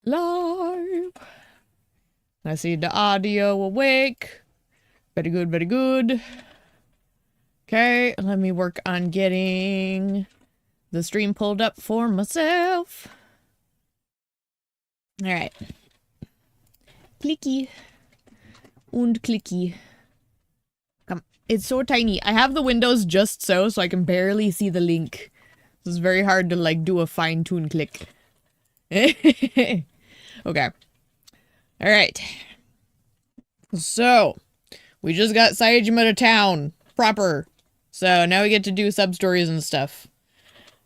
Live. I see the audio awake. Very good, very good. Okay, let me work on getting the stream pulled up for myself. Alright. Clicky. Und clicky. Come. It's so tiny. I have the windows just so I can barely see the link. It's very hard to, like, do a fine-tune click. Okay. Alright. So, we just got Saejima to town. Proper. So, now we get to do sub-stories and stuff.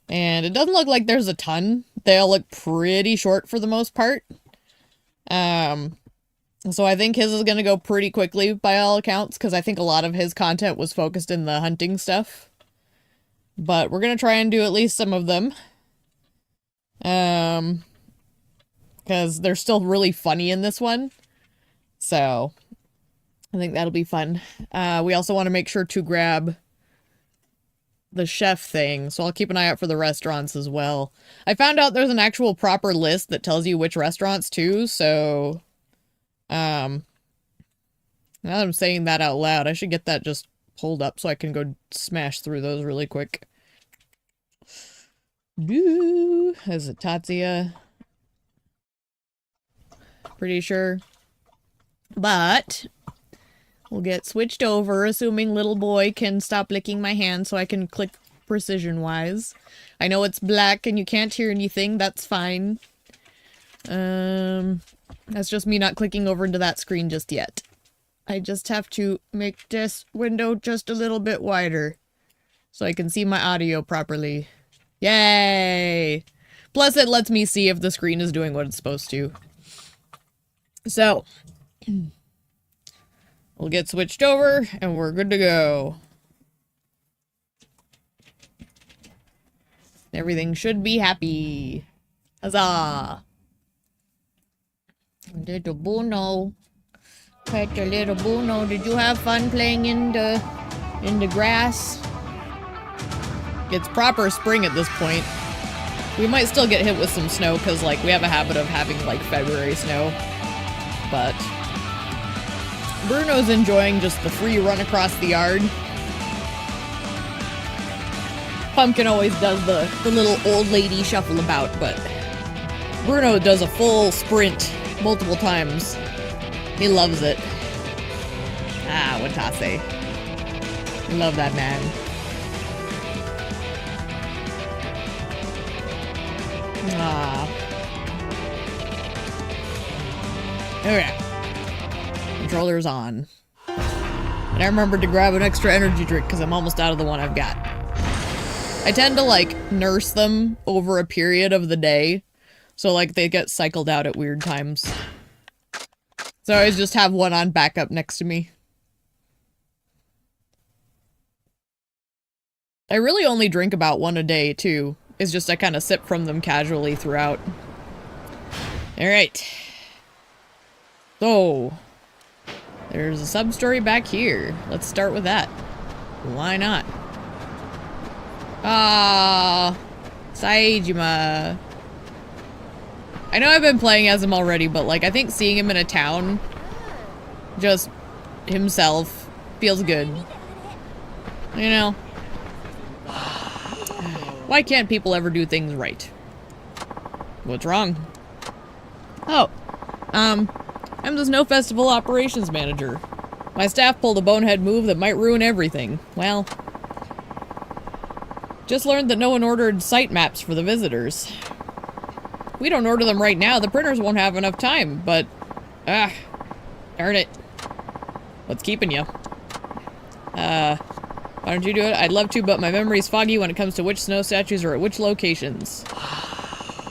And it doesn't look like there's a ton. They all look pretty short for the most part. So I think his is gonna go pretty quickly by all accounts, because I think a lot of his content was focused in the hunting stuff. But we're gonna try and do at least some of them. Because they're still really funny in this one. So, I think that'll be fun. We also want to make sure to grab the chef thing, so I'll keep an eye out for the restaurants as well. I found out there's an actual proper list that tells you which restaurants too, so... now that I'm saying that out loud, I should get that just pulled up so I can go smash through those really quick. Is it Tatsuya? Pretty sure. But we'll get switched over, assuming little boy can stop licking my hand so I can click precision-wise. I know it's black and you can't hear anything, that's fine. That's just me not clicking over into that screen just yet. I just have to make this window just a little bit wider so I can see my audio properly. Yay! Plus it lets me see if the screen is doing what it's supposed to. So, we'll get switched over and we're good to go. Everything should be happy. Huzzah! Little Bruno. Pet the little Bruno. Did you have fun playing in the grass? It's proper spring at this point. We might still get hit with some snow because, like, we have a habit of having, like, February snow. But Bruno's enjoying just the free run across the yard. Pumpkin always does the little old lady shuffle about, but Bruno does a full sprint multiple times. He loves it. Ah, Watase. Love that man. Ah. Okay. Controller's on. And I remembered to grab an extra energy drink because I'm almost out of the one I've got. I tend to, like, nurse them over a period of the day. So, like, they get cycled out at weird times. So I always just have one on backup next to me. I really only drink about one a day, too. It's just I kind of sip from them casually throughout. Alright. So, there's a sub-story back here. Let's start with that. Why not? Ah, Saejima. I know I've been playing as him already, but, like, I think seeing him in a town, just himself, feels good. You know? Why can't people ever do things right? What's wrong? Oh, I'm the Snow Festival operations manager. My staff pulled a bonehead move that might ruin everything. Well, just learned that no one ordered site maps for the visitors. We don't order them right now, the printers won't have enough time, but... darn it. What's keeping you? Why don't you do it? I'd love to, but my memory's foggy when it comes to which snow statues are at which locations.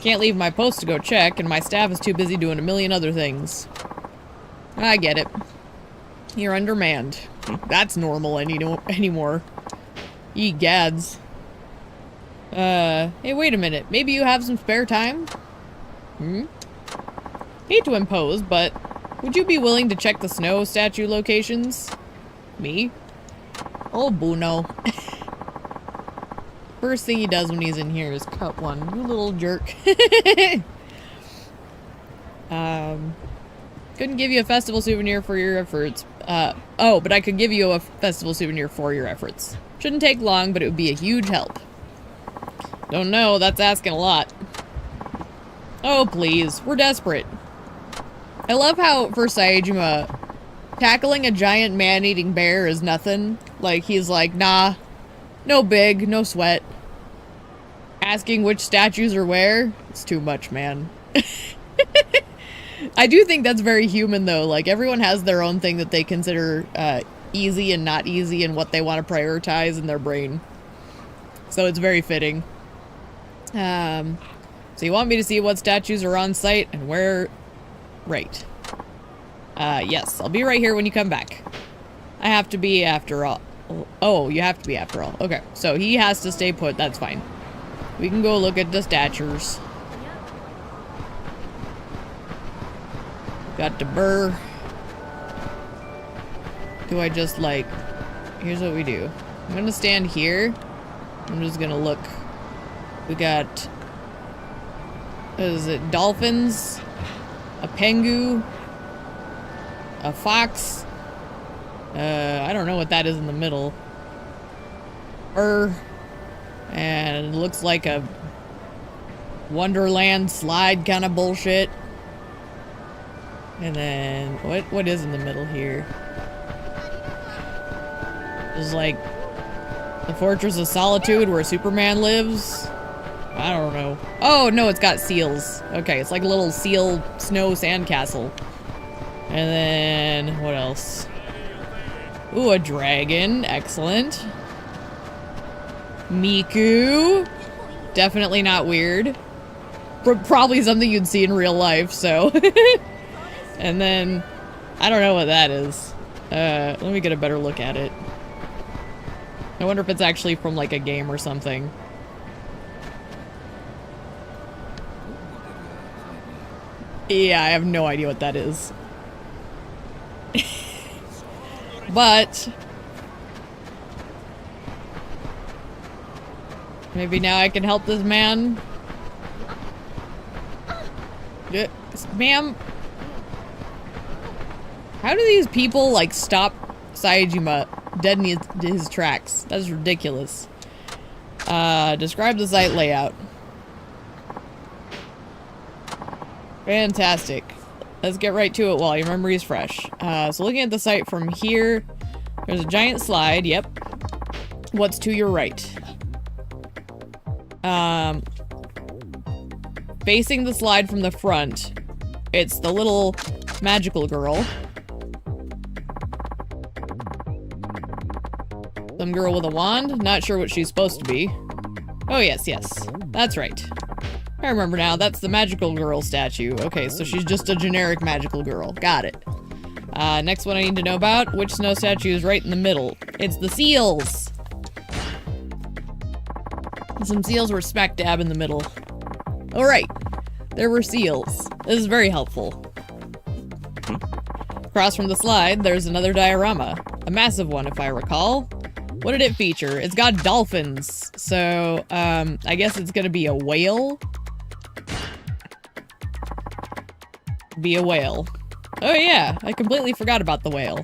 Can't leave my post to go check, and my staff is too busy doing a million other things. I get it. You're undermanned. That's normal anymore. Ye gads. Hey, wait a minute. Maybe you have some spare time? Hate to impose, but would you be willing to check the snow statue locations? Me? Oh, Bruno. First thing he does when he's in here is cut one. You little jerk. Couldn't give you a festival souvenir for your efforts. Oh, but I could give you a festival souvenir for your efforts. Shouldn't take long, but it would be a huge help. Don't know, that's asking a lot. Oh, please, we're desperate. I love how, for Saejima, tackling a giant man-eating bear is nothing. Like, he's like, nah, no big, no sweat. Asking which statues are where? It's too much, man. I do think that's very human, though. Like, everyone has their own thing that they consider easy and not easy and what they want to prioritize in their brain. So it's very fitting. So you want me to see what statues are on site and where... Right. Yes, I'll be right here when you come back. I have to be after all. Oh, you have to be after all. Okay, so he has to stay put. That's fine. We can go look at the statues. Got the burr. Do I just like... Here's what we do. I'm gonna stand here. I'm just gonna look. We got... What is it? Dolphins. A pengu. A fox. I don't know what that is in the middle. And it looks like a Wonderland slide kind of bullshit. And then, what is in the middle here? It's like the Fortress of Solitude where Superman lives. I don't know. Oh, no, it's got seals. Okay, it's like a little seal snow sandcastle. And then, what else? Ooh, a dragon. Excellent. Miku. Definitely not weird. Probably something you'd see in real life, so. And then, I don't know what that is. Let me get a better look at it. I wonder if it's actually from like a game or something. Yeah, I have no idea what that is. But maybe now I can help this man. Ma'am, how do these people like stop Saejima dead in his tracks? That's ridiculous. Describe the site layout. Fantastic. Let's get right to it while your memory is fresh. So looking at the site from here, there's a giant slide. Yep. What's to your right? Facing the slide from the front, it's the little magical girl. Some girl with a wand. Not sure what she's supposed to be. Oh, yes, yes. That's right. I remember now, that's the magical girl statue. Okay, so she's just a generic magical girl. Got it. Next one I need to know about, which snow statue is right in the middle? It's the seals! Some seals were smack dab in the middle. Alright, there were seals. This is very helpful. Across from the slide, there's another diorama. A massive one, if I recall. What did it feature? It's got dolphins, so, I guess it's gonna be a whale? Be a whale. Oh yeah, I completely forgot about the whale.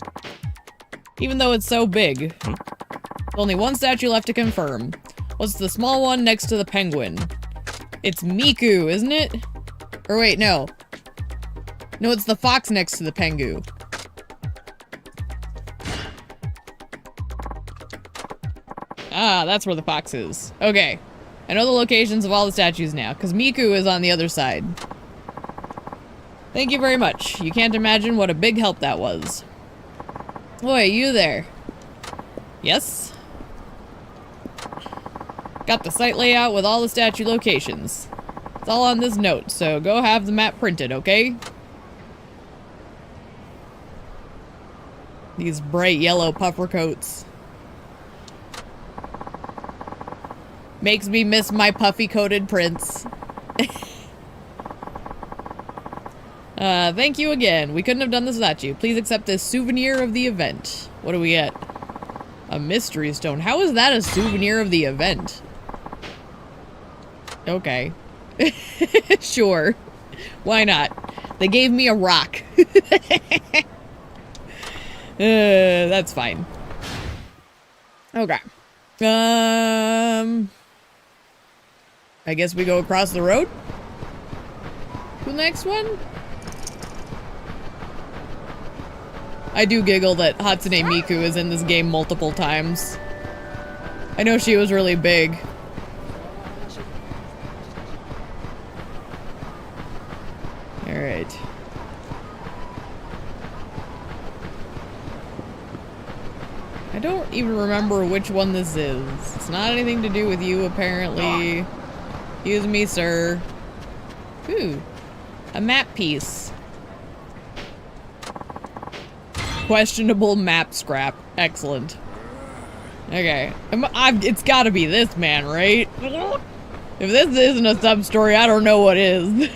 Even though it's so big. Only one statue left to confirm. What's the small one next to the penguin? It's Miku, isn't it? Or wait, no. No, it's the fox next to the pengu. Ah, that's where the fox is. Okay. I know the locations of all the statues now, because Miku is on the other side. Thank you very much. You can't imagine what a big help that was. Oi, you there. Yes? Got the site layout with all the statue locations. It's all on this note, so go have the map printed, okay? These bright yellow puffer coats. Makes me miss my puffy coated prince. Thank you again. We couldn't have done this without you. Please accept this souvenir of the event. What do we get? A mystery stone. How is that a souvenir of the event? Okay. Sure. Why not? They gave me a rock. That's fine. Okay. I guess we go across the road to the next one. I do giggle that Hatsune Miku is in this game multiple times. I know she was really big. Alright. I don't even remember which one this is. It's not anything to do with you, apparently. Excuse me, sir. Ooh. A map piece. Questionable map scrap. Excellent. Okay. It's gotta be this man, right? If this isn't a sub-story, I don't know what is.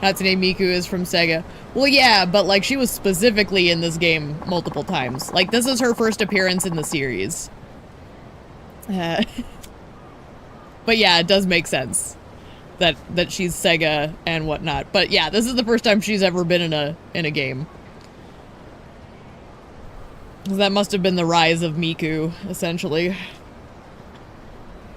Hatsune Miku is from Sega. Well, yeah, but, like, she was specifically in this game multiple times. Like, this is her first appearance in the series. But yeah, it does make sense that she's Sega and whatnot. But yeah, this is the first time she's ever been in a game. That must have been the rise of Miku, essentially.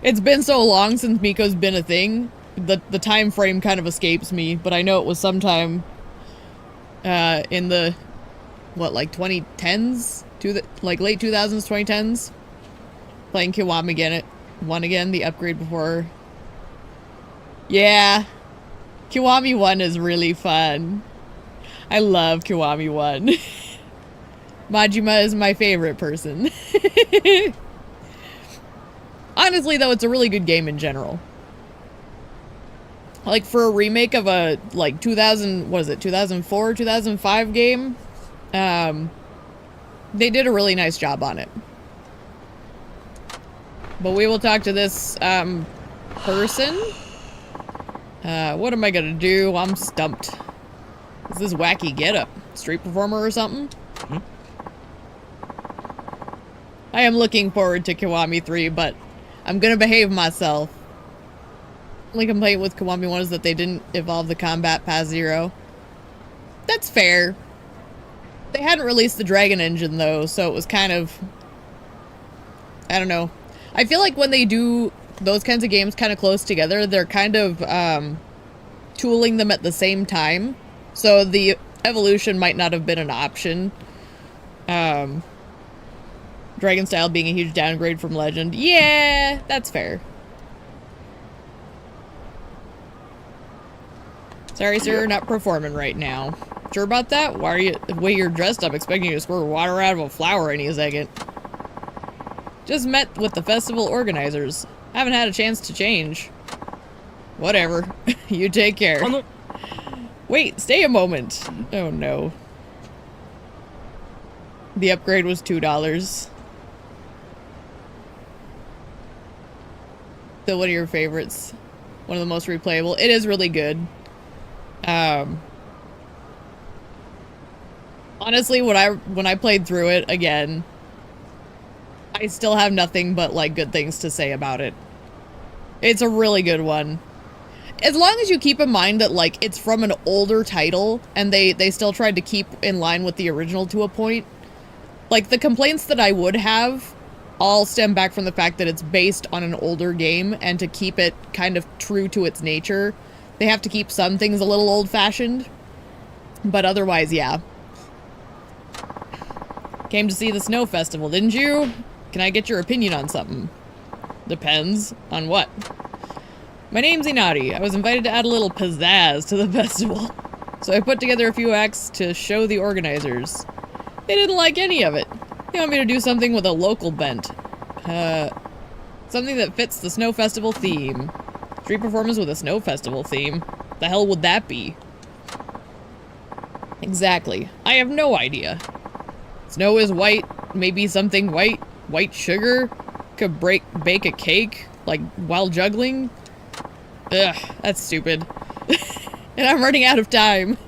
It's been so long since Miko's been a thing. The time frame kind of escapes me, but I know it was sometime in the, what, like 2010s? Like late 2000s, 2010s? Playing Kiwami again, the upgrade before. Yeah. Kiwami 1 is really fun. I love Kiwami 1. Majima is my favorite person. Honestly, though, it's a really good game in general. Like, for a remake of a, like, 2004, 2005 game, they did a really nice job on it. But we will talk to this, person. What am I gonna do? I'm stumped. Is this wacky getup? Street performer or something? Mm-hmm. I am looking forward to Kiwami 3, but I'm gonna behave myself. Only complaint with Kiwami 1 is that they didn't evolve the combat past 0. That's fair. They hadn't released the Dragon Engine, though, so it was kind of... I don't know. I feel like when they do those kinds of games kind of close together, they're kind of tooling them at the same time. So the evolution might not have been an option. Dragon Style being a huge downgrade from Legend. Yeah, that's fair. Sorry, sir, not performing right now. Sure about that? Why are you, the way you're dressed up, expecting you to squirt water out of a flower any second. Just met with the festival organizers. Haven't had a chance to change. Whatever. You take care. Oh, no. Wait, stay a moment. Oh no. The upgrade was $2. Still one of your favorites. One of the most replayable. It is really good. Honestly, when I played through it again, I still have nothing but, like, good things to say about it. It's a really good one. As long as you keep in mind that, like, it's from an older title, and they still tried to keep in line with the original to a point. Like, the complaints that I would have all stem back from the fact that it's based on an older game, and to keep it kind of true to its nature, they have to keep some things a little old-fashioned. But otherwise, yeah. Came to see the Snow Festival, didn't you? Can I get your opinion on something? Depends. On what? My name's Inari. I was invited to add a little pizzazz to the festival. So I put together a few acts to show the organizers. They didn't like any of it. They want me to do something with a local bent. Something that fits the Snow Festival theme. Street performance with a Snow Festival theme. The hell would that be? Exactly. I have no idea. Snow is white. Maybe something white. White sugar. Could bake a cake. Like, while juggling. Ugh, that's stupid. And I'm running out of time.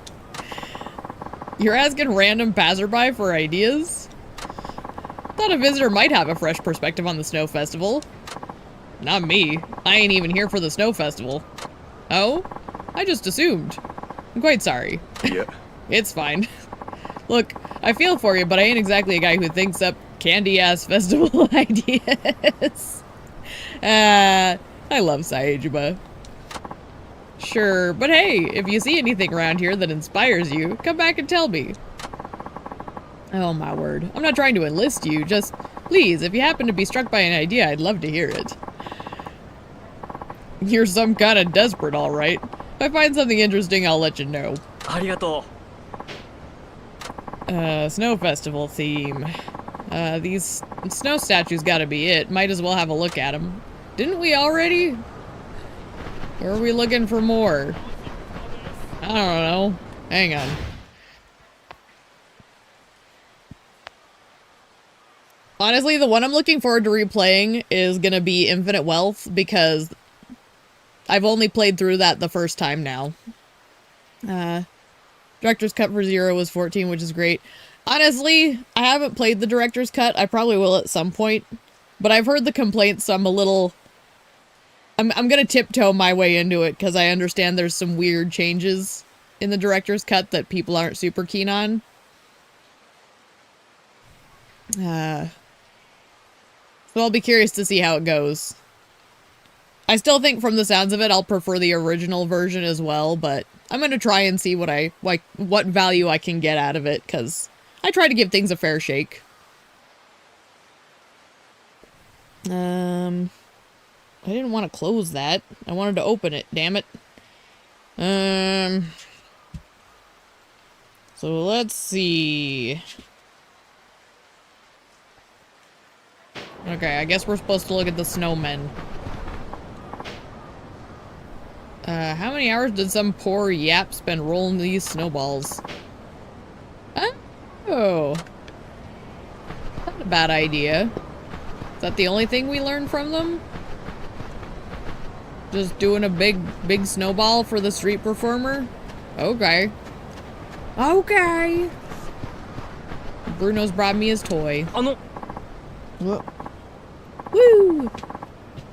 You're asking random passerby for ideas? Thought a visitor might have a fresh perspective on the Snow Festival. Not me. I ain't even here for the Snow Festival. Oh? I just assumed. I'm quite sorry. Yeah. It's fine. Look, I feel for you, but I ain't exactly a guy who thinks up candy-ass festival ideas. I love Saejima. Sure, but hey, if you see anything around here that inspires you, come back and tell me. Oh my word. I'm not trying to enlist you, just please, if you happen to be struck by an idea, I'd love to hear it. You're some kind of desperate, alright. If I find something interesting, I'll let you know. Arigato. Snow festival theme. These snow statues gotta be it. Might as well have a look at them. Didn't we already? Or are we looking for more? I don't know. Hang on. Honestly, the one I'm looking forward to replaying is gonna be Infinite Wealth, because I've only played through that the first time now. Director's Cut for Zero was 14, which is great. Honestly, I haven't played the Director's Cut. I probably will at some point. But I've heard the complaints, so I'm a little... I'm gonna tiptoe my way into it, because I understand there's some weird changes in the Director's Cut that people aren't super keen on. So I'll be curious to see how it goes. I still think from the sounds of it, I'll prefer the original version as well, but I'm gonna try and see what value I can get out of it, because I try to give things a fair shake. I didn't want to close that. I wanted to open it, damn it. So let's see. Okay, I guess we're supposed to look at the snowmen. How many hours did some poor yap spend rolling these snowballs? Oh. Not a bad idea. Is that the only thing we learned from them? Just doing a big snowball for the street performer? Okay. Okay. Bruno's brought me his toy. Woo!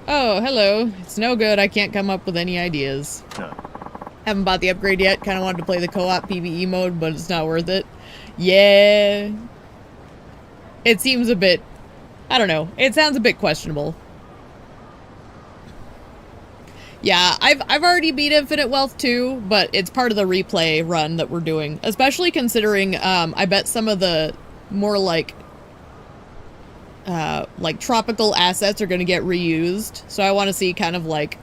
Oh, hello. It's no good. I can't come up with any ideas. No. Haven't bought the upgrade yet. Kind of wanted to play the co-op PvE mode, but it's not worth it. Yeah. It seems a bit... I don't know. It sounds a bit questionable. Yeah, I've already beat Infinite Wealth too, but it's part of the replay run that we're doing. Especially considering, I bet some of the more like tropical assets are going to get reused. So I want to see kind of like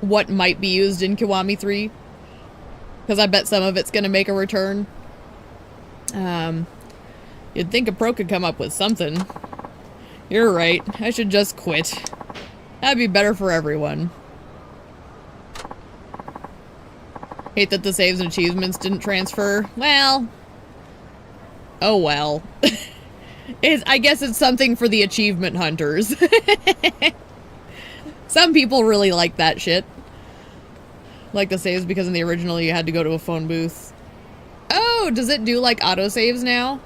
what might be used in Kiwami 3. Because I bet some of it's going to make a return. You'd think a pro could come up with something. You're right. I should just quit. That'd be better for everyone. Hate that the saves and achievements didn't transfer. Well. Oh well. I guess it's something for the achievement hunters. Some people really like that shit. Like the saves because in the original you had to go to a phone booth. Oh, does it do like autosaves now?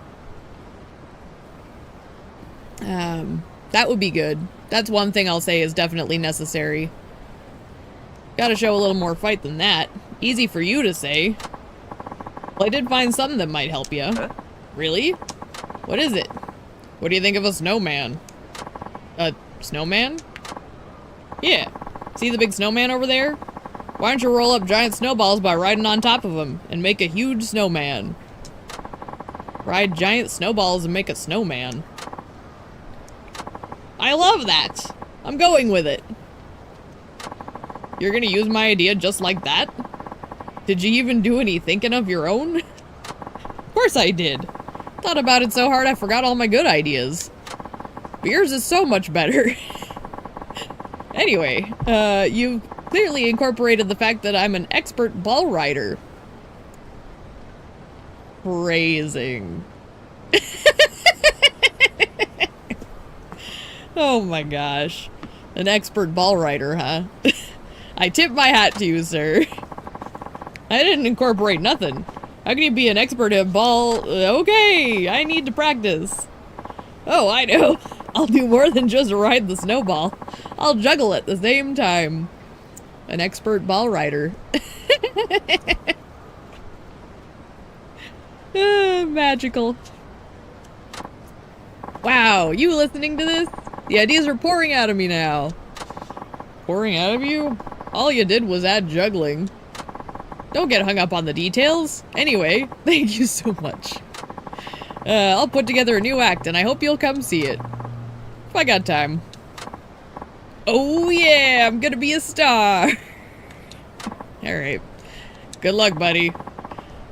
That would be good. That's one thing I'll say is definitely necessary. Gotta show a little more fight than that. Easy for you to say. Well, I did find something that might help you. Huh? Really? What is it? What do you think of a snowman? A snowman? Yeah. See the big snowman over there? Why don't you roll up giant snowballs by riding on top of them and make a huge snowman? Ride giant snowballs and make a snowman. I love that! I'm going with it. You're gonna use my idea just like that? Did you even do any thinking of your own? Of course I did. Thought about it so hard I forgot all my good ideas. But yours is so much better. Anyway, you've clearly incorporated the fact that I'm an expert ball rider. Phrasing. Oh my gosh. An expert ball rider, huh? I tip my hat to you, sir. I didn't incorporate nothing. How can you be an expert at ball? Okay, I need to practice. Oh, I know. I'll do more than just ride the snowball. I'll juggle at the same time. An expert ball rider. Magical. Wow, you listening to this? The ideas are pouring out of me now. Pouring out of you? All you did was add juggling. Don't get hung up on the details. Anyway, thank you so much. I'll put together a new act and I hope you'll come see it. If I got time. Oh yeah, I'm gonna be a star. Alright. Good luck, buddy.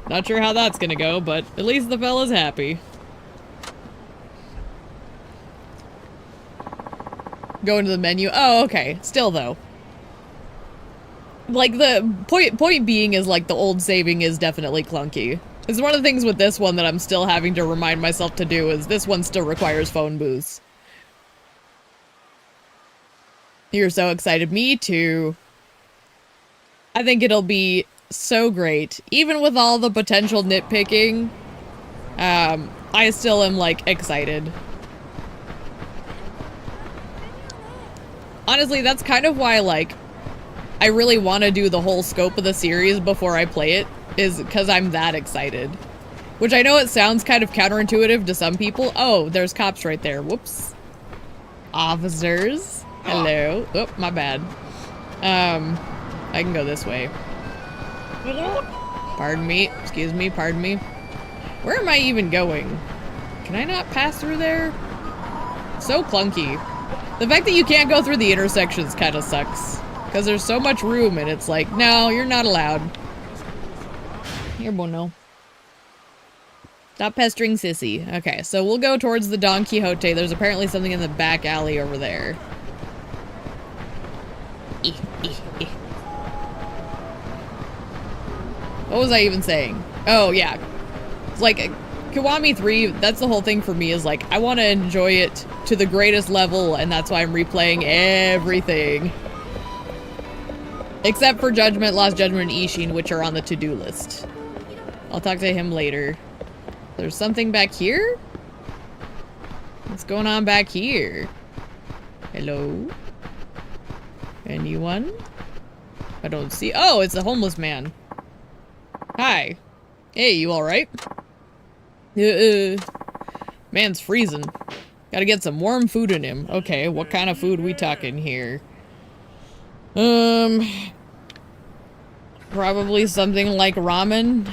Not sure how that's gonna go, but at least the fella's happy. Go into the menu. Oh, okay. Still, though. Like, the point being is, like, the old saving is definitely clunky. It's one of the things with this one that I'm still having to remind myself to do is this one still requires phone booths. You're so excited. Me too. I think it'll be so great. Even with all the potential nitpicking, I still am, like, excited. Honestly, that's kind of why, like, I really want to do the whole scope of the series before I play it, is because I'm that excited. Which I know it sounds kind of counterintuitive to some people. Oh, there's cops right there. Whoops. Officers. Hello. Oh, my bad. I can go this way. Pardon me. Excuse me. Pardon me. Where am I even going? Can I not pass through there? So clunky. The fact that you can't go through the intersections kind of sucks. Because there's so much room and it's like, no, you're not allowed. Here, Bono. Stop pestering Sissy. Okay, so we'll go towards the Don Quixote. There's apparently something in the back alley over there. What was I even saying? Oh, yeah. It's like, Kiwami 3, that's the whole thing for me, is like, I want to enjoy it to the greatest level, and that's why I'm replaying everything. Except for Judgment, Lost Judgment, and Ishin, which are on the to-do list. I'll talk to him later. There's something back here? What's going on back here? Hello? Anyone? I don't see- oh, it's a homeless man. Hi. Hey, you alright? Man's freezing. Gotta get some warm food in him. Okay, what kind of food we talking here? Probably something like ramen.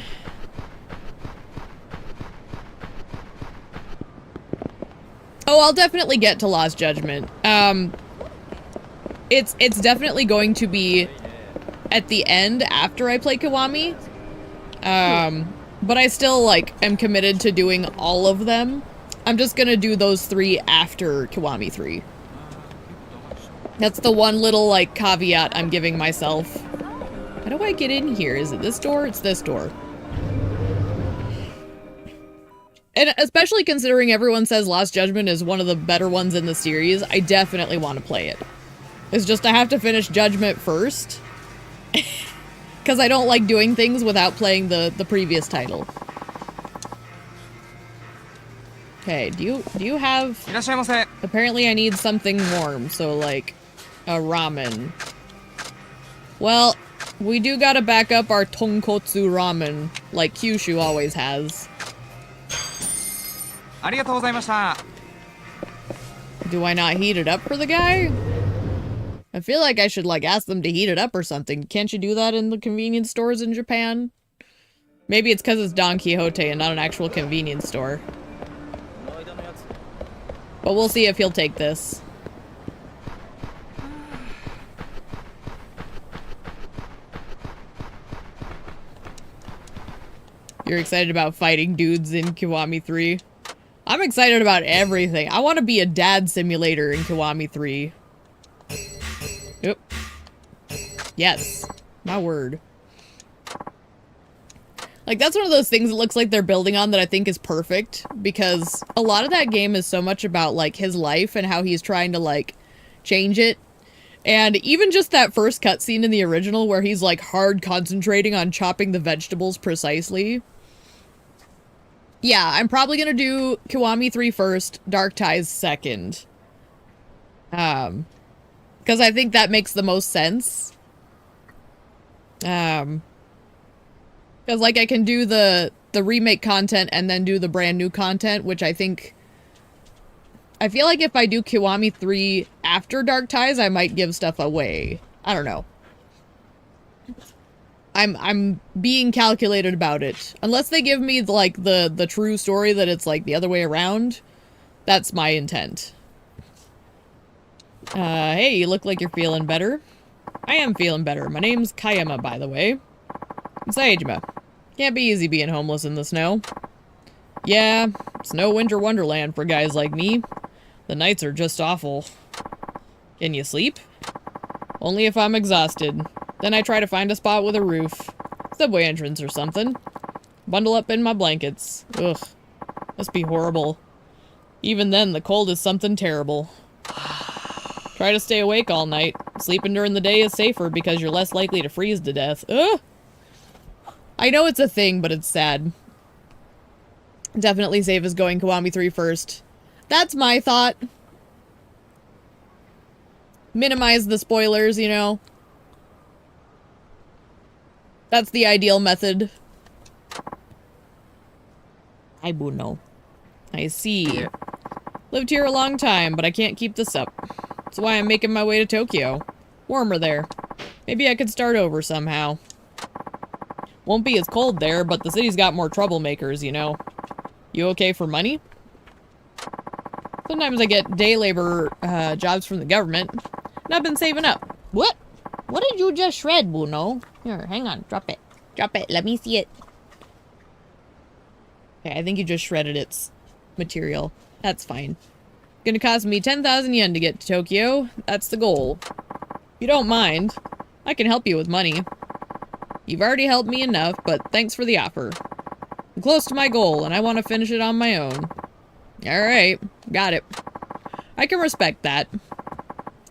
Oh, I'll definitely get to Lost Judgment. It's definitely going to be at the end after I play Kiwami. But I still, like, am committed to doing all of them. I'm just gonna do those 3 after Kiwami 3. That's the one little, like, caveat I'm giving myself. How do I get in here? Is it this door? It's this door. And especially considering everyone says Lost Judgment is one of the better ones in the series, I definitely want to play it. It's just I have to finish Judgment first. Because I don't like doing things without playing the previous title. Okay, do you have... Apparently I need something warm, so like a ramen. Well, we do gotta back up our tonkotsu ramen, like Kyushu always has. Do I not heat it up for the guy? I feel like I should, like, ask them to heat it up or something. Can't you do that in the convenience stores in Japan? Maybe it's because it's Don Quixote and not an actual convenience store. But we'll see if he'll take this. You're excited about fighting dudes in Kiwami 3? I'm excited about everything. I want to be a dad simulator in Kiwami 3. Yep. Yes. My word. Like, that's one of those things that looks like they're building on that I think is perfect, because a lot of that game is so much about, like, his life and how he's trying to, like, change it. And even just that first cutscene in the original where he's, like, hard concentrating on chopping the vegetables precisely. Yeah, I'm probably gonna do Kiwami 3 first, Dark Ties second. Because I think that makes the most sense. Because, like, I can do the remake content and then do the brand new content, which I think... I feel like if I do Kiwami 3 after Dark Ties, I might give stuff away. I don't know. I'm being calculated about it. Unless they give me, like, the true story that it's, like, the other way around. That's my intent. Hey, you look like you're feeling better. I am feeling better. My name's Kayama, by the way. It's Saejima. Can't be easy being homeless in the snow. Yeah, it's no winter wonderland for guys like me. The nights are just awful. Can you sleep? Only if I'm exhausted. Then I try to find a spot with a roof. Subway entrance or something. Bundle up in my blankets. Ugh. Must be horrible. Even then, the cold is something terrible. Try to stay awake all night. Sleeping during the day is safer because you're less likely to freeze to death. Ugh! I know it's a thing, but it's sad. Definitely safe as going Kiwami 3 first. That's my thought. Minimize the spoilers, you know? That's the ideal method. I know. I see. Yeah. Lived here a long time, but I can't keep this up. That's why I'm making my way to Tokyo. Warmer there. Maybe I could start over somehow. Won't be as cold there, but the city's got more troublemakers, you know. You okay for money? Sometimes I get day labor jobs from the government, and I've been saving up. What? What did you just shred, Bruno? Here, hang on. Drop it. Drop it. Let me see it. Okay, I think you just shredded its material. That's fine. Gonna cost me 10,000 yen to get to Tokyo. That's the goal. If you don't mind, I can help you with money. You've already helped me enough, but thanks for the offer. I'm close to my goal, and I want to finish it on my own. Alright, got it. I can respect that.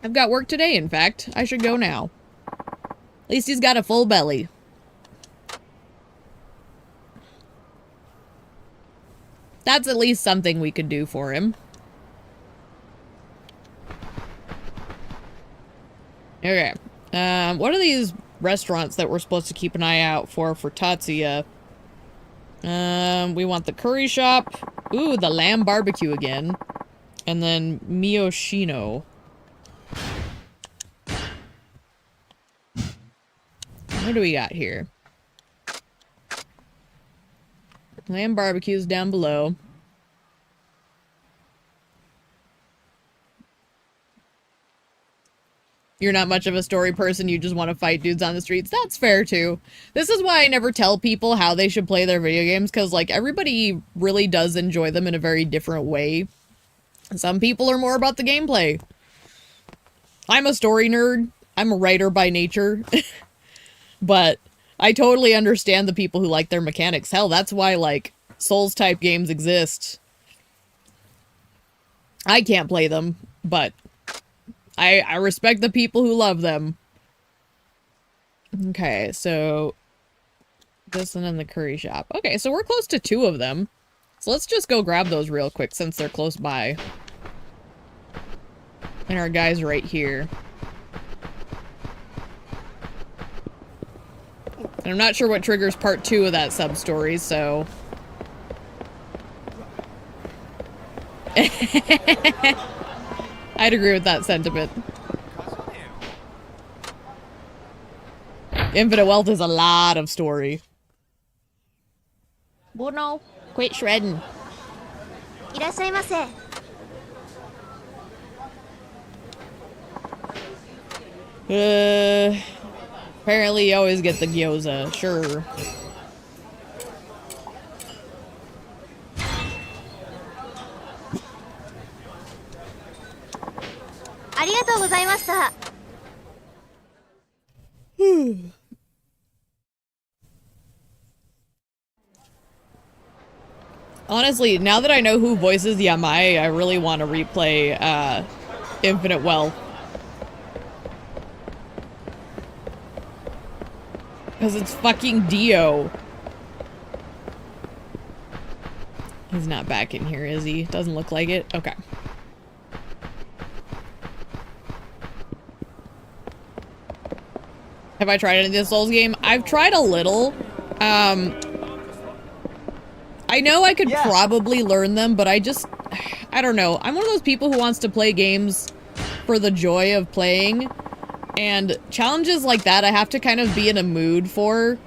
I've got work today, in fact. I should go now. At least he's got a full belly. That's at least something we could do for him. Okay. What are these restaurants that we're supposed to keep an eye out for Tatsuya? We want the curry shop. Ooh, the lamb barbecue again. And then Miyoshino. What do we got here? Lamb barbecue's down below. You're not much of a story person, you just want to fight dudes on the streets. That's fair, too. This is why I never tell people how they should play their video games, because, like, everybody really does enjoy them in a very different way. Some people are more about the gameplay. I'm a story nerd. I'm a writer by nature. But I totally understand the people who like their mechanics. Hell, that's why, like, Souls-type games exist. I can't play them, but I respect the people who love them. Okay, so this and then the curry shop. Okay, so we're close to 2 of them. So let's just go grab those real quick since they're close by. And our guy's right here. And I'm not sure what triggers part 2 of that sub-story, so... I'd agree with that sentiment. Infinite Wealth is a lot of story. Bruno, quit shredding. Apparently you always get the gyoza, sure. Honestly, now that I know who voices Yamai, I really want to replay Infinite Wealth. Because it's fucking Dio. He's not back in here, is he? Doesn't look like it. Okay. Have I tried any of this Souls game? I've tried a little. I know I could probably learn them, but I don't know. I'm one of those people who wants to play games for the joy of playing, and challenges like that I have to kind of be in a mood for.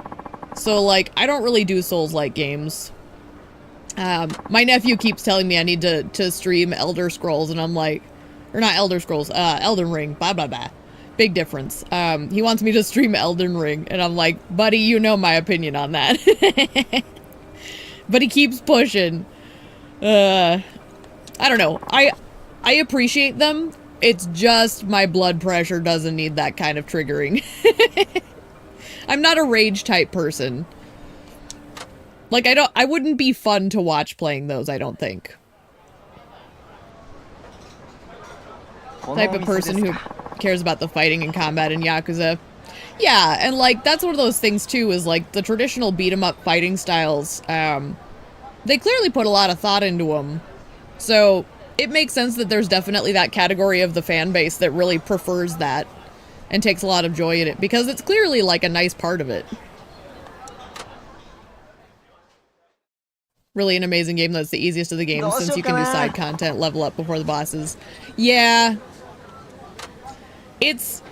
So, like, I don't really do Souls-like games. My nephew keeps telling me I need to stream Elder Scrolls, and I'm like, or not Elder Scrolls, Elden Ring, blah, blah, blah. Big difference. He wants me to stream Elden Ring, and I'm like, buddy, you know my opinion on that. But he keeps pushing. I don't know. I appreciate them. It's just my blood pressure doesn't need that kind of triggering. I'm not a rage type person. Like, I wouldn't be fun to watch playing those, I don't think. Type of person who cares about the fighting and combat in Yakuza. Yeah, and like, that's one of those things too, is like, the traditional beat-em-up fighting styles, they clearly put a lot of thought into them. So, it makes sense that there's definitely that category of the fan base that really prefers that and takes a lot of joy in it, because it's clearly like a nice part of it. Really an amazing game that's the easiest of the games, since you can do side content, level up before the bosses. Yeah. It's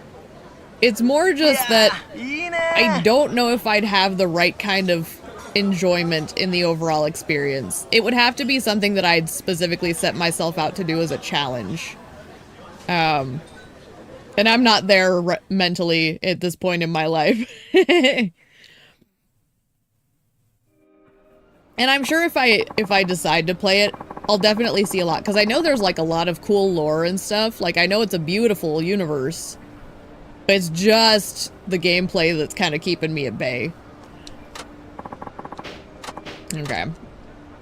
more just that I don't know if I'd have the right kind of enjoyment in the overall experience. It would have to be something that I'd specifically set myself out to do as a challenge. And I'm not there mentally at this point in my life. And I'm sure if I decide to play it, I'll definitely see a lot, because I know there's like a lot of cool lore and stuff. Like, I know it's a beautiful universe. It's just the gameplay that's kind of keeping me at bay. Okay.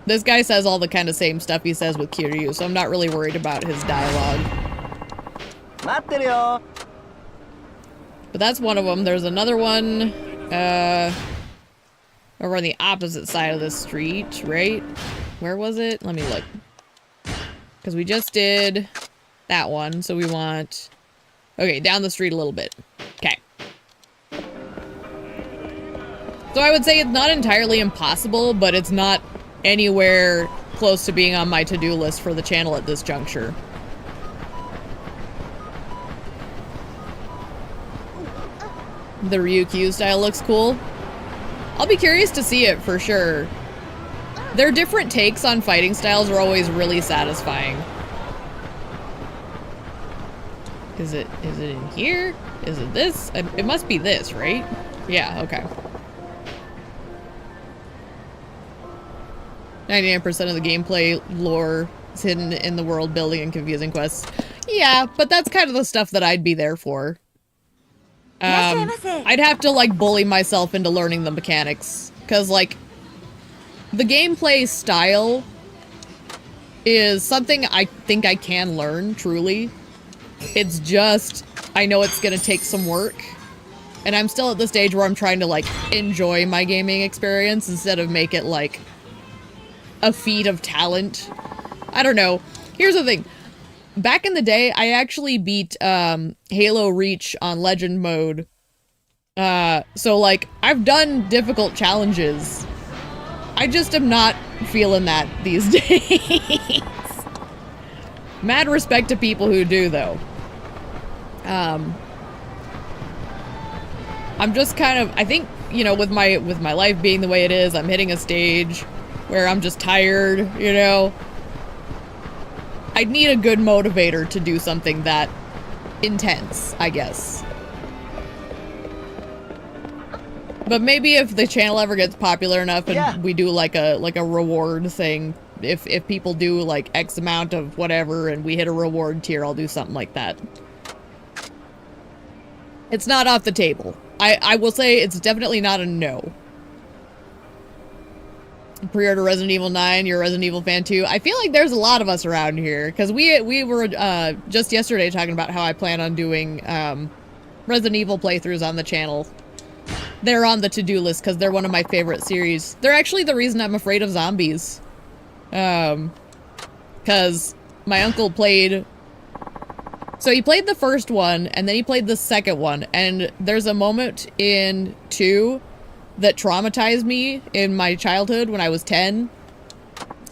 This guy says all the kind of same stuff he says with Kiryu, so I'm not really worried about his dialogue. But that's one of them. There's another one, over on the opposite side of the street, right? Where was it? Let me look. Because we just did that one, so we want... Okay, down the street a little bit. Okay. So I would say it's not entirely impossible, but it's not anywhere close to being on my to-do list for the channel at this juncture. The Ryukyu style looks cool. I'll be curious to see it for sure. Their different takes on fighting styles are always really satisfying. Is it in here? Is it this? It must be this, right? Yeah, okay. 99% of the gameplay lore is hidden in the world building and confusing quests. Yeah, but that's kind of the stuff that I'd be there for. I'd have to, like, bully myself into learning the mechanics. Because, like, the gameplay style is something I think I can learn, truly. It's just, I know it's gonna take some work. And I'm still at the stage where I'm trying to, like, enjoy my gaming experience instead of make it, like, a feat of talent. I don't know. Here's the thing. Back in the day, I actually beat Halo Reach on Legend mode. So, like, I've done difficult challenges. I just am not feeling that these days. Mad respect to people who do, though. I'm just kind of, I think, you know, with my life being the way it is, I'm hitting a stage where I'm just tired, you know? I'd need a good motivator to do something that intense, I guess. But maybe if the channel ever gets popular enough and we do like a reward thing, if people do like X amount of whatever and we hit a reward tier, I'll do something like that. It's not off the table. I will say it's definitely not a no. Pre-order Resident Evil 9, you're a Resident Evil fan too. I feel like there's a lot of us around here, because we were just yesterday talking about how I plan on doing Resident Evil playthroughs on the channel. They're on the to-do list because they're one of my favorite series. They're actually the reason I'm afraid of zombies. Because my uncle played So he played the first one, and then he played the second one, and there's a moment in 2 that traumatized me in my childhood when I was 10,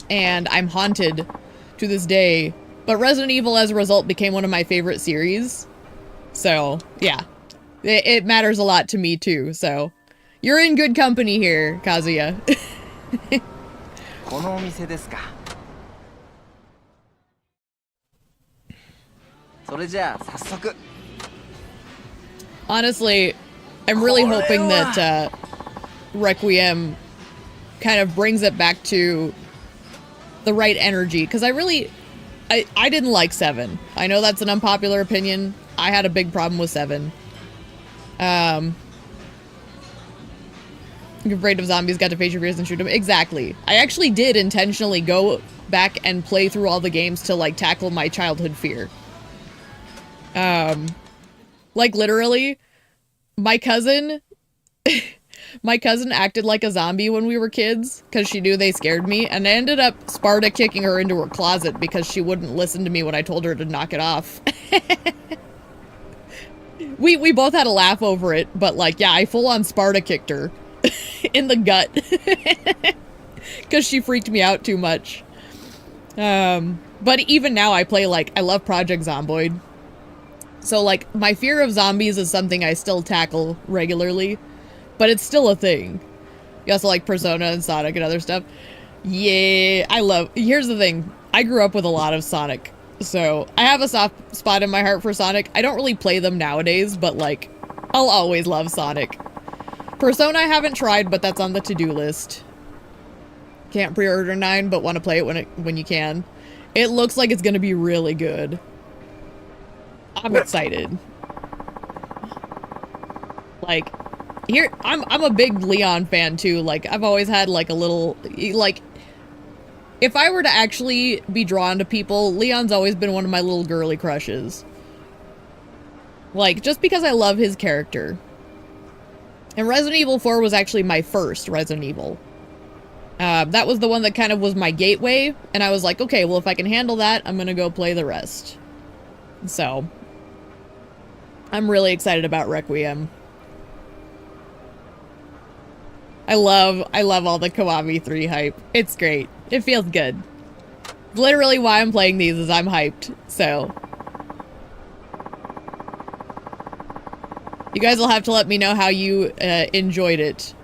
and I'm haunted to this day. But Resident Evil, as a result, became one of my favorite series. So, yeah. It matters a lot to me, too, so... You're in good company here, Kazuya. Honestly, I'm really hoping that Requiem kind of brings it back to the right energy, because I didn't like 7. I know that's an unpopular opinion. I had a big problem with 7. You're afraid of zombies, got to face your fears and shoot them. Exactly. I actually did intentionally go back and play through all the games to, like, tackle my childhood fear. Like, literally, my cousin acted like a zombie when we were kids, because she knew they scared me, and I ended up Sparta kicking her into her closet because she wouldn't listen to me when I told her to knock it off. We both had a laugh over it, but, like, yeah, I full-on Sparta kicked her in the gut because she freaked me out too much. But even now I play, like, I love Project Zomboid. So, like, my fear of zombies is something I still tackle regularly, but it's still a thing. You also like Persona and Sonic and other stuff. Yeah, here's the thing. I grew up with a lot of Sonic, so I have a soft spot in my heart for Sonic. I don't really play them nowadays, but, like, I'll always love Sonic. Persona I haven't tried, but that's on the to-do list. Can't pre-order 9, but want to play it when you can. It looks like it's gonna be really good. I'm excited. Like, here, I'm a big Leon fan too. Like, I've always had like a little, like, if I were to actually be drawn to people, Leon's always been one of my little girly crushes. Like, just because I love his character. And Resident Evil 4 was actually my first Resident Evil. That was the one that kind of was my gateway, and I was like, okay, well, if I can handle that, I'm gonna go play the rest. So, I'm really excited about Requiem. I love all the Kiwami 3 hype. It's great. It feels good. Literally why I'm playing these is I'm hyped, so. You guys will have to let me know how you enjoyed it.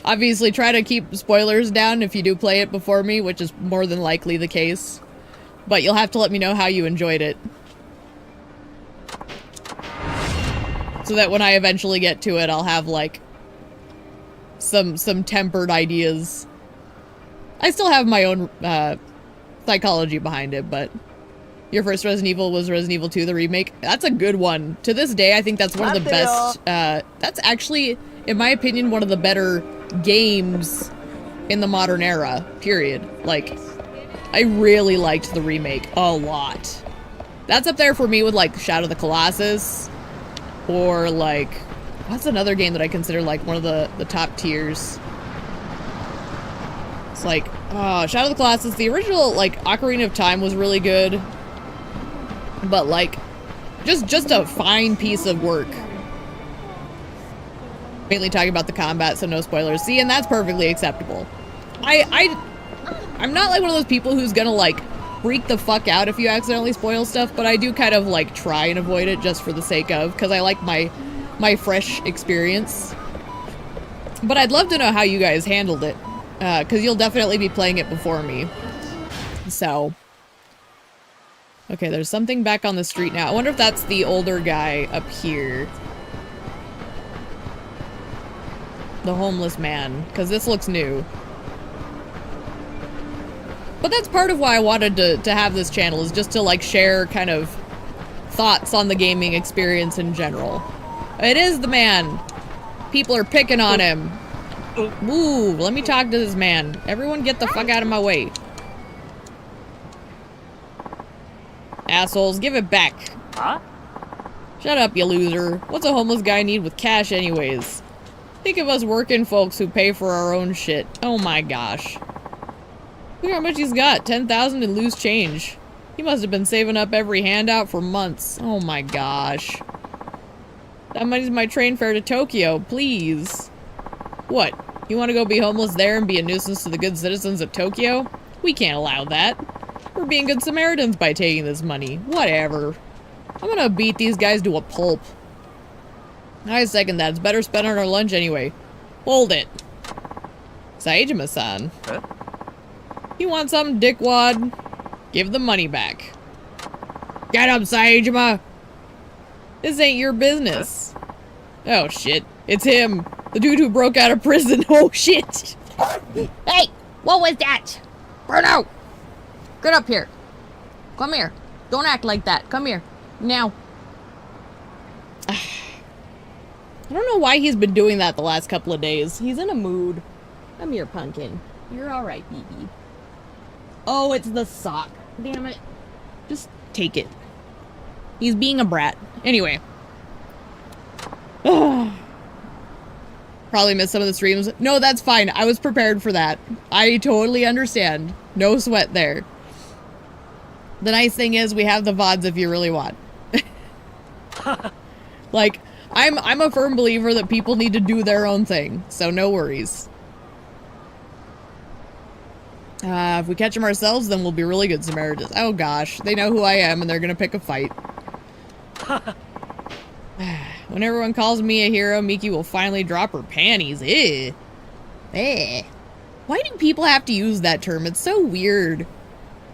Obviously, try to keep spoilers down if you do play it before me, which is more than likely the case. But you'll have to let me know how you enjoyed it. So that when I eventually get to it, I'll have, like, some tempered ideas. I still have my own psychology behind it, but your first Resident Evil was Resident Evil 2, the remake. That's a good one. To this day, I think that's one of the best. That's actually, in my opinion, one of the better games in the modern era, period. Like, I really liked the remake a lot. That's up there for me with, like, Shadow of the Colossus, or, like, what's another game that I consider, like, one of the top tiers? It's like, Shadow of the Colossus, the original, like, Ocarina of Time was really good, but, like, just a fine piece of work. Mainly talking about the combat, so no spoilers. See, and that's perfectly acceptable. I'm not like one of those people who's gonna, like, freak the fuck out if you accidentally spoil stuff, but I do kind of, like, try and avoid it just for the sake of, because I like my fresh experience. But I'd love to know how you guys handled it, because you'll definitely be playing it before me. So. Okay, there's something back on the street now. I wonder if that's the older guy up here. The homeless man, because this looks new. But that's part of why I wanted to have this channel, is just to, like, share kind of thoughts on the gaming experience in general. It is the man. People are picking on him. Ooh, let me talk to this man. Everyone get the fuck out of my way. Assholes, give it back. Huh? Shut up, you loser. What's a homeless guy need with cash anyways? Think of us working folks who pay for our own shit. Oh my gosh. Look how much he's got. 10,000 and loose change. He must have been saving up every handout for months. Oh my gosh. That money's my train fare to Tokyo, please. What? You want to go be homeless there and be a nuisance to the good citizens of Tokyo? We can't allow that. We're being good Samaritans by taking this money. Whatever. I'm gonna beat these guys to a pulp. I second that. It's better spent on our lunch anyway. Hold it. Saejima-san. Huh? You want something, dickwad? Give the money back. Get him, Saejima! This ain't your business. Oh shit. It's him. The dude who broke out of prison. Oh shit. Hey! What was that? Bruno! Get up here. Come here. Don't act like that. Come here. Now. I don't know why he's been doing that the last couple of days. He's in a mood. Come here, pumpkin. You're alright, BB. Oh, it's the sock. Damn it. Just take it. He's being a brat. Anyway. Probably missed some of the streams. No, that's fine. I was prepared for that. I totally understand. No sweat there. The nice thing is we have the VODs if you really want. Like, I'm a firm believer that people need to do their own thing, so no worries. If we catch them ourselves, then we'll be really good Samaritans. Oh gosh, they know who I am and they're gonna pick a fight. When everyone calls me a hero, Miki will finally drop her panties. Eh. Eh. Why do people have to use that term? It's so weird.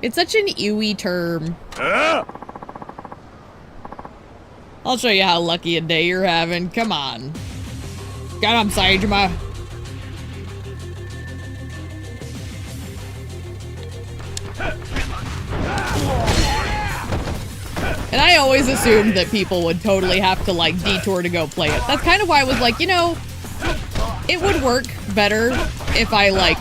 It's such an ewy term. I'll show you how lucky a day you're having. Come on. Get him, Saejima. And I always assumed that people would totally have to, like, detour to go play it. That's kind of why I was like, you know, it would work better if I, like,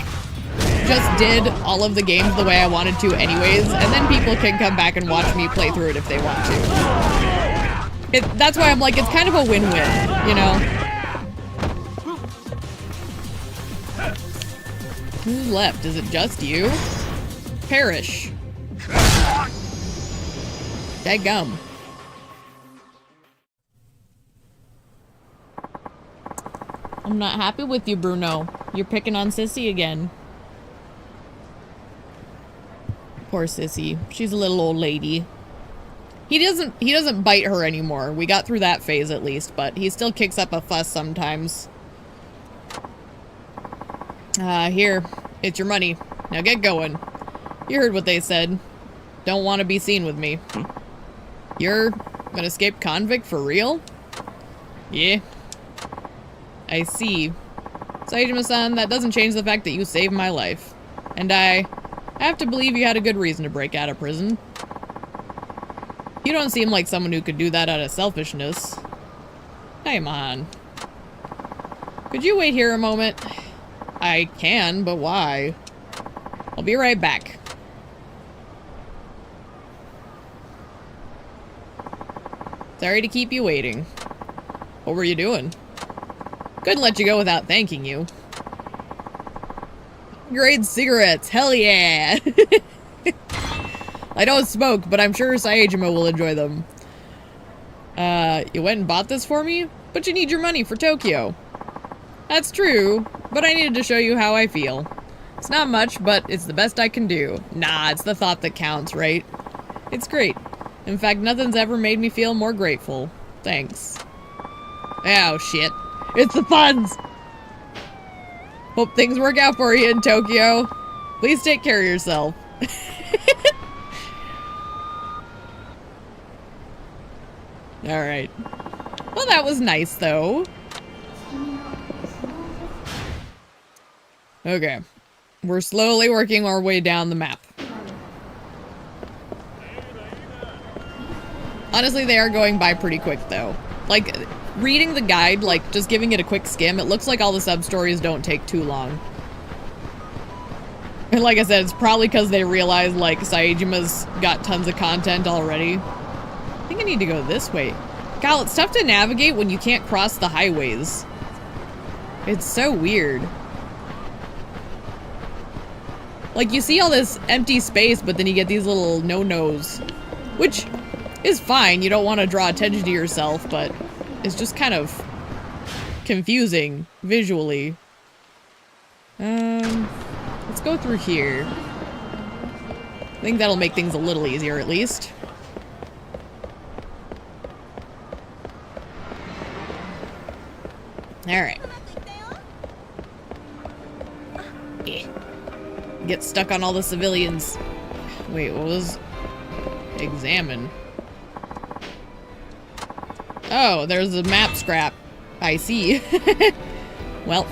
just did all of the games the way I wanted to anyways, and then people can come back and watch me play through it if they want to. That's why I'm like, it's kind of a win-win, you know? Who's left? Is it just you? Perish. Dadgum. I'm not happy with you, Bruno. You're picking on Sissy again. Poor Sissy. She's a little old lady. He doesn't bite her anymore. We got through that phase at least, but he still kicks up a fuss sometimes. Here. It's your money. Now get going. You heard what they said. Don't want to be seen with me. You're an escaped convict for real? Yeah. I see. Saejima-san, that doesn't change the fact that you saved my life. And I have to believe you had a good reason to break out of prison. You don't seem like someone who could do that out of selfishness. Hey, man. Could you wait here a moment? I can, but why? I'll be right back. Sorry to keep you waiting. What were you doing? Couldn't let you go without thanking you. Great cigarettes, hell yeah! I don't smoke, but I'm sure Saejima will enjoy them. You went and bought this for me? But you need your money for Tokyo. That's true, but I needed to show you how I feel. It's not much, but it's the best I can do. Nah, it's the thought that counts, right? It's great. In fact, nothing's ever made me feel more grateful. Thanks. Oh, shit. It's the funds! Hope things work out for you in Tokyo. Please take care of yourself. Alright. Well, that was nice, though. Okay. We're slowly working our way down the map. Honestly, they are going by pretty quick, though. Like, reading the guide, like, just giving it a quick skim, it looks like all the sub-stories don't take too long. And like I said, it's probably because they realize, like, Saejima's got tons of content already. I think I need to go this way. God, it's tough to navigate when you can't cross the highways. It's so weird. Like, you see all this empty space, but then you get these little no-nos. Which is fine, you don't want to draw attention to yourself, but it's just kind of confusing visually. Let's go through here. I think that'll make things a little easier, at least. Alright. Get stuck on all the civilians. Wait, what was... Examine. Oh, there's a map scrap. I see. Well.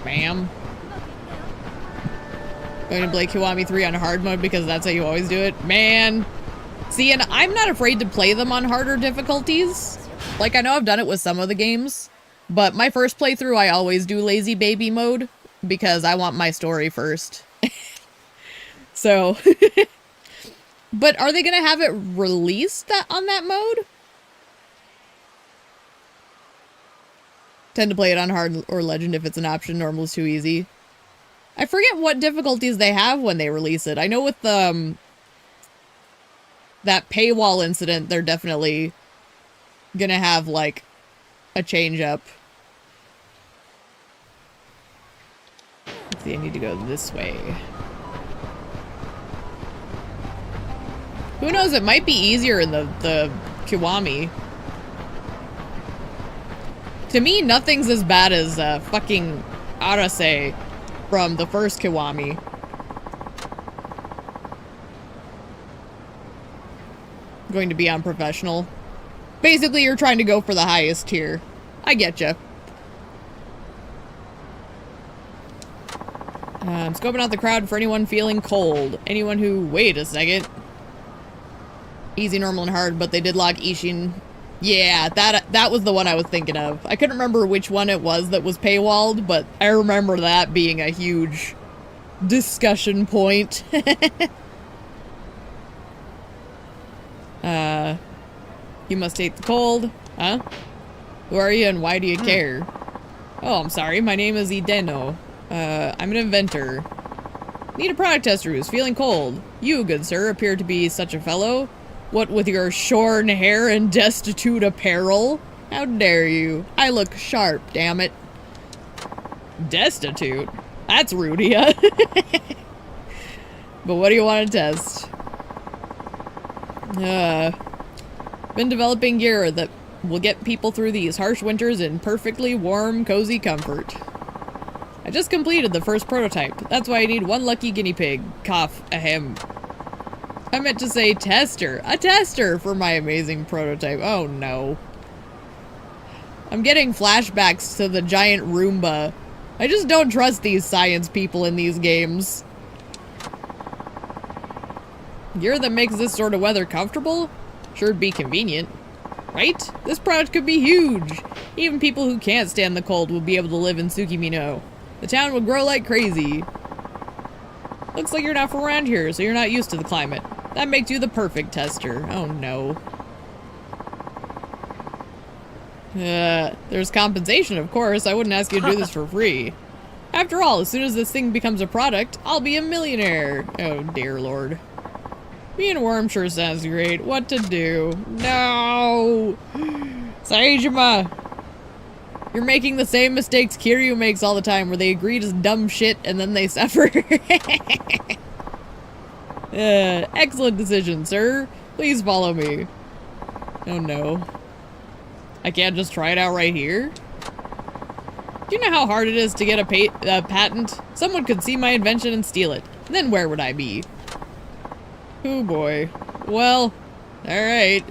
Bam. Going to play Kiwami 3 on hard mode because that's how you always do it. Man. See, and I'm not afraid to play them on harder difficulties. Like, I know I've done it with some of the games, but my first playthrough I always do lazy baby mode because I want my story first. So, but are they gonna have it released on that mode? Tend to play it on hard or legend if it's an option. Normal is too easy. I forget what difficulties they have when they release it. I know with the that paywall incident, they're definitely gonna have like a change up. Let's see, I need to go this way. Who knows, it might be easier in the Kiwami. To me, nothing's as bad as fucking Arase from the first Kiwami. Going to be on professional. Basically, you're trying to go for the highest tier. I getcha. I'm scoping out the crowd for anyone feeling cold. Anyone who... Wait a second. Easy, normal, and hard, but they did lock Ishin. Yeah, that was the one I was thinking of. I couldn't remember which one it was that was paywalled, but I remember that being a huge discussion point. You must hate the cold. Huh? Who are you and why do you care? Oh, I'm sorry. My name is Ideno. I'm an inventor. Need a product tester who's feeling cold. You, good sir, appear to be such a fellow. What with your shorn hair and destitute apparel? How dare you? I look sharp, damn it. Destitute? That's rude, yeah. But what do you want to test? Been developing gear that will get people through these harsh winters in perfectly warm, cozy comfort. I just completed the first prototype. That's why I need one lucky guinea pig. Cough, ahem. I meant to say tester. A tester for my amazing prototype. Oh no. I'm getting flashbacks to the giant Roomba. I just don't trust these science people in these games. Gear that makes this sort of weather comfortable? Sure it'd be convenient. Right? This product could be huge. Even people who can't stand the cold will be able to live in Tsukimino. The town will grow like crazy. Looks like you're not from around here, so you're not used to the climate. That makes you the perfect tester. Oh no. There's compensation, of course. I wouldn't ask you to do this for free. After all, as soon as this thing becomes a product, I'll be a millionaire. Oh dear lord. Being a worm sure sounds great. What to do? No! Saejima! You're making the same mistakes Kiryu makes all the time, where they agree to dumb shit and then they suffer. Excellent decision, sir. Please follow me. Oh no. I can't just try it out right here? Do you know how hard it is to get a patent? Someone could see my invention and steal it. Then where would I be? Oh boy. Well, alright.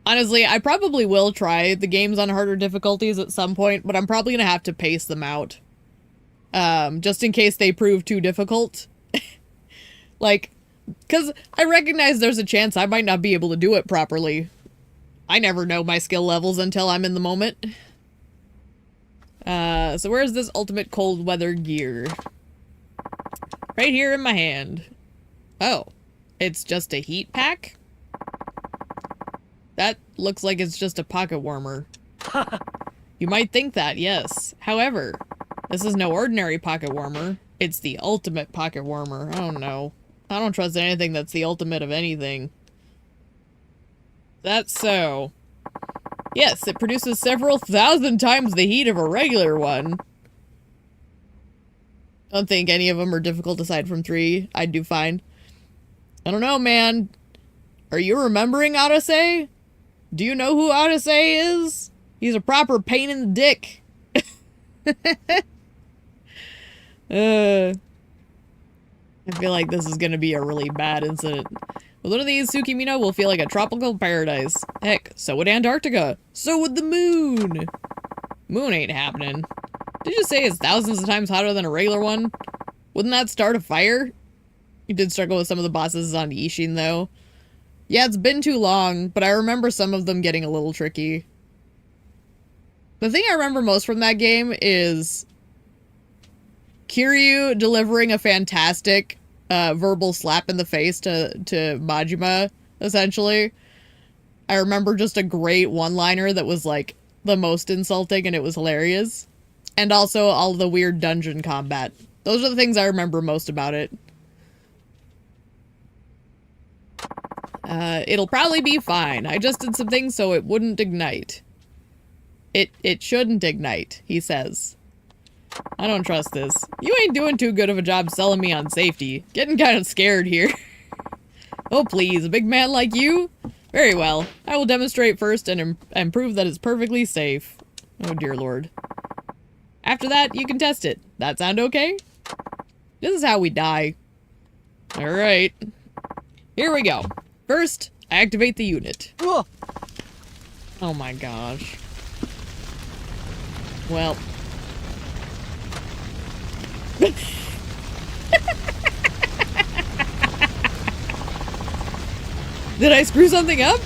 Honestly, I probably will try the games on harder difficulties at some point, but I'm probably gonna have to pace them out. Just in case they prove too difficult. Like, because I recognize there's a chance I might not be able to do it properly. I never know my skill levels until I'm in the moment. So where's this ultimate cold weather gear? Right here in my hand. Oh, it's just a heat pack? That looks like it's just a pocket warmer. You might think that, yes. However, this is no ordinary pocket warmer. It's the ultimate pocket warmer. I don't know. I don't trust anything that's the ultimate of anything. That's so. Yes, it produces several thousand times the heat of a regular one. Don't think any of them are difficult aside from 3. I'd do fine. I don't know, man. Are you remembering Odyssey? Do you know who Odyssey is? He's a proper pain in the dick. I feel like this is gonna be a really bad incident. With one of these, Tsukimino will feel like a tropical paradise. Heck, so would Antarctica. So would the moon. Moon ain't happening. Did you say it's thousands of times hotter than a regular one? Wouldn't that start a fire? You did struggle with some of the bosses on Ishin, though. Yeah, it's been too long, but I remember some of them getting a little tricky. The thing I remember most from that game is Kiryu delivering a fantastic verbal slap in the face to Majima, essentially. I remember just a great one-liner that was, like, the most insulting, and it was hilarious. And also all the weird dungeon combat. Those are the things I remember most about it. It'll probably be fine. I just did some things so it wouldn't ignite. It shouldn't ignite, he says. I don't trust this. You ain't doing too good of a job selling me on safety. Getting kind of scared here. Oh please, a big man like you? Very well. I will demonstrate first and prove that it's perfectly safe. Oh dear lord. After that, you can test it. That sound okay? This is how we die. Alright. Here we go. First, activate the unit. Ugh. Oh my gosh. Well. Did I screw something up?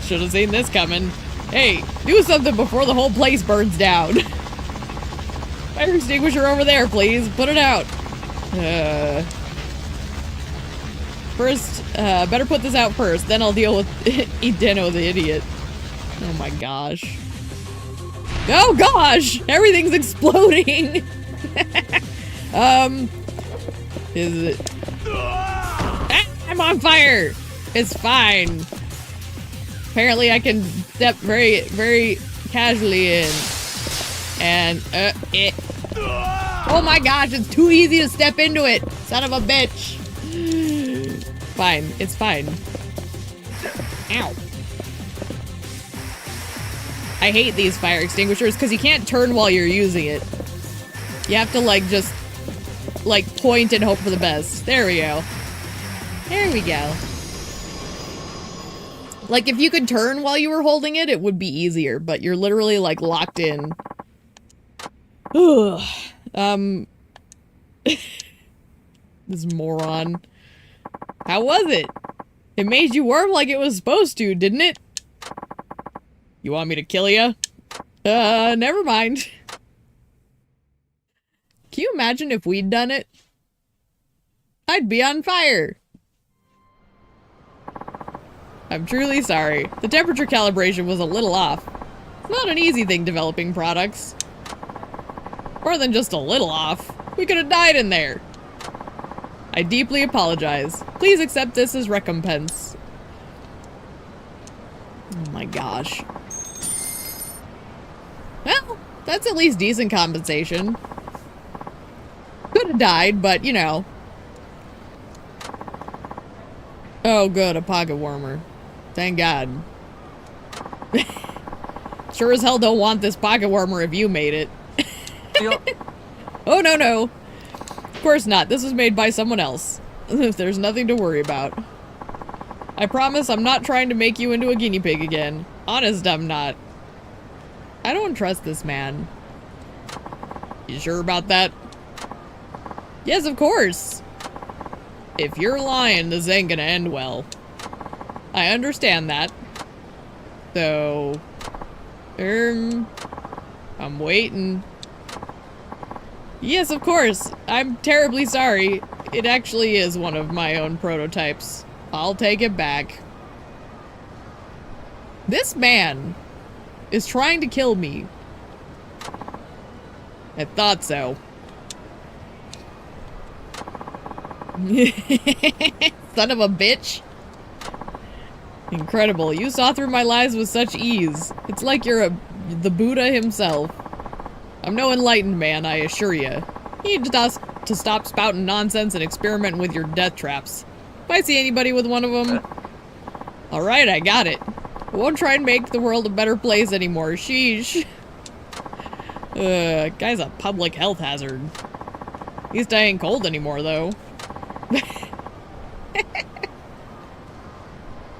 Should have seen this coming. Hey, do something before the whole place burns down. Fire extinguisher over there, please. Put it out. First, better put this out first. Then I'll deal with Ideno the idiot. Oh my gosh. Oh gosh! Everything's exploding! Is it... Ah, I'm on fire! It's fine. Apparently I can step very, very casually in. And, it... Oh my gosh, it's too easy to step into it! Son of a bitch! Fine, it's fine. Ow. I hate these fire extinguishers because you can't turn while you're using it. You have to, like, just, like, point and hope for the best. There we go. There we go. Like, if you could turn while you were holding it, it would be easier, but you're literally, like, locked in. Ugh. This moron. How was it? It made you warm like it was supposed to, didn't it? You want me to kill ya? Never mind. Can you imagine if we'd done it? I'd be on fire. I'm truly sorry. The temperature calibration was a little off. It's not an easy thing developing products. More than just a little off. We could have died in there. I deeply apologize. Please accept this as recompense. Oh my gosh. Well, that's at least decent compensation. Could have died, but you know. Oh good, a pocket warmer. Thank God. Sure as hell don't want this pocket warmer if you made it. Oh no no. Of course not. This was made by someone else. There's nothing to worry about. I promise I'm not trying to make you into a guinea pig again. Honest, I'm not. I don't trust this man. You sure about that? Yes, of course. If you're lying, this ain't gonna end well. I understand that. So... I'm waiting. Yes, of course. I'm terribly sorry. It actually is one of my own prototypes. I'll take it back. This man is trying to kill me. I thought so. Son of a bitch. Incredible. You saw through my lies with such ease. It's like you're the Buddha himself. I'm no enlightened man, I assure you. You need to stop spouting nonsense and experimenting with your death traps. If I see anybody with one of them... Alright, I got it. I won't try and make the world a better place anymore. Sheesh. Guy's a public health hazard. At least I ain't cold anymore, though.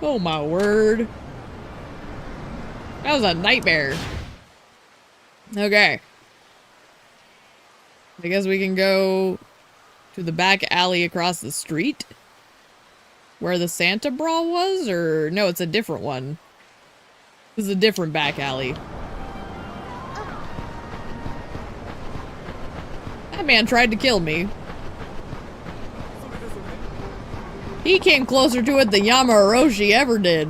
Oh my word. That was a nightmare. Okay. I guess we can go to the back alley across the street? Where the Santa brawl was? Or no, it's a different one. This is a different back alley. That man tried to kill me. He came closer to it than Yamaoroshi ever did.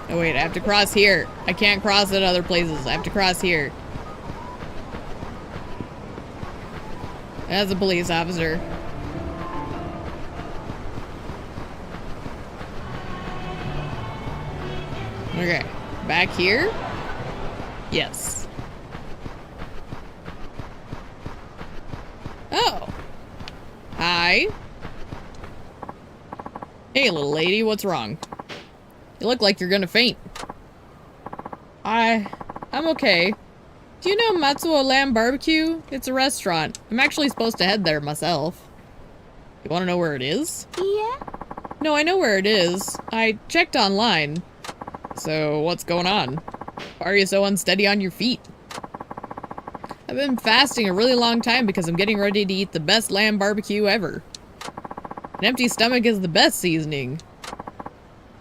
Oh wait, I have to cross here. I can't cross at other places. I have to cross here. As a police officer. Okay, back here? Yes. Oh. Hi. Hey, little lady, what's wrong? You look like you're gonna faint. I'm okay. Do you know Matsuo Lamb Barbecue? It's a restaurant. I'm actually supposed to head there myself. You wanna know where it is? Yeah? No, I know where it is. I checked online. So, what's going on? Why are you so unsteady on your feet? I've been fasting a really long time because I'm getting ready to eat the best lamb barbecue ever. An empty stomach is the best seasoning.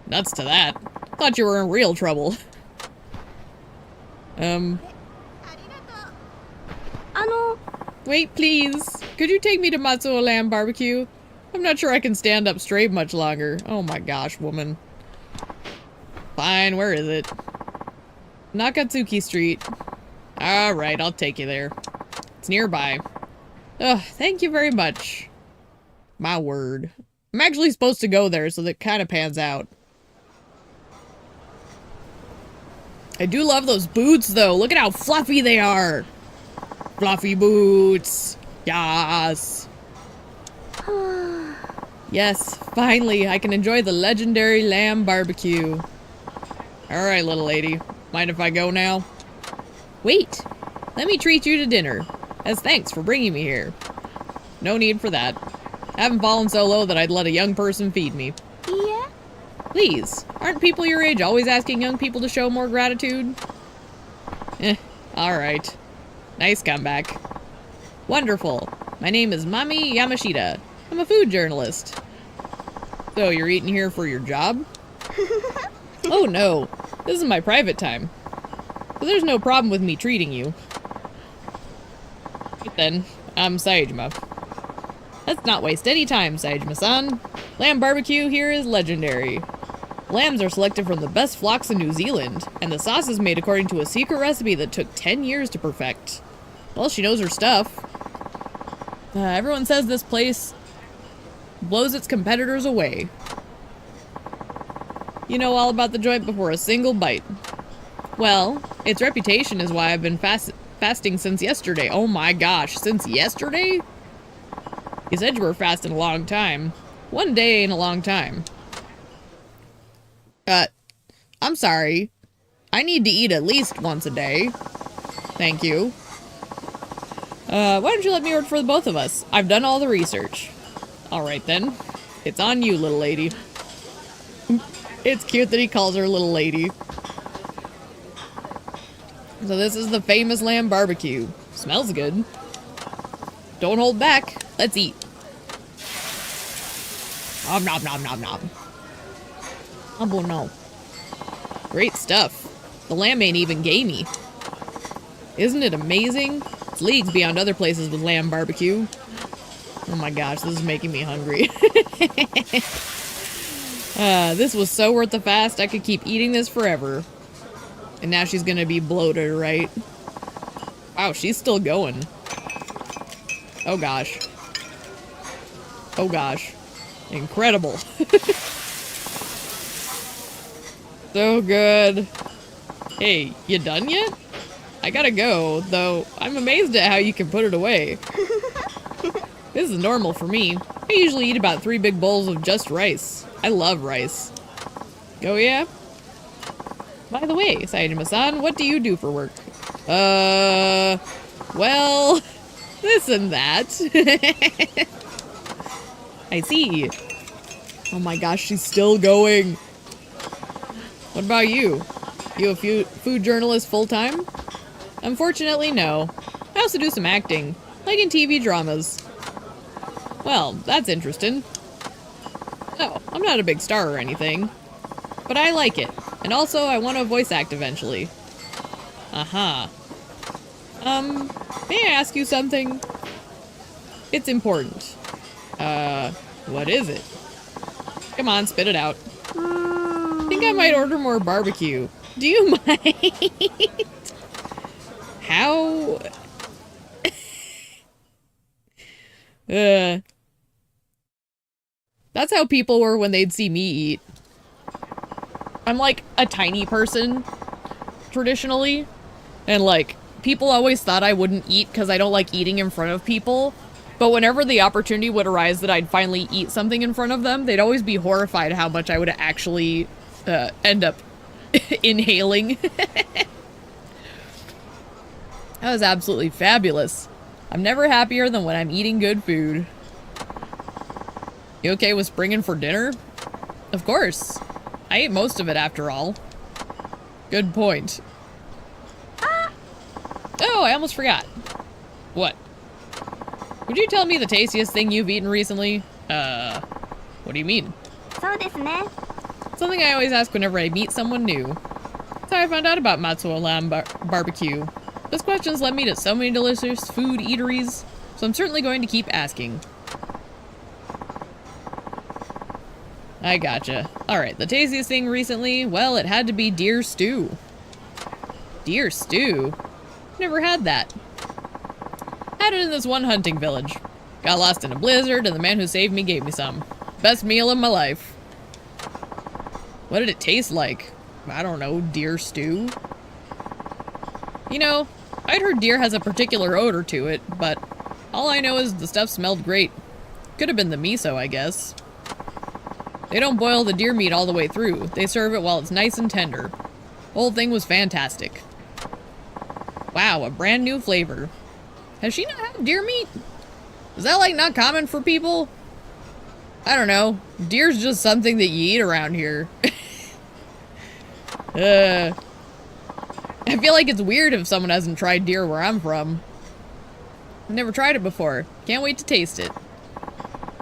Nuts to that. Thought you were in real trouble. Wait, please. Could you take me to Matsuo Lamb Barbecue? I'm not sure I can stand up straight much longer. Oh my gosh, woman. Fine, where is it? Nakatsuki Street. Alright, I'll take you there. It's nearby. Ugh, thank you very much. My word. I'm actually supposed to go there, so that kind of pans out. I do love those boots, though. Look at how fluffy they are. Fluffy boots. Yes. Yes, finally, I can enjoy the legendary lamb barbecue. Alright, little lady. Mind if I go now? Wait. Let me treat you to dinner. As thanks for bringing me here. No need for that. I haven't fallen so low that I'd let a young person feed me. Yeah? Please, aren't people your age always asking young people to show more gratitude? Alright. Nice comeback. Wonderful. My name is Mami Yamashita. I'm a food journalist. So, you're eating here for your job? Oh no, this is my private time. So there's no problem with me treating you. Right then, I'm Saejima. Let's not waste any time, Saejima-san. Lamb barbecue here is legendary. Lambs are selected from the best flocks in New Zealand, and the sauce is made according to a secret recipe that took 10 years to perfect. Well, she knows her stuff. Everyone says this place blows its competitors away. You know all about the joint before a single bite. Well, its reputation is why I've been fasting since yesterday. Oh my gosh, since yesterday? You said you were fasting a long time. One day ain't a long time. I'm sorry. I need to eat at least once a day. Thank you. Why don't you let me order for the both of us? I've done all the research. Alright then. It's on you, little lady. It's cute that he calls her little lady. So this is the famous lamb barbecue. Smells good. Don't hold back. Let's eat. Nom nom nom nom nom. Oh, no. Great stuff. The lamb ain't even gamey. Isn't it amazing? It's leagues beyond other places with lamb barbecue. Oh my gosh, this is making me hungry. This was so worth the fast. I could keep eating this forever. And now she's gonna be bloated, right? Wow, she's still going. Oh gosh. Oh gosh. Incredible. So good. Hey, you done yet? I gotta go, though I'm amazed at how you can put it away. This is normal for me. I usually eat about 3 big bowls of just rice. I love rice. Oh yeah? By the way, Saejima-san, what do you do for work? Well, this and that. I see. Oh my gosh, she's still going. What about you? You a food journalist full-time? Unfortunately, no. I also do some acting, like in TV dramas. Well, that's interesting. No, I'm not a big star or anything, but I like it. And also, I want to voice act eventually. Uh-huh. May I ask you something? It's important. What is it? Come on, spit it out. I think I might order more barbecue. Do you mind? How? That's how people were when they'd see me eat. I'm like a tiny person, traditionally. And like, people always thought I wouldn't eat because I don't like eating in front of people. But whenever the opportunity would arise that I'd finally eat something in front of them, they'd always be horrified how much I would actually end up inhaling. That was absolutely fabulous. I'm never happier than when I'm eating good food. You okay with springing for dinner? Of course. I ate most of it after all. Good point. Oh, I almost forgot. What? Would you tell me the tastiest thing you've eaten recently? What do you mean? Something I always ask whenever I meet someone new. That's how I found out about Matsuo Lamb barbecue. This question's led me to so many delicious food eateries, so I'm certainly going to keep asking. I gotcha. Alright, the tastiest thing recently, well, it had to be deer stew. Deer stew? Never had that. Had it in this one hunting village. Got lost in a blizzard, and the man who saved me gave me some. Best meal of my life. What did it taste like? I don't know, deer stew? You know, I'd heard deer has a particular odor to it, but all I know is the stuff smelled great. Could have been the miso, I guess. They don't boil the deer meat all the way through. They serve it while it's nice and tender. Whole thing was fantastic. Wow, a brand new flavor. Has she not had deer meat? Is that like not common for people? I don't know. Deer's just something that you eat around here. I feel like it's weird if someone hasn't tried deer where I'm from. I've never tried it before. Can't wait to taste it.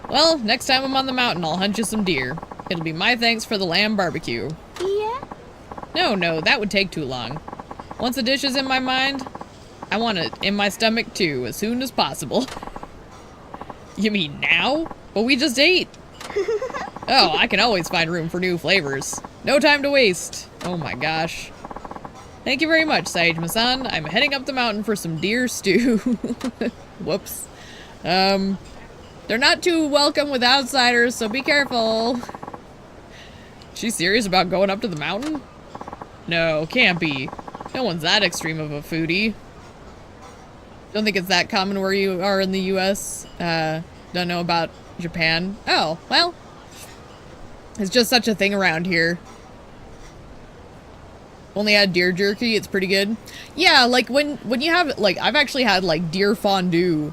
Well, next time I'm on the mountain, I'll hunt you some deer. It'll be my thanks for the lamb barbecue. Yeah? No, that would take too long. Once the dish is in my mind, I want it in my stomach too, as soon as possible. You mean now? Well, we just ate. Oh, I can always find room for new flavors. No time to waste. Oh my gosh. Thank you very much, Saejima-san. I'm heading up the mountain for some deer stew. Whoops. They're not too welcome with outsiders, so be careful. She's serious about going up to the mountain? No, can't be. No one's that extreme of a foodie. Don't think it's that common where you are in the US. Don't know about Japan. Oh, well. It's just such a thing around here. Only had deer jerky, it's pretty good. Yeah, like when you have, like, I've actually had like deer fondue.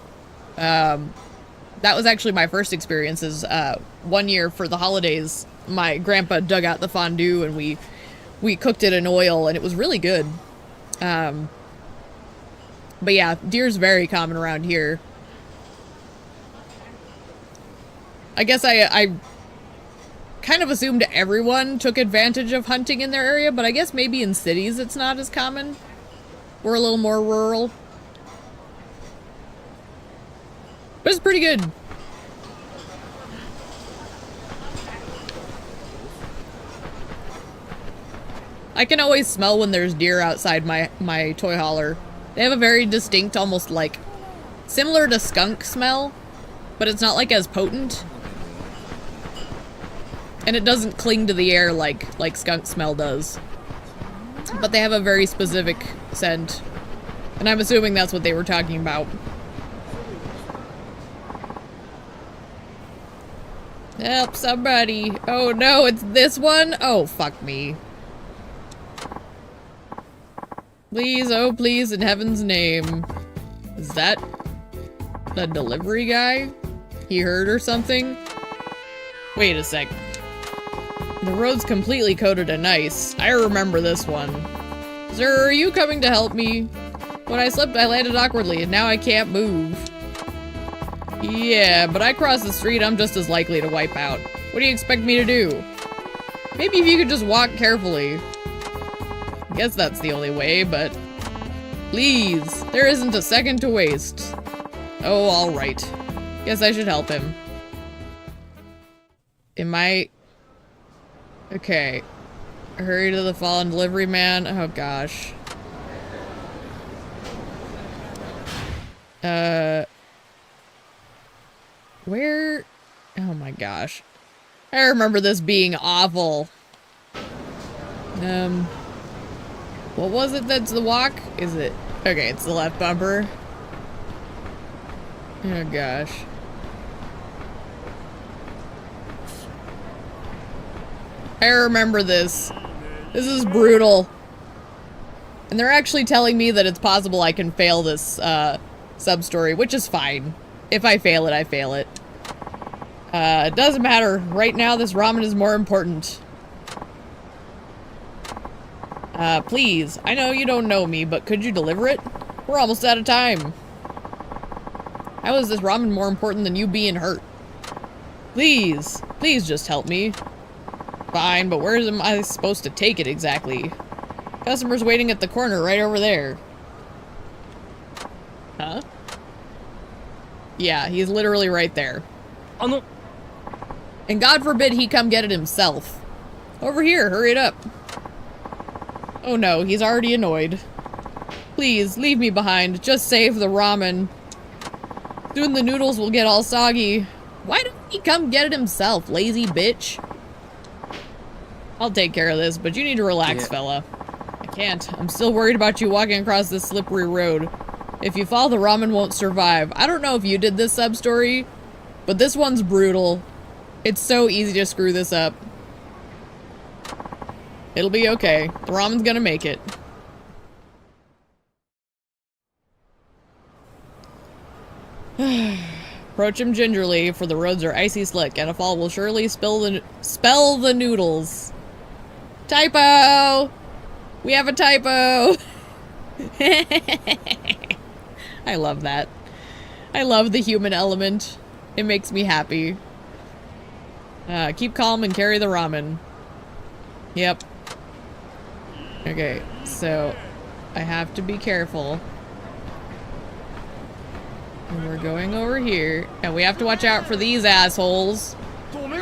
That was actually my first experiences. One year for the holidays, my grandpa dug out the fondue and we cooked it in oil and it was really good. But yeah, deer's very common around here. I guess I kind of assumed everyone took advantage of hunting in their area, but I guess maybe in cities it's not as common. We're a little more rural. But it's pretty good. I can always smell when there's deer outside my toy hauler. They have a very distinct, almost like, similar to skunk smell, but it's not like as potent. And it doesn't cling to the air like skunk smell does. But they have a very specific scent. And I'm assuming that's what they were talking about. Help somebody. Oh no, it's this one? Oh, fuck me. Please, oh please, in heaven's name. Is that the delivery guy? He heard or something? Wait a sec. The road's completely coated in ice. I remember this one. Sir, are you coming to help me? When I slipped, I landed awkwardly, and now I can't move. Yeah, but I cross the street, I'm just as likely to wipe out. What do you expect me to do? Maybe if you could just walk carefully. I guess that's the only way, but... Please, there isn't a second to waste. Oh, alright. Guess I should help him. Am I... Okay. Hurry to the fallen delivery man. Oh gosh. Where? Oh my gosh. I remember this being awful. What was it that's the walk? Is it? Okay, it's the left bumper. Oh gosh. I remember this. This is brutal. And they're actually telling me that it's possible I can fail this sub-story, which is fine. If I fail it, I fail it. It doesn't matter. Right now, this ramen is more important. Please. I know you don't know me, but could you deliver it? We're almost out of time. How is this ramen more important than you being hurt? Please. Please just help me. Fine, but where am I supposed to take it exactly? Customer's waiting at the corner right over there. Huh? Yeah, he's literally right there. And God forbid he come get it himself. Over here, hurry it up. Oh no, he's already annoyed. Please, leave me behind. Just save the ramen. Soon the noodles will get all soggy. Why don't he come get it himself, lazy bitch? I'll take care of this, but you need to relax, fella. I can't. I'm still worried about you walking across this slippery road. If you fall, the ramen won't survive. I don't know if you did this sub-story, but this one's brutal. It's so easy to screw this up. It'll be okay. The ramen's gonna make it. Approach him gingerly, for the roads are icy slick, and a fall will surely spell the noodles. Typo! We have a typo! I love that. I love the human element. It makes me happy. Keep calm and carry the ramen. Yep. Okay, so I have to be careful. And we're going over here, and we have to watch out for these assholes. Oh my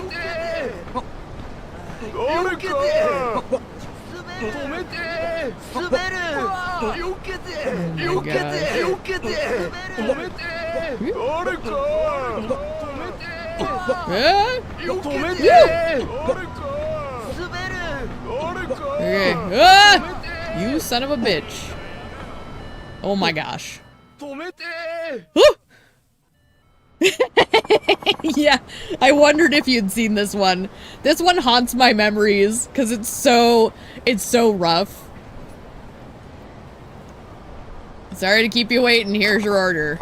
Okay. Ah! You son of a bitch. Oh my gosh. Yeah, I wondered if you'd seen this one. This one haunts my memories because it's so rough. Sorry to keep you waiting. Here's your order.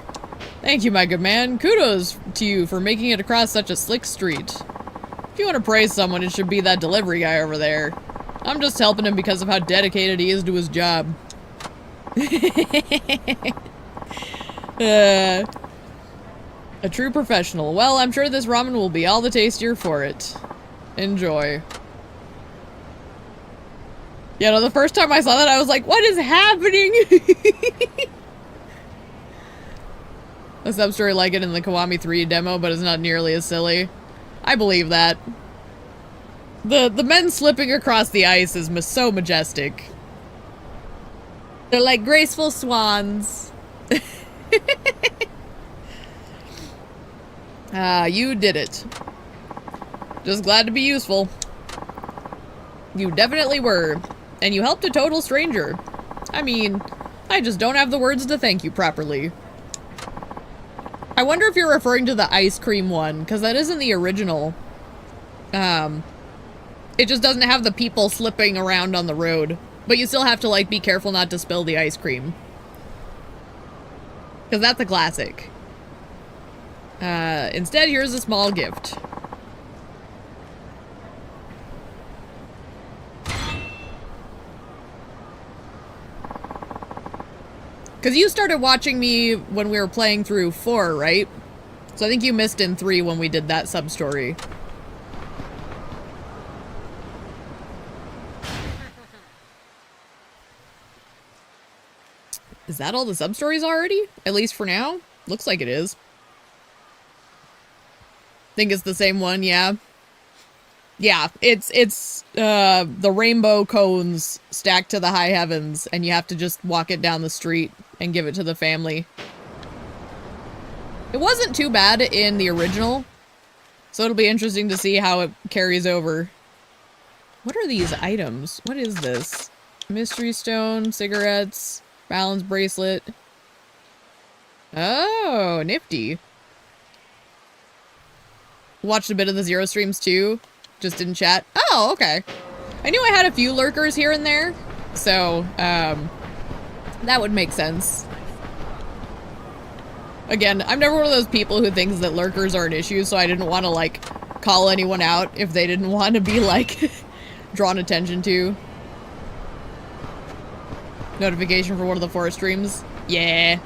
Thank you, my good man. Kudos to you for making it across such a slick street. If you want to praise someone, it should be that delivery guy over there. I'm just helping him because of how dedicated he is to his job. A true professional. Well, I'm sure this ramen will be all the tastier for it. Enjoy. Yeah, no, the first time I saw that, I was like, what is happening? A sub-story like it in the Kiwami 3 demo, but it's not nearly as silly. I believe that. The men slipping across the ice is so majestic. They're like graceful swans. You did it. Just glad to be useful. You definitely were. And you helped a total stranger. I mean, I just don't have the words to thank you properly. I wonder if you're referring to the ice cream one, because that isn't the original. It just doesn't have the people slipping around on the road. But you still have to, like, be careful not to spill the ice cream. Because that's a classic. Instead, here's a small gift. Because you started watching me when we were playing through 4, right? So I think you missed in 3 when we did that sub-story. Is that all the sub-stories already? At least for now? Looks like it is. Think it's the same one, yeah. Yeah, it's the rainbow cones stacked to the high heavens, and you have to just walk it down the street and give it to the family. It wasn't too bad in the original, so it'll be interesting to see how it carries over. What are these items? What is this? Mystery stone, cigarettes, balance bracelet. Oh, nifty. Watched a bit of the Zero streams too. Just didn't chat. Oh, okay. I knew I had a few lurkers here and there, so that would make sense. Again, I'm never one of those people who thinks that lurkers are an issue, so I didn't want to, like, call anyone out if they didn't want to be, like, drawn attention to. Notification for one of the 4 streams. Yeah.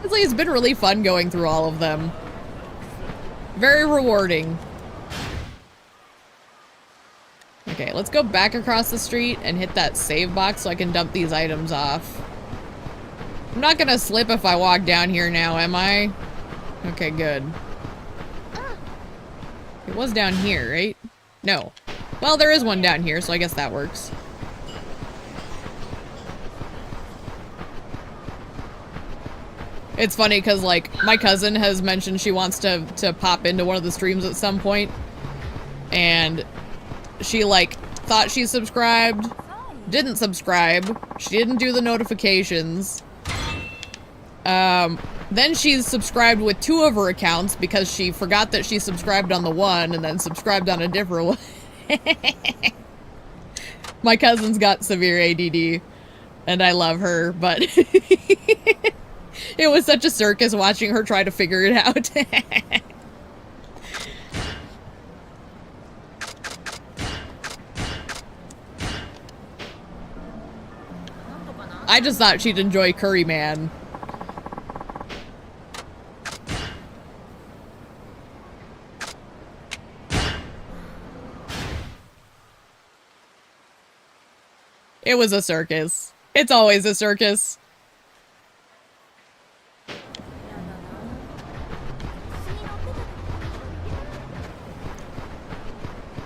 It's like, it's been really fun going through all of them. Very rewarding. Okay, let's go back across the street and hit that save box so I can dump these items off. I'm not gonna slip if I walk down here now, am I? Okay, good. It was down here, right? No. Well, there is one down here, so I guess that works. It's funny because, like, my cousin has mentioned she wants to pop into one of the streams at some point. And she, like, thought she subscribed, didn't subscribe, she didn't do the notifications. Then she's subscribed with 2 of her accounts because she forgot that she subscribed on the one and then subscribed on a different one. My cousin's got severe ADD, and I love her, but it was such a circus watching her try to figure it out. I just thought she'd enjoy Curry Man. It was a circus. It's always a circus.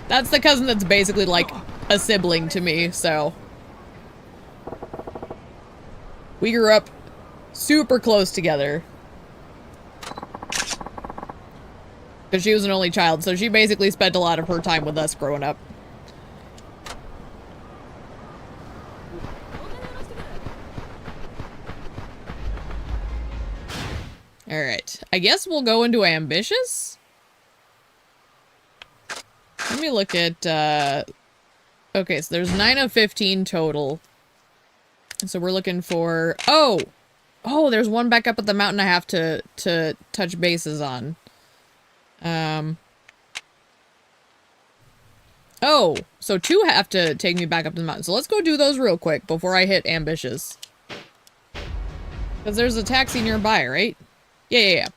That's the cousin that's basically like a sibling to me, so. We grew up super close together. Because she was an only child, so she basically spent a lot of her time with us growing up. Alright, I guess we'll go into ambitious? Let me look at, okay, so there's 9 of 15 total. So we're looking for, oh, there's one back up at the mountain I have to touch bases on. Oh, so 2 have to take me back up to the mountain. So let's go do those real quick before I hit ambitious. Because there's a taxi nearby, right? Yeah.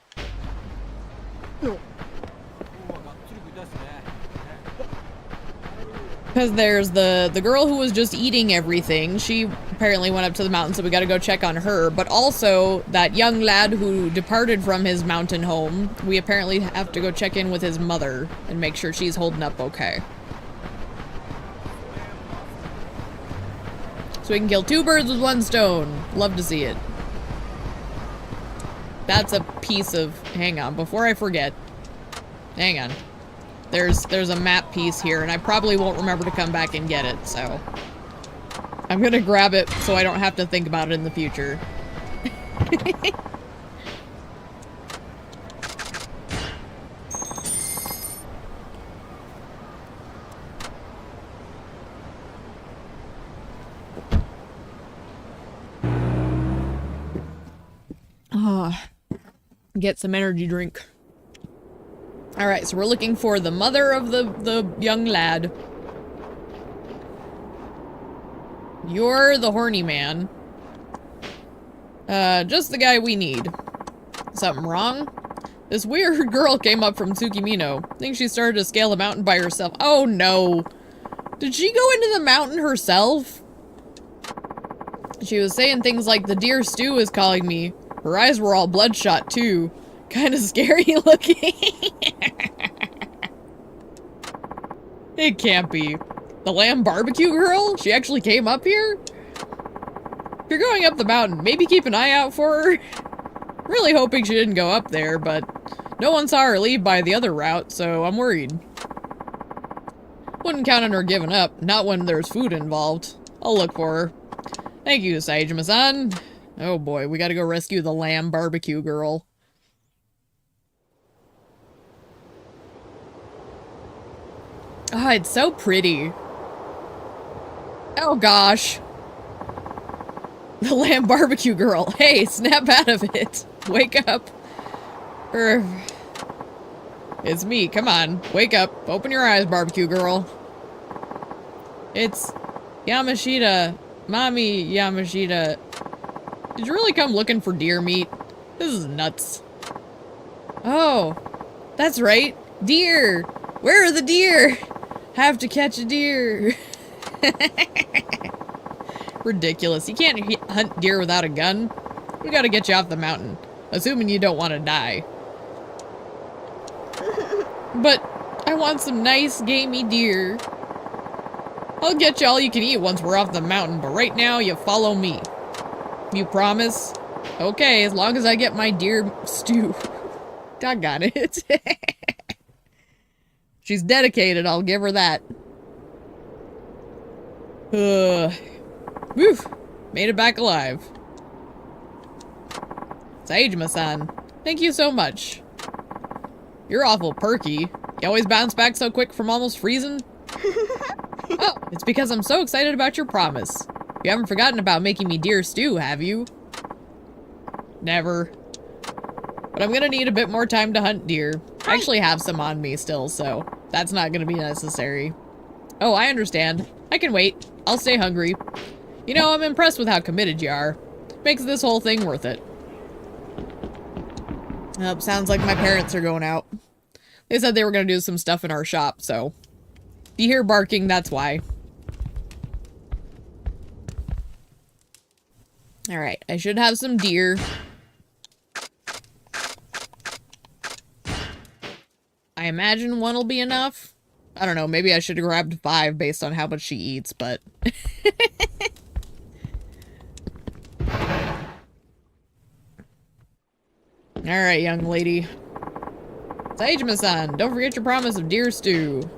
Because there's the girl who was just eating everything. She apparently went up to the mountain, so we gotta go check on her. But also, that young lad who departed from his mountain home, we apparently have to go check in with his mother and make sure she's holding up okay. So we can kill 2 birds with 1 stone. Love to see it. That's a piece of... Hang on, before I forget. Hang on. There's a map piece here, and I probably won't remember to come back and get it, so... I'm gonna grab it so I don't have to think about it in the future. Get some energy drink. Alright, so we're looking for the mother of the young lad. You're the horny man. Just the guy we need. Something wrong? This weird girl came up from Tsukimino. I think she started to scale the mountain by herself. Oh no! Did she go into the mountain herself? She was saying things like, the deer stew is calling me. Her eyes were all bloodshot, too. Kinda scary looking. It can't be. The lamb barbecue girl? She actually came up here? If you're going up the mountain, maybe keep an eye out for her. Really hoping she didn't go up there, but no one saw her leave by the other route, so I'm worried. Wouldn't count on her giving up, not when there's food involved. I'll look for her. Thank you, Saejima-san. Oh boy, we gotta go rescue the lamb barbecue girl. Oh, it's so pretty. Oh gosh. The lamb barbecue girl. Hey, snap out of it. Wake up. It's me, come on. Wake up. Open your eyes, barbecue girl. It's Yamashita. Mommy Yamashita. Did you really come looking for deer meat? This is nuts. Oh, that's right. Deer. Where are the deer? Have to catch a deer. Ridiculous. You can't hunt deer without a gun. We gotta get you off the mountain. Assuming you don't want to die. But I want some nice gamey deer. I'll get you all you can eat once we're off the mountain, but right now you follow me. You promise? Okay, as long as I get my deer stew. Doggone it. She's dedicated, I'll give her that. Woof. Made it back alive. Saejima-san, thank you so much. You're awful perky. You always bounce back so quick from almost freezing? Oh, it's because I'm so excited about your promise. You haven't forgotten about making me deer stew, have you? Never. But I'm gonna need a bit more time to hunt deer. I actually have some on me still, so that's not gonna be necessary. Oh, I understand. I can wait. I'll stay hungry. You know, I'm impressed with how committed you are. Makes this whole thing worth it. Oh, sounds like my parents are going out. They said they were gonna do some stuff in our shop, so... If you hear barking, that's why. Alright, I should have some deer. I imagine 1 will be enough. I don't know, maybe I should have grabbed 5 based on how much she eats, but... Alright, young lady. Saejima-san, don't forget your promise of deer stew.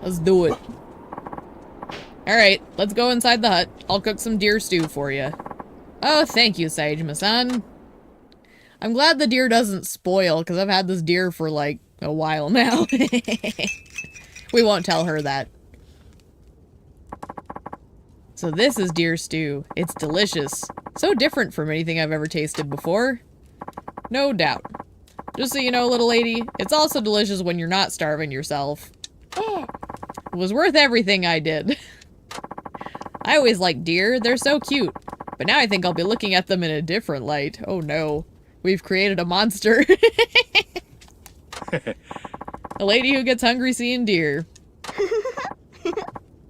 Let's do it. Alright, let's go inside the hut. I'll cook some deer stew for you. Oh, thank you, Saejima-san. I'm glad the deer doesn't spoil, because I've had this deer for, like, a while now. We won't tell her that. So this is deer stew. It's delicious. So different from anything I've ever tasted before. No doubt. Just so you know, little lady, it's also delicious when you're not starving yourself. It was worth everything I did. I always liked deer, they're so cute. But now I think I'll be looking at them in a different light. Oh no. We've created a monster. A lady who gets hungry seeing deer.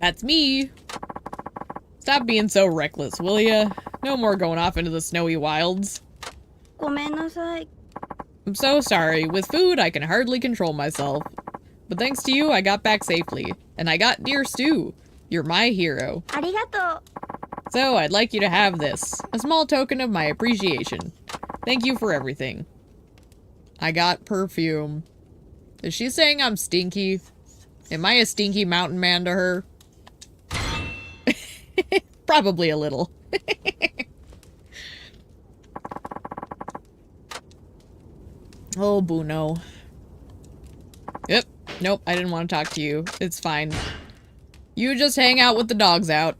That's me. Stop being so reckless, will ya? No more going off into the snowy wilds. ごめんなさい。 I'm so sorry. With food, I can hardly control myself. But thanks to you, I got back safely. And I got dear Stu. You're my hero. ありがとう。 So, I'd like you to have this. A small token of my appreciation. Thank you for everything. I got perfume. Is she saying I'm stinky? Am I a stinky mountain man to her? Probably a little. Oh, Buno. Yep. Nope, I didn't want to talk to you. It's fine. You just hang out with the dogs out.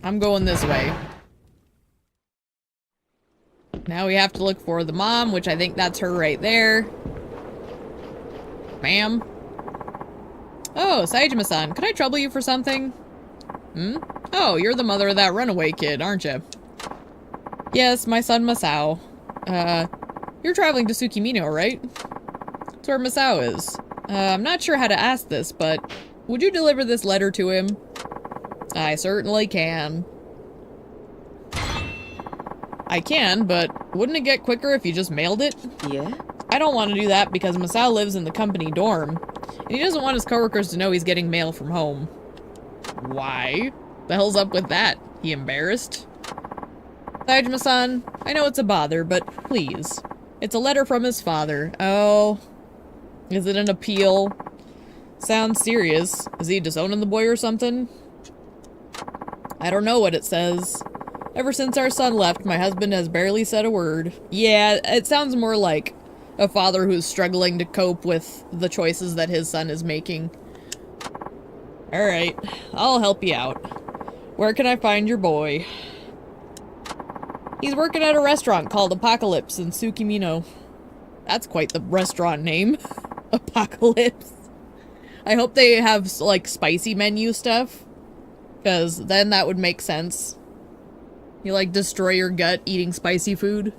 I'm going this way. Now we have to look for the mom, which I think that's her right there. Ma'am. Oh, Saejima-san, could I trouble you for something? Hmm? Oh, you're the mother of that runaway kid, aren't you? Yes, my son Masao. You're traveling to Tsukimino, right? That's where Masao is. I'm not sure how to ask this, but would you deliver this letter to him? I certainly can. I can, but wouldn't it get quicker if you just mailed it? Yeah? I don't want to do that because Masao lives in the company dorm, and he doesn't want his coworkers to know he's getting mail from home. Why? The hell's up with that? He embarrassed? Saejima-san, I know it's a bother, but please. It's a letter from his father. Oh. Is it an appeal? Sounds serious. Is he disowning the boy or something? I don't know what it says. Ever since our son left, my husband has barely said a word. Yeah, it sounds more like a father who's struggling to cope with the choices that his son is making. Alright, I'll help you out. Where can I find your boy? He's working at a restaurant called Apocalypse in Tsukimino. That's quite the restaurant name. Apocalypse. I hope they have, like, spicy menu stuff. Because then that would make sense. You, like, destroy your gut eating spicy food.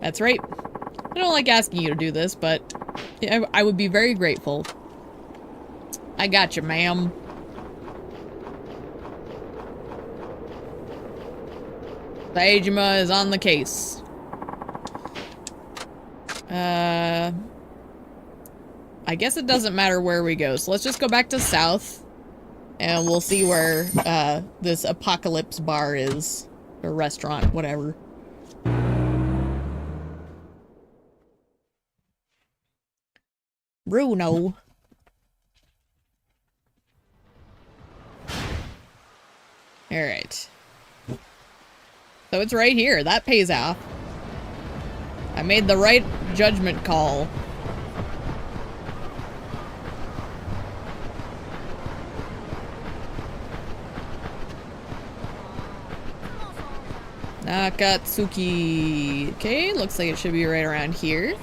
That's right. I don't like asking you to do this, but I would be very grateful. I got you, ma'am. Saejima is on the case. I guess it doesn't matter where we go, so let's just go back to south. And we'll see where, this Apocalypse bar is. Or restaurant, whatever. Bruno. Alright. So it's right here. That pays off. I made the right judgment call. Nakatsuki. Okay, looks like it should be right around here.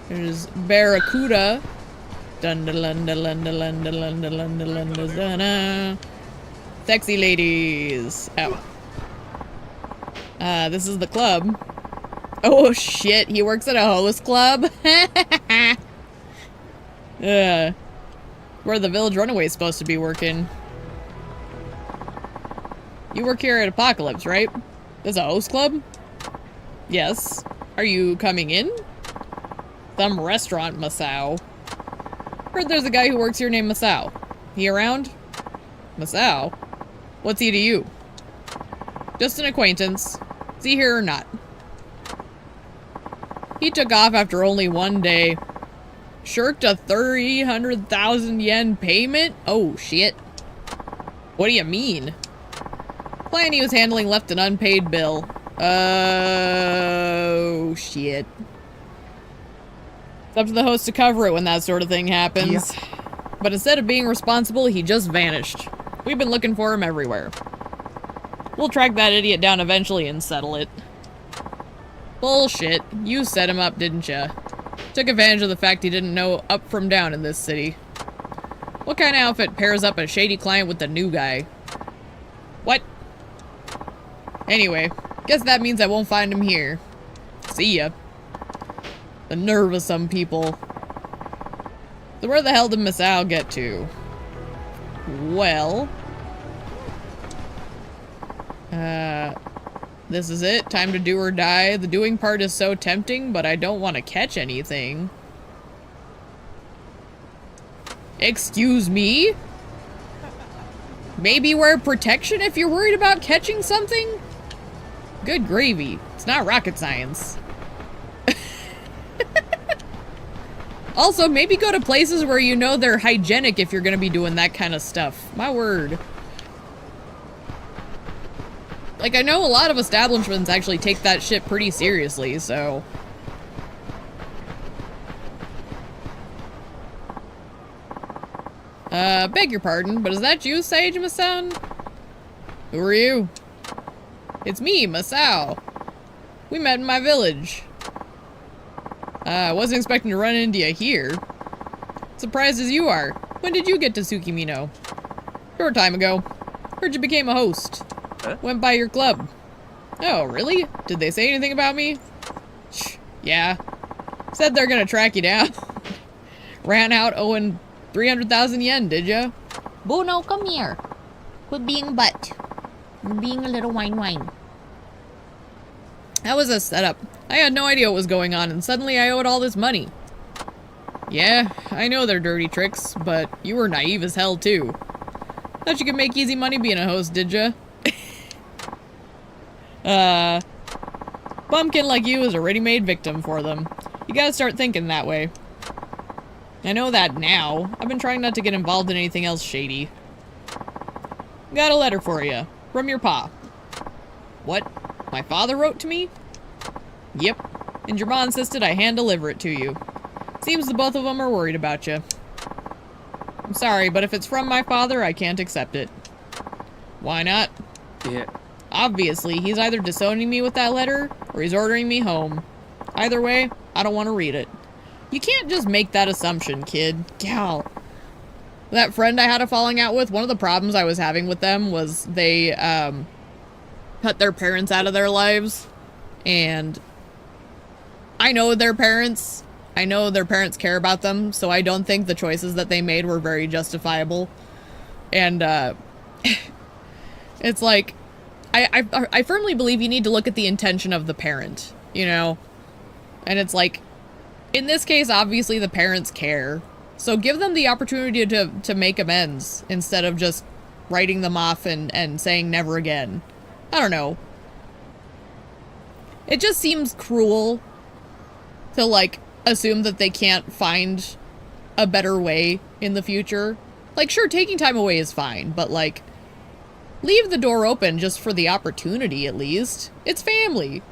There's Barracuda. Dun dun dun dun dun dun dun dun dun dun dun dun. Sexy ladies. Oh. This is the club. Oh shit, he works at a host club? Where the village runaway's supposed to be working. You work here at Apocalypse, right? There's a host club? Yes. Are you coming in? Some restaurant, Masao. Heard there's a guy who works here named Masao. He around? Masao? What's he to you? Just an acquaintance. Is he here or not? He took off after only one day. Shirked a 300,000 yen payment? Oh, shit. What do you mean? Client he was handling left an unpaid bill. Oh, shit. It's up to the host to cover it when that sort of thing happens. Yeah. But instead of being responsible, he just vanished. We've been looking for him everywhere. We'll track that idiot down eventually and settle it. Bullshit. You set him up, didn't ya? Took advantage of the fact he didn't know up from down in this city. What kind of outfit pairs up a shady client with the new guy? What? Anyway, guess that means I won't find him here. See ya. The nerve of some people. So where the hell did Masao get to? Well... this is it. Time to do or die. The doing part is so tempting, but I don't want to catch anything. Excuse me? Maybe wear protection if you're worried about catching something? Good gravy. It's not rocket science. Also, maybe go to places where you know they're hygienic if you're gonna be doing that kind of stuff. My word. Like, I know a lot of establishments actually take that shit pretty seriously, so... beg your pardon, but is that you, Sage-ma-san? Who are you? It's me, Masao. We met in my village. I wasn't expecting to run into you here. Surprised as you are. When did you get to Tsukimino? Short time ago. Heard you became a host. Went by your club. Oh, really? Did they say anything about me? Shh, yeah. Said they're gonna track you down. Ran out owing 300,000 yen, did ya? Bono, come here. Quit being butt. You're being a little whine. That was a setup. I had no idea what was going on, and suddenly I owed all this money. Yeah, I know they're dirty tricks, but you were naive as hell, too. Thought you could make easy money being a host, did ya? Bumpkin like you is a ready-made victim for them. You gotta start thinking that way. I know that now. I've been trying not to get involved in anything else shady. Got a letter for you. From your pa. What? My father wrote to me? Yep. And your ma insisted I hand-deliver it to you. Seems the both of them are worried about you. I'm sorry, but if it's from my father, I can't accept it. Why not? Yeah. Obviously, he's either disowning me with that letter, or he's ordering me home. Either way, I don't want to read it. You can't just make that assumption, kid. Gal. That friend I had a falling out with, one of the problems I was having with them was they, cut their parents out of their lives. And I know their parents. I know their parents care about them, so I don't think the choices that they made were very justifiable. And, it's like, I firmly believe you need to look at the intention of the parent, you know? And it's like, in this case, obviously the parents care. So give them the opportunity to make amends instead of just writing them off and saying never again. I don't know. It just seems cruel to, like, assume that they can't find a better way in the future. Like, sure, taking time away is fine, but, like, leave the door open just for the opportunity, at least. It's family.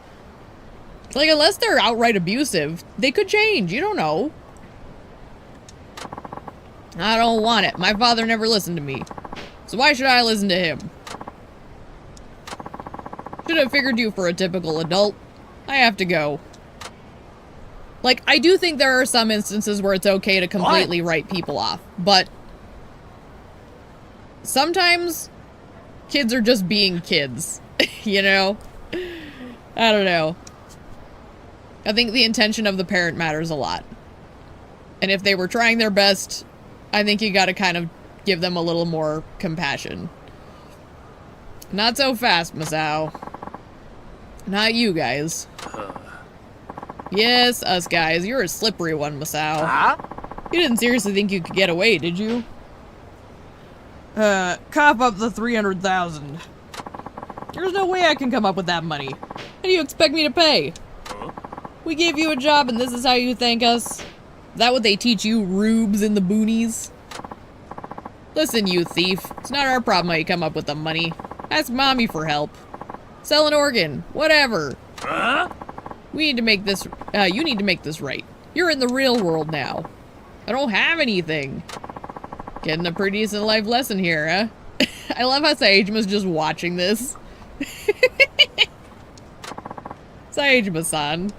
Like, unless they're outright abusive, they could change. You don't know. I don't want it. My father never listened to me. So why should I listen to him? Should have figured you for a typical adult. I have to go. Like, I do think there are some instances where it's okay to completely write people off, but sometimes kids are just being kids, you know? I don't know. I think the intention of the parent matters a lot. And if they were trying their best, I think you gotta kind of give them a little more compassion. Not so fast, Masao. Not you guys. Yes, us guys. You're a slippery one, Masao. You didn't seriously think you could get away, did you? Cough up the 300,000. There's no way I can come up with that money. How do you expect me to pay? We gave you a job and this is how you thank us? Is that what they teach you rubes in the boonies? Listen, you thief. It's not our problem how you come up with the money. Ask mommy for help. Sell an organ. Whatever. We need to make this, you need to make this right. You're in the real world now. I don't have anything. Getting a pretty decent life lesson here, huh? I love how Saejama's just watching this. Saejima-san.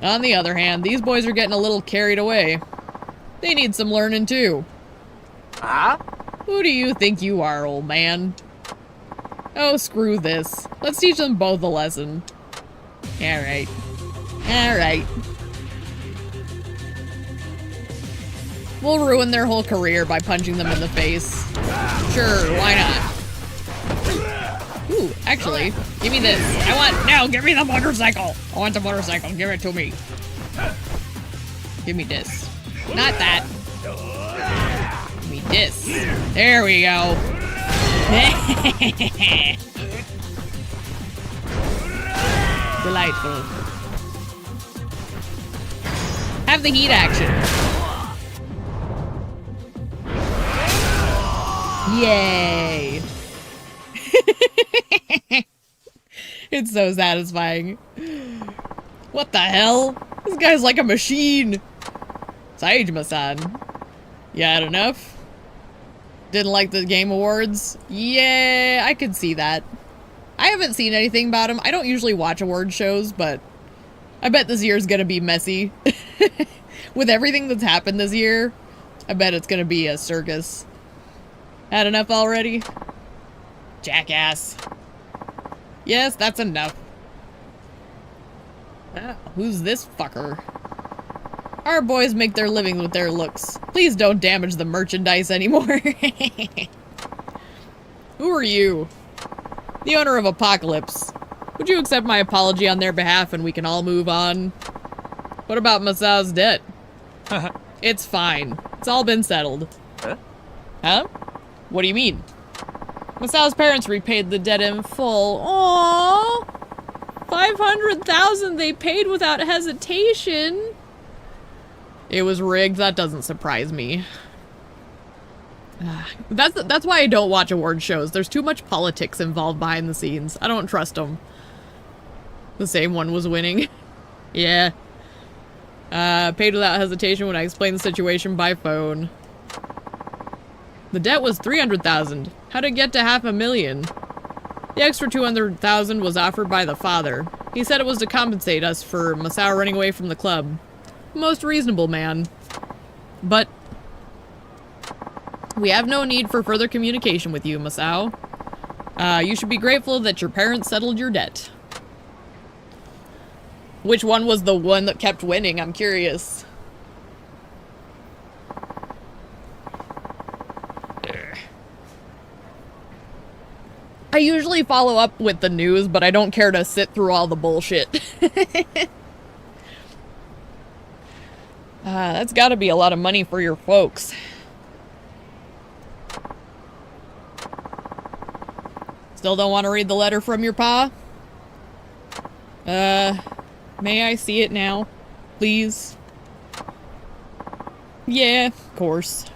On the other hand, these boys are getting a little carried away. They need some learning too. Who do you think you are, old man? Oh, screw this. Let's teach them both a lesson. Alright. Alright. We'll ruin their whole career by punching them in the face. Sure, why not? Ooh, actually, give me this. No, give me the motorcycle. I want the motorcycle. Give it to me. Give me this. Not that. Give me this. There we go. Delightful. Have the heat action. Yay. It's so satisfying. What the hell? This guy's like a machine. Saejima-san. You had enough? Didn't like the Game Awards? Yeah, I could see that. I haven't seen anything about him. I don't usually watch award shows, but I bet this year's gonna be messy. With everything that's happened this year, I bet it's gonna be a circus. Had enough already? Jackass. Yes, that's enough. Ah, who's this fucker? Our boys make their living with their looks. Please don't damage the merchandise anymore. Who are you? The owner of Apocalypse. Would you accept my apology on their behalf and we can all move on? What about Masao's debt? It's fine. It's all been settled. Huh? What do you mean? Masao's parents repaid the debt in full. Aww! 500,000 they paid without hesitation. It was rigged. That doesn't surprise me. That's why I don't watch award shows. There's too much politics involved behind the scenes. I don't trust them. The same one was winning. Yeah. Paid without hesitation when I explained the situation by phone. The debt was 300,000. How'd it get to 500,000? The extra 200,000 was offered by the father. He said it was to compensate us for Masao running away from the club. Most reasonable man. But we have no need for further communication with you, Masao. You should be grateful that your parents settled your debt. Which one was the one that kept winning? I'm curious. I usually follow up with the news, but I don't care to sit through all the bullshit. That's gotta be a lot of money for your folks. Still don't want to read the letter from your pa? May I see it now? Please? Yeah, of course.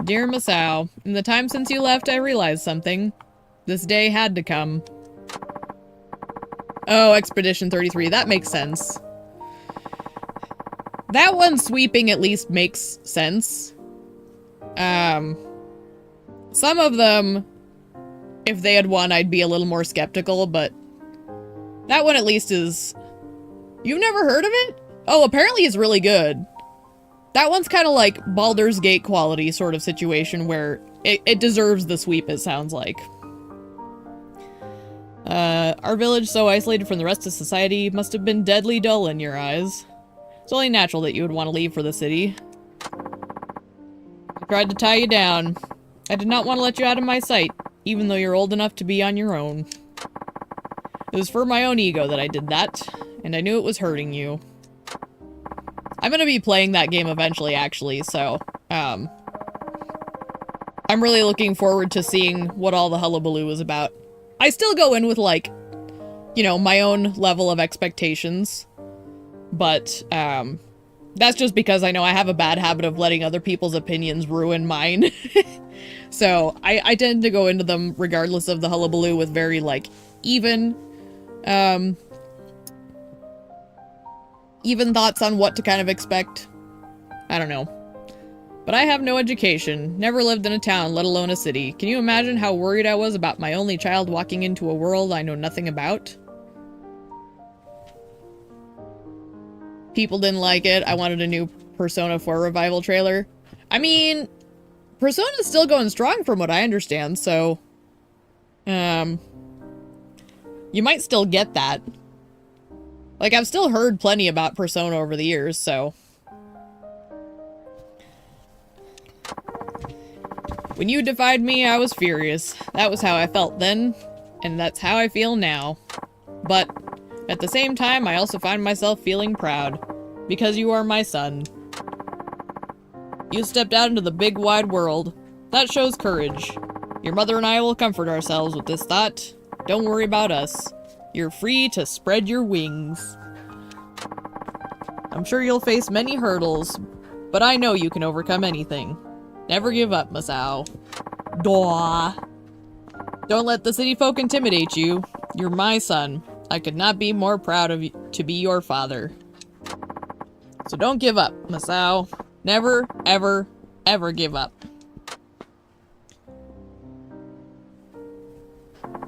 Dear Masao, in the time since you left, I realized something. This day had to come. Oh, Expedition 33. That makes sense. That one sweeping at least makes sense. Some of them, if they had won, I'd be a little more skeptical, but that one at least is... You've never heard of it? Oh, apparently it's really good. That one's kind of like Baldur's Gate quality sort of situation where it deserves the sweep, it sounds like. Our village, so isolated from the rest of society, must have been deadly dull in your eyes. It's only natural that you would want to leave for the city. I tried to tie you down. I did not want to let you out of my sight, even though you're old enough to be on your own. It was for my own ego that I did that, and I knew it was hurting you. I'm gonna be playing that game eventually, actually, so, I'm really looking forward to seeing what all the hullabaloo is about. I still go in with, like, you know, my own level of expectations, but, that's just because I know I have a bad habit of letting other people's opinions ruin mine. So, I tend to go into them regardless of the hullabaloo with very, like, even thoughts on what to kind of expect. I don't know. But I have no education, never lived in a town, let alone a city. Can you imagine how worried I was about my only child walking into a world I know nothing about? People didn't like it. I wanted a new Persona 4 revival trailer. I mean, Persona's still going strong from what I understand, so... you might still get that. Like, I've still heard plenty about Persona over the years, so... When you defied me, I was furious. That was how I felt then, and that's how I feel now. But, at the same time, I also find myself feeling proud. Because you are my son. You stepped out into the big wide world. That shows courage. Your mother and I will comfort ourselves with this thought. Don't worry about us. You're free to spread your wings. I'm sure you'll face many hurdles, but I know you can overcome anything. Never give up, Masao. Daw. Don't let the city folk intimidate you. You're my son. I could not be more proud of you to be your father. So don't give up, Masao. Never, ever, ever give up.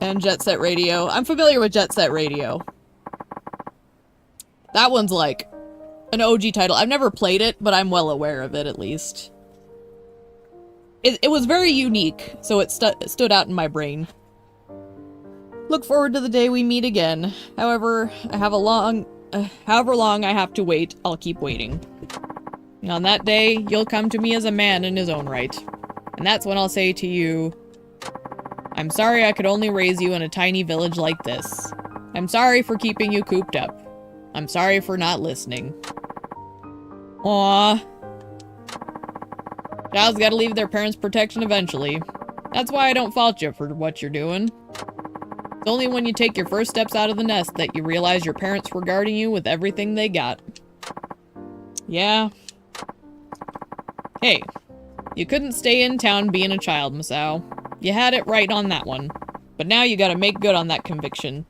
And Jet Set Radio. I'm familiar with Jet Set Radio. That one's like an OG title. I've never played it, but I'm well aware of it at least. It was very unique, so it stood out in my brain. Look forward to the day we meet again. However, however long I have to wait, I'll keep waiting. And on that day, you'll come to me as a man in his own right. And that's when I'll say to you, I'm sorry I could only raise you in a tiny village like this. I'm sorry for keeping you cooped up. I'm sorry for not listening. Aww. Child's gotta leave their parents' protection eventually. That's why I don't fault you for what you're doing. It's only when you take your first steps out of the nest that you realize your parents were guarding you with everything they got. Yeah. Hey, you couldn't stay in town being a child, Masao. You had it right on that one. But now you gotta make good on that conviction.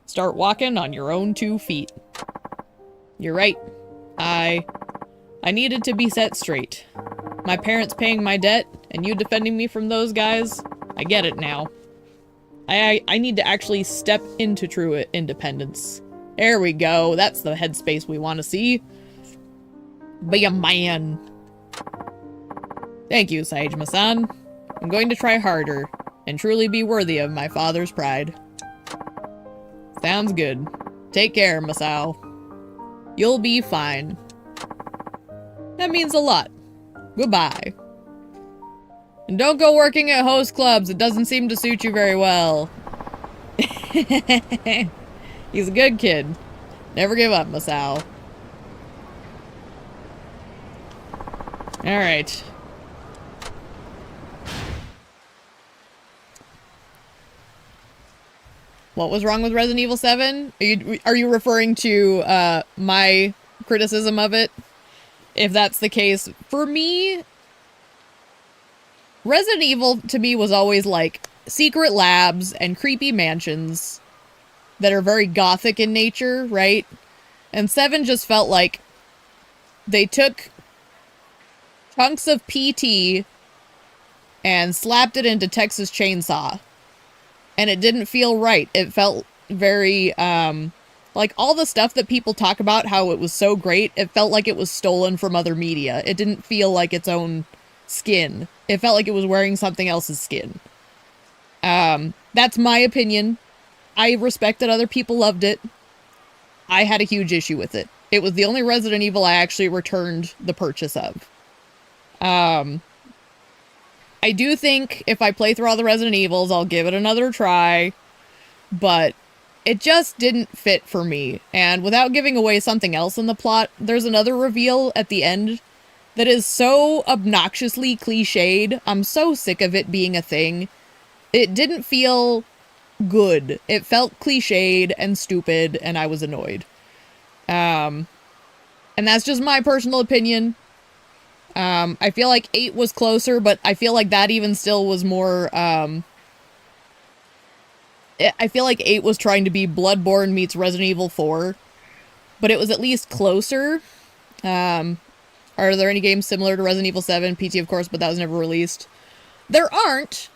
Start walking on your own 2 feet. You're right. I needed to be set straight. My parents paying my debt, and you defending me from those guys, I get it now. I need to actually step into true independence. There we go. That's the headspace we want to see. Be a man. Thank you, Saejima-san. I'm going to try harder, and truly be worthy of my father's pride. Sounds good. Take care, Masao. You'll be fine. That means a lot. Goodbye. And don't go working at host clubs. It doesn't seem to suit you very well. He's a good kid. Never give up, Masao. Alright. What was wrong with Resident Evil 7? Are you referring to my criticism of it? If that's the case, for me, Resident Evil to me was always like secret labs and creepy mansions that are very gothic in nature, right? And 7 just felt like they took chunks of PT and slapped it into Texas Chainsaw. And it didn't feel right. It felt very, like all the stuff that people talk about, how it was so great, it felt like it was stolen from other media. It didn't feel like its own skin. It felt like it was wearing something else's skin. That's my opinion. I respect that other people loved it. I had a huge issue with it. It was the only Resident Evil I actually returned the purchase of. I do think if I play through all the Resident Evils, I'll give it another try, but it just didn't fit for me. And without giving away something else in the plot, there's another reveal at the end that is so obnoxiously cliched. I'm so sick of it being a thing. It didn't feel good. It felt cliched and stupid, and I was annoyed. And that's just my personal opinion. I feel like 8 was closer, but I feel like that even still was more, I feel like 8 was trying to be Bloodborne meets Resident Evil 4, but it was at least closer. Are there any games similar to Resident Evil 7? PT, of course, but that was never released. There aren't,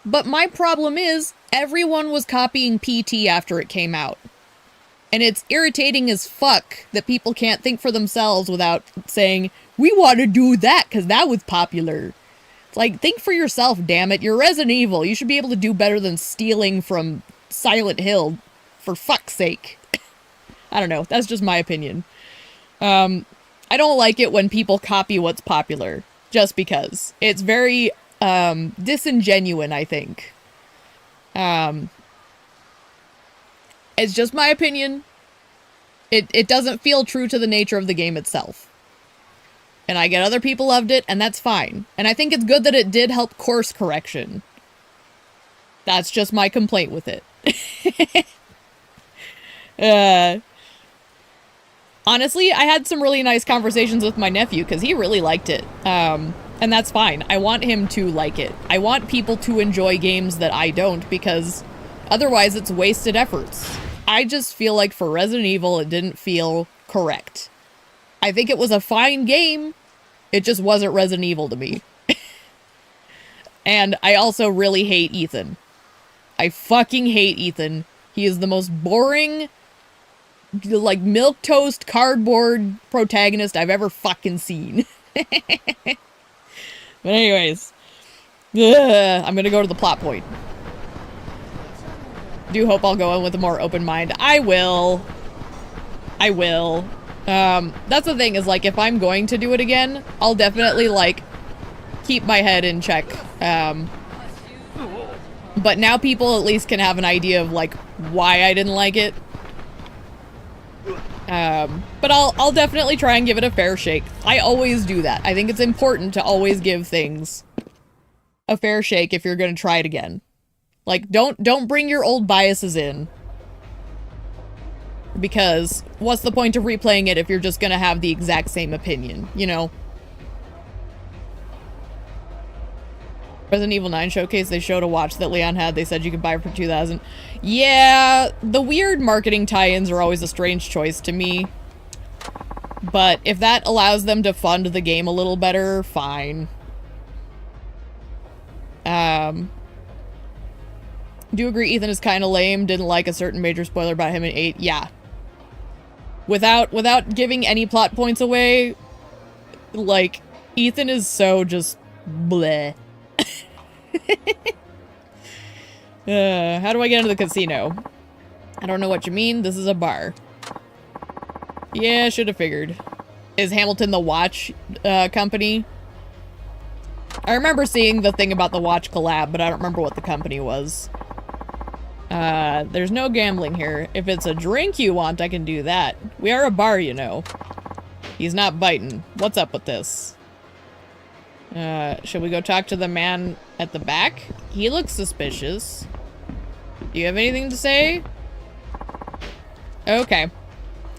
but my problem is everyone was copying PT after it came out. And it's irritating as fuck that people can't think for themselves without saying, we want to do that because that was popular. It's like, think for yourself, damn it. You're Resident Evil. You should be able to do better than stealing from Silent Hill, for fuck's sake. I don't know. That's just my opinion. I don't like it when people copy what's popular just because. It's very disingenuine, I think. It's just my opinion. It doesn't feel true to the nature of the game itself. And I get other people loved it, and that's fine. And I think it's good that it did help course correction. That's just my complaint with it. Honestly, I had some really nice conversations with my nephew, because he really liked it. And that's fine. I want him to like it. I want people to enjoy games that I don't, because otherwise it's wasted efforts. I just feel like for Resident Evil, it didn't feel correct. I think it was a fine game. It just wasn't Resident Evil to me. And I also really hate Ethan. I fucking hate Ethan. He is the most boring, like, milquetoast cardboard protagonist I've ever fucking seen. But anyways. I'm gonna go to the plot point. Do hope I'll go in with a more open mind. I will. That's the thing is, like, if I'm going to do it again, I'll definitely, like, keep my head in check. But now people at least can have an idea of, like, why I didn't like it. But I'll definitely try and give it a fair shake. I always do that. I think it's important to always give things a fair shake if you're gonna try it again. Like, don't bring your old biases in. Because what's the point of replaying it if you're just gonna have the exact same opinion, you know? Resident Evil 9 showcase, they showed a watch that Leon had. They said you could buy it for $2,000. Yeah, the weird marketing tie-ins are always a strange choice to me. But if that allows them to fund the game a little better, fine. Do you agree Ethan is kind of lame? Didn't like a certain major spoiler about him in 8? Yeah. Without giving any plot points away, like, Ethan is so just bleh. How do I get into the casino? I don't know what you mean. This is a bar. Yeah, should have figured. Is Hamilton the watch company? I remember seeing the thing about the watch collab, but I don't remember what the company was. There's no gambling here. If it's a drink you want, I can do that. We are a bar, you know. He's not biting. What's up with this? Should we go talk to the man at the back? He looks suspicious. Do you have anything to say? Okay.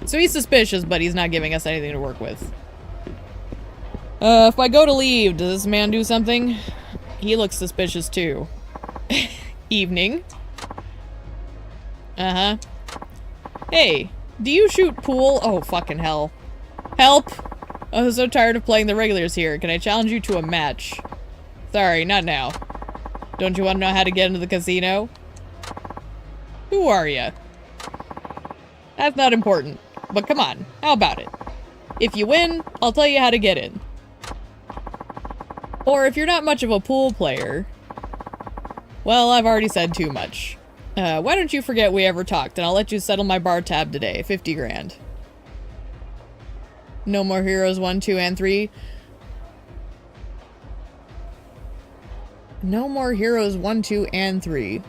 So he's suspicious, but he's not giving us anything to work with. If I go to leave, does this man do something? He looks suspicious too. Evening. Uh-huh. Hey, do you shoot pool? Oh, fucking hell. Help! I'm so tired of playing the regulars here. Can I challenge you to a match? Sorry, not now. Don't you want to know how to get into the casino? Who are you? That's not important. But come on, how about it? If you win, I'll tell you how to get in. Or if you're not much of a pool player... Well, I've already said too much. Why don't you forget we ever talked, and I'll let you settle my bar tab today. 50 grand. No More Heroes 1, 2, and 3. No More Heroes 1, 2, and 3.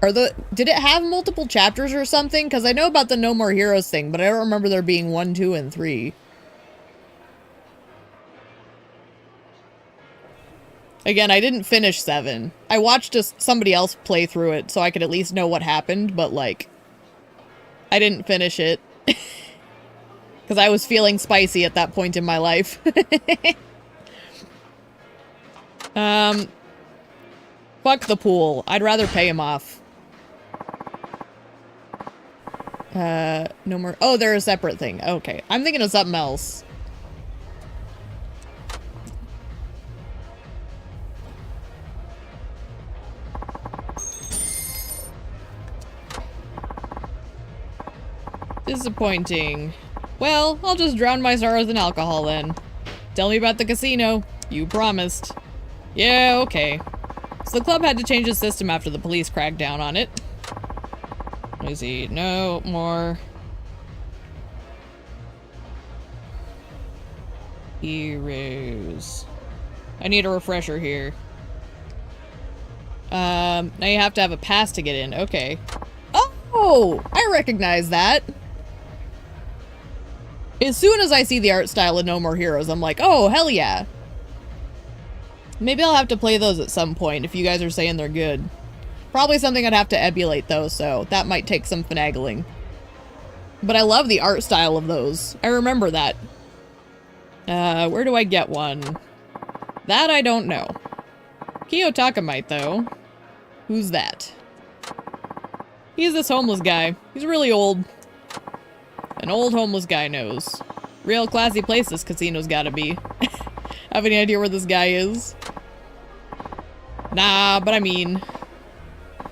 Did it have multiple chapters or something? Because I know about the No More Heroes thing, but I don't remember there being 1, 2, and 3. Again, I didn't finish 7. I watched somebody else play through it so I could at least know what happened, but, like, I didn't finish it. Because I was feeling spicy at that point in my life. Fuck the pool. I'd rather pay him off. No more... Oh, they're a separate thing. Okay. I'm thinking of something else. Disappointing. Well, I'll just drown my sorrows in alcohol then. Tell me about the casino. You promised. Yeah, okay. So the club had to change its system after the police cracked down on it. Let me see. No more. Heroes. I need a refresher here. Now you have to have a pass to get in. Okay. Oh! I recognize that. As soon as I see the art style of No More Heroes, I'm like, oh, hell yeah. Maybe I'll have to play those at some point if you guys are saying they're good. Probably something I'd have to emulate though, so that might take some finagling. But I love the art style of those. I remember that. Where do I get one? That I don't know. Kiyotaka might though. Who's that? He's this homeless guy. He's really old. An old homeless guy knows. Real classy place this casino's gotta be. Have any idea where this guy is? Nah, but I mean...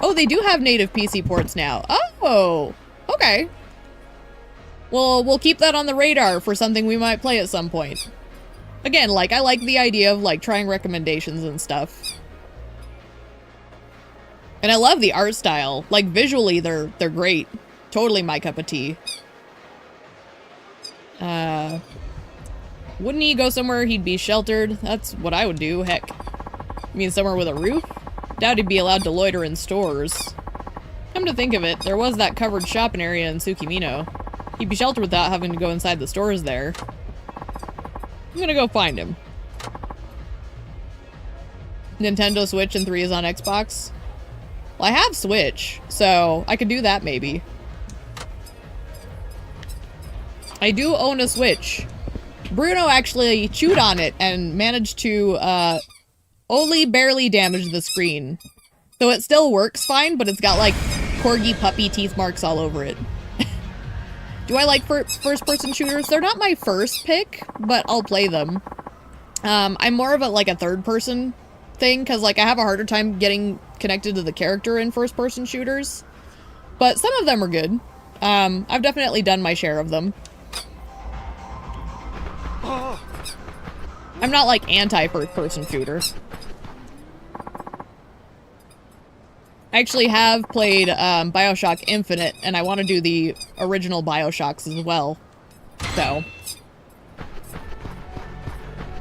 Oh, they do have native PC ports now. Oh! Okay. Well, we'll keep that on the radar for something we might play at some point. Again, like, I like the idea of, like, trying recommendations and stuff. And I love the art style. Like, visually, they're great. Totally my cup of tea. Wouldn't he go somewhere he'd be sheltered? That's what I would do, heck. You mean somewhere with a roof? Doubt he'd be allowed to loiter in stores. Come to think of it, there was that covered shopping area in Tsukimino. He'd be sheltered without having to go inside the stores there. I'm gonna go find him. Nintendo Switch and 3 is on Xbox? Well, I have Switch, so I could do that maybe. I do own a Switch. Bruno actually chewed on it and managed to, only barely damage the screen. So it still works fine, but it's got, like, corgi puppy teeth marks all over it. Do I like first-person shooters? They're not my first pick, but I'll play them. I'm more of a, like, a third-person thing, because, like, I have a harder time getting connected to the character in first-person shooters. But some of them are good. I've definitely done my share of them. I'm not, like, anti-first-person shooters. I actually have played BioShock Infinite, and I want to do the original BioShocks as well. So.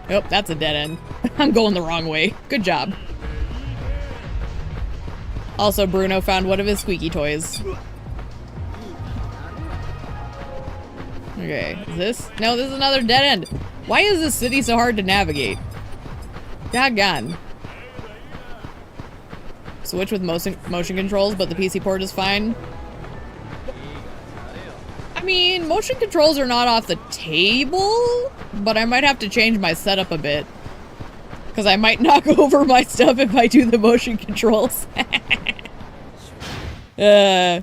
Oh, that's a dead end. I'm going the wrong way. Good job. Also, Bruno found one of his squeaky toys. Okay, is this? No, this is another dead end. Why is this city so hard to navigate? Doggone. Switch with motion controls, but the PC port is fine. I mean, motion controls are not off the table, but I might have to change my setup a bit. Because I might knock over my stuff if I do the motion controls. Okay,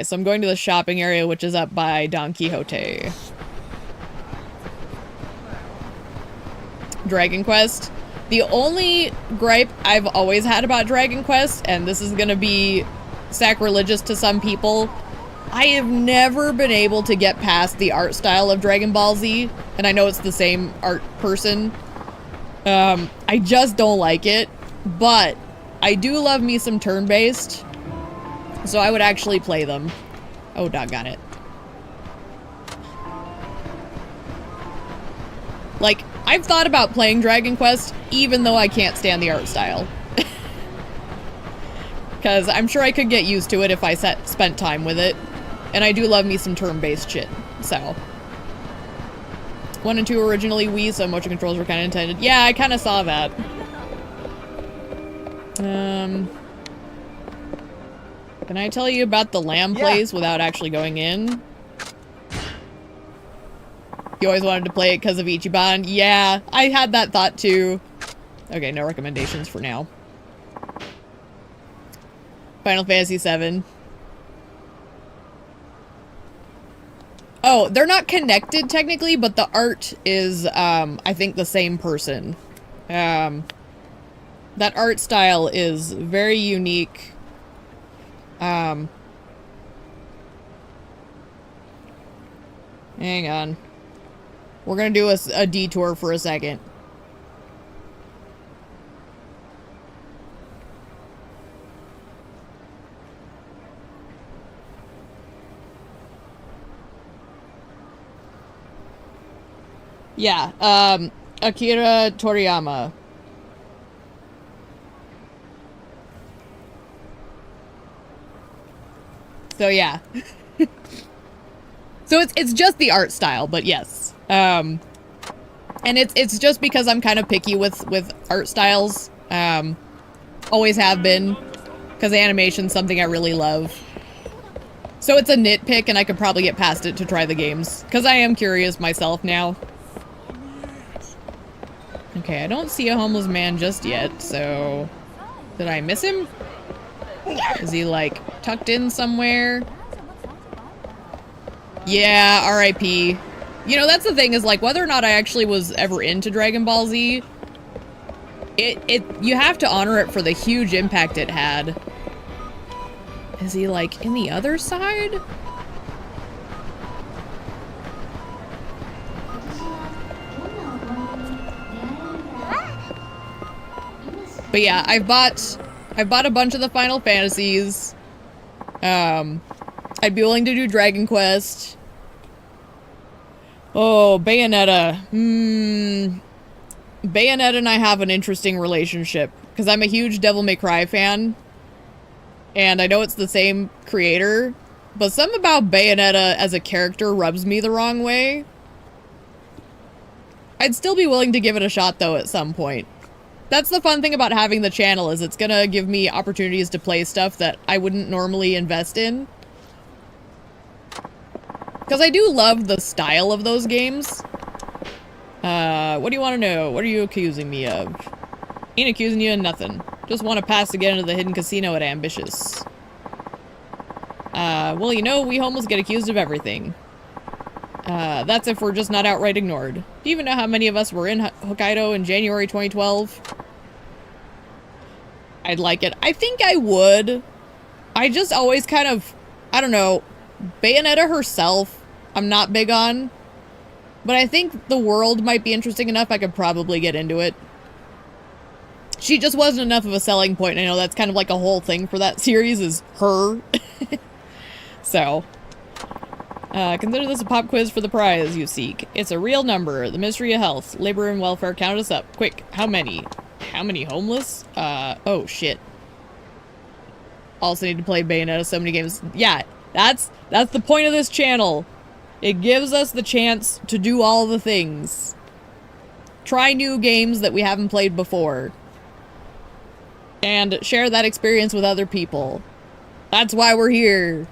so I'm going to the shopping area, which is up by Don Quixote. Dragon Quest. The only gripe I've always had about Dragon Quest, and this is gonna be sacrilegious to some people, I have never been able to get past the art style of Dragon Ball Z, and I know it's the same art person. I just don't like it, but I do love me some turn-based, so I would actually play them. Oh, doggone it. Like, I've thought about playing Dragon Quest, even though I can't stand the art style. Because I'm sure I could get used to it if I spent time with it. And I do love me some turn-based shit, so. 1 and 2 originally Wii, so motion controls were kind of intended. Yeah, I kind of saw that. Can I tell you about the lamb place without actually going in? You always wanted to play it because of Ichiban? Yeah, I had that thought too. Okay, no recommendations for now. Final Fantasy VII. Oh, they're not connected technically, but the art is, I think, the same person. That art style is very unique. Hang on. We're gonna do a detour for a second. Yeah, Akira Toriyama. So yeah. So it's just the art style, but yes. And it's just because I'm kind of picky with art styles. Always have been, because animation's something I really love. So it's a nitpick, and I could probably get past it to try the games, because I am curious myself now. Okay, I don't see a homeless man just yet, so... Did I miss him? Is he, like, tucked in somewhere? Yeah, R.I.P. You know, that's the thing, is, like, whether or not I actually was ever into Dragon Ball Z, you have to honor it for the huge impact it had. Is he, like, in the other side? But yeah, I've bought a bunch of the Final Fantasies. I'd be willing to do Dragon Quest. Oh, Bayonetta. Bayonetta and I have an interesting relationship, because I'm a huge Devil May Cry fan. And I know it's the same creator, but something about Bayonetta as a character rubs me the wrong way. I'd still be willing to give it a shot, though, at some point. That's the fun thing about having the channel, is it's gonna give me opportunities to play stuff that I wouldn't normally invest in. Because I do love the style of those games. What do you want to know? What are you accusing me of? Ain't accusing you of nothing. Just want to pass to get into the hidden casino at Ambitious. Well, you know, we homeless get accused of everything. That's if we're just not outright ignored. Do you even know how many of us were in Hokkaido in January 2012? I'd like it. I think I would. I just always kind of, I don't know, Bayonetta herself, I'm not big on. But I think the world might be interesting enough I could probably get into it. She just wasn't enough of a selling point. I know that's kind of like a whole thing for that series, is her. So, consider this a pop quiz for the prize you seek. It's a real number. The Ministry of Health, Labor and Welfare, count us up. Quick, how many? How many homeless? Oh shit. Also need to play Bayonetta so many games. Yeah, that's the point of this channel. It gives us the chance to do all the things. Try new games that we haven't played before. And share that experience with other people. That's why we're here.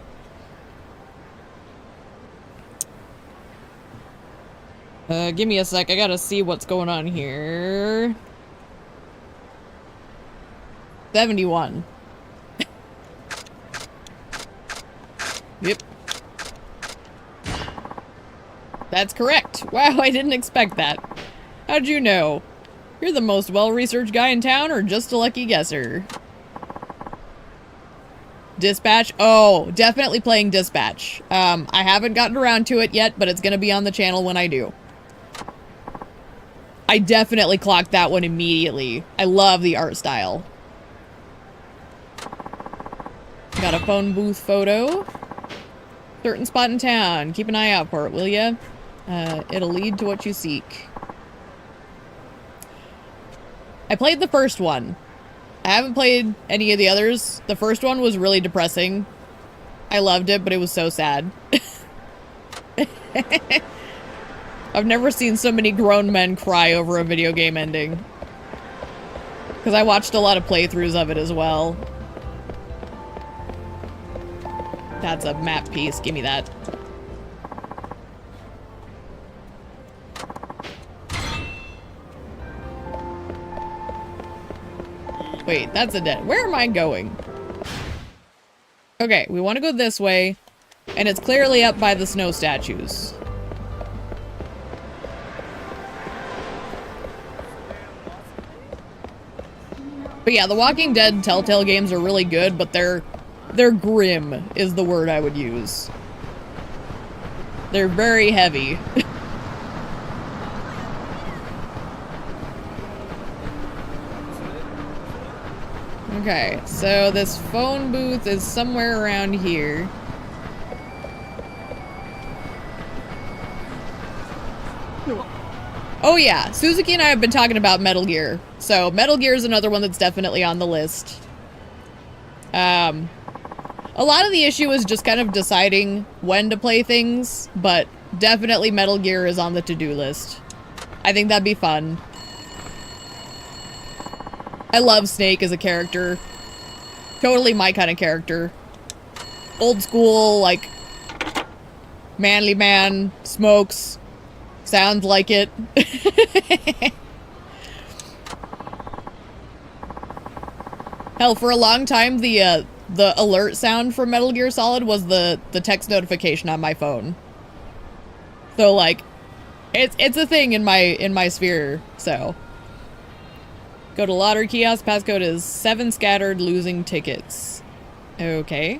Give me a sec. I gotta see what's going on here. 71. Yep. That's correct. Wow, I didn't expect that. How'd you know? You're the most well-researched guy in town, or just a lucky guesser? Dispatch? Oh, definitely playing Dispatch. I haven't gotten around to it yet, but it's gonna be on the channel when I do. I definitely clocked that one immediately. I love the art style. Got a phone booth photo. Certain spot in town. Keep an eye out for it, will ya? It'll lead to what you seek. I played the first one. I haven't played any of the others. The first one was really depressing. I loved it, but it was so sad. I've never seen so many grown men cry over a video game ending. Because I watched a lot of playthroughs of it as well. That's a map piece. Give me that. Wait, that's a dead. Where am I going? Okay, we want to go this way. And it's clearly up by the snow statues. But yeah, the Walking Dead Telltale games are really good, but they're grim is the word I would use. They're very heavy. Okay, so this phone booth is somewhere around here. Oh yeah, Suzuki and I have been talking about Metal Gear. So Metal Gear is another one that's definitely on the list. A lot of the issue is just kind of deciding when to play things, but definitely Metal Gear is on the to-do list. I think that'd be fun. I love Snake as a character. Totally my kind of character. Old school, like, manly man, smokes, sounds like it. Hell, for a long time, the alert sound from Metal Gear Solid was the text notification on my phone. So, like, it's a thing in my sphere, so. Go to lottery kiosk, passcode is 7 scattered losing tickets. Okay.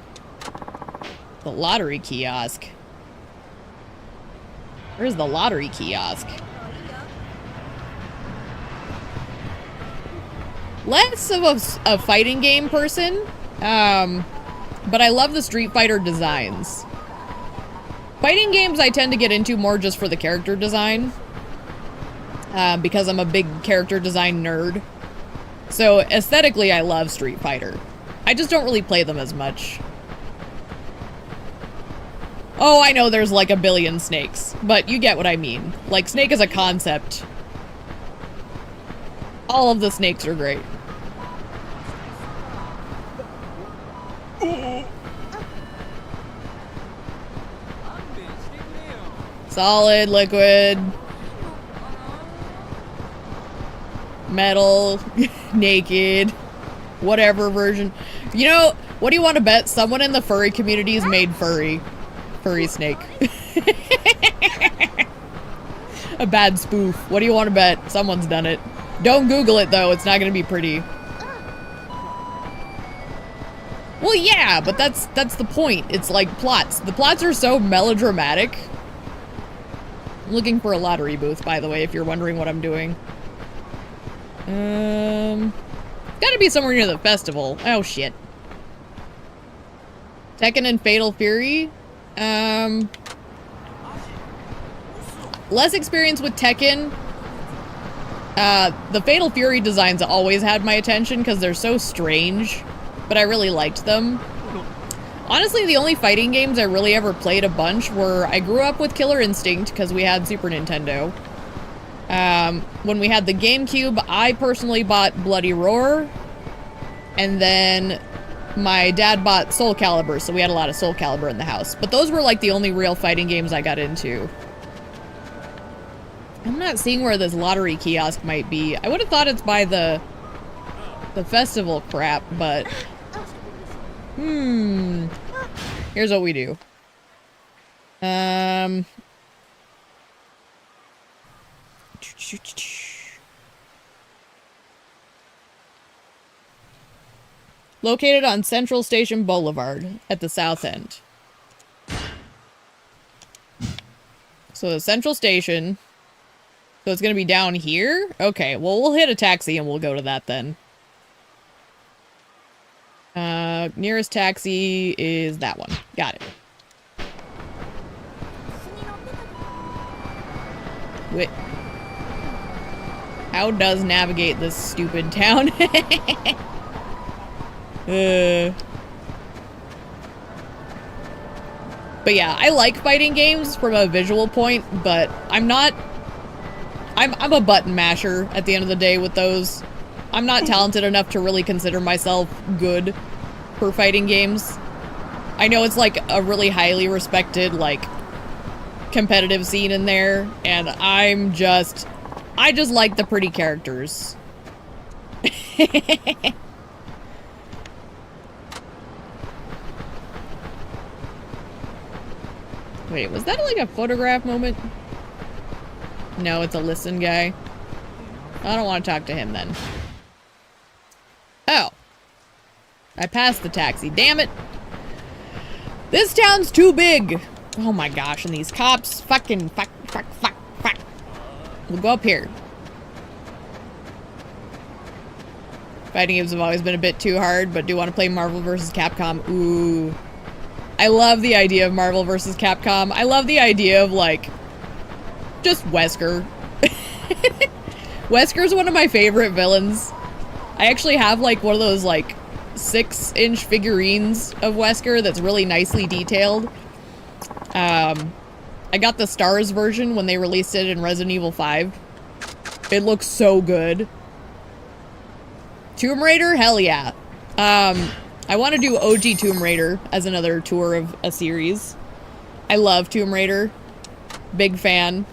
The lottery kiosk. Where's the lottery kiosk? Less of a fighting game person, but I love the Street Fighter designs. Fighting games I tend to get into more just for the character design, because I'm a big character design nerd. So aesthetically, I love Street Fighter. I just don't really play them as much. Oh, I know there's like a billion snakes, but you get what I mean. Like, Snake as a concept. All of the snakes are great. Solid, liquid, metal, naked, whatever version. You know, what do you want to bet? Someone in the furry community's made furry snake. A bad spoof. What do you want to bet? Someone's done it. Don't Google it though, it's not gonna be pretty. Well, yeah, but that's the point. It's like plots. The plots are so melodramatic. I'm looking for a lottery booth, by the way, if you're wondering what I'm doing. Gotta be somewhere near the festival. Oh, shit. Tekken and Fatal Fury. Less experience with Tekken. The Fatal Fury designs always had my attention because they're so strange, but I really liked them. Honestly, the only fighting games I really ever played a bunch were, I grew up with Killer Instinct because we had Super Nintendo. When we had the GameCube, I personally bought Bloody Roar, and then my dad bought Soul Calibur, so we had a lot of Soul Calibur in the house. But those were like the only real fighting games I got into. I'm not seeing where this lottery kiosk might be. I would have thought it's by the festival crap, but... Here's what we do. Located on Central Station Boulevard at the south end. So the Central Station. So it's gonna be down here? Okay, well, we'll hit a taxi and we'll go to that then. Nearest taxi is that one. Got it. Wait. How does navigate this stupid town? But yeah, I like fighting games from a visual point, but I'm a button masher at the end of the day with those. I'm not talented enough to really consider myself good for fighting games. I know it's like a really highly respected, like, competitive scene in there, and I just like the pretty characters. Wait, was that like a photograph moment? No, it's a listen guy. I don't want to talk to him then. Oh. I passed the taxi. Damn it. This town's too big. Oh my gosh, and these cops. Fucking fuck. We'll go up here. Fighting games have always been a bit too hard, but do want to play Marvel vs. Capcom. Ooh. I love the idea of Marvel vs. Capcom. I love the idea of, like, just Wesker. Wesker's one of my favorite villains. I actually have like one of those like 6-inch figurines of Wesker that's really nicely detailed. I got the Stars version when they released it in Resident Evil 5. It looks so good. Tomb Raider? Hell yeah. I want to do OG Tomb Raider as another tour of a series. I love Tomb Raider. Big fan.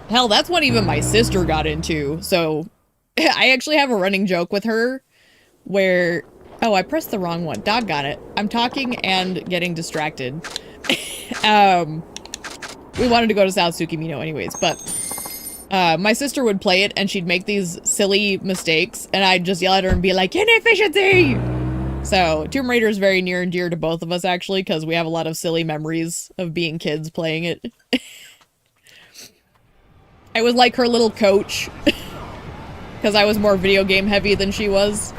Hell, that's what even my sister got into. So, I actually have a running joke with her where... Oh, I pressed the wrong one. Doggone it. I'm talking and getting distracted. We wanted to go to South Tsukimino anyways, but... my sister would play it and she'd make these silly mistakes and I'd just yell at her and be like, inefficiency! So, Tomb Raider is very near and dear to both of us actually, because we have a lot of silly memories of being kids playing it. I was like her little coach, because I was more video game heavy than she was.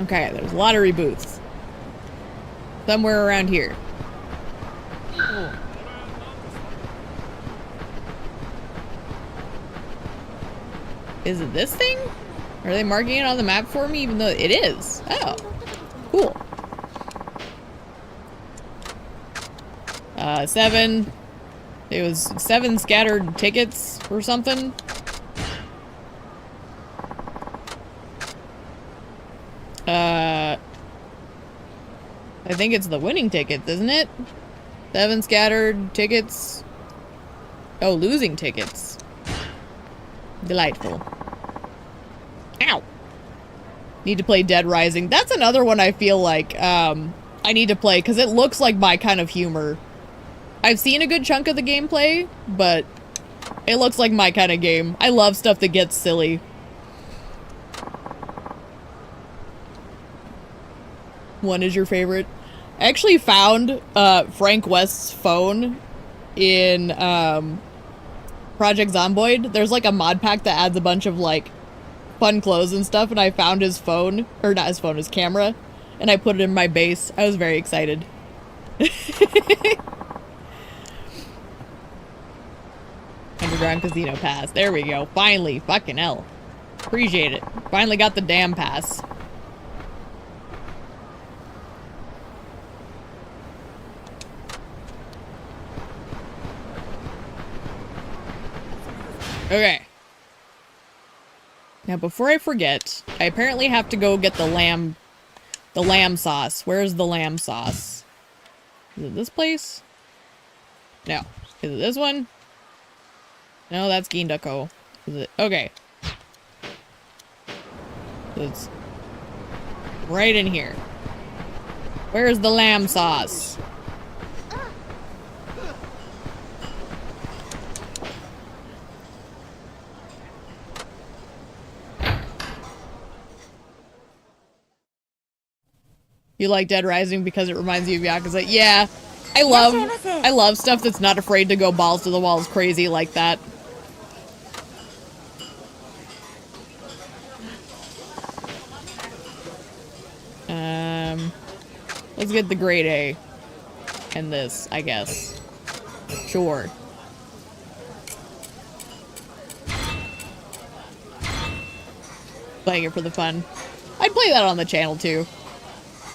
Okay, there's lottery booths. Somewhere around here. Is it this thing? Are they marking it on the map for me even though it is? Oh, cool. 7. It was 7 scattered tickets or something. I think it's the winning tickets, isn't it? 7 scattered tickets. Oh, losing tickets. Delightful. Ow! Need to play Dead Rising. That's another one I feel like, I need to play, because it looks like my kind of humor. I've seen a good chunk of the gameplay, but it looks like my kind of game. I love stuff that gets silly. One is your favorite? I actually found, Frank West's phone in, Project Zomboid. There's like a mod pack that adds a bunch of like fun clothes and stuff, and I found his phone, or not his phone, his camera, and I put it in my base. I was very excited. Underground Casino Pass. There we go. Finally. Fucking hell. Appreciate it. Finally got the damn pass. Okay. Now, before I forget, I apparently have to go get the lamb sauce. Where's the lamb sauce? Is it this place? No. Is it this one? No, that's Gindako. Is it? Okay. It's right in here. Where's the lamb sauce? You like Dead Rising because it reminds you of Yakuza? Yeah. I love stuff that's not afraid to go balls to the walls crazy like that. Let's get the grade A. And this, I guess. Sure. Playing it for the fun. I'd play that on the channel too.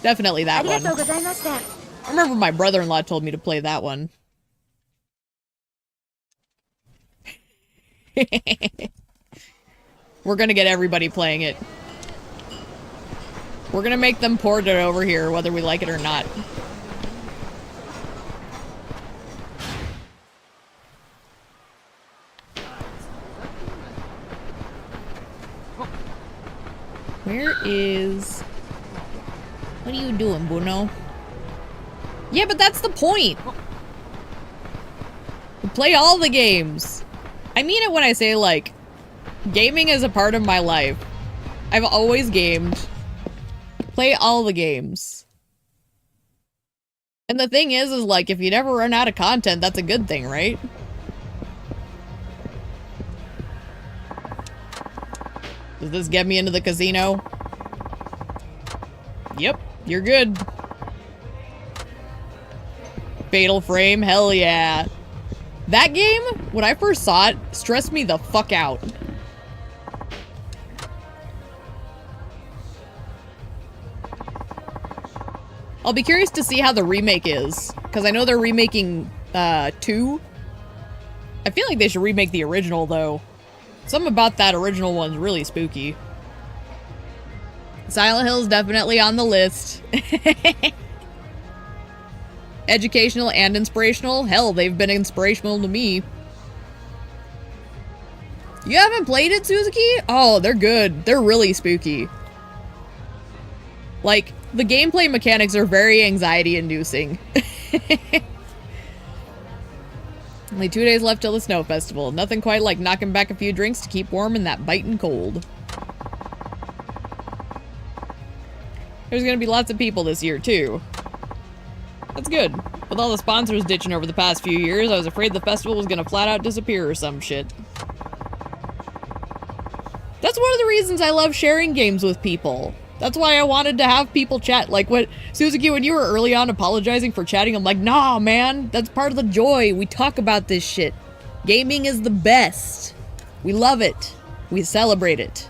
Definitely that one. I remember my brother-in-law told me to play that one. We're gonna get everybody playing it. We're gonna make them port it over here, whether we like it or not. Where is... What are you doing, Bruno? Yeah, but that's the point! We play all the games. I mean it when I say, like, gaming is a part of my life. I've always gamed. Play all the games. And the thing is like, if you never run out of content, that's a good thing, right? Does this get me into the casino? Yep, you're good. Fatal Frame, hell yeah. That game, when I first saw it, stressed me the fuck out. I'll be curious to see how the remake is, because I know they're remaking 2. I feel like they should remake the original, though. Something about that original one's really spooky. Silent Hill's definitely on the list. Educational and inspirational? Hell, they've been inspirational to me. You haven't played it, Suzuki? Oh, they're good. They're really spooky. Like, the gameplay mechanics are very anxiety-inducing. Only 2 days left till the snow festival. Nothing quite like knocking back a few drinks to keep warm in that biting cold. There's gonna be lots of people this year, too. That's good. With all the sponsors ditching over the past few years, I was afraid the festival was gonna flat out disappear or some shit. That's one of the reasons I love sharing games with people. That's why I wanted to have people chat. Like, what, Suzuki, when you were early on apologizing for chatting, I'm like, nah, man, that's part of the joy. We talk about this shit. Gaming is the best. We love it. We celebrate it.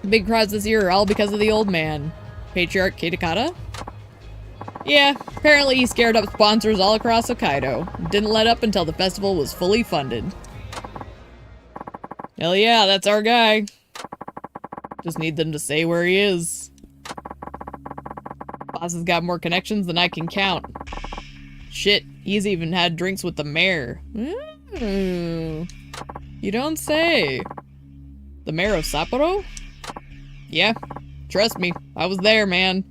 The big crowds this year are all because of the old man. Patriarch Kitakata? Yeah, apparently he scared up sponsors all across Hokkaido. Didn't let up until the festival was fully funded. Hell yeah, that's our guy. Just need them to say where he is. Boss has got more connections than I can count. Shit, he's even had drinks with the mayor. Ooh, you don't say. The mayor of Sapporo? Yeah, trust me, I was there, man.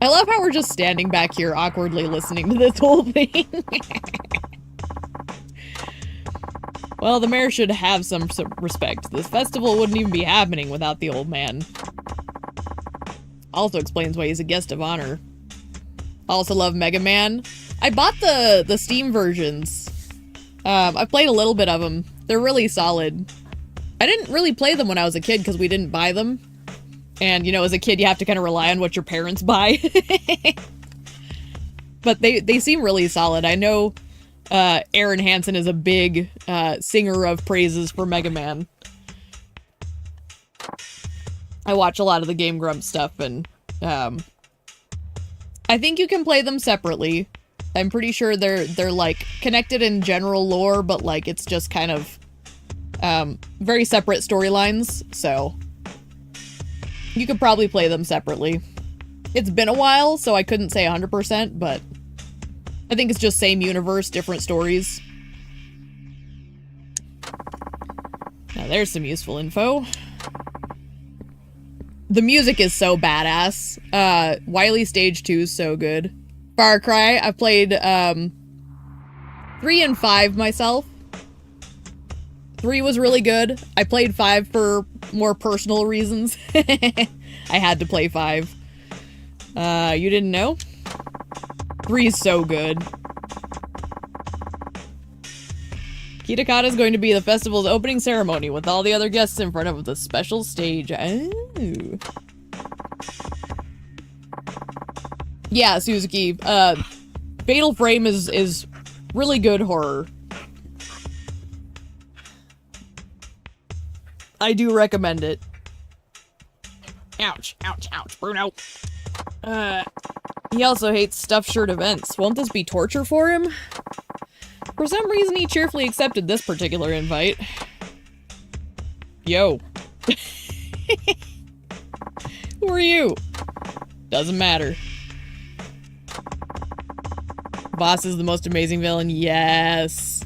I love how we're just standing back here awkwardly listening to this whole thing. Well, the mayor should have some respect. This festival wouldn't even be happening without the old man. Also explains why he's a guest of honor. Also love Mega Man. I bought the Steam versions. I've played a little bit of them. They're really solid. I didn't really play them when I was a kid because we didn't buy them. And, you know, as a kid, you have to kind of rely on what your parents buy. But they seem really solid. I know Aaron Hansen is a big singer of praises for Mega Man. I watch a lot of the Game Grumps stuff, and I think you can play them separately. I'm pretty sure they're like connected in general lore, but like it's just kind of very separate storylines, so you could probably play them separately. It's been a while, so I couldn't say 100%, but I think it's just same universe, different stories. Now there's some useful info. The music is so badass. Wily Stage 2 is so good. Far Cry, I've played 3 and 5 myself. 3 was really good. I played 5 for more personal reasons. I had to play 5. You didn't know? 3 is so good. Kitakata is going to be the festival's opening ceremony with all the other guests in front of the special stage. Oh. Yeah, Suzuki. Fatal Frame is really good horror. I do recommend it. Ouch, ouch, ouch, Bruno. He also hates stuffed shirt events. Won't this be torture for him? For some reason, he cheerfully accepted this particular invite. Yo. Who are you? Doesn't matter. Boss is the most amazing villain. Yes.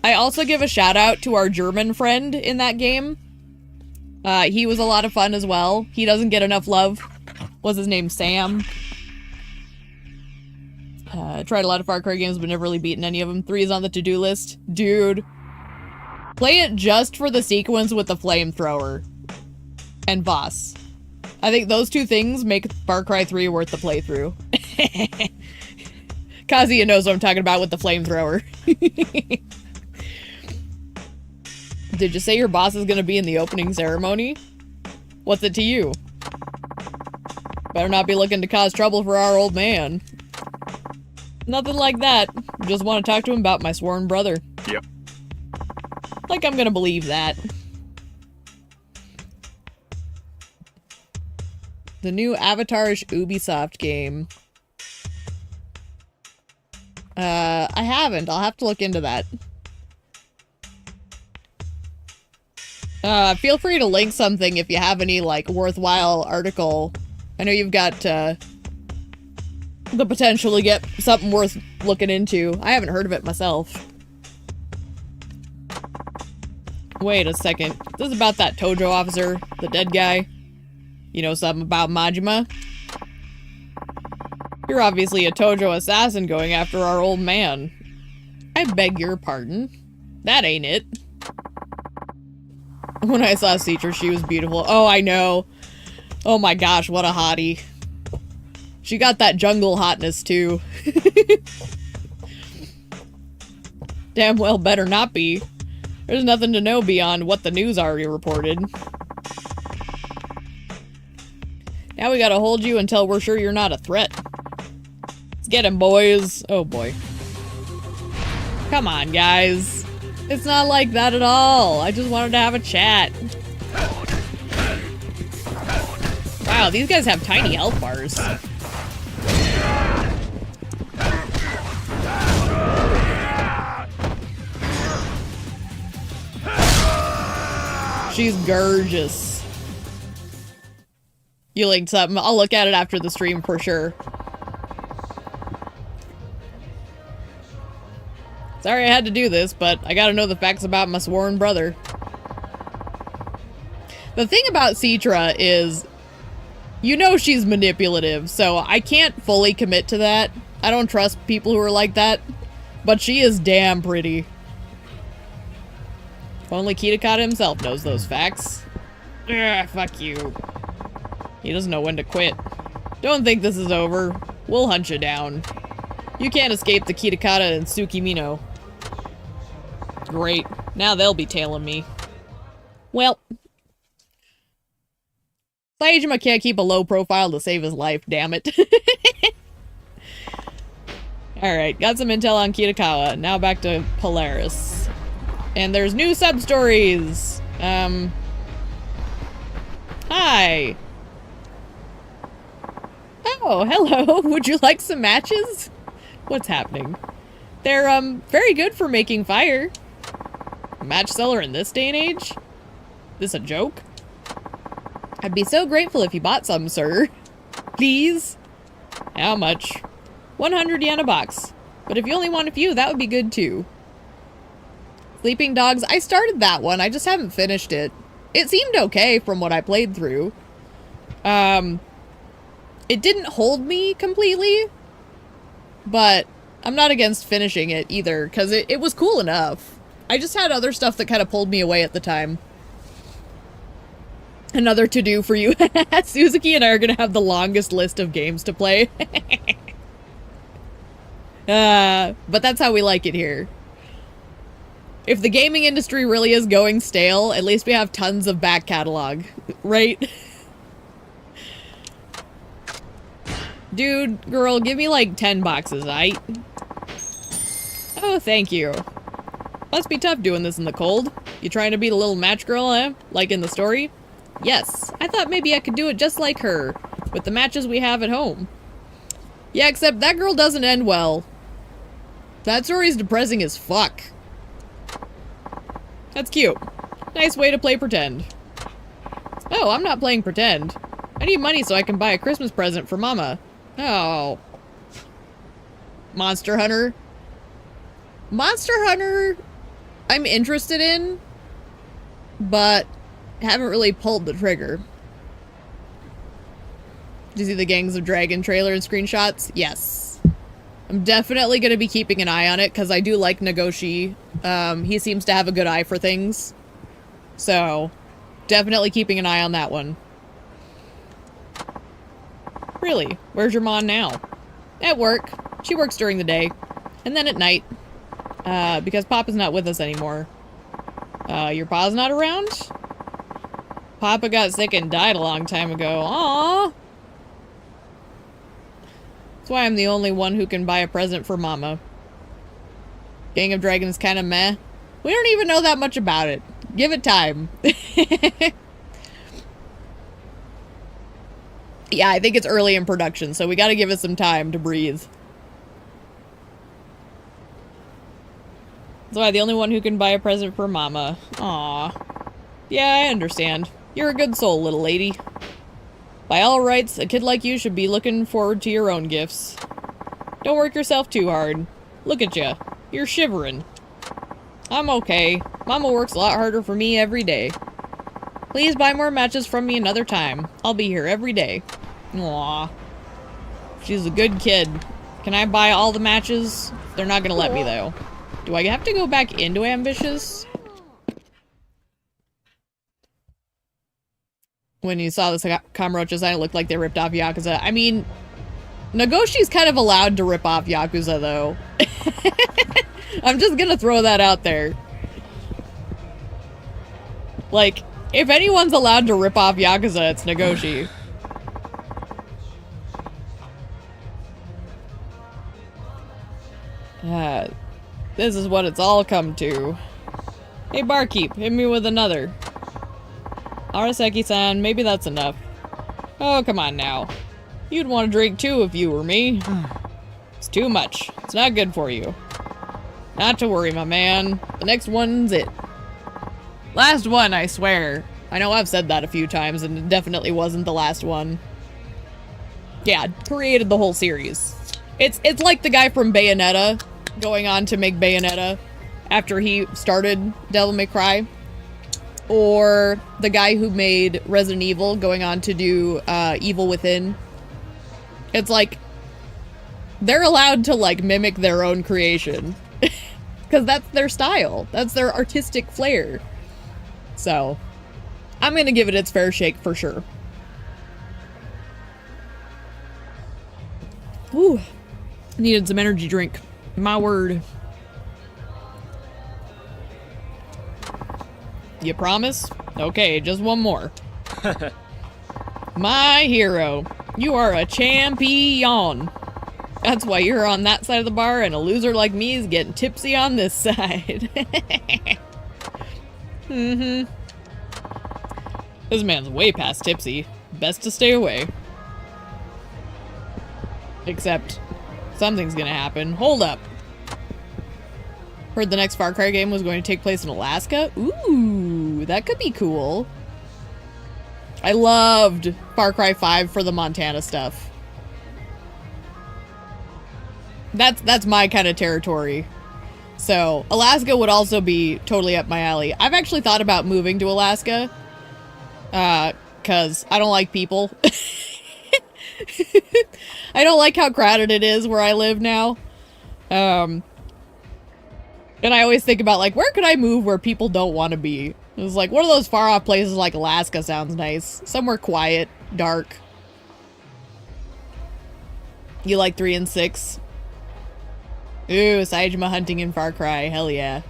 I also give a shout out to our German friend in that game. He was a lot of fun as well. He doesn't get enough love. What's his name? Sam. Tried a lot of Far Cry games, but never really beaten any of them. 3 is on the to-do list. Dude. Play it just for the sequence with the flamethrower. And boss. I think those 2 things make Far Cry 3 worth the playthrough. Kazuya knows what I'm talking about with the flamethrower. Did you say your boss is gonna be in the opening ceremony? What's it to you? Better not be looking to cause trouble for our old man. Nothing like that. Just want to talk to him about my sworn brother. Yep. Like I'm gonna believe that. The new Avatar-ish Ubisoft game. I haven't. I'll have to look into that. Feel free to link something if you have any, like, worthwhile article. I know you've got, the potential to get something worth looking into. I haven't heard of it myself. Wait a second. This is about that Tojo officer, the dead guy. You know something about Majima? You're obviously a Tojo assassin going after our old man. I beg your pardon. That ain't it. When I saw Citra, she was beautiful. Oh, I know. Oh my gosh, what a hottie. She got that jungle hotness, too. Damn well better not be. There's nothing to know beyond what the news already reported. Now we gotta hold you until we're sure you're not a threat. Let's get him, boys. Oh boy. Come on, guys. It's not like that at all. I just wanted to have a chat. Wow, these guys have tiny health bars. She's gorgeous. You linked something. I'll look at it after the stream for sure. Sorry I had to do this, but I gotta know the facts about my sworn brother. The thing about Citra is, you know she's manipulative, so I can't fully commit to that. I don't trust people who are like that, but she is damn pretty. If only Kitakata himself knows those facts. Ugh, fuck you. He doesn't know when to quit. Don't think this is over. We'll hunt you down. You can't escape the Kitakata and Tsukimino. Great. Now they'll be tailing me. Well. Saejima can't keep a low profile to save his life, damn it. Alright, got some intel on Kitakawa. Now back to Polaris. And there's new sub-stories! Hi! Oh, hello! Would you like some matches? What's happening? They're, very good for making fire. Match seller in this day and age? This a joke? I'd be so grateful if you bought some, sir. Please? How much? 100 yen a box. But if you only want a few, that would be good too. Sleeping Dogs, I started that one, I just haven't finished it. It seemed okay from what I played through. It didn't hold me completely, but I'm not against finishing it either, because it was cool enough. I just had other stuff that kind of pulled me away at the time. Another to-do for you. Suzuki and I are going to have the longest list of games to play. But that's how we like it here. If the gaming industry really is going stale, at least we have tons of back catalog, right? Dude, girl, give me like 10 boxes, aight? Oh, thank you. Must be tough doing this in the cold. You trying to be the little match girl, eh? Like in the story? Yes, I thought maybe I could do it just like her, with the matches we have at home. Yeah, except that girl doesn't end well. That story's depressing as fuck. That's cute. Nice way to play pretend. Oh, I'm not playing pretend. I need money so I can buy a Christmas present for Mama. Oh. Monster Hunter. Monster Hunter, I'm interested in, but haven't really pulled the trigger. Did you see the Gangs of Dragon trailer and screenshots? Yes. I'm definitely going to be keeping an eye on it, because I do like Nagoshi. He seems to have a good eye for things. So, definitely keeping an eye on that one. Really? Where's your mom now? At work. She works during the day. And then at night. Because Papa's not with us anymore. Your pa's not around? Papa got sick and died a long time ago. Aww. That's why I'm the only one who can buy a present for Mama. Gang of Dragons kind of meh. We don't even know that much about it. Give it time. Yeah, I think it's early in production, so we gotta give it some time to breathe. That's why the only one who can buy a present for Mama. Aw. Yeah, I understand. You're a good soul, little lady. By all rights, a kid like you should be looking forward to your own gifts. Don't work yourself too hard. Look at ya. You're shivering. I'm okay. Mama works a lot harder for me every day. Please buy more matches from me another time. I'll be here every day. Aw. She's a good kid. Can I buy all the matches? They're not gonna let me, though. Do I have to go back into Ambitious? When you saw the Kamurocho design, it looked like they ripped off Yakuza. I mean, Nagoshi's kind of allowed to rip off Yakuza, though. I'm just gonna throw that out there. Like, if anyone's allowed to rip off Yakuza, it's Nagoshi. This is what it's all come to. Hey, barkeep, hit me with another. Araseki-san, maybe that's enough. Oh, come on now. You'd want to drink too if you were me. It's too much. It's not good for you. Not to worry, my man. The next one's it. Last one, I swear. I know I've said that a few times, and it definitely wasn't the last one. Yeah, created the whole series. It's like the guy from Bayonetta going on to make Bayonetta after he started Devil May Cry. Or the guy who made Resident Evil going on to do Evil Within. It's like, they're allowed to like mimic their own creation. Because that's their style. That's their artistic flair. So, I'm gonna give it its fair shake for sure. Ooh, needed some energy drink. My word. You promise? Okay, just one more. My hero. You are a champion. That's why you're on that side of the bar and a loser like me is getting tipsy on this side. Mm-hmm. This man's way past tipsy. Best to stay away. Except, something's gonna happen. Hold up. Heard the next Far Cry game was going to take place in Alaska? Ooh, that could be cool. I loved Far Cry 5 for the Montana stuff. That's my kind of territory. So, Alaska would also be totally up my alley. I've actually thought about moving to Alaska. Cause I don't like people. I don't like how crowded it is where I live now. And I always think about, like, where could I move where people don't want to be? It's like, one of those far-off places like Alaska sounds nice. Somewhere quiet, dark. You like 3 and 6? Ooh, Saejima hunting in Far Cry. Hell yeah.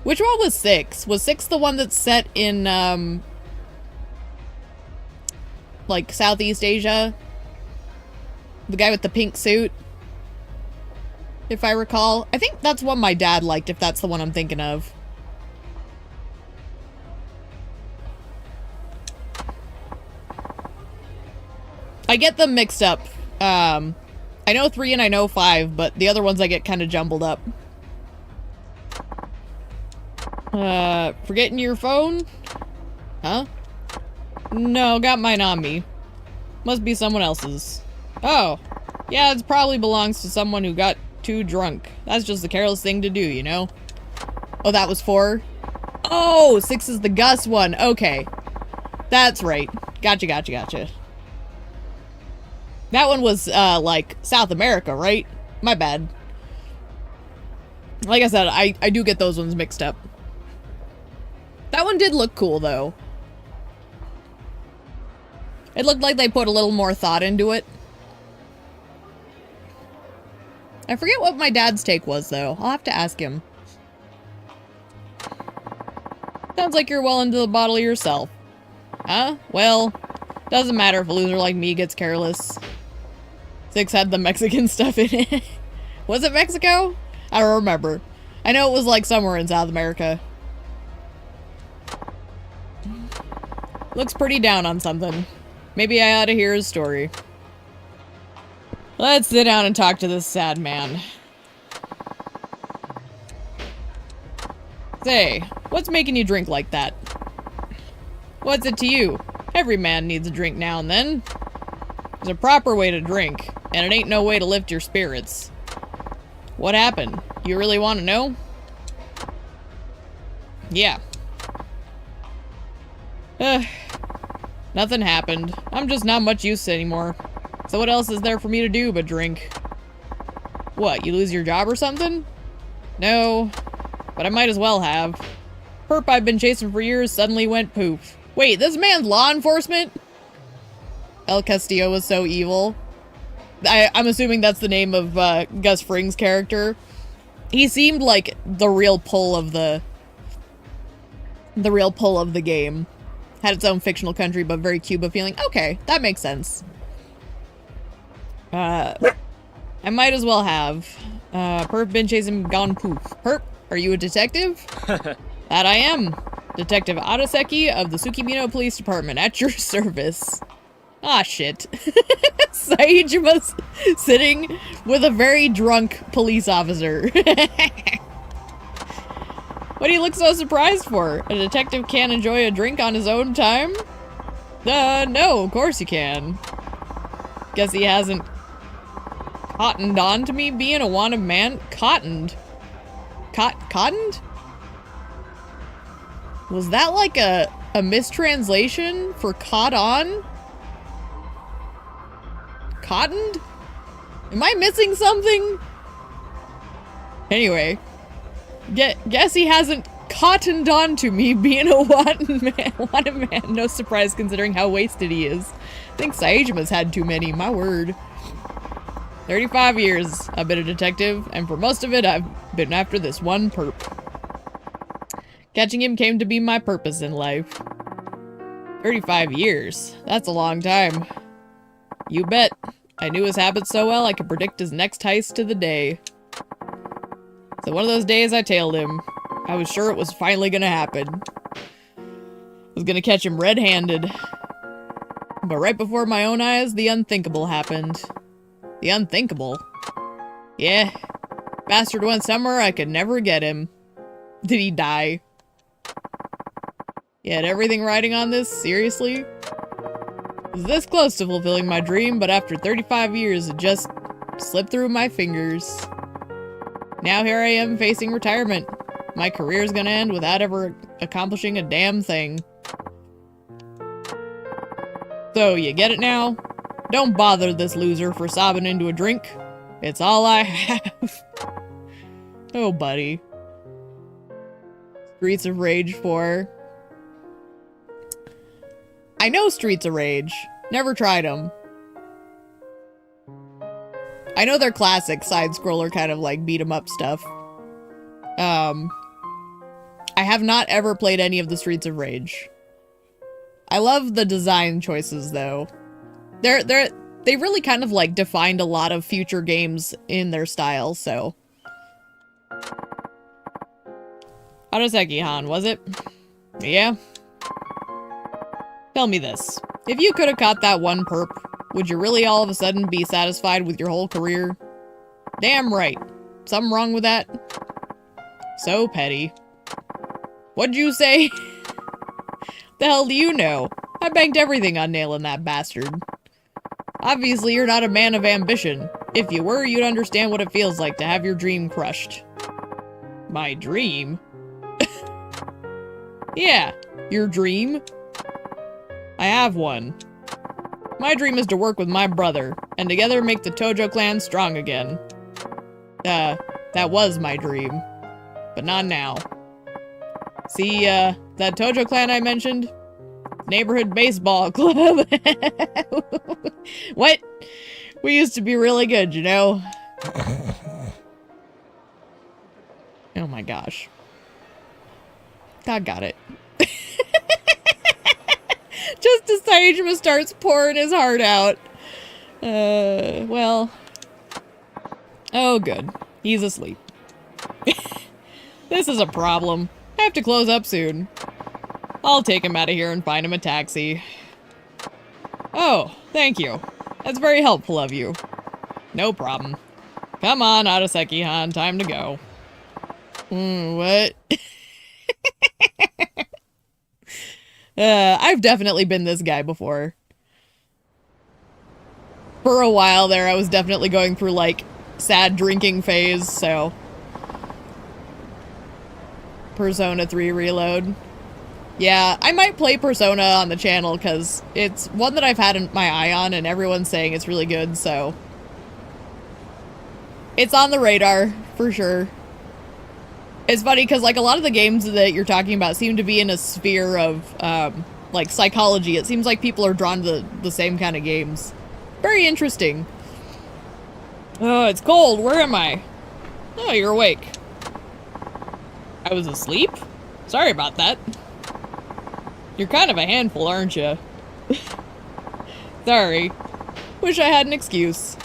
Which one was 6? Was 6 the one that's set in, like, Southeast Asia? The guy with the pink suit? If I recall. I think that's one my dad liked, if that's the one I'm thinking of. I get them mixed up. I know 3 and I know 5, but the other ones I get kind of jumbled up. Forgetting your phone? Huh? No, got mine on me. Must be someone else's. Oh. Yeah, it probably belongs to someone who got too drunk. That's just a careless thing to do, you know? Oh, that was 4? Oh, 6 is the Gus one. Okay. That's right. Gotcha, gotcha, gotcha. That one was, like, South America, right? My bad. Like I said, I do get those ones mixed up. That one did look cool, though. It looked like they put a little more thought into it. I forget what my dad's take was, though. I'll have to ask him. Sounds like you're well into the bottle yourself. Huh? Well, doesn't matter if a loser like me gets careless. 6 had the Mexican stuff in it. Was it Mexico? I don't remember. I know it was like somewhere in South America. Looks pretty down on something. Maybe I ought to hear his story. Let's sit down and talk to this sad man. Say, what's making you drink like that? What's it to you? Every man needs a drink now and then. There's a proper way to drink, and it ain't no way to lift your spirits. What happened? You really want to know? Yeah. Nothing happened. I'm just not much use anymore. So what else is there for me to do but drink? What, you lose your job or something? No, but I might as well have. Perp I've been chasing for years suddenly went poof. Wait, this man's law enforcement? El Castillo was so evil. I'm assuming that's the name of Gus Fring's character. He seemed like the real pull of the game. Had its own fictional country, but very Cuba feeling. Okay, that makes sense. I might as well have. Perp been chasing gone poof. Perp, are you a detective? That I am. Detective Araseki of the Tsukimino Police Department at your service. Ah, shit. Saijima's sitting with a very drunk police officer. What do you look so surprised for? A detective can't enjoy a drink on his own time? No, of course he can. Guess he hasn't cottoned on to me being a wanted man. Cottoned? Cottoned? Was that like a mistranslation for caught on? Cottoned? Am I missing something? Anyway. Guess he hasn't cottoned on to me being a wanted man. No surprise considering how wasted he is. I think Saijima's had too many, my word. 35 years I've been a detective, and for most of it I've been after this one perp. Catching him came to be my purpose in life. 35 years. That's a long time. You bet. I knew his habits so well I could predict his next heist to the day. So one of those days I tailed him. I was sure it was finally gonna happen. I was gonna catch him red-handed. But right before my own eyes, the unthinkable happened. The unthinkable? Yeah. Bastard went somewhere I could never get him. Did he die? You had everything riding on this? Seriously? I was this close to fulfilling my dream, but after 35 years, it just slipped through my fingers. Now here I am facing retirement. My career's gonna end without ever accomplishing a damn thing. So, you get it now? Don't bother this loser for sobbing into a drink. It's all I have. Oh, buddy. Streets of Rage 4. I know Streets of Rage. Never tried them. I know they're classic side-scroller kind of like beat-em-up stuff. I have not ever played any of the Streets of Rage. I love the design choices though. They really kind of like defined a lot of future games in their style, so. Araseki-han, was it? Yeah? Tell me this. If you could have caught that one perp, would you really all of a sudden be satisfied with your whole career? Damn right. Something wrong with that? So petty. What'd you say? The hell do you know? I banked everything on nailing that bastard. Obviously, you're not a man of ambition. If you were, you'd understand what it feels like to have your dream crushed. My dream? Yeah, your dream? I have one. My dream is to work with my brother, and together make the Tojo clan strong again. That was my dream. But not now. See, that Tojo clan I mentioned? Neighborhood baseball club. What? We used to be really good, you know? Oh my gosh. God got it. Just as Saejima starts pouring his heart out. Well. Oh, good. He's asleep. This is a problem. I have to close up soon. I'll take him out of here and find him a taxi. Oh, thank you. That's very helpful of you. No problem. Come on, Araseki-han, time to go. What? I've definitely been this guy before. For a while there, I was definitely going through, like, sad drinking phase, so... Persona 3 Reload. Yeah, I might play Persona on the channel, because it's one that I've had my eye on, and everyone's saying it's really good, so... It's on the radar, for sure. It's funny, because, like, a lot of the games that you're talking about seem to be in a sphere of, like, psychology. It seems like people are drawn to the same kind of games. Very interesting. Oh, it's cold. Where am I? Oh, you're awake. I was asleep? Sorry about that. You're kind of a handful, aren't you? Sorry. Wish I had an excuse.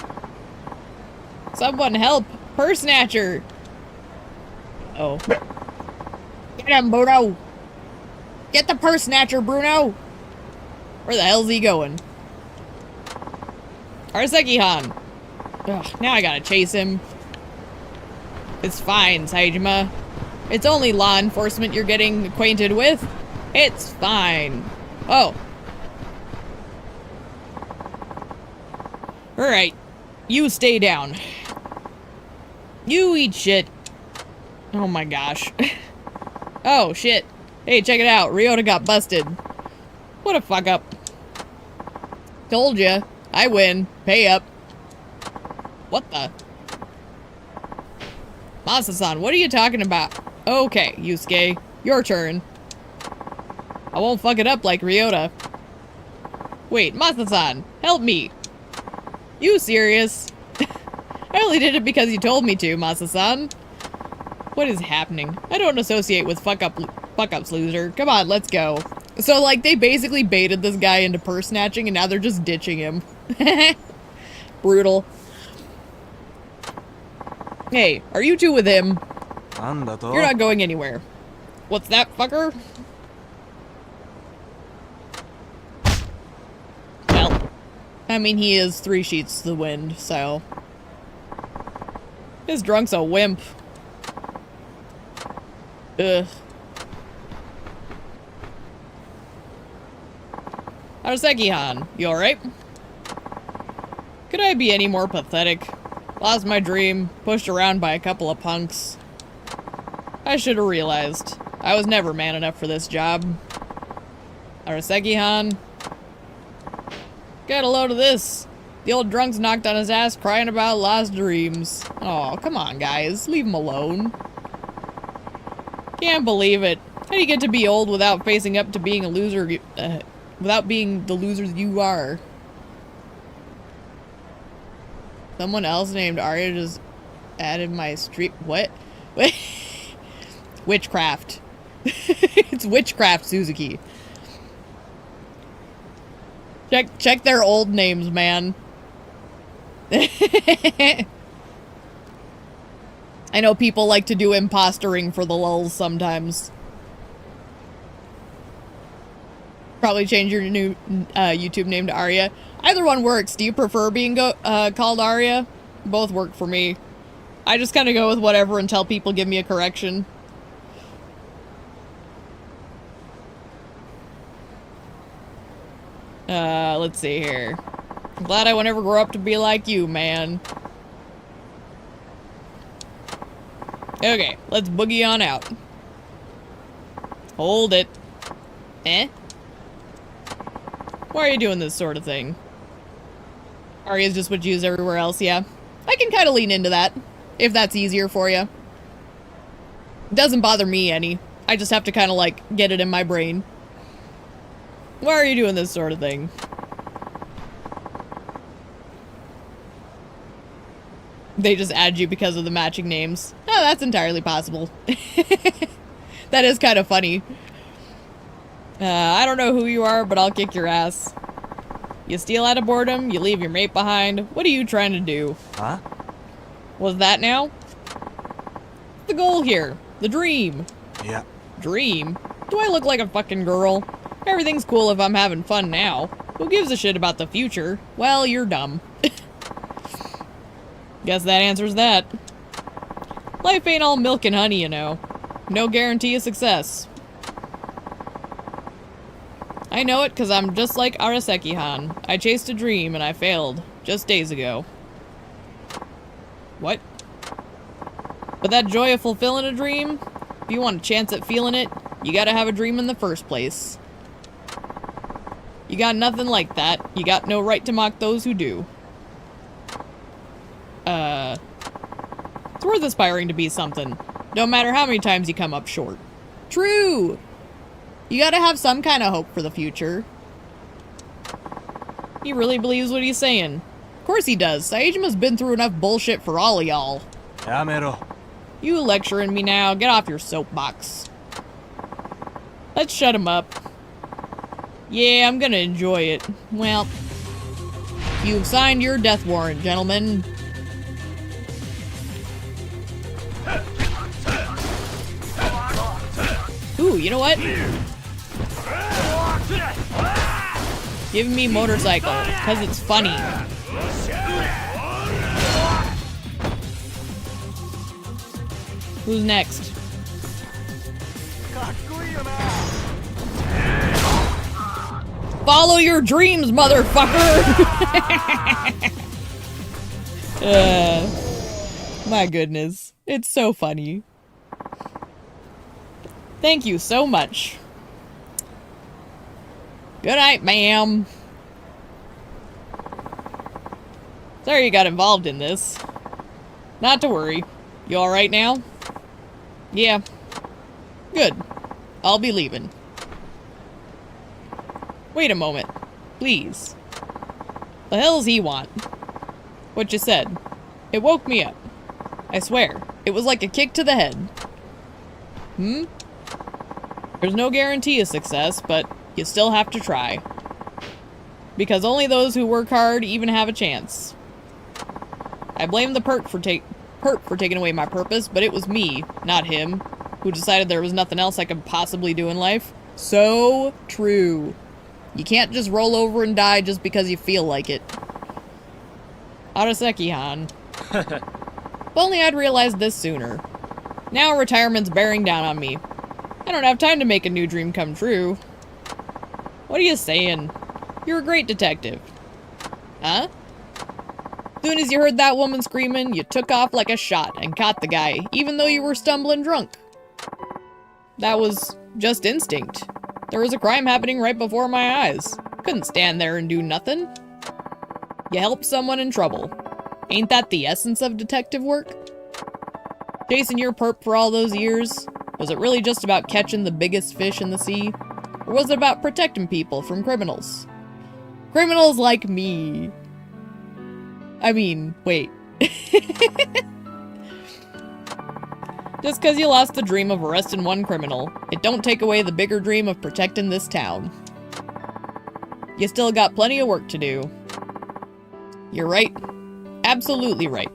Someone help! Purse snatcher! Oh. Get him, Bruno! Get the purse snatcher, Bruno! Where the hell's he going? Araseki-han! Ugh, now I gotta chase him. It's fine, Saejima. It's only law enforcement you're getting acquainted with. It's fine. Oh. Alright. You stay down. You eat shit. Oh my gosh. Oh, shit. Hey, check it out. Ryota got busted. What a fuck up. Told ya. I win. Pay up. What the? Masa-san, what are you talking about? Okay, Yusuke. Your turn. I won't fuck it up like Ryota. Wait, Masa-san, help me. You serious? I only did it because you told me to, Masa-san. What is happening? I don't associate with fuck-ups, loser. Come on, let's go. So, like, they basically baited this guy into purse snatching, and now they're just ditching him. Brutal. Hey, are you two with him? You're not going anywhere. What's that, fucker? Well, I mean, he is 3 sheets to the wind, so... This drunk's a wimp. Ugh. Araseki-han, you alright? Could I be any more pathetic? Lost my dream, pushed around by a couple of punks. I should have realized. I was never man enough for this job. Araseki-han. Get a load of this. The old drunk's knocked on his ass crying about lost dreams. Oh, come on, guys. Leave him alone. Can't believe it. How do you get to be old without facing up to being a loser, without being the loser you are? Someone else named Arya just added my street. What? Witchcraft. It's witchcraft, Suzuki. Check their old names, man. I know people like to do impostering for the lulz sometimes. Probably change your new YouTube name to Arya. Either one works. Do you prefer being called Arya? Both work for me. I just kind of go with whatever until people give me a correction. Let's see here. I'm glad I won't ever grow up to be like you, man. Okay, let's boogie on out. Hold it. Eh? Why are you doing this sort of thing? Arya's just what you use everywhere else, yeah. I can kind of lean into that, if that's easier for you. It doesn't bother me any. I just have to kind of, like, get it in my brain. Why are you doing this sort of thing? They just add you because of the matching names. Oh, that's entirely possible. That is kind of funny. I don't know who you are, but I'll kick your ass. You steal out of boredom, you leave your mate behind. What are you trying to do? Huh? Was that now? The goal here. The dream. Yeah. Dream? Do I look like a fucking girl? Everything's cool if I'm having fun now. Who gives a shit about the future? Well, you're dumb. Guess that answers that. Life ain't all milk and honey, you know. No guarantee of success. I know it because I'm just like Araseki-han. I chased a dream and I failed. Just days ago. What? But that joy of fulfilling a dream? If you want a chance at feeling it, you gotta have a dream in the first place. You got nothing like that. You got no right to mock those who do. It's worth aspiring to be something. No matter how many times you come up short. True! You gotta have some kind of hope for the future. He really believes what he's saying. Of course he does. Saijima's been through enough bullshit for all of y'all. Yamero. You lecturing me now. Get off your soapbox. Let's shut him up. Yeah, I'm gonna enjoy it. Well, you've signed your death warrant, gentlemen. Ooh, you know what? Give me motorcycle, because it's funny. Who's next? Follow your dreams, motherfucker! My goodness. It's so funny. Thank you so much. Good night, ma'am. Sorry you got involved in this. Not to worry. You alright now? Yeah. Good. I'll be leaving. Wait a moment. Please. The hell's he want? What you said. It woke me up. I swear. It was like a kick to the head. Hmm? There's no guarantee of success, but you still have to try. Because only those who work hard even have a chance. I blame the perp for taking away my purpose, but it was me, not him, who decided there was nothing else I could possibly do in life. So true. You can't just roll over and die just because you feel like it. Araseki-han. If only I'd realized this sooner. Now retirement's bearing down on me. I don't have time to make a new dream come true. What are you saying? You're a great detective. Huh? Soon as you heard that woman screaming, you took off like a shot and caught the guy, even though you were stumbling drunk. That was just instinct. There was a crime happening right before my eyes. Couldn't stand there and do nothing. You helped someone in trouble. Ain't that the essence of detective work? Chasing your perp for all those years? Was it really just about catching the biggest fish in the sea? Or was it about protecting people from criminals? Criminals like me. I mean, wait. Just because you lost the dream of arresting one criminal, it don't take away the bigger dream of protecting this town. You still got plenty of work to do. You're right. Absolutely right.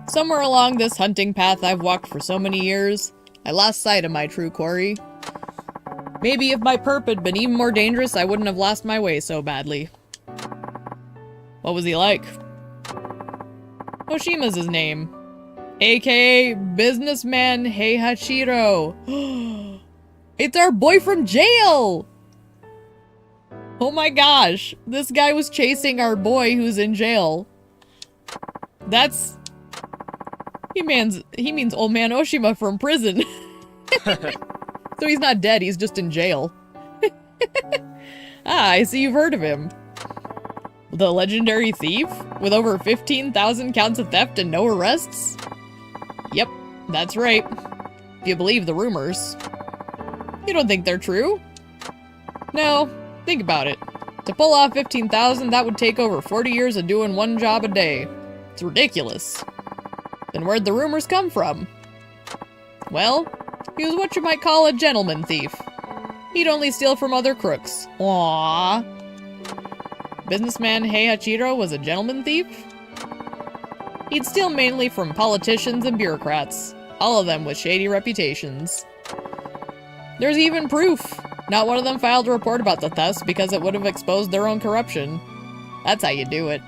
Somewhere along this hunting path I've walked for so many years, I lost sight of my true quarry. Maybe if my perp had been even more dangerous, I wouldn't have lost my way so badly. What was he like? Oshima's his name. AKA Businessman Heihachiro. It's our boy from jail! Oh my gosh, this guy was chasing our boy who's in jail. That's... He means old man Oshima from prison. So he's not dead, he's just in jail. Ah, I see you've heard of him. The legendary thief? With over 15,000 counts of theft and no arrests? Yep, that's right. If you believe the rumors. You don't think they're true? No, think about it. To pull off 15,000, that would take over 40 years of doing one job a day. It's ridiculous. Then where'd the rumors come from? Well, he was what you might call a gentleman thief. He'd only steal from other crooks. Aww. businessman Heihachiro was a gentleman thief? He'd steal mainly from politicians and bureaucrats, all of them with shady reputations. There's even proof. Not one of them filed a report about the thefts because it would have exposed their own corruption. That's how you do it.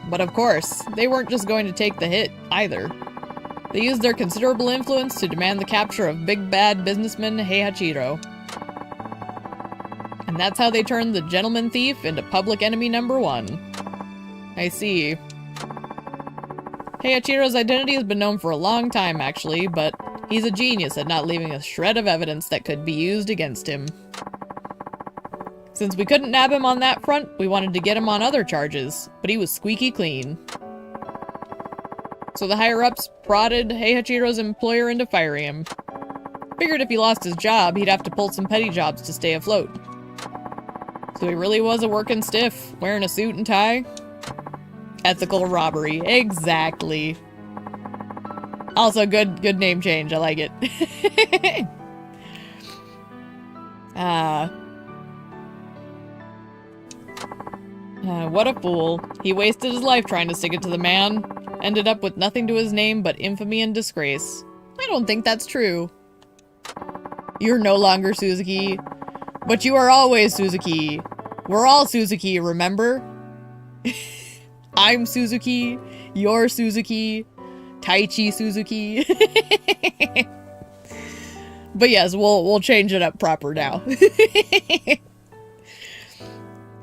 But of course, they weren't just going to take the hit, either. They used their considerable influence to demand the capture of big bad businessman Heihachiro. And that's how they turned the gentleman thief into public enemy number 1. I see. Heihachiro's identity has been known for a long time, actually, but he's a genius at not leaving a shred of evidence that could be used against him. Since we couldn't nab him on that front, we wanted to get him on other charges, but he was squeaky clean. So the higher-ups prodded Heihachiro's employer into firing him. Figured if he lost his job, he'd have to pull some petty jobs to stay afloat. So he really was a working stiff, wearing a suit and tie. Ethical robbery, exactly. Also, good name change, I like it. What a fool. He wasted his life trying to stick it to the man. Ended up with nothing to his name but infamy and disgrace. I don't think that's true. You're no longer Suzuki. But you are always Suzuki. We're all Suzuki, remember? I'm Suzuki. You're Suzuki. Taichi Suzuki. But yes, we'll change it up proper now.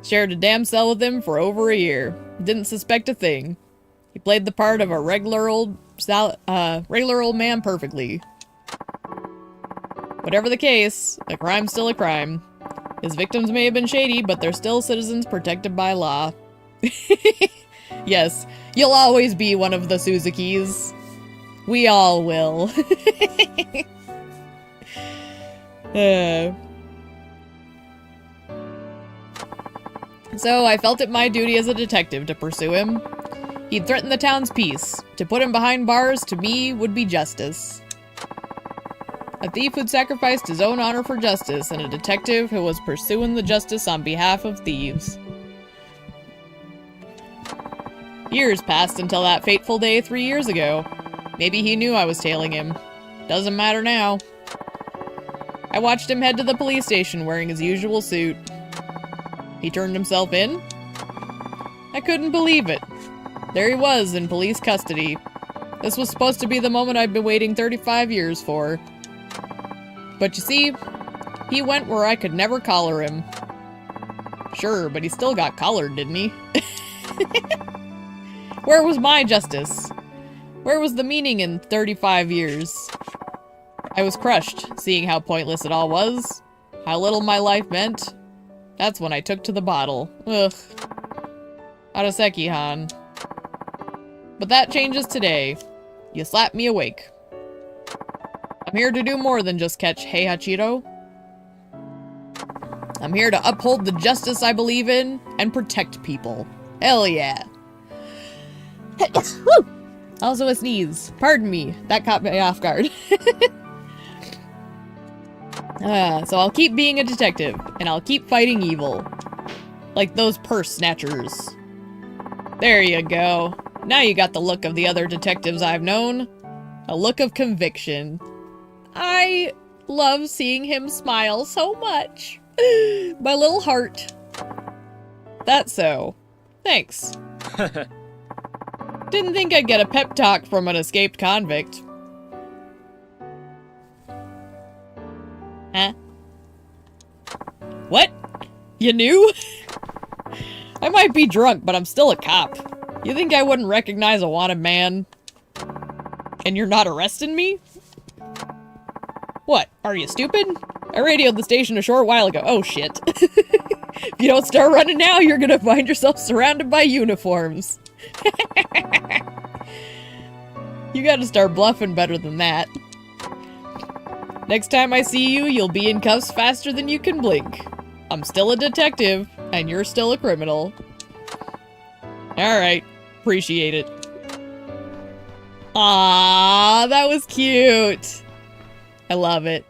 Shared a damn cell with him for over a year. Didn't suspect a thing. He played the part of a regular old man perfectly. Whatever the case, a crime's still a crime. His victims may have been shady, but they're still citizens protected by law. Yes, you'll always be one of the Suzukis. We all will. So I felt it my duty as a detective to pursue him. He'd threatened the town's peace. To put him behind bars, to me, would be justice. A thief who'd sacrificed his own honor for justice, and a detective who was pursuing the justice on behalf of thieves. Years passed until that fateful day 3 years ago. Maybe he knew I was tailing him. Doesn't matter now. I watched him head to the police station wearing his usual suit. He turned himself in? I couldn't believe it. There he was in police custody. This was supposed to be the moment I'd been waiting 35 years for. But you see, he went where I could never collar him. Sure, but he still got collared, didn't he? Where was my justice? Where was the meaning in 35 years? I was crushed, seeing how pointless it all was. How little my life meant. That's when I took to the bottle. Ugh. Araseki-han. But that changes today. You slapped me awake. I'm here to do more than just catch Heihachiro. I'm here to uphold the justice I believe in and protect people. Hell yeah. Also a sneeze. Pardon me. That caught me off guard. So I'll keep being a detective, and I'll keep fighting evil. Like those purse snatchers. There you go. Now you got the look of the other detectives I've known. A look of conviction. I love seeing him smile so much. My little heart. That's so. Thanks. Didn't think I'd get a pep talk from an escaped convict. Huh? What? You knew? I might be drunk, but I'm still a cop. You think I wouldn't recognize a wanted man? And you're not arresting me? What? Are you stupid? I radioed the station a short while ago. Oh shit. If you don't start running now, you're gonna find yourself surrounded by uniforms. You gotta start bluffing better than that. Next time I see you, you'll be in cuffs faster than you can blink. I'm still a detective, and you're still a criminal. Alright, appreciate it. Aww, that was cute. I love it.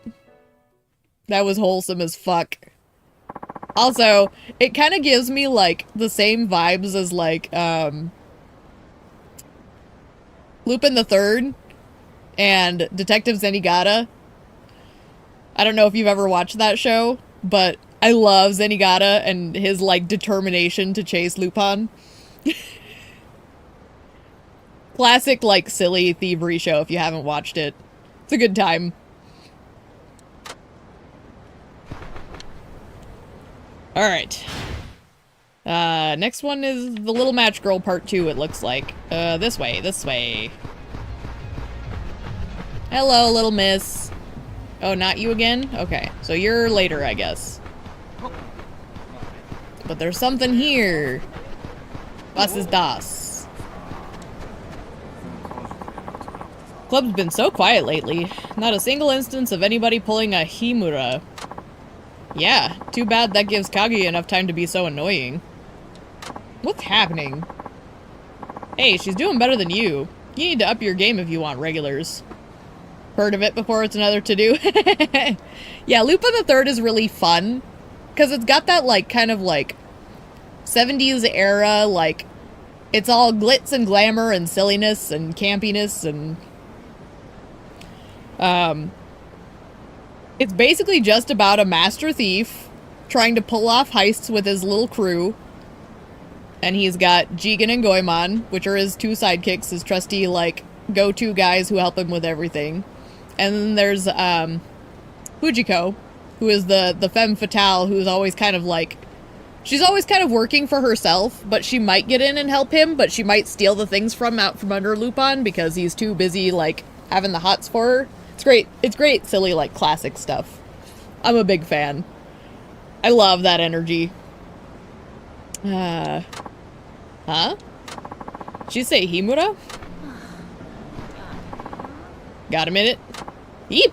That was wholesome as fuck. Also, it kind of gives me, like, the same vibes as, like, Lupin the Third and Detective Zenigata. I don't know if you've ever watched that show, but I love Zenigata and his, like, determination to chase Lupin. Classic, like, silly thievery show if you haven't watched it. It's a good time. Alright. Next one is the Little Match Girl Part 2, it looks like. This way, this way. Hello, little miss. Oh, not you again? Okay, so you're later, I guess. But there's something here. Was ist das? Club's been so quiet lately. Not a single instance of anybody pulling a Himura. Yeah, too bad that gives Kaguya enough time to be so annoying. What's happening? Hey, she's doing better than you. You need to up your game if you want regulars. Heard of it before it's another to-do? Yeah, Lupin the Third is really fun. Because it's got that, like, kind of, like, 70s era, like, it's all glitz and glamour and silliness and campiness and... It's basically just about a master thief trying to pull off heists with his little crew. And he's got Jigen and Goemon, which are his two sidekicks, his trusty, like, go-to guys who help him with everything. And then there's, Fujiko, who is the femme fatale, who's always kind of like... She's always kind of working for herself, but she might get in and help him, but she might steal the things out from under Lupin because he's too busy, like, having the hots for her. It's great. It's great, silly, like, classic stuff. I'm a big fan. I love that energy. Huh? Did she say Himura? Got a minute? Yeep!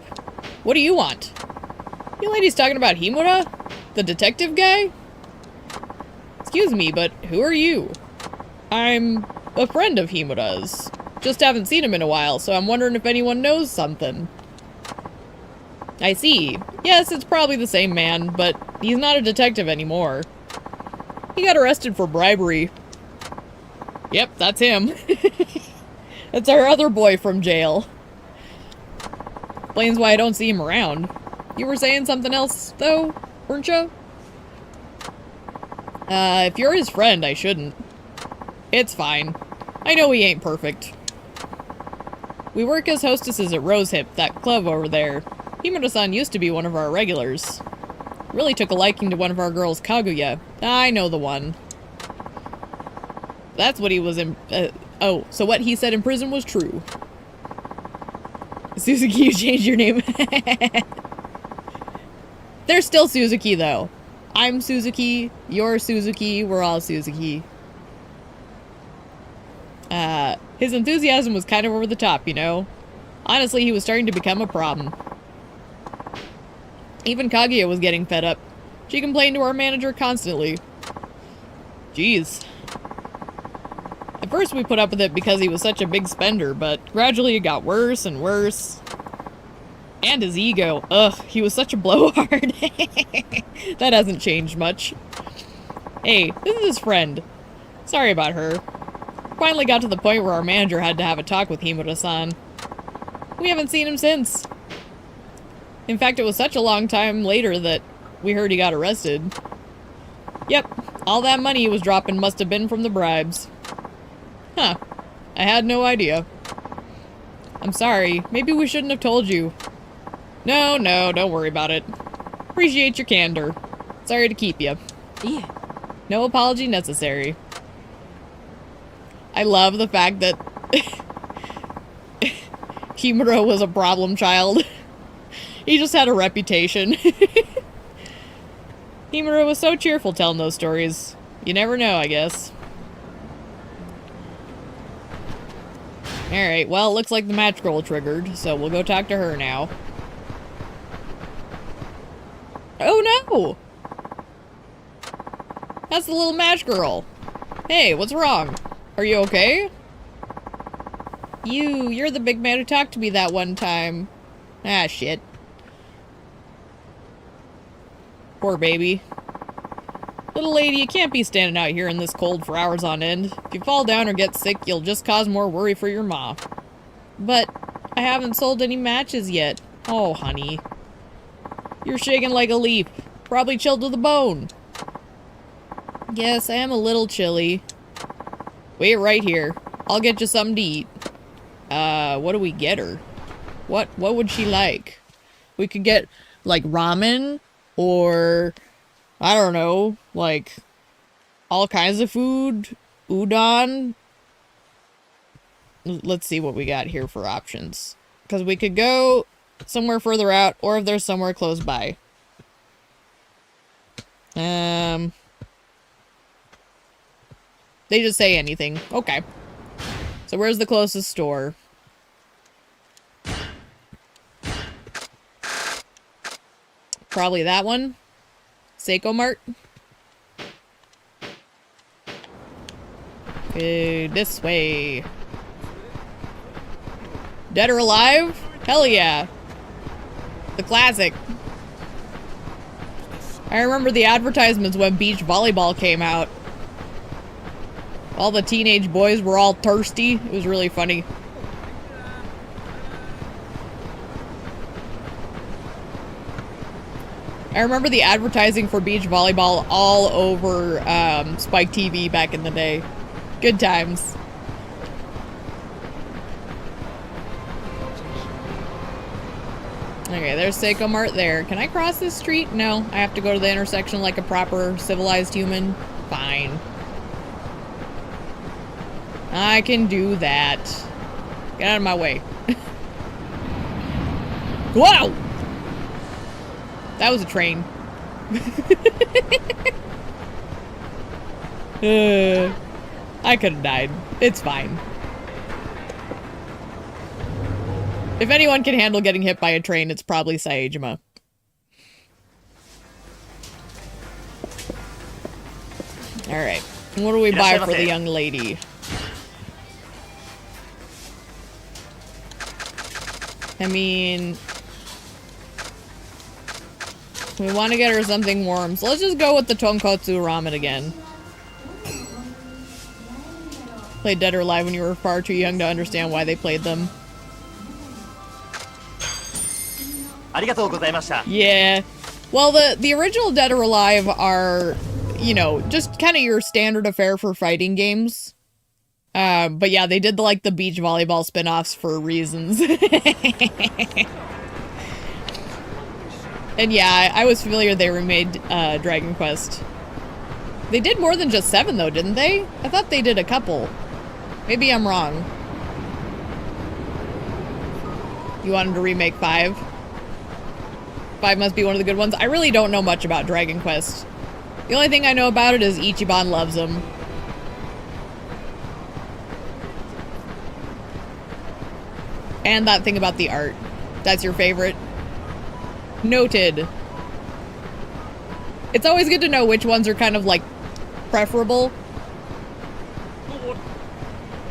What do you want? You ladies talking about Himura? The detective guy? Excuse me, but who are you? I'm a friend of Himura's. Just haven't seen him in a while, so I'm wondering if anyone knows something. I see. Yes, it's probably the same man, but he's not a detective anymore. He got arrested for bribery. Yep, that's him. That's our other boy from jail. Explains why I don't see him around. You were saying something else, though, weren't you? If you're his friend, I shouldn't. It's fine. I know he ain't perfect. We work as hostesses at Rosehip, that club over there. Himura-san used to be one of our regulars. Really took a liking to one of our girls, Kaguya. I know the one. That's what he was in... oh, so what he said in prison was true. Suzuki, you changed your name. They're still Suzuki, though. I'm Suzuki, you're Suzuki, we're all Suzuki. His enthusiasm was kind of over the top, you know? Honestly, he was starting to become a problem. Even Kaguya was getting fed up. She complained to our manager constantly. Jeez. At first we put up with it because he was such a big spender, but gradually it got worse and worse. And his ego. Ugh, he was such a blowhard. That hasn't changed much. Hey, this is his friend. Sorry about her. Finally got to the point where our manager had to have a talk with Himura-san. We haven't seen him since. In fact, it was such a long time later that we heard he got arrested. Yep, all that money he was dropping must have been from the bribes. Huh, I had no idea. I'm sorry, maybe we shouldn't have told you. No, don't worry about it. Appreciate your candor. Sorry to keep you. Yeah. No apology necessary. I love the fact that Himura was a problem child. He just had a reputation. Himura was so cheerful telling those stories. You never know, I guess. Alright, well, it looks like the match girl triggered, so we'll go talk to her now. Oh no! That's the little match girl. Hey, what's wrong? Are you okay? You're the big man who talked to me that one time. Ah, shit. Poor baby. Little lady, you can't be standing out here in this cold for hours on end. If you fall down or get sick, you'll just cause more worry for your ma. But I haven't sold any matches yet. Oh, honey. You're shaking like a leaf. Probably chilled to the bone. Yes, I am a little chilly. Wait right here. I'll get you something to eat. What do we get her? What would she like? We could get, like, ramen, or, I don't know, like, all kinds of food, udon. Let's see what we got here for options. Because we could go somewhere further out, or if there's somewhere close by. They just say anything. Okay. So where's the closest store? Probably that one. Seiko Mart. Okay, this way. Dead or Alive? Hell yeah. The classic. I remember the advertisements when beach volleyball came out. All the teenage boys were all thirsty. It was really funny. I remember the advertising for beach volleyball all over Spike TV back in the day. Good times. Okay, there's Seiko Mart there. Can I cross this street? No, I have to go to the intersection like a proper civilized human. Fine. I can do that. Get out of my way. Whoa! That was a train. I could have died. It's fine. If anyone can handle getting hit by a train, it's probably Saejima. Alright. What do we buy for the young lady? I mean... we want to get her something warm, so let's just go with the tonkotsu ramen again. Played Dead or Alive when you were far too young to understand why they played them. Yeah. Well, the original Dead or Alive are, you know, just kind of your standard affair for fighting games. But yeah, they did the beach volleyball spin-offs for reasons. And yeah, I was familiar they remade Dragon Quest. They did more than just 7 though, didn't they? I thought they did a couple. Maybe I'm wrong. You wanted to remake 5? 5 must be one of the good ones. I really don't know much about Dragon Quest. The only thing I know about it is Ichiban loves them. And that thing about the art. That's your favorite? Noted. It's always good to know which ones are kind of like preferable.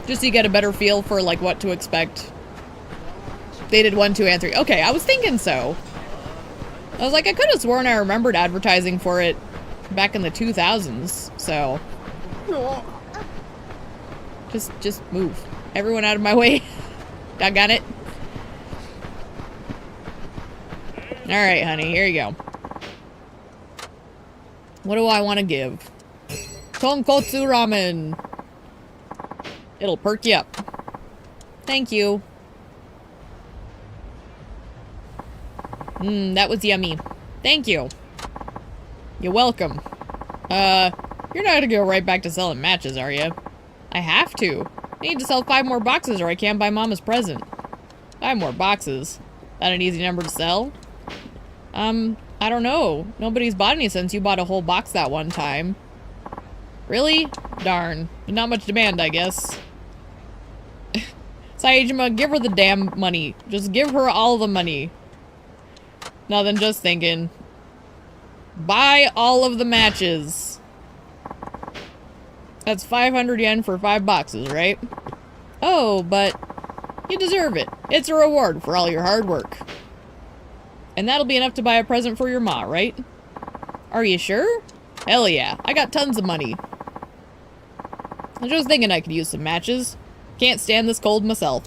Just so you get a better feel for like what to expect. They did 1, 2, and 3. Okay, I was thinking so. I was like, I could have sworn I remembered advertising for it back in the 2000s, so. Just move. Everyone out of my way. Doggone it. Alright, honey, here you go. What do I want to give? Tonkotsu ramen. It'll perk you up. Thank you. That was yummy. Thank you. You're welcome. You're not gonna go right back to selling matches, are you? I have to. I need to sell 5 more boxes or I can't buy Mama's present. 5 more boxes. That an easy number to sell? I don't know. Nobody's bought any since you bought a whole box that one time. Really? Darn. Not much demand, I guess. Saejima, give her the damn money. Just give her all the money. Nothing, just thinking. Buy all of the matches. That's 500 yen for 5 boxes, right? Oh, but you deserve it. It's a reward for all your hard work. And that'll be enough to buy a present for your ma, right? Are you sure? Hell yeah, I got tons of money. I was just thinking I could use some matches. Can't stand this cold myself.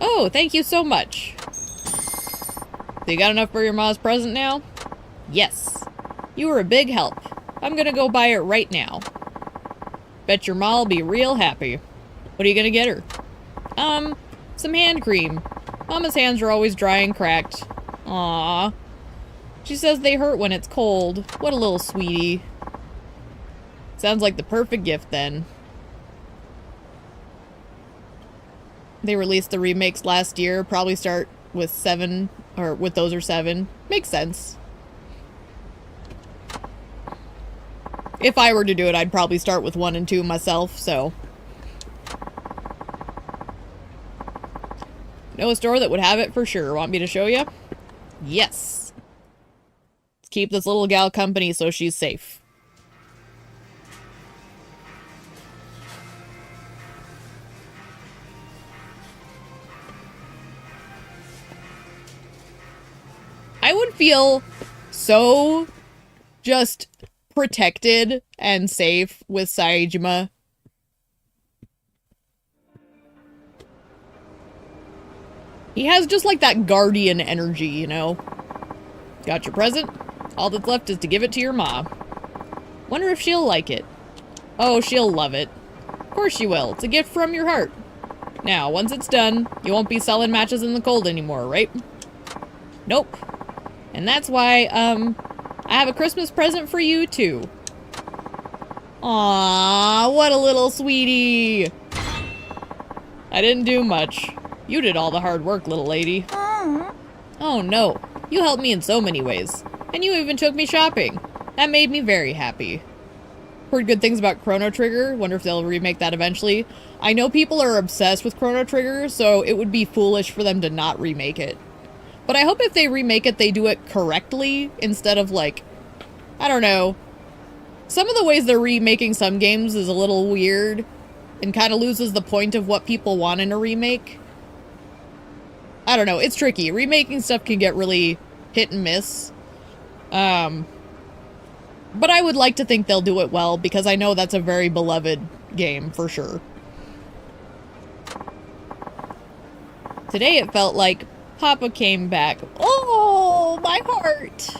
Oh, thank you so much. So you got enough for your ma's present now? Yes. You were a big help. I'm gonna go buy it right now. Bet your ma'll be real happy. What are you gonna get her? Some hand cream. Mama's hands are always dry and cracked. Aww. She says they hurt when it's cold. What a little sweetie. Sounds like the perfect gift then. They released the remakes last year. Probably start with 7, or with those or 7. Makes sense. If I were to do it, I'd probably start with 1 and 2 myself, so. Know a store that would have it for sure. Want me to show you? Yes. Let's keep this little gal company so she's safe. I would feel so just protected and safe with Saejima. He has just like that guardian energy, you know? Got your present? All that's left is to give it to your ma. Wonder if she'll like it. Oh, she'll love it. Of course she will. It's a gift from your heart. Now, once it's done, you won't be selling matches in the cold anymore, right? Nope. And that's why, I have a Christmas present for you, too. Aww, what a little sweetie. I didn't do much. You did all the hard work, little lady. Oh no, you helped me in so many ways. And you even took me shopping. That made me very happy. Heard good things about Chrono Trigger. Wonder if they'll remake that eventually. I know people are obsessed with Chrono Trigger, so it would be foolish for them to not remake it. But I hope if they remake it, they do it correctly instead of like, I don't know. Some of the ways they're remaking some games is a little weird and kind of loses the point of what people want in a remake. I don't know, it's tricky. Remaking stuff can get really hit and miss. But I would like to think they'll do it well because I know that's a very beloved game for sure. Today it felt like Papa came back. Oh, my heart.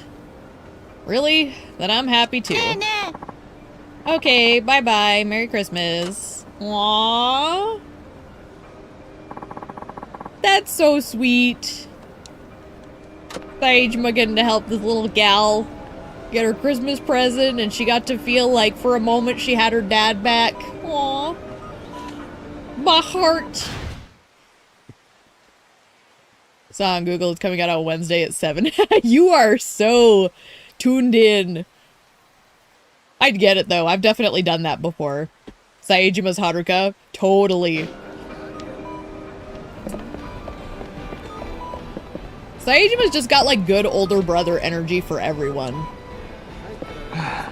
Really? Then I'm happy too. Okay, bye-bye. Merry Christmas. Aww. That's so sweet. Saejima getting to help this little gal get her Christmas present, and she got to feel like for a moment she had her dad back. Aww. My heart. Saw on Google it's coming out on Wednesday at 7. You are so tuned in. I'd get it though. I've definitely done that before. Saejima's Haruka. Totally. Saejima's just got like good older brother energy for everyone. I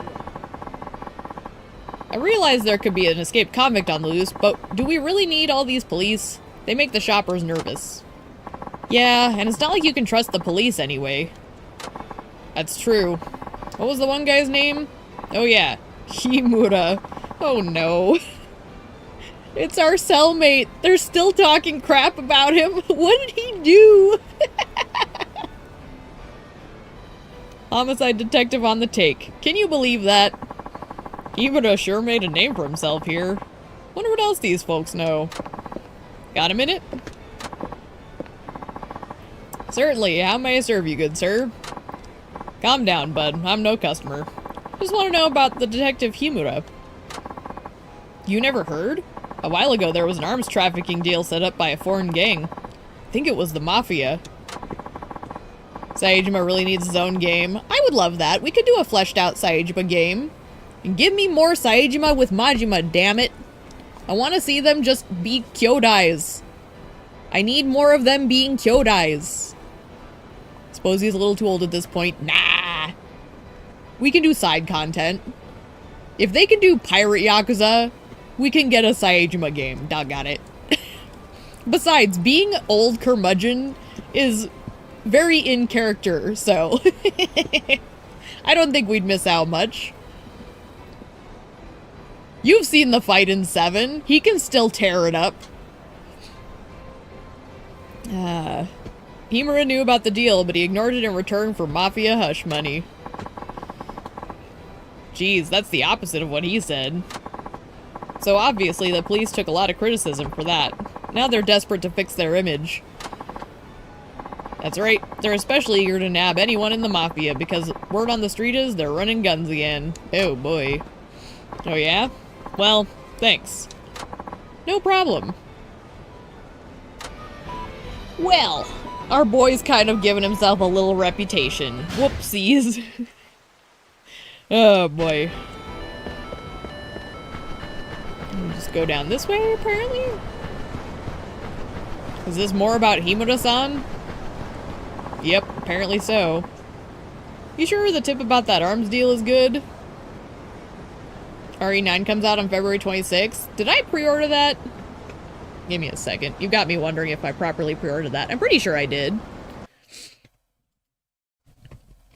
realize there could be an escaped convict on the loose, but do we really need all these police? They make the shoppers nervous. Yeah, and it's not like you can trust the police anyway. That's true. What was the one guy's name? Oh yeah, Himura. Oh no. It's our cellmate. They're still talking crap about him. What did he do? Homicide detective on the take. Can you believe that? Himura sure made a name for himself here. Wonder what else these folks know. Got a minute? Certainly. How may I serve you, good sir? Calm down, bud. I'm no customer. Just want to know about the detective Himura. You never heard? A while ago there was an arms trafficking deal set up by a foreign gang. I think it was the Mafia. Saejima really needs his own game. I would love that. We could do a fleshed out Saejima game. And give me more Saejima with Majima, damn it. I want to see them just be Kyodais. I need more of them being Kyodais. Suppose he's a little too old at this point. Nah. We can do side content. If they can do Pirate Yakuza, we can get a Saejima game. Doggone it. Besides, being old curmudgeon is very in character, so... I don't think we'd miss out much. You've seen the fight in 7. He can still tear it up. Himura knew about the deal, but he ignored it in return for mafia hush money. Jeez, that's the opposite of what he said. So obviously the police took a lot of criticism for that. Now they're desperate to fix their image. That's right, they're especially eager to nab anyone in the mafia because word on the street is they're running guns again. Oh boy. Oh yeah? Well, thanks. No problem. Well, our boy's kind of given himself a little reputation. Whoopsies. Oh boy. We'll just go down this way, apparently? Is this more about Himura-san? Yep, apparently so. You sure the tip about that arms deal is good? RE9 comes out on February 26th. Did I pre-order that? Give me a second. You got me wondering if I properly pre-ordered that. I'm pretty sure I did.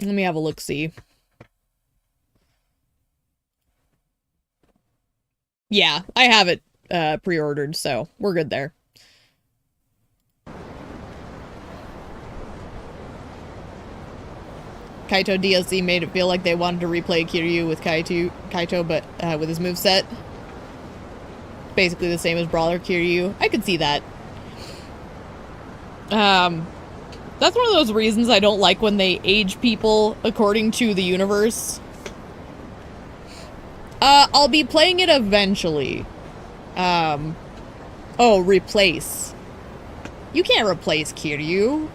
Let me have a look-see. Yeah, I have it pre-ordered, so we're good there. Kaito DLC made it feel like they wanted to replay Kiryu with Kaito, but with his moveset. Basically the same as Brawler Kiryu. I could see that. That's one of those reasons I don't like when they age people according to the universe. I'll be playing it eventually. Oh, replace. You can't replace Kiryu.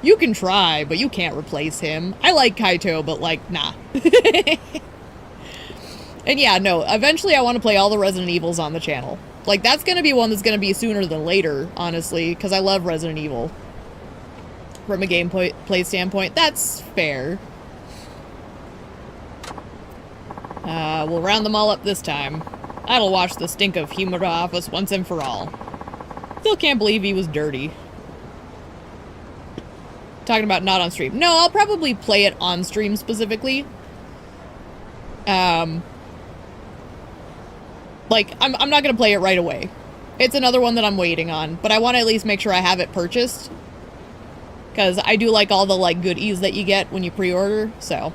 You can try, but you can't replace him. I like Kaito, but like, nah. And yeah, no, eventually I want to play all the Resident Evils on the channel. Like, that's gonna be one that's gonna be sooner than later, honestly, because I love Resident Evil. From a gameplay standpoint, that's fair. We'll round them all up this time. That'll wash the stink of Himura off us once and for all. Still can't believe he was dirty. Talking about not on stream. No, I'll probably play it on stream specifically. Like, I'm not gonna play it right away. It's another one that I'm waiting on, but I want to at least make sure I have it purchased. Because I do like all the, like, goodies that you get when you pre-order, so.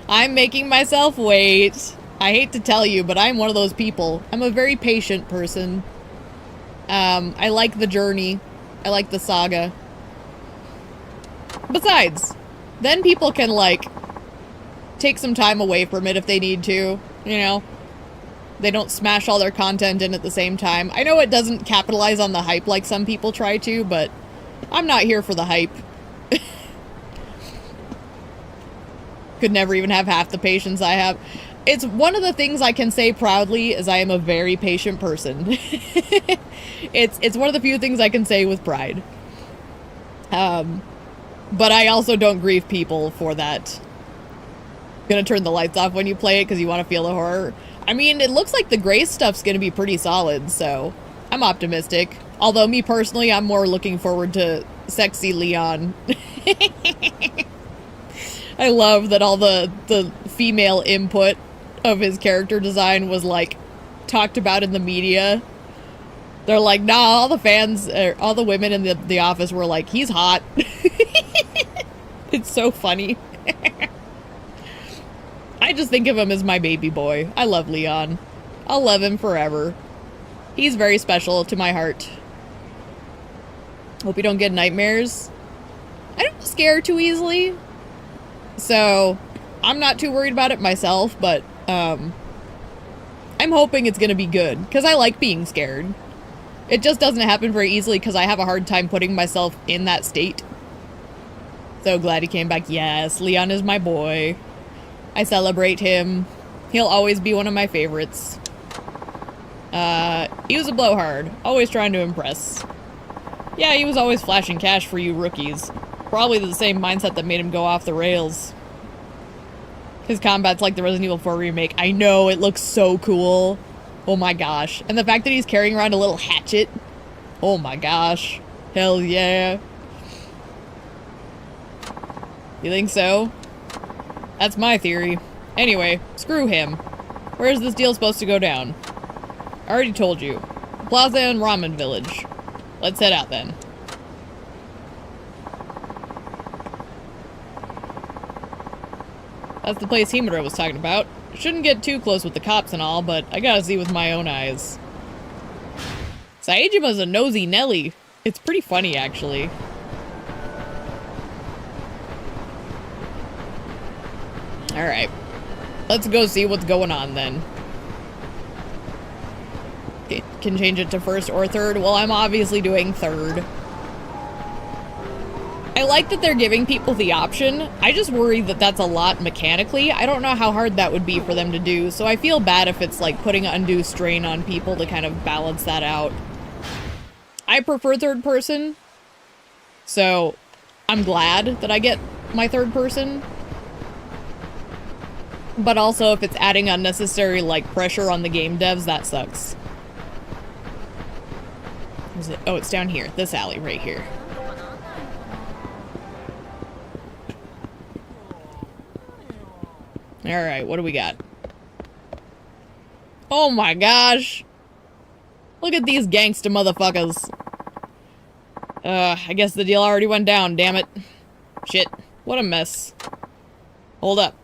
I'm making myself wait. I hate to tell you, but I'm one of those people. I'm a very patient person. I like the journey. I like the saga. Besides, then people can, like, take some time away from it if they need to, you know? They don't smash all their content in at the same time. I know it doesn't capitalize on the hype like some people try to, but I'm not here for the hype. Could never even have half the patience I have. It's one of the things I can say proudly is I am a very patient person. It's one of the few things I can say with pride. But I also don't grieve people for that. Gonna turn the lights off when you play it because you want to feel the horror. I mean, it looks like the Grace stuff's gonna be pretty solid, so I'm optimistic. Although me personally, I'm more looking forward to sexy Leon. I love that all the female input of his character design was, like, talked about in the media. They're like, nah, all the fans, all the women in the office were like, he's hot. It's so funny. I just think of him as my baby boy. I love Leon. I'll love him forever. He's very special to my heart. Hope you don't get nightmares. I don't scare too easily. So, I'm not too worried about it myself, but, I'm hoping it's gonna be good, because I like being scared. It just doesn't happen very easily because I have a hard time putting myself in that state. So glad he came back. Yes, Leon is my boy. I celebrate him. He'll always be one of my favorites. He was a blowhard, always trying to impress. Yeah, he was always flashing cash for you rookies. Probably the same mindset that made him go off the rails. His combat's like the Resident Evil 4 remake. I know, it looks so cool. Oh my gosh. And the fact that he's carrying around a little hatchet. Oh my gosh. Hell yeah. You think so? That's my theory. Anyway, screw him. Where's this deal supposed to go down? I already told you. Plaza and Ramen Village. Let's head out then. That's the place Himura was talking about. Shouldn't get too close with the cops and all, but I gotta see with my own eyes. Saejima's a nosy Nelly. It's pretty funny, actually. Alright. Let's go see what's going on, then. It can change it to first or third. Well, I'm obviously doing third. I like that they're giving people the option. I just worry that that's a lot mechanically. I don't know how hard that would be for them to do, so I feel bad if it's like putting undue strain on people to kind of balance that out. I prefer third person, so I'm glad that I get my third person. But also, if it's adding unnecessary, like, pressure on the game devs, that sucks. Is it? Oh, it's down here. This alley right here. Alright, what do we got? Oh my gosh! Look at these gangsta motherfuckers. I guess the deal already went down, damn it. Shit. What a mess. Hold up.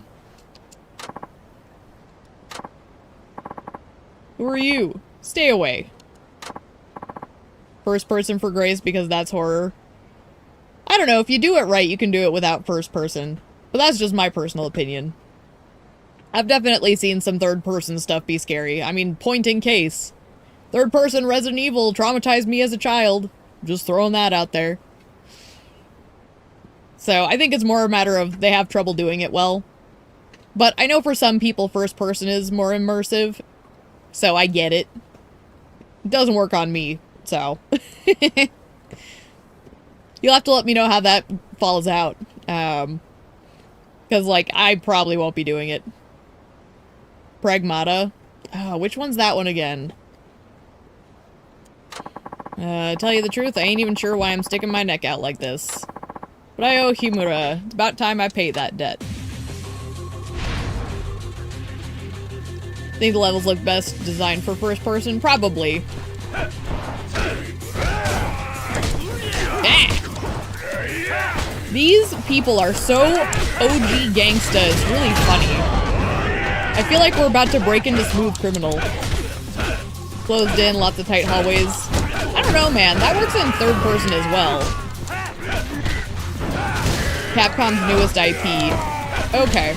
Who are you? Stay away. First person for grace because that's horror. I don't know, if you do it right, you can do it without first person. But that's just my personal opinion. I've definitely seen some third person stuff be scary. I mean, point in case. Third person Resident Evil traumatized me as a child. Just throwing that out there. So I think it's more a matter of they have trouble doing it well. But I know for some people first person is more immersive. So I get it. It doesn't work on me, so. You'll have to let me know how that falls out. Because, like, I probably won't be doing it. Pragmata. Oh, which one's that one again? Tell you the truth, I ain't even sure why I'm sticking my neck out like this. But I owe Himura. It's about time I pay that debt. Think the levels look best designed for first person? Probably. Ah! These people are so OG gangsta, it's really funny. I feel like we're about to break into Smooth Criminal. Closed in, lots of tight hallways. I don't know, man. That works in third person as well. Capcom's newest IP. Okay.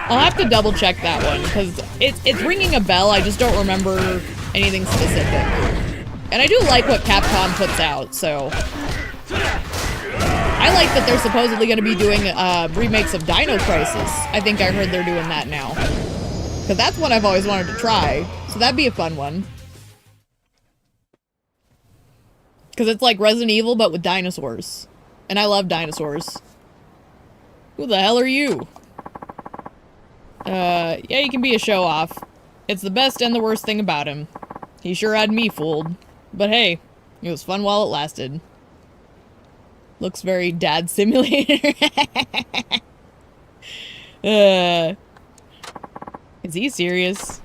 I'll have to double check that one, because it's ringing a bell, I just don't remember anything specific. And I do like what Capcom puts out, so... I like that they're supposedly going to be doing remakes of Dino Crisis. I think I heard they're doing that now. Because that's one I've always wanted to try, so that'd be a fun one. Because it's like Resident Evil, but with dinosaurs. And I love dinosaurs. Who the hell are you? Yeah, he can be a show-off. It's the best and the worst thing about him. He sure had me fooled. But hey, it was fun while it lasted. Looks very Dad Simulator. Is he serious?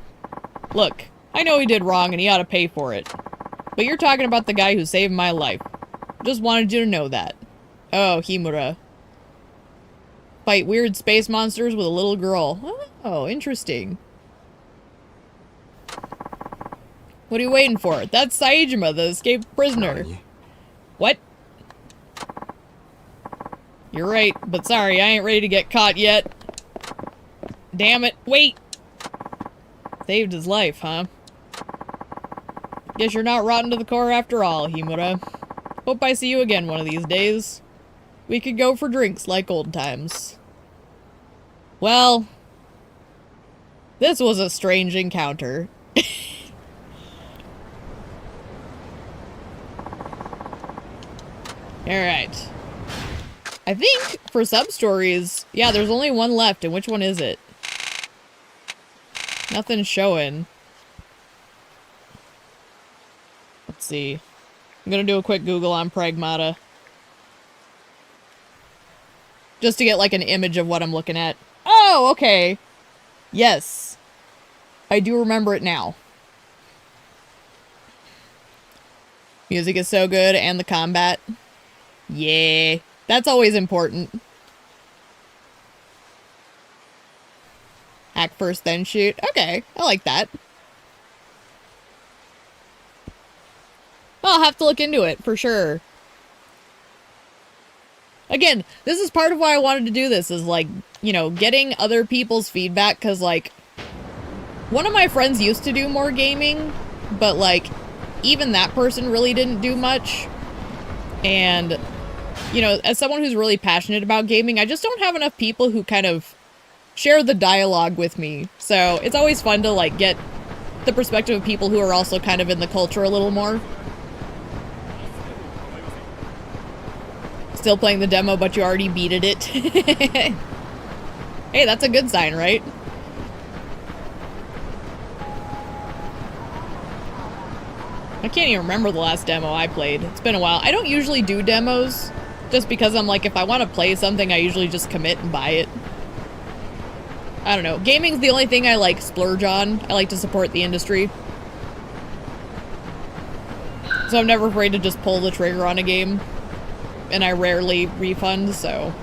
Look, I know he did wrong and he ought to pay for it. But you're talking about the guy who saved my life. Just wanted you to know that. Oh, Himura. Fight weird space monsters with a little girl. Oh, interesting. What are you waiting for? That's Saejima, the escaped prisoner. What? You're right, but sorry, I ain't ready to get caught yet. Damn it, wait! Saved his life, huh? Guess you're not rotten to the core after all, Himura. Hope I see you again one of these days. We could go for drinks like old times. Well, this was a strange encounter. Alright. I think for sub-stories, yeah, there's only one left, and which one is it? Nothing's showing. Let's see. I'm gonna do a quick Google on Pragmata. Just to get like an image of what I'm looking at. Oh, okay. Yes. I do remember it now. Music is so good, and the combat. Yeah. That's always important. Hack first, then shoot. Okay, I like that. I'll have to look into it, for sure. Again, this is part of why I wanted to do this, is like, you know, getting other people's feedback, because like, one of my friends used to do more gaming, but like, even that person really didn't do much. And, you know, as someone who's really passionate about gaming, I just don't have enough people who kind of share the dialogue with me. So it's always fun to like get the perspective of people who are also kind of in the culture a little more. Still playing the demo, but you already beated it. Hey, that's a good sign, right? I can't even remember the last demo I played. It's been a while. I don't usually do demos, just because I'm like, if I want to play something, I usually just commit and buy it. I don't know. Gaming's the only thing I like splurge on. I like to support the industry. So I'm never afraid to just pull the trigger on a game. And I rarely refund, so...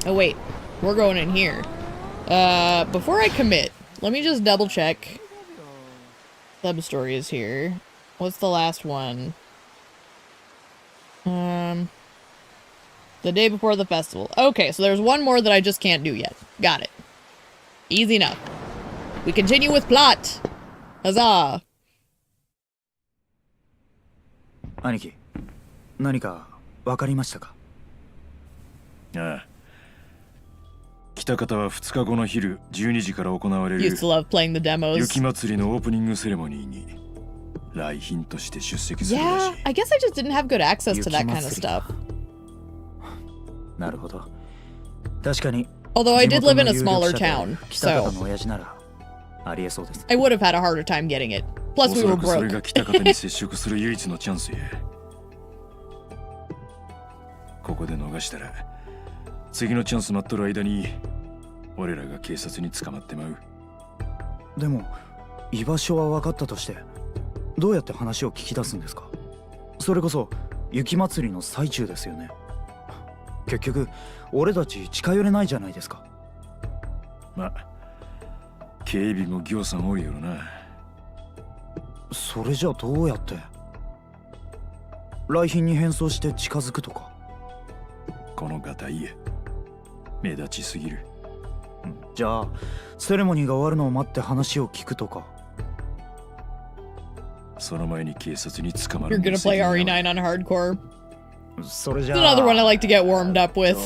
Oh wait, we're going in here. Before I commit, let me just double check. Sub-story is here. What's the last one? The day before the festival. Okay, so there's one more that I just can't do yet. Got it. Easy enough. We continue with plot. Huzzah. 兄貴、何か分かりましたか？ああ。北方は2日後の昼12時から行われる Used to love playing the demos. 雪祭りのオープニングセレモニーに来賓として出席するらしい。Yeah, I guess I just didn't have good access to that kind of stuff. なるほど。確かに。Although I did live in a smaller town, 北方 so の親父ならありえそうです。I would have had a harder time getting it. Plus, we おそ were らくそれ broke. が北方に接触する唯一のチャンスや。ここで逃したら次のチャンス待っとる間に俺らが警察に捕まってまう。でも居場所は分かったとしてどうやって話を聞き出すんですか？それこそ雪祭りの最中ですよね。結局俺たち近寄れないじゃないですか。まあ警備も行さん多いよな。それじゃどうやって来賓に変装して近づくとか。このガタイへ目立ちすぎる。じゃあセレモニーが終わるのを待って話を聞くとか。その前に警察に捕まる。 You're gonna play RE9 on hardcore. それじゃ It's another one I like to get warmed up with.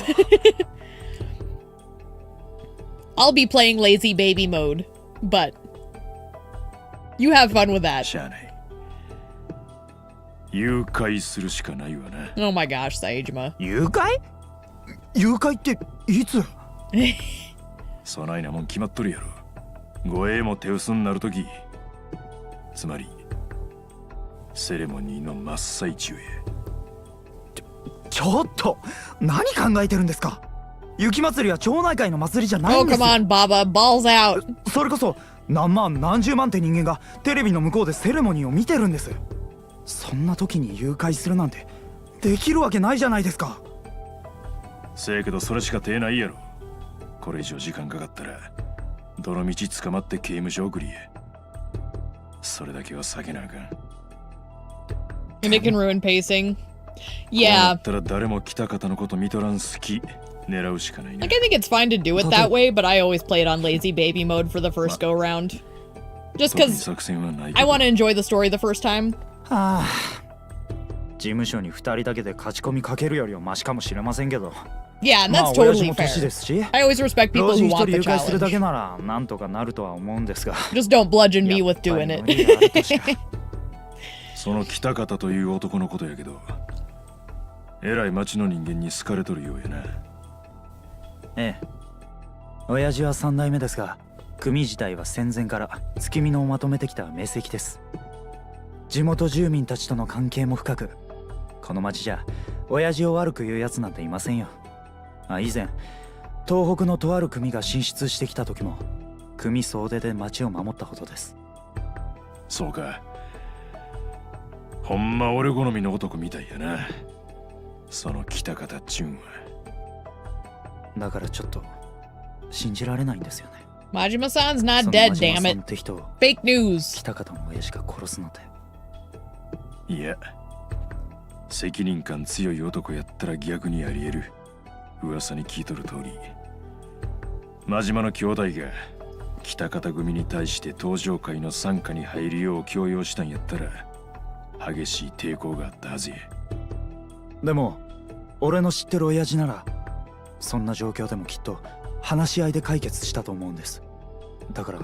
I'll be playing lazy baby mode, but you have fun with that. しゃあない。誘拐するしかないわな。Oh my gosh, Saejima. 誘拐？誘拐っていつ？そないなもん決まっとるやろ。護衛も手薄になるとき。つまりセレモニーの真っ最中へ。ちょっと何考えてるんですか？雪祭りは町内会の祭りじゃないん Oh, です come on, Baba. Balls out. それこそ何万何十万って人間がテレビの向こうでセレモニーを見てるんです。そんな時に誘拐するなんてできるわけないじゃないですか。せやけどそれしか手ないやろ。これ以上時間かかったらどの道捕まって刑務所送りへ。それだけは避けなあかん。 And it can ruin pacing. こう Yeah. なったら誰も北方のこと見とらん好き狙うしかないな。 Like, I think it's fine to do it that way, but I always play it on lazy baby mode for the first go round. Just 特に because 作戦はないけ I ど want to enjoy the story the first time. はあ、事務所に2人だけで勝ち込みかけるよりはマシかもしれませんけど。 Yeah, and ま that's あ親父 totally も年で fair. すし、 I always respect 老 people 人 who 一 want 人 the 誘拐するだけ challenge. ならなんとかなるとは思うんですが。 Just don't bludgeon me with やっぱ doing り無理があるとしか it. その北方という男のことやけどえらい町の人間に好かれとるようやな。ええ、親父は3代目ですが組自体は戦前から月見のをまとめてきた名跡です。地元住民たちとの関係も深くこの町じゃ親父を悪く言うやつなんていませんよ。以前東北のとある組が進出してきた時も組総出で町を守ったほどです。そうか。ほんま俺好みの男みたいやな。その北方っちゅうんは。だからちょっと信じられないんですよね。Majima-san's not dead, damn it. Fake news. 北方の親父が殺すので。いや、責任感強い男やったら逆にあり得る。噂に聞いとる通り、真島の兄弟が北方組に対して登場会の傘下に入るよう強要したんやったら激しい抵抗があったはずや。でも俺の知ってる親父ならそんな状況でもきっと話し合いで解決したと思うんです。だから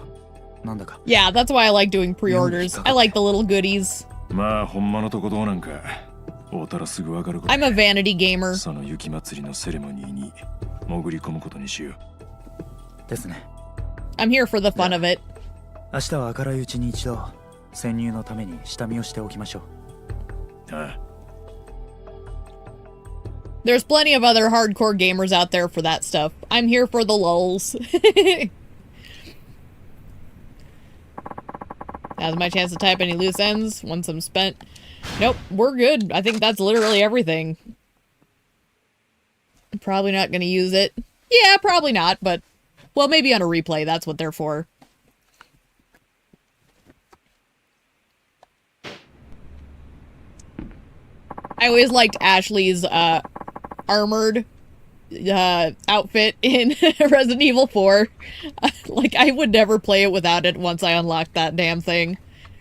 なんだか。Yeah, that's why I like doing pre-orders. I like the little goodies. まあほんまのとこどうなんか会うたらすぐわかること。I'm a vanity gamer. その雪祭りのセレモニーに潜り込むことにしよう。ですね。I'm here for the fun of it. 明日は明るいうちに一度潜入のために下見をしておきましょう。ああ。There's plenty of other hardcore gamers out there for that stuff. I'm here for the lulz. Now's my chance to type any loose ends once I'm spent. Nope, we're good. I think that's literally everything. I'm probably not going to use it. Yeah, probably not, but... Well, maybe on a replay. That's what they're for. I always liked Ashley's, armored outfit in Resident Evil 4. Like, I would never play it without it once I unlocked that damn thing.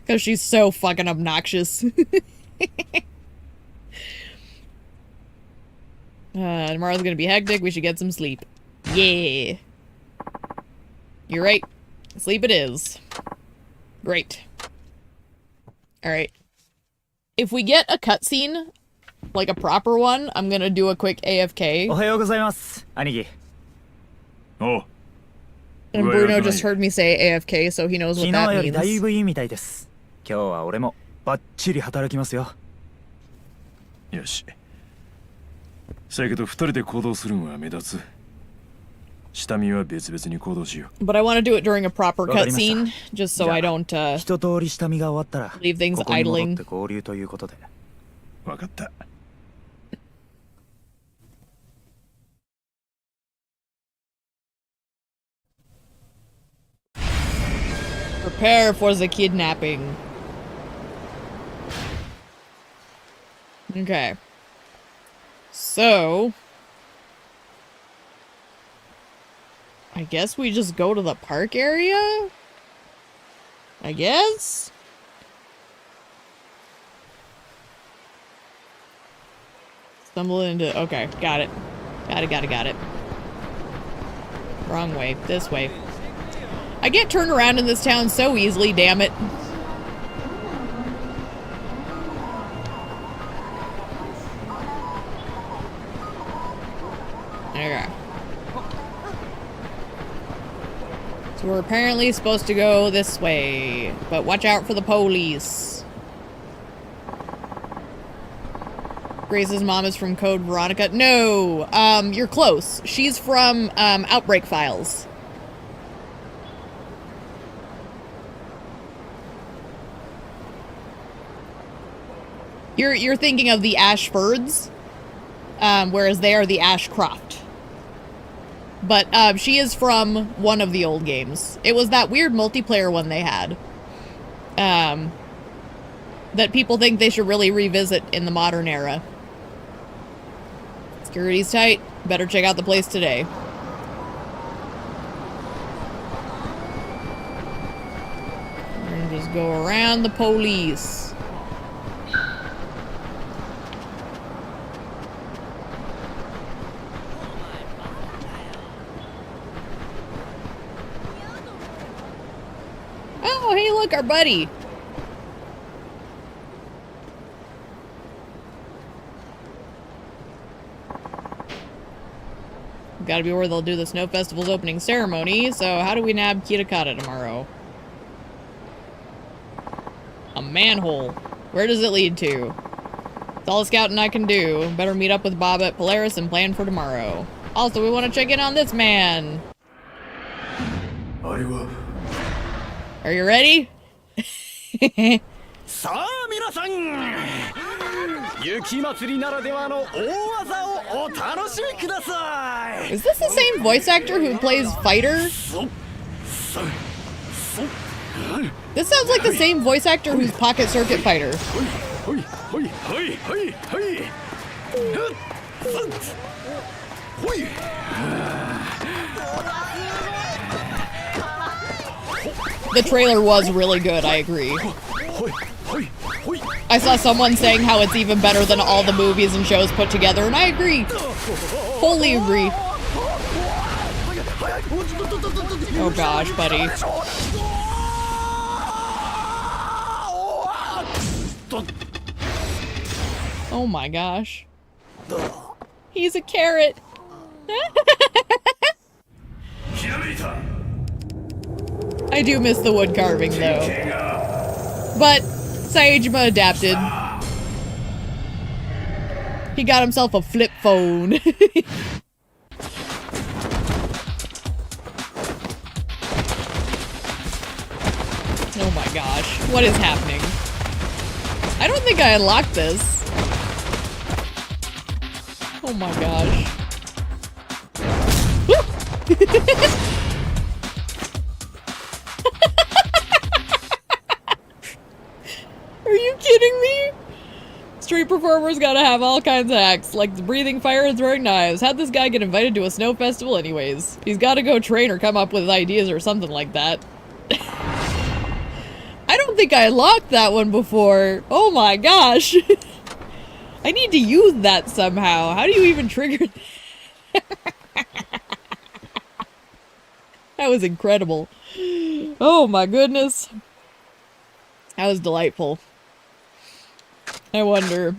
Because she's so fucking obnoxious. Tomorrow's gonna be hectic. We should get some sleep. Yeah. You're right. Sleep it is. Great. Alright. If we get a cutscene, like a proper one, I'm gonna do a quick AFK. おはようございます、兄貴。おう。 And Bruno just heard me say AFK, so he knows what 昨日 that よりだい means. ぶいいみたいです。今日は俺もバッチリ働きますよ。よし。せやけど二人で行動するんは目立つ。下見は別々に行動しよう。 But I want to do it during a proper わかりました。 cutscene, just so I don't, 一通り下見が終わったら leave things ここに戻っ idling. て合流ということで。わかった。 Prepare for the kidnapping. Okay. So... I guess we just go to the park area? I guess? Stumble into... Okay, got it. Got it. Wrong way. This way. I get turned around in this town so easily, damn it. Okay. So we're apparently supposed to go this way, but watch out for the police. Grace's mom is from Code Veronica. No, you're close. She's from, Outbreak Files. You're thinking of the Ashfords, whereas they are the Ashcroft. But, she is from one of the old games. It was that weird multiplayer one they had. That people think they should really revisit in the modern era. Security's tight. Better check out the place today. And just go around the police. Oh, hey, look, our buddy. Gotta be where they'll do the Snow Festival's opening ceremony, so how do we nab Kitakata tomorrow? A manhole. Where does it lead to? It's all the scouting I can do. Better meet up with Bob at Polaris and plan for tomorrow. Also, we want to check in on this man. Are you ready? さあ皆さん雪祭りならではの大技をお楽しみください Is this the same voice actor who plays Fighter? This sounds like the same voice actor who's Pocket Circuit Fighter. The trailer was really good, I agree. I saw someone saying how it's even better than all the movies and shows put together, and I agree. Fully agree. Oh gosh, buddy. Oh my gosh. He's a carrot. I do miss the wood carving though. But Saejima adapted. He got himself a flip phone. Oh my gosh. What is happening? I don't think I unlocked this. Oh my gosh. Are you kidding me? Street performers gotta have all kinds of acts, like the breathing fire and throwing knives. How'd this guy get invited to a snow festival anyways? He's gotta go train or come up with ideas or something like that. I don't think I locked that one before. Oh my gosh. I need to use that somehow. How do you even trigger that? That was incredible. Oh my goodness. That was delightful. I wonder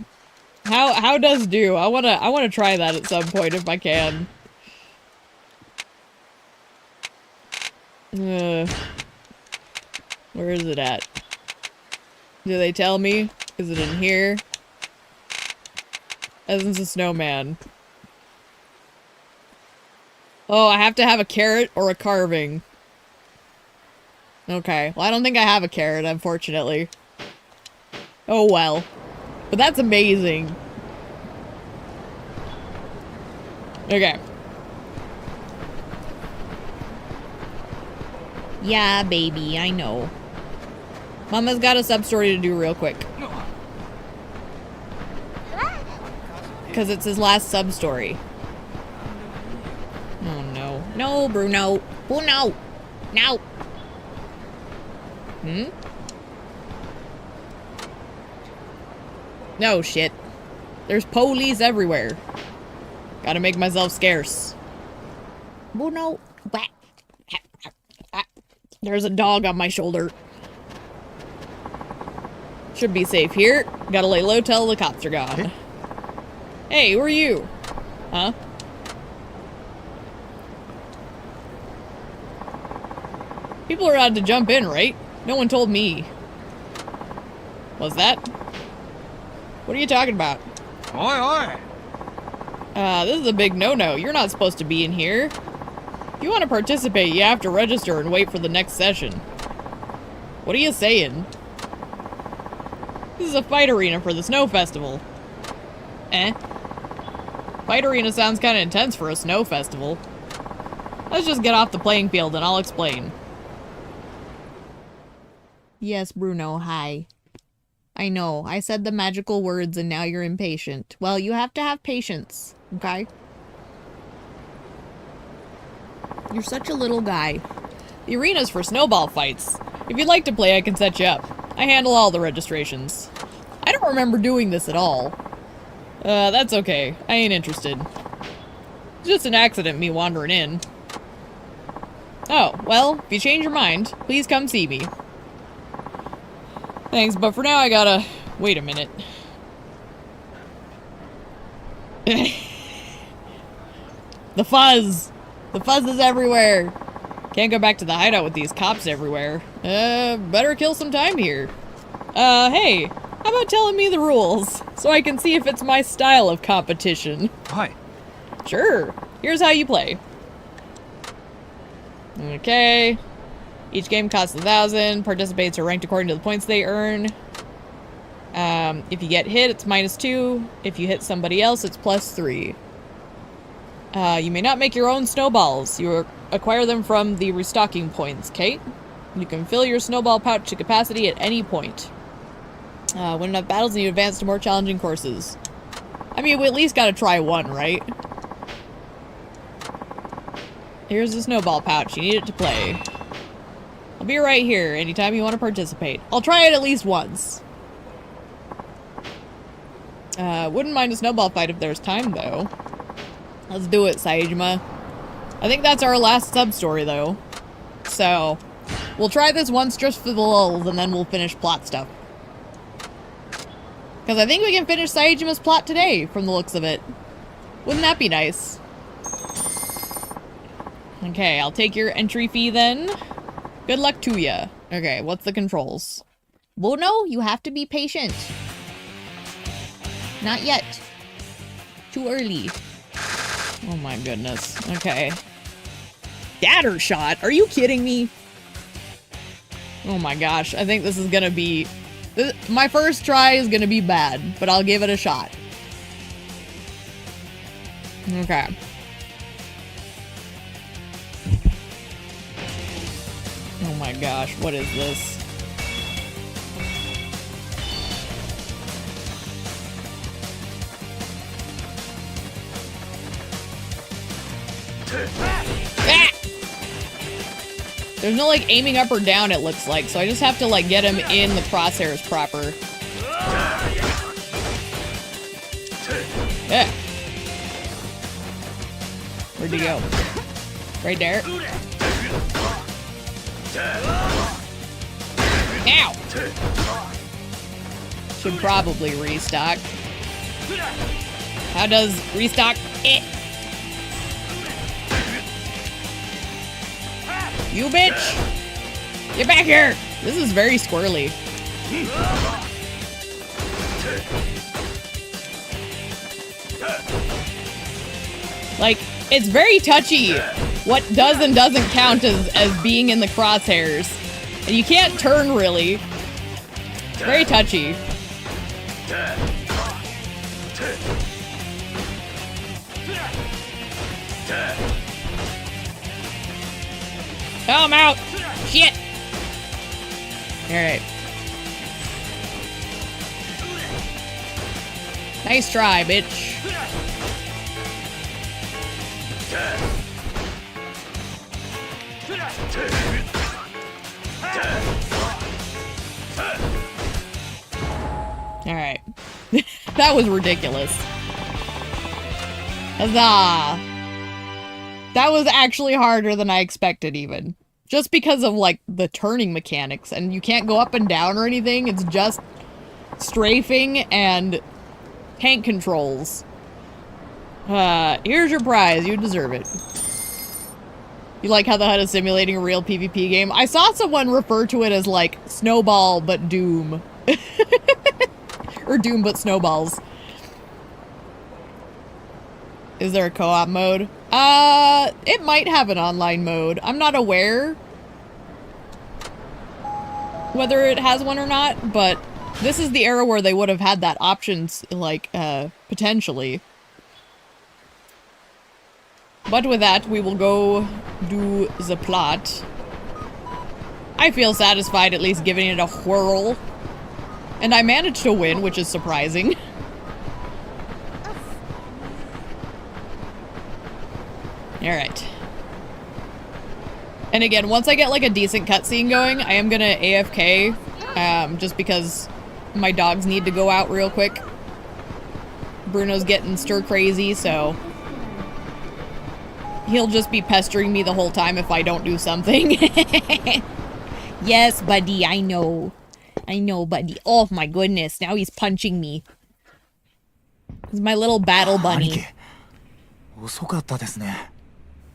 how does do? I wanna try that at some point if I can. Where is it at? Do they tell me? Is it in here? Essence of Snowman. Oh, I have to have a carrot or a carving. Okay, well I don't think I have a carrot, unfortunately. Oh well. But that's amazing. Okay. Yeah, baby, I know. Mama's got a sub-story to do real quick. Because it's his last sub-story. Oh no. No, Bruno. Bruno! No! Hmm? No shit. There's police everywhere. Gotta make myself scarce. Bruno. There's a dog on my shoulder. Should be safe here. Gotta lay low till the cops are gone. Hey, who are you? Huh? People are allowed to jump in, right? No one told me. What's that? What are you talking about? Oi, oi. This is a big no-no. You're not supposed to be in here. If you want to participate, you have to register and wait for the next session. What are you saying? This is a fight arena for the snow festival. Eh? Fight arena sounds kind of intense for a snow festival. Let's just get off the playing field and I'll explain. Yes, Bruno, hi. I know, I said the magical words and now you're impatient. Well, you have to have patience, okay? You're such a little guy. The arena's for snowball fights. If you'd like to play, I can set you up. I handle all the registrations. I don't remember doing this at all. That's okay. I ain't interested. It's just an accident, me wandering in. Oh, well, if you change your mind, please come see me. Thanks, but for now I gotta... Wait a minute. The fuzz! The fuzz is everywhere! Can't go back to the hideout with these cops everywhere. Better kill some time here. Hey! How about telling me the rules, so I can see if it's my style of competition? はい Sure. Here's how you play. Okay. Each game costs 1,000. Participants are ranked according to the points they earn. If you get hit, it's -2. If you hit somebody else, it's +3. You may not make your own snowballs. You acquire them from the restocking points, Kate. You can fill your snowball pouch to capacity at any point. Win enough battles and you advance to more challenging courses. I mean, we at least gotta try one, right? Here's the snowball pouch. You need it to play. I'll be right here anytime you want to participate. I'll try it at least once. Wouldn't mind a snowball fight if there's time, though. Let's do it, Saejima. I think that's our last sub-story, though. So, we'll try this once just for the lulz, and then we'll finish plot stuff. Because I think we can finish Saejima's plot today, from the looks of it. Wouldn't that be nice? Okay, I'll take your entry fee then. Good luck to ya. Okay, what's the controls? Bono, you have to be patient. Not yet. Too early. Oh my goodness. Okay. Scatter shot? Are you kidding me? Oh my gosh. I think this is gonna be... my first try is gonna be bad, but I'll give it a shot. Okay. Oh my gosh, what is this? Ah! There's no like aiming up or down, it looks like, so I just have to like get him in the crosshairs proper. Yeah. Where'd he go? Right there. Ow! Should probably restock. How does restock it? You bitch! Get back here! This is very squirrely. Like, it's very touchy what does and doesn't count as being in the crosshairs. And you can't turn, really. It's very touchy. Oh, I'm out! Shit! Alright. Nice try, bitch. Alright. That was ridiculous. Huzzah! That was actually harder than I expected, even. Just because of, like, the turning mechanics, and you can't go up and down or anything, it's just strafing and tank controls. Here's your prize, you deserve it. You like how the HUD is simulating a real PvP game? I saw someone refer to it as, like, Snowball but Doom. Or Doom but Snowballs. Is there a co-op mode? It might have an online mode. I'm not aware whether it has one or not, but this is the era where they would have had that option, like, potentially. But with that, we will go do the plot. I feel satisfied at least giving it a whirl. And I managed to win, which is surprising. Alright. And again, once I get like a decent cutscene going, I am gonna AFK, just because my dogs need to go out real quick. Bruno's getting stir crazy, so he'll just be pestering me the whole time if I don't do something. Yes, buddy, I know. I know, buddy. Oh my goodness, now he's punching me. He's my little battle bunny. 遅かったですね。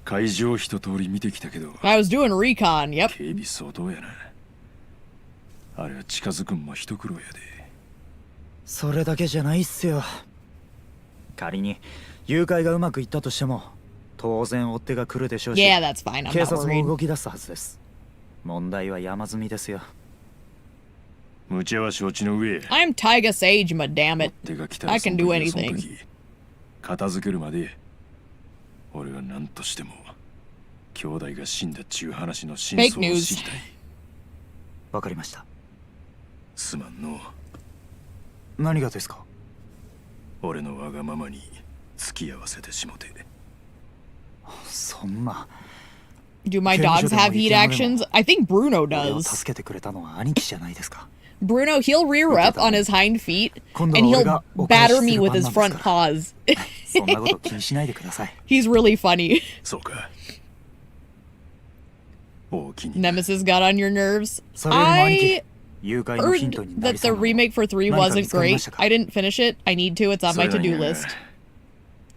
会場一通り見てきたけど I was doing recon, yep. 警備相当やなあれは近づくんも一苦労やでそれだけじゃないっすよ。仮に誘拐がうまくいったとしても当然追っ手が来るでしょうし、 Yeah, that's fine. I'm 警 not 察も worried. 動き出すはずです。問題は山積みですよ。無茶は承知の上、 I'm Taiga Sage, madamit. 手が来たら I can do その時 anything. 片付けるまで俺は何としても兄弟が死んだっちゅう話の真 Fake 相を news. 知りたい。わかりました。すまんの。何がですか？俺のわがままに付き合わせてしもて。そんな。 Do my dogs have heat actions? I think Bruno 俺を does. 助けてくれたのは兄貴じゃないですか。 Bruno, he'll rear up on his hind feet, and 今度は俺 he'll がお返し batter す me る with 番 his なんです front から paws. そんなこと気にしないでください。 He's really funny. そうか。大きに。 Nemesis got on your nerves? それよりも兄貴、 I 誘拐のヒント heard にな that り the そうなの remake for 3 何か wasn't 見つかりま great. したか？ I didn't finish it. I need to. It's on my それ to-do なんや。 list.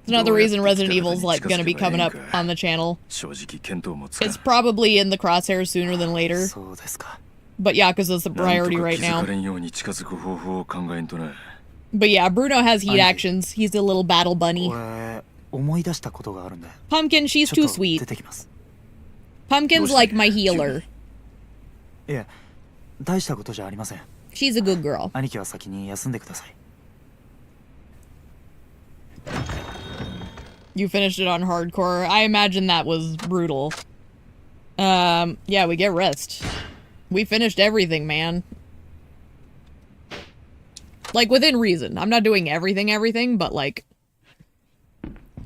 It's another reason Resident Evil's like gonna be coming up on the channel. 正直見当もつかん。 It's probably in the crosshairs sooner than later, そうですか。 but Yakuza's the なんと priority か right 気づか now. れんように近づく方法を考えんとな。 But yeah, Bruno has heat Anki. actions. He's a little battle bunny. 俺思い出したことがあるんで、 Pumpkin, she's ちょ too っと出 sweet. てきます。 Pumpkin's like my healer. いえ、大したことじゃありません。 She's a good girl. 兄貴は先に休んでください。 You finished it on hardcore. I imagine that was brutal. Yeah, we get rest. We finished everything, man. Like, within reason. I'm not doing everything, but like...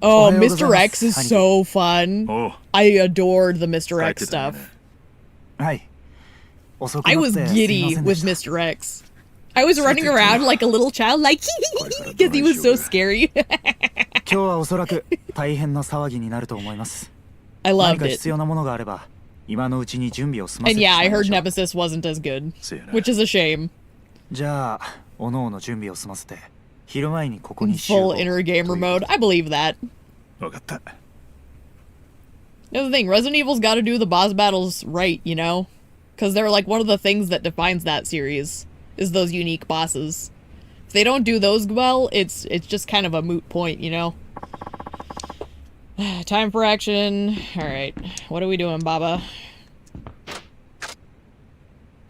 Oh, Mr. X is so fun. おう。 I adored the Mr. 帰っ X てたんや stuff. ね。はい。遅く I なって was すいませ giddy んで with した Mr. X. I was running around like a little child, like, because he was so scary. 今日はおそらく大変な騒ぎになると思います。 I 何 loved か it. 必要なものがあれば、今のうちに準備を済ませ And てし yeah, ま I いま heard しょう。 Nemesis wasn't as good, せやな。 which is a shame. じゃあ、おのおの準備を済ませて、昼前にここに集合。 Full inner gamer mode. I believe that. わかった。 That's the thing, Resident Evil's gotta do the boss battles right, you know? Because they're like one of the things that defines that series, is those unique bosses. If they don't do those well, it's just kind of a moot point, you know? Time for action. Alright, what are we doing, Baba?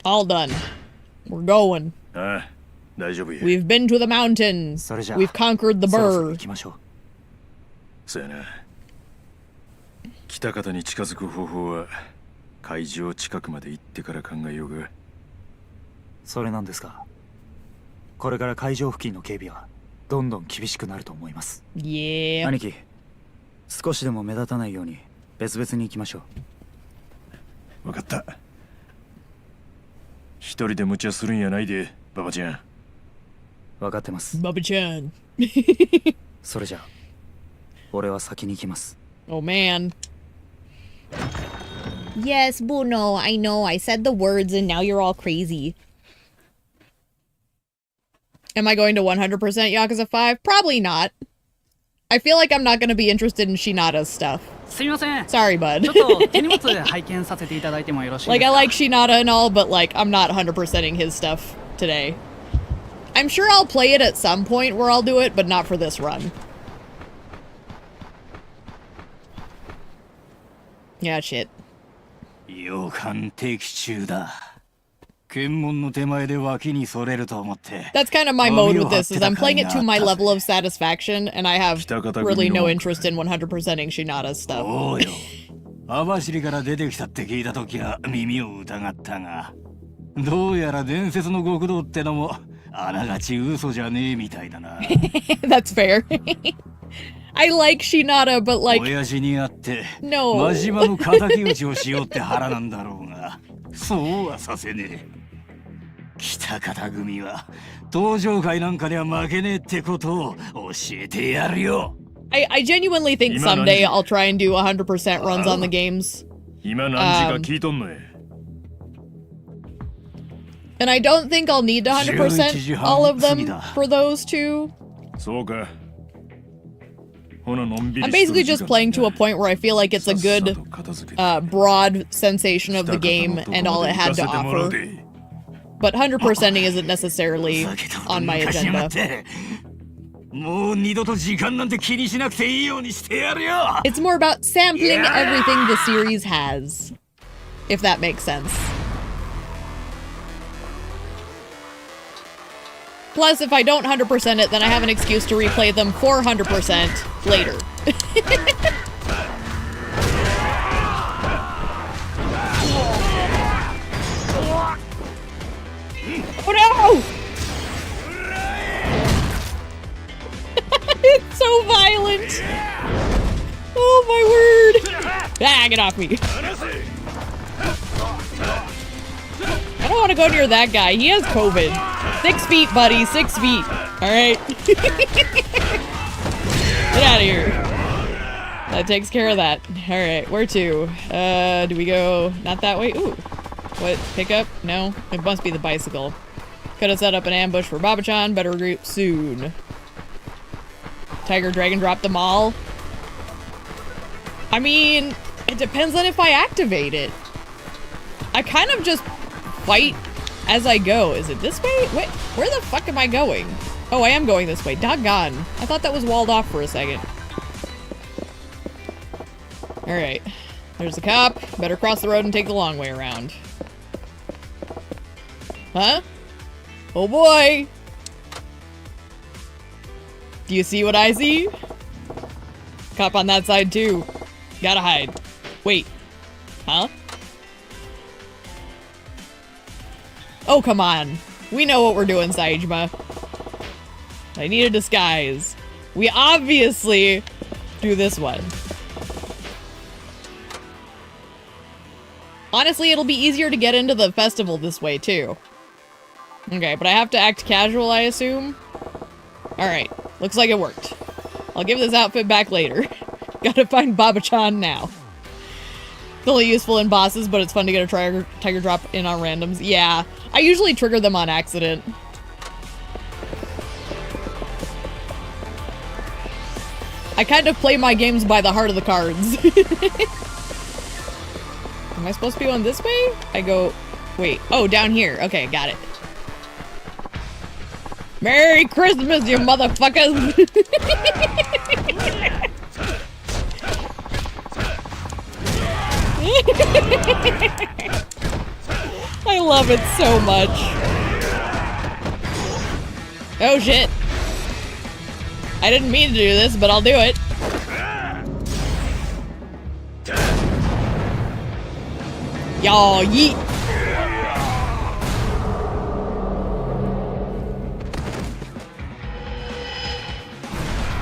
All done. We're going. ああ、大丈夫や。 We've been to the mountain. それじゃあ、 We've conquered the そろそろ burr. 行きましょう。そうやな。北方に近づく方法は会場近くまで行ってから考えようが。それなんですが、これから会場付近の警備はどんどん厳しくなると思います。 Yeah. 兄貴、少しでも目立たないように別々に行きましょう。わかった。一人で無茶するんやないで、ババちゃん。分かってます。 Bubba-chan. それじゃあ、俺は先に行きます。 Oh man. Yes, Bruno, I know. I said the words and now you're all crazy. Am I going to 100% Yakuza 5? Probably not. I feel like I'm not going to be interested in Shinada's stuff. すみません。 Sorry, bud. ちょっと手荷物拝見させていただいてもよろしいです Like, か I like Shinada and all, but like, I'm not 100%ing his stuff today. I'm sure I'll play it at some point where I'll do it, but not for this run. Yeah, shit. 予感的中だ。検問の手前で脇にそれると思って。 That's kind of my mode with this, is I'm playing it to my level of satisfaction, and I have really no interest in 100%ing Shinada's stuff. おうよ。網走から出てきたって聞いたときは耳を疑ったが、どうやら伝説の極道ってのもあながち嘘じゃねえみたいだな。That's fair. I like Shinada, but like, 親父に会って、 no. 真島の仇討ちをしようって腹なんだろうが、そうはさせねえ。北方組は登場会なんかには負けねえってことを教えてやるよ。I genuinely think someday I'll try and do 100% runs on the games. 今何時か聞いとんのや。 And I don't think I'll need to 100% all of them for those two. そうか。ほなのんびり I'm しと basically る時 just 間 playing to a point where I feel like it's a さっさ good, と片付けて broad sensation of the game and all it had to 北方のとこまで行かせてもらう offer. で but 100%ing isn't necessarily ふざけたこと on my 抜かしやがっ agenda. てもう二度と時間なんて気にしなくていいようにしてやるよ It's more about sampling everything the series has, if that makes sense. Plus, if I don't 100% it, then I have an excuse to replay them 400% later. Oh no! It's so violent! Oh my word! Ah, get off me! I don't want to go near that guy. He has COVID. 6 feet, buddy. 6 feet. Alright? Get out of here. That takes care of that. Alright, where to? Do we go not that way? Ooh. What? Pickup? No? It must be the bicycle. Could have set up an ambush for Baba-chan. Better regroup soon. Tiger Dragon drop them all? I mean, it depends on if I activate it. I kind of just fight as I go. Is it this way? Wait, where the fuck am I going? Oh, I am going this way. Doggone. I thought that was walled off for a second. Alright. There's the cop. Better cross the road and take the long way around. Huh? Oh boy! Do you see what I see? Cop on that side too. Gotta hide. Wait. Huh? Oh, come on. We know what we're doing, Saejima. I need a disguise. We obviously do this one. Honestly, it'll be easier to get into the festival this way, too. Okay, but I have to act casual, I assume? Alright, looks like it worked. I'll give this outfit back later. Gotta find Baba-chan now. It's only useful in bosses, but it's fun to get a tiger drop in on randoms. Yeah, I usually trigger them on accident. I kind of play my games by the heart of the cards. Am I supposed to be going this way? I go... Wait. Oh, down here. Okay, got it. Merry Christmas, you motherfuckers! I love it so much. Oh shit. I didn't mean to do this, but I'll do it. Y'all yeet.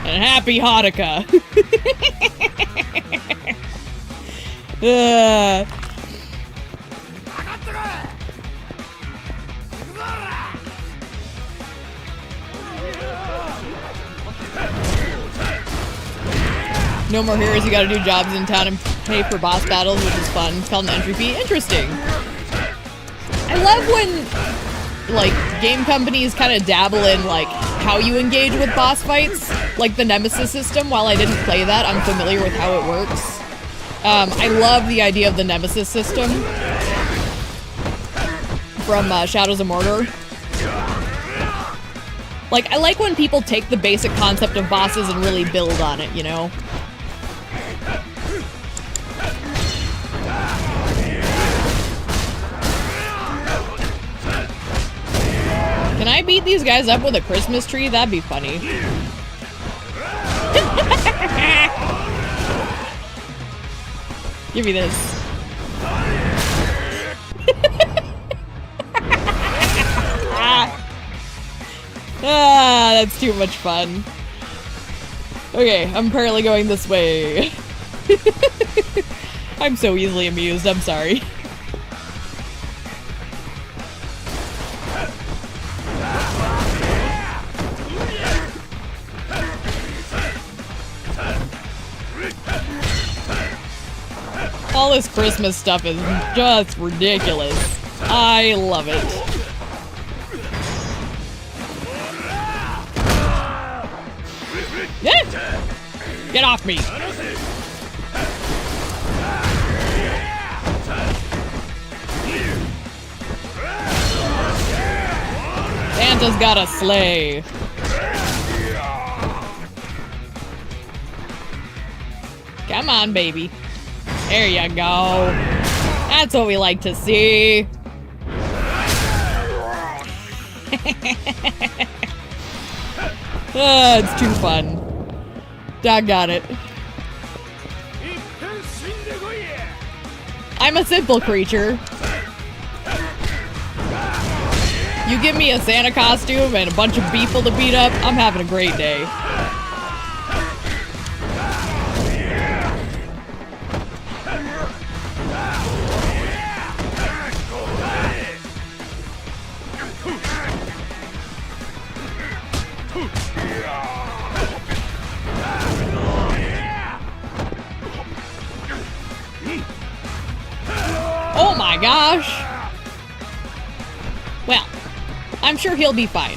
And happy Hanukkah. No more heroes, you gotta do jobs in town and pay for boss battles, which is fun. It's called an entry fee. Interesting. I love when, like, game companies kind of dabble in, like, how you engage with boss fights. Like the Nemesis system. While I didn't play that, I'm familiar with how it works. I love the idea of the Nemesis system from Shadows of Mordor. Like, I like when people take the basic concept of bosses and really build on it, you know? Can I beat these guys up with a Christmas tree? That'd be funny. Give me this. That's too much fun. Okay, I'm apparently going this way. I'm so easily amused, I'm sorry. All this Christmas stuff is just ridiculous. I love it. Get off me! Santa's got a sleigh. Come on, baby. There you go. That's what we like to see. It's too fun. Doggone it. I'm a simple creature. You give me a Santa costume and a bunch of people to beat up, I'm having a great day. Oh my gosh! Well, I'm sure he'll be fine.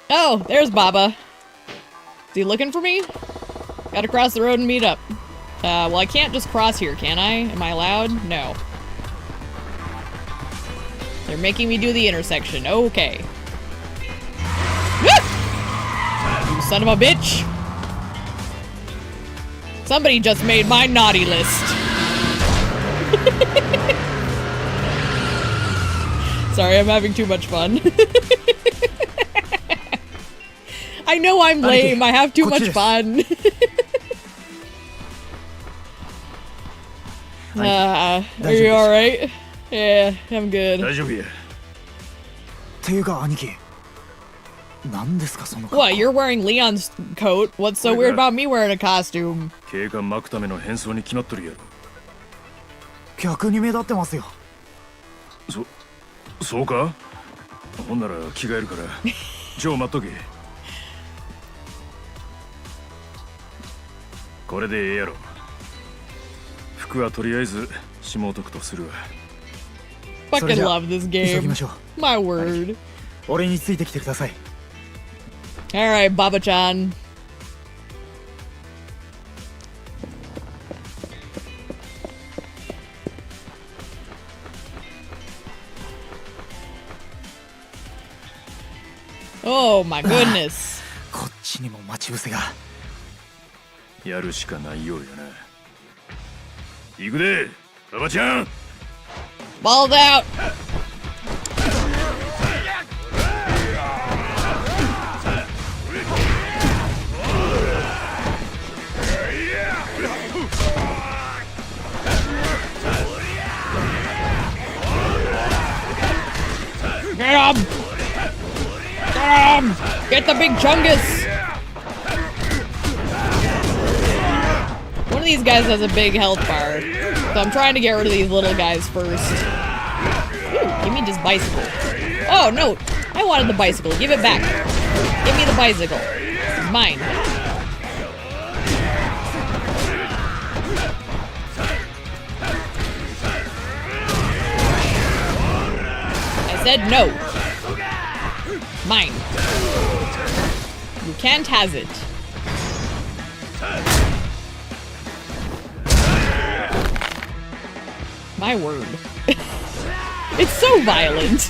Oh, there's Baba. Is he looking for me? Gotta cross the road and meet up. Well, I can't just cross here, can I? Am I allowed? No. They're making me do the intersection. Okay. You son of a bitch! Somebody just made my naughty list. Sorry, I'm having too much fun. I know I'm lame. I have too much fun. Are you alright? Yeah, I'm good. 大丈夫や。ていうか兄貴、何ですかその格好。 What, you're wearing Leon's coat? What's so weird about me wearing a costume? 警官巻くための変装に決まっとるやろ。逆に目立ってますよ。そうか？ほんなら着替えるから。ちょ待っとけ。これでええやろ。服はとりあえずしもうとくとするわ。Fucking love this 急ぎ game. ましょう。 My word. 俺についてきてください。 Alright, Baba-chan. Oh my goodness. こっちにも待ち伏せが。やるしかないようやな。行くで、ババちゃん。Balls out. Get him! Get him! Get the big chungus! One of these guys has a big health bar, so I'm trying to get rid of these little guys first. Ooh, give me this bicycle. Oh, no! I wanted the bicycle. Give it back. Give me the bicycle. It's mine. I said no. Mine. You can't have it. My word. It's so violent.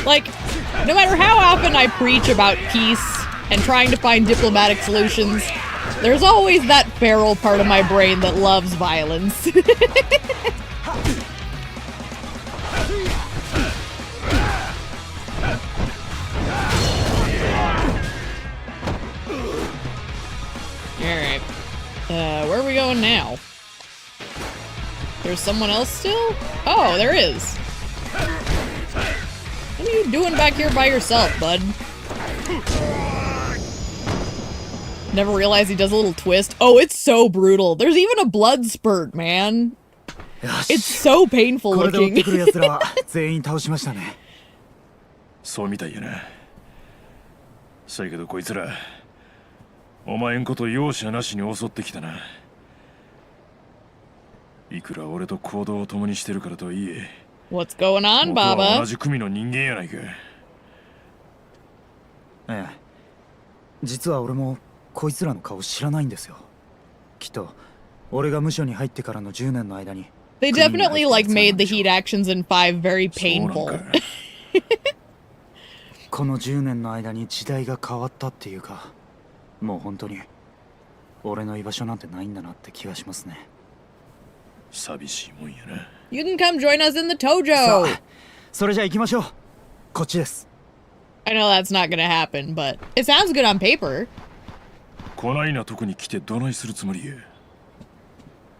Like, no matter how often I preach about peace and trying to find diplomatic solutions, there's always that feral part of my brain that loves violence. Alright. Where are we going now? There's someone else still? Oh, there is. What are you doing back here by yourself, bud? Never realized he does a little twist. Oh, it's so brutal. There's even a blood spurt, man. It's so painful これで追っ looking. てくる奴らは全員倒しましたね。そうみたいやな。そやけどこいつら、お前んこと容赦なしに襲ってきたな。いくら俺と行動を共にしてるからとはいえ、 What's going on, 僕は同 Baba? じ組の人間やないか。ええ。実は俺もこいつらの顔知らないんですよ。きっと俺が無所に入ってからの10年の間に。They definitely like made the heat actions in 5 very そうなん painful. か。この10年の間に時代が変わったっていうか、もう本当に俺の居場所なんてないんだなって気がしますね。寂しいもんやな。You can come join us in the さ Tojo. あ、それじゃ行きましょう。こっちです。I know that's not gonna happen, but it sounds good on paper. こないなとこに来てどないするつもりや。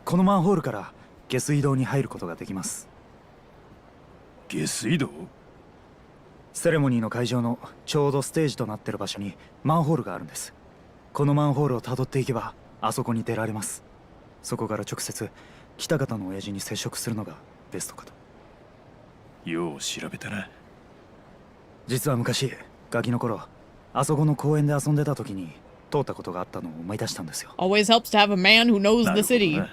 このマンホールから下水道に入ることができます。下水道？セレモニーの会場のちょうどステージとなってる場所にマンホールがあるんです。このマンホールをたどっていけばあそこに出られます。そこから直接北方の親父に接触するのがベストかと。よう調べたな。実は昔ガキの頃あそこの公園で遊んでた時に通ったことがあったのを思い出したんですよ。 Always helps to have a man who knows な the るほど city. な。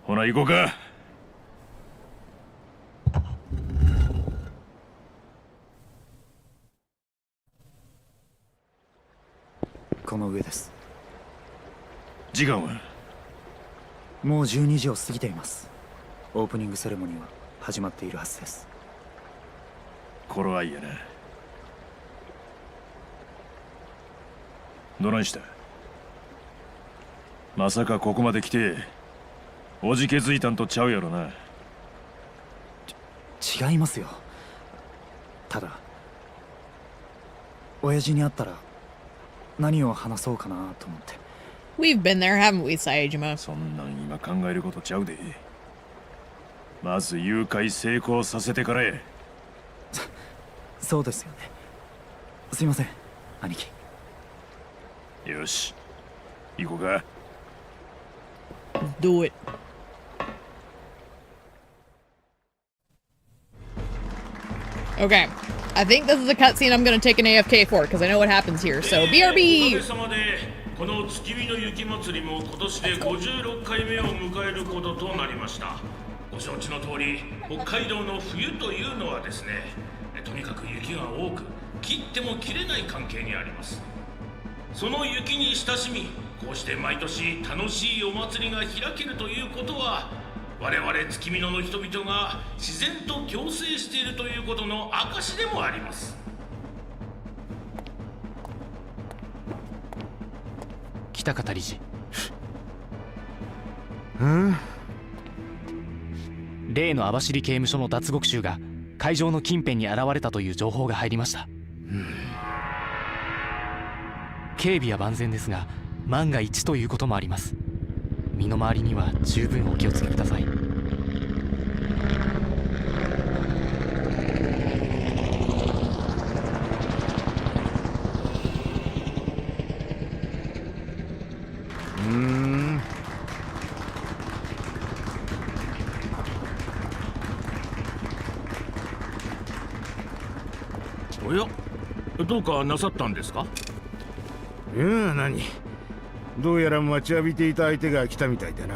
ほな行こうか。この上です。時間は？もう12時を過ぎています。オープニングセレモニーは始まっているはずです。頃合いやな。どないした？まさかここまで来ておじけづいたんとちゃうやろな。違いますよ。ただ親父に会ったら何を話そうかなと思って。 We've been there, haven't we, Saejima? そんなん今考えることちゃうで。まず誘拐成功させてからや。そうですよね。すいません兄貴。よし行こうか。 Do it. Okay. I think this is a cutscene I'm gonna take an AFK for, because I know what happens here. So, おかげ BRB! さまでこの月見の雪祭りも今年で56回目を迎えることとなりました。ご承知の通り北海道の冬というのはですね、とにかく雪が多く切っても切れない関係にあります。その雪に親しみ、こうして毎年楽しいお祭りが開けるということは、我々月見野の人々が自然と共生しているということの証でもあります。北方理事。例の網走刑務所の脱獄囚が会場の近辺に現れたという情報が入りました。警備は万全ですが万が一ということもあります。身の回りには十分お気をつけください。おや、どうかなさったんですか？いや何、どうやら待ちわびていた相手が来たみたいだな。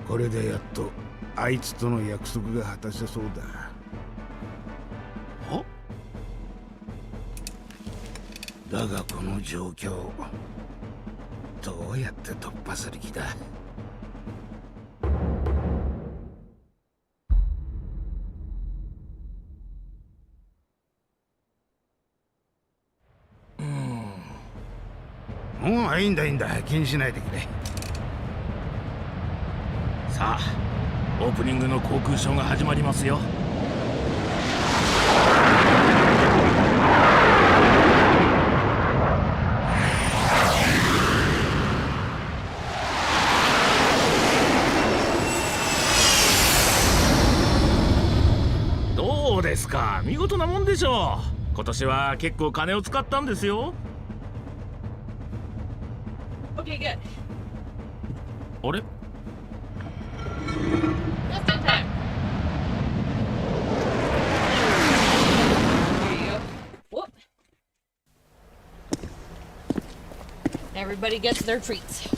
これでやっとあいつとの約束が果たせそうだ。だがこの状況どうやって突破する気だ？もういいんだいいんだ、気にしないでくれ。さあ、オープニングの航空ショーが始まりますよ。どうですか、見事なもんでしょう。今年は結構金を使ったんですよ。Okay, good. あれ？ Just in time. There you go. Whoop. Everybody gets their treats.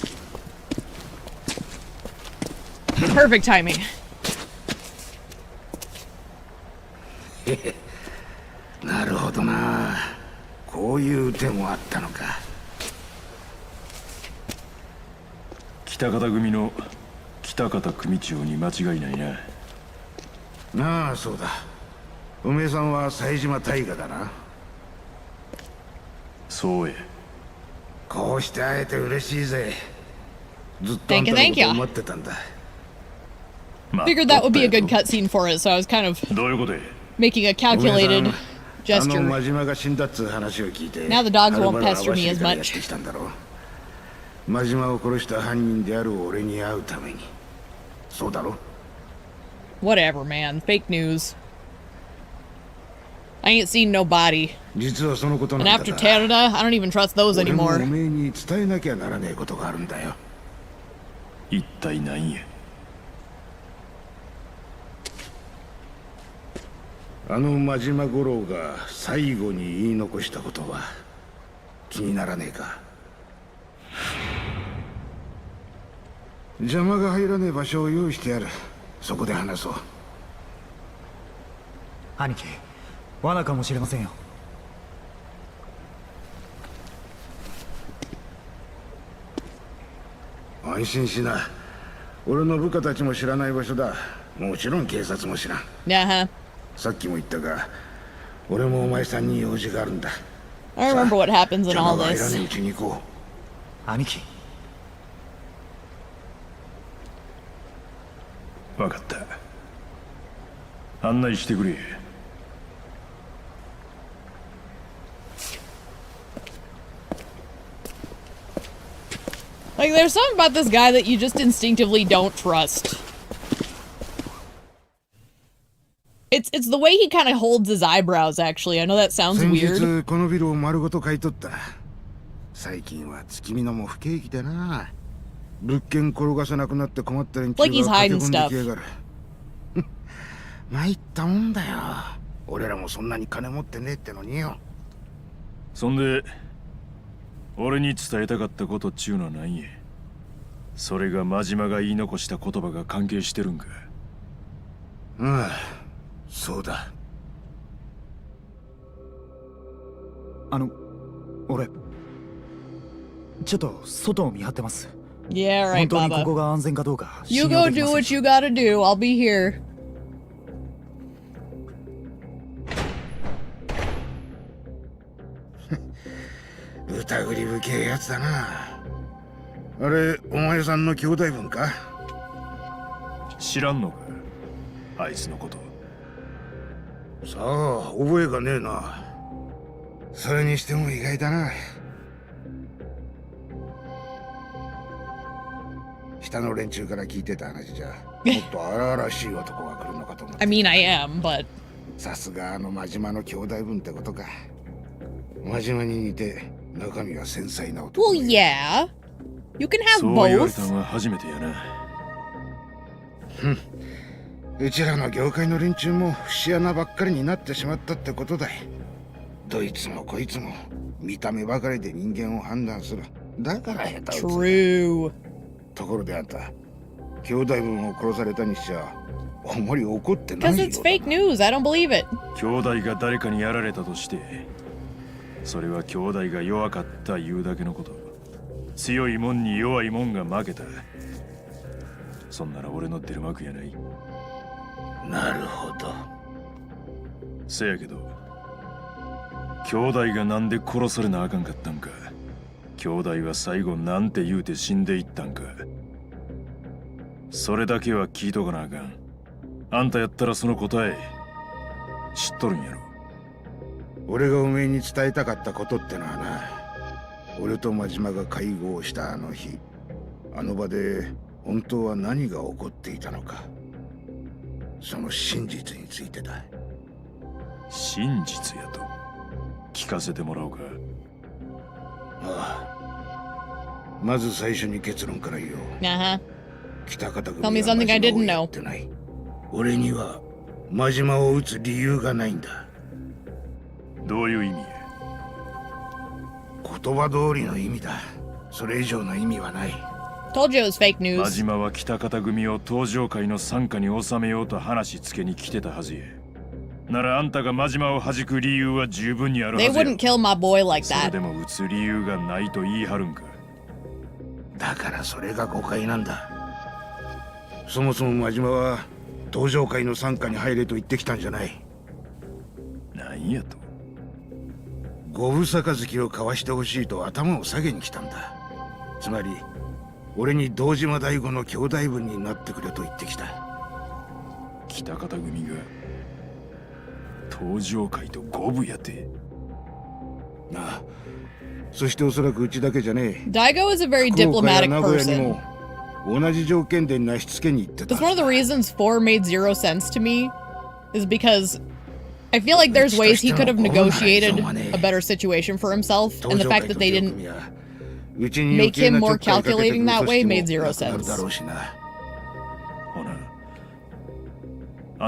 Perfect timing. なるほどな。こういう手もあったのか。北方組の北方組長に間違いないな。なあ、そうだ。おめえさんは冴島大河だな。そうや。こうして会えて嬉しいぜ。ずっとあんたのことを待ってたんだ。Figured that would be a good cutscene for it, so I was kind of どういうことや。 making a calculated あの gesture. 真島が死んだっつう話を聞いて。 Now the dogs won't はるばる pester me as 網走からやって much. きたんだろう。真島を殺した犯人である俺に会うために。そうだろ。 Whatever, man. Fake news. I ain't seen no body. 実はそのことな And んだ after が。 Terra, I don't even trust those 俺もお anymore. めえに伝えなきゃならねえことがあるんだよ。一体何や。あの真島五郎が最後に言い残したことは気にならねえか。邪魔が入らねえ場所を用意してやる。そこで話そう。兄貴、罠かもしれませんよ。安心しな。俺の部下たちも知らない場所だ。もちろん警察も知らん。 Yeah, さっきも言ったが、俺もお前さんに用事があるんだ。 I remember what happens in 邪 all 魔が入ら this. ねえうちに行こ兄貴、分かった。案内してくれ。 Like, there's something about this guy that you just instinctively don't trust. It's the way he kind of holds his eyebrows, actually. I know that う。 sounds 先 weird. 日このビルを丸ごと買い取った。最近は月見のも不景気でな。物件転がせなくなって困った連中が Like he's 駆 hiding け込んできやがる。参ったもんだよ。俺らもそんなに金持ってねえってのによ。そんで俺に伝えたかったことっちゅうのは何や。それが真島が言い残した言葉が関係してるんか。ああ、そうだ。俺ちょっと外を見張ってます。 Yeah, right, 本当にここ Baba. が安全かどうか You 信用 go でき do ません what you gotta do. I'll be here. 疑り深えやつだな。あれ、お前さんの兄弟分か？知らんのか、あいつのこと。さあ、覚えがねえな。それにしても意外だな。下の連中から聞いてた話じゃ、もっと荒々しい男が来るのかと思って。 I mean, I am, but さすがあの真島の兄弟分ってことか。真島に似て中身は繊細な男 well, ね。 yeah. You can have そう言われ both. たのは初めてやな。うちらの業界の連中も節穴ばっかりになってしまったってことだ。どいつもこいつも見た目ばかりで人間を判断する。だから下手打つ。 True. ところであんた、兄弟分を殺されたにしちゃあまり怒ってない Because よ it's fake news. I don't believe it. 兄弟が誰かにやられたとして、それは兄弟が弱かった言うだけのこと。強いもんに弱いもんが負けた。そんなら俺の出る幕やない。なるほど。せやけど、兄弟がなんで殺されなあかんかったんか。兄弟は最後なんて言うて死んでいったんか。それだけは聞いとかなあかん。あんたやったらその答え知っとるんやろ。俺がおめえに伝えたかったことってのはな、俺と真島が会合したあの日、あの場で本当は何が起こっていたのか、その真実についてだ。真実やと聞かせてもらおうか。ああ、まず最初に結論から言おう。 Uh huh. 北方組 Tell me は something I 真島 didn't をや know. ってない。俺には真島を撃つ理由がないんだ。どういう意味や。言葉通りの意味だ。それ以上の意味はない。 Told you it was fake 真 news. 島は北方組を登場会の傘下に収めようと話つけに来てたはずや。ならあんたが真島を弾く理由は十分にあるは They ずや。 wouldn't kill my boy like それ that. でも撃つ理由がないと言い張るんか。だからそれが誤解なんだ。そもそも真島は登場会の傘下に入れと言ってきたんじゃない。なんやと。五分杯を交わしてほしいと頭を下げに来たんだ。つまり俺に堂島大吾の兄弟分になってくれと言ってきた。北方組が登場会と五分やて。なあ、そしておそらくうちだけじゃねえ。 Daigo is a very 福岡や diplomatic 名古屋に person. も同じ条件でなしつけに行ってた。 That's one of the reasons 4 made zero sense to me, is because I feel like there's ways he could have negotiated a better situation for himself, and the fact that they didn't make him more calculating that way made zero sense.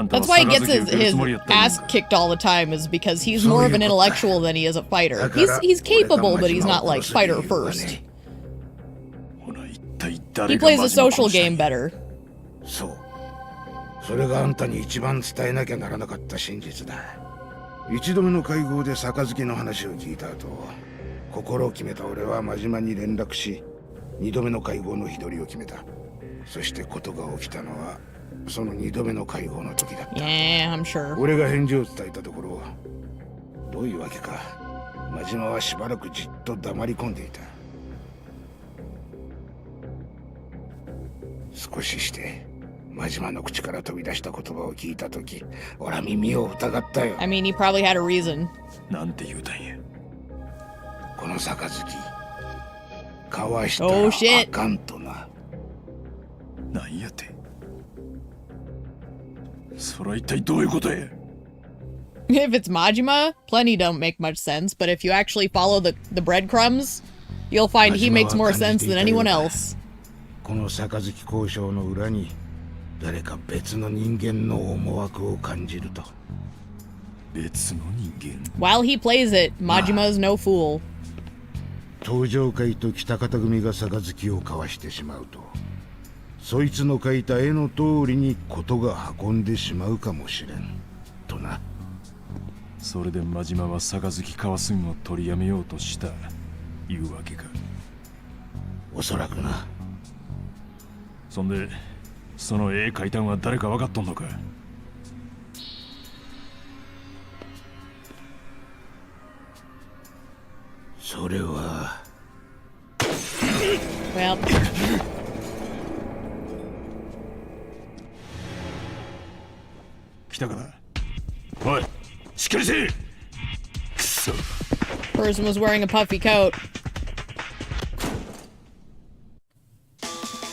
That's why he gets his ass kicked all the time, is because he's more of an intellectual than he is a fighter. He's capable, but he's not like fighter first. He plays a social game better. そう。それがあんたに一番伝えなきゃならなかった真実だ。一度目の会合で杯の話を聞いた後、心を決めた俺は真島に連絡し、二度目の会合の日取りを決めた。そしてことが起きたのはその二度目の会合の時だった。Yeah, I'm sure. 俺が返事を伝えたところ、どういうわけか真島はしばらくじっと黙り込んでいた。少しして真島の口から飛び出した言葉を聞いたとき、俺は耳を疑ったよ。 I mean, he probably had a reason. なんて言うたんや。この杯交わしたら Oh, shit. あかんとな。なんやて。それは一体どういうことや。 If it's Majima, plenty don't make much sense, but if you actually follow the breadcrumbs, you'll find he makes more sense than anyone else. この杯交渉の裏に誰か別の人間の思惑を感じると。別の人間。 While he plays it, Majima's no fool. 登場会と北方組が杯を交わしてしまうと、そいつの描いた絵の通りに事が運んでしまうかもしれんとな。それで真島は杯交わすんを取りやめようとしたいうわけか。おそらくな。そんでその絵描いたんは誰か分かっとんのか。それは Well, 来たかな。おい、しっかりせえ。くそ。 person was wearing a puffy coat.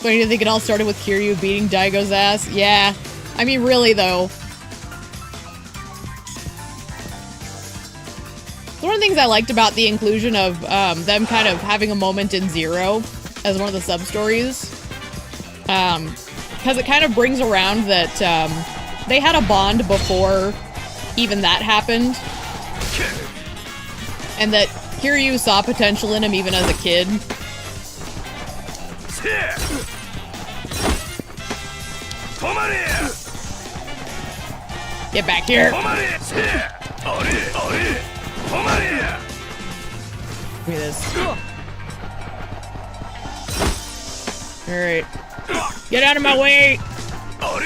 Funny to think it all started with Kiryu beating Daigo's ass. Yeah. I mean, really, though. One of the things I liked about the inclusion of them kind of having a moment in Zero as one of the sub-stories, because it kind of brings around that they had a bond before even that happened, and that Kiryu saw potential in him even as a kid. Get back here! Look at this. Alright. Get out of my way! Oh,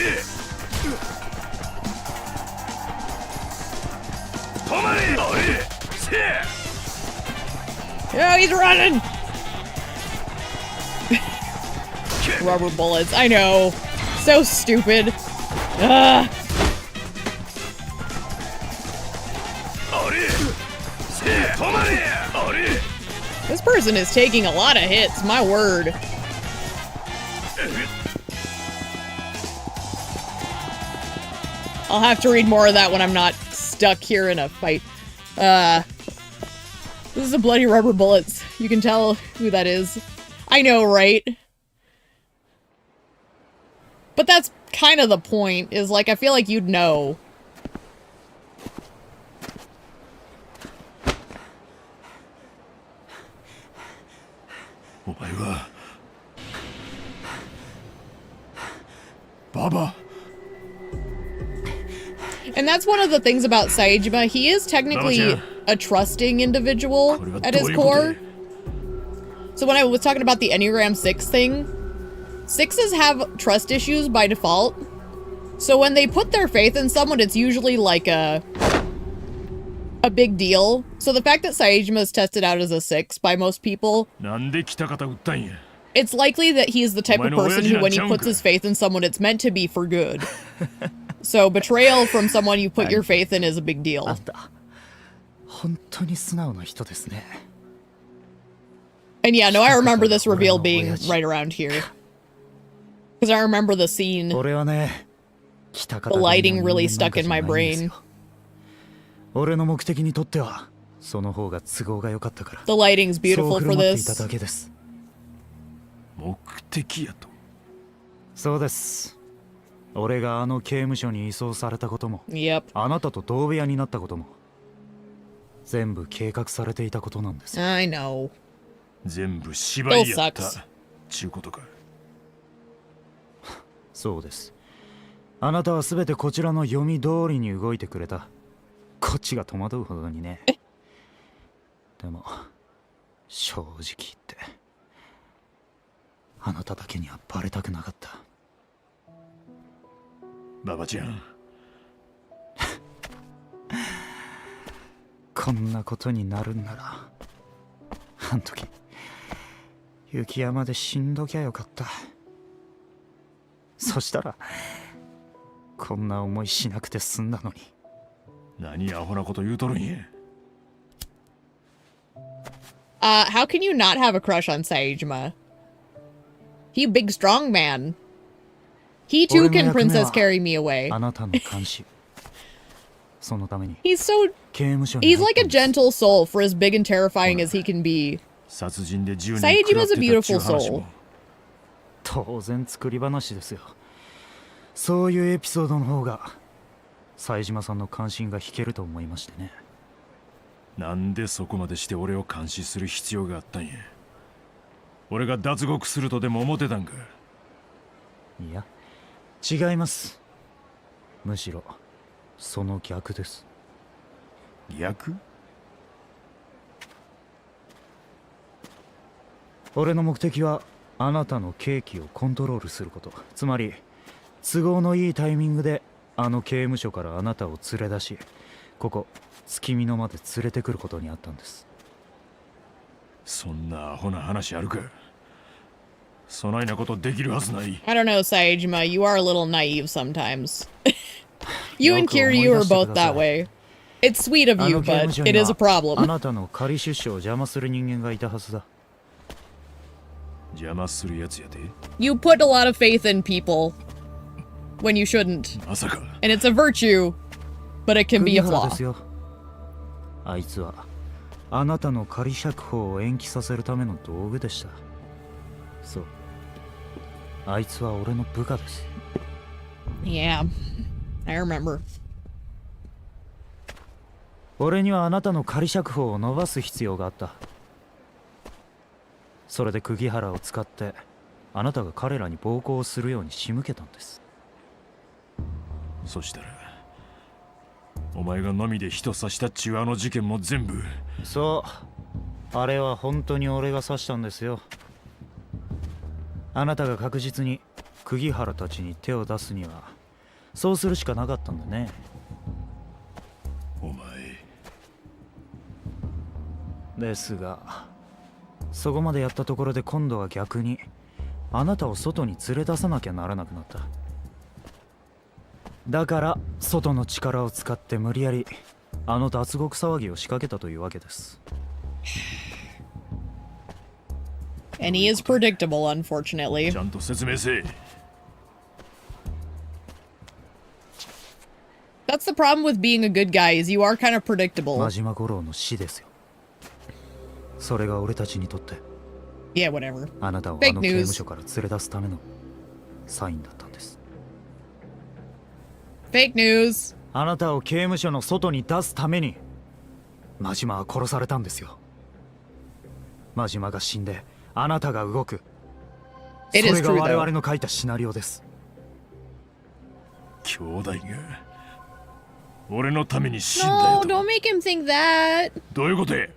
he's running! Rubber bullets, I know. So stupid. Ugh. This person is taking a lot of hits, my word. I'll have to read more of that when I'm not stuck here in a fight. This is a bloody rubber bullets. You can tell who that is. I know, right? But that's kind of the point, is like, I feel like you'd know. And that's one of the things about Saejima. He is technically a trusting individual at his core. So when I was talking about the Enneagram 6 thing, 6s have trust issues by default. So when they put their faith in someone, it's usually like a big deal. So the fact that Saejima is tested out as a 6 by most people, it's likely that he's the type of person who, when he puts his faith in someone, it's meant to be for good. So betrayal from someone you put your faith in is a big deal. 本当に素直な人ですね。 And yeah, no, I remember this reveal being right around here. Because I remember the scene. The lighting really stuck in my brain. The lighting's beautiful for this. 目的やと。そうです。俺があの刑務所に移送されたことも、Yep. あなたと同部屋になったことも、全部計画されていたことなんです。I know. 全部芝居やったちゅうことか。そうです。あなたはすべてこちらの読み通りに動いてくれた。こっちが戸惑うほどにね。でも正直言ってあなただけにはバレたくなかった。馬場ちゃん。こんなことになるんならあん時雪山で死んどきゃよかった。そしたらこんな思いしなくて済んだのに。何アホなこと言うとるんや。How can you not have a crush on Saejima? He big strong man. He too can princess carry me away. あなたの監視。そのために。He's like a gentle soul for as big and terrifying as he can be. Saejima's a beautiful soul. 当然作り話ですよ。そういうエピソードの方が冴島さんの関心が引けると思いましてね。なんでそこまでして俺を監視する必要があったんや。俺が脱獄するとでも思ってたんか。いや違います。むしろその逆です。逆？俺の目的はあなたの刑期をコントロールすること。つまり都合のいいタイミングであの刑務所からあなたを連れ出し、ここ月見野まで連れてくることにあったんです。そんなアホな話あるか。そないなことできるはずない。I don't know, Saejima. You are a little naive sometimes. You and Kiryu are both that way. It's sweet of you, but it is a あ problem. なたの仮出所を邪魔する人間がいたはずだ。邪魔するやつやで。You put a lot of faith in people when you shouldn't. まさか。And it's a virtue, but it can be a 栗原で flaw. すよ。あいつはあなたの仮釈放を延期させるための道具でした。そう。あいつは俺の部下です。Yeah, I remember. 俺にはあなたの仮釈放を伸ばす必要があった。それで釘原を使ってあなたが彼らに暴行をするように仕向けたんです。そしたらお前がのみで人刺したっちゅうあの事件も全部。そう、あれは本当に俺が刺したんですよ。あなたが確実に釘原たちに手を出すにはそうするしかなかったんだね。お前ですがそこまでやったところで今度は逆にあなたを外に連れ出さなきゃならなくなった。だから外の力を使って無理やりあの脱獄騒ぎを仕掛けたというわけです。And he is predictable, unfortunately. ちゃんと説明せえ。That's the problem with being a good guy, is you are kind of predictable. 真島五郎の死ですよ。それが俺たちにとって Yeah, whatever. あなたをあ Fake の刑務 news. 所から連れ出すためのサインだったんです。 Fake news. あなたを刑務所の外に出すために真島は殺されたんですよ。真島が死んであなたが動く。そ It is れが true, 我 though. 々の書いたシナリオです。兄弟が俺のために死んだよ No, と。 don't make him think that. どういうことや。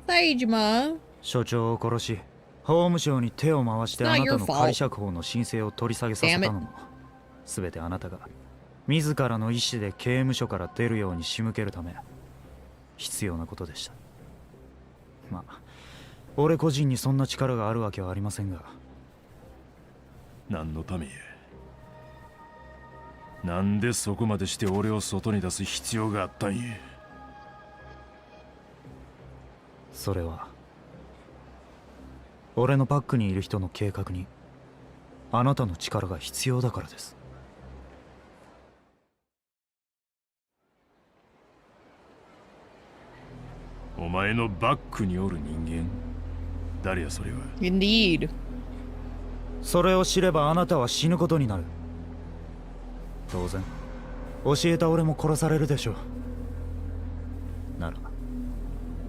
Saejima. 所長を殺し法務省に手を回して It's あ not なた your の fault. 仮釈放の申請を取り下げさせたのも全てあなたが自らの意思で刑務所から出るように仕向けるため必要なことでした。まあ俺個人にそんな力があるわけはありませんが。何のためや。なんでそこまでして俺を外に出す必要があったんや。それは俺のバックにいる人の計画にあなたの力が必要だからです。お前のバックにおる人間、誰やそれは。 Indeed. それを知ればあなたは死ぬことになる。当然教えた俺も殺されるでしょう。なら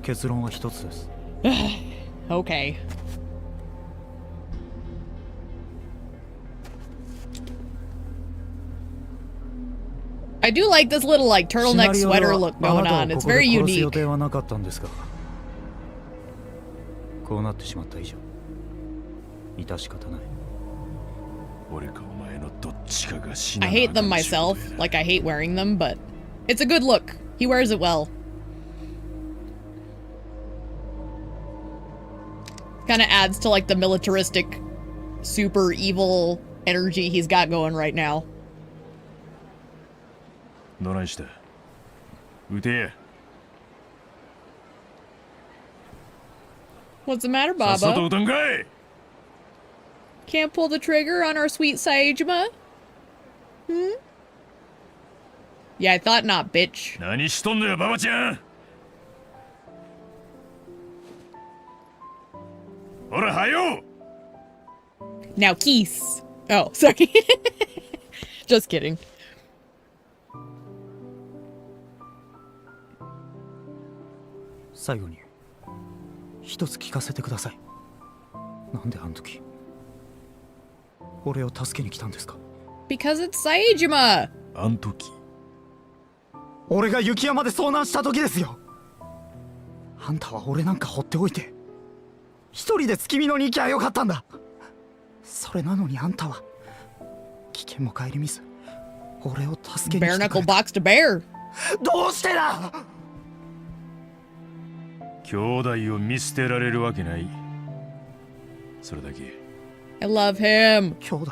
結論は一つです。Okay. I do like this little like turtleneck sweater look going on. It's very シナリオではあなたをここで殺す予 unique. 定はなかったんですが、こうなってしまった以上致し方ない。俺かお前のどっちかが死 I なな hate them あかん仕事 myself. やな。 Like I hate wearing them, but it's a good look. He wears it well. Kind of adds to like the militaristic, super evil energy he's got going right now. どないした。撃てや。 What's the matter, さっさと Baba? 撃たんかい。 Can't pull the trigger on our sweet Saejima? Hmm? Yeah, I thought not, bitch. 何しとんのやババちゃん。ほらはよ。 Now, Keese. Oh, sorry. Just kidding. 最後に一つ聞かせてください。なんであの時俺を助けに来たんですか？ Because it's Saejima. あん時。俺が雪山で遭難した時ですよ。あんたは俺なんか放っておいて一人で月見のに行きゃよかったんだ。それなのにあんたは危険も顧みず俺を助けに Bare 来てく knuckle れた。 box to bear. どうしてだ。兄弟を見捨てられるわけない。それだけ。 I love him. 兄弟。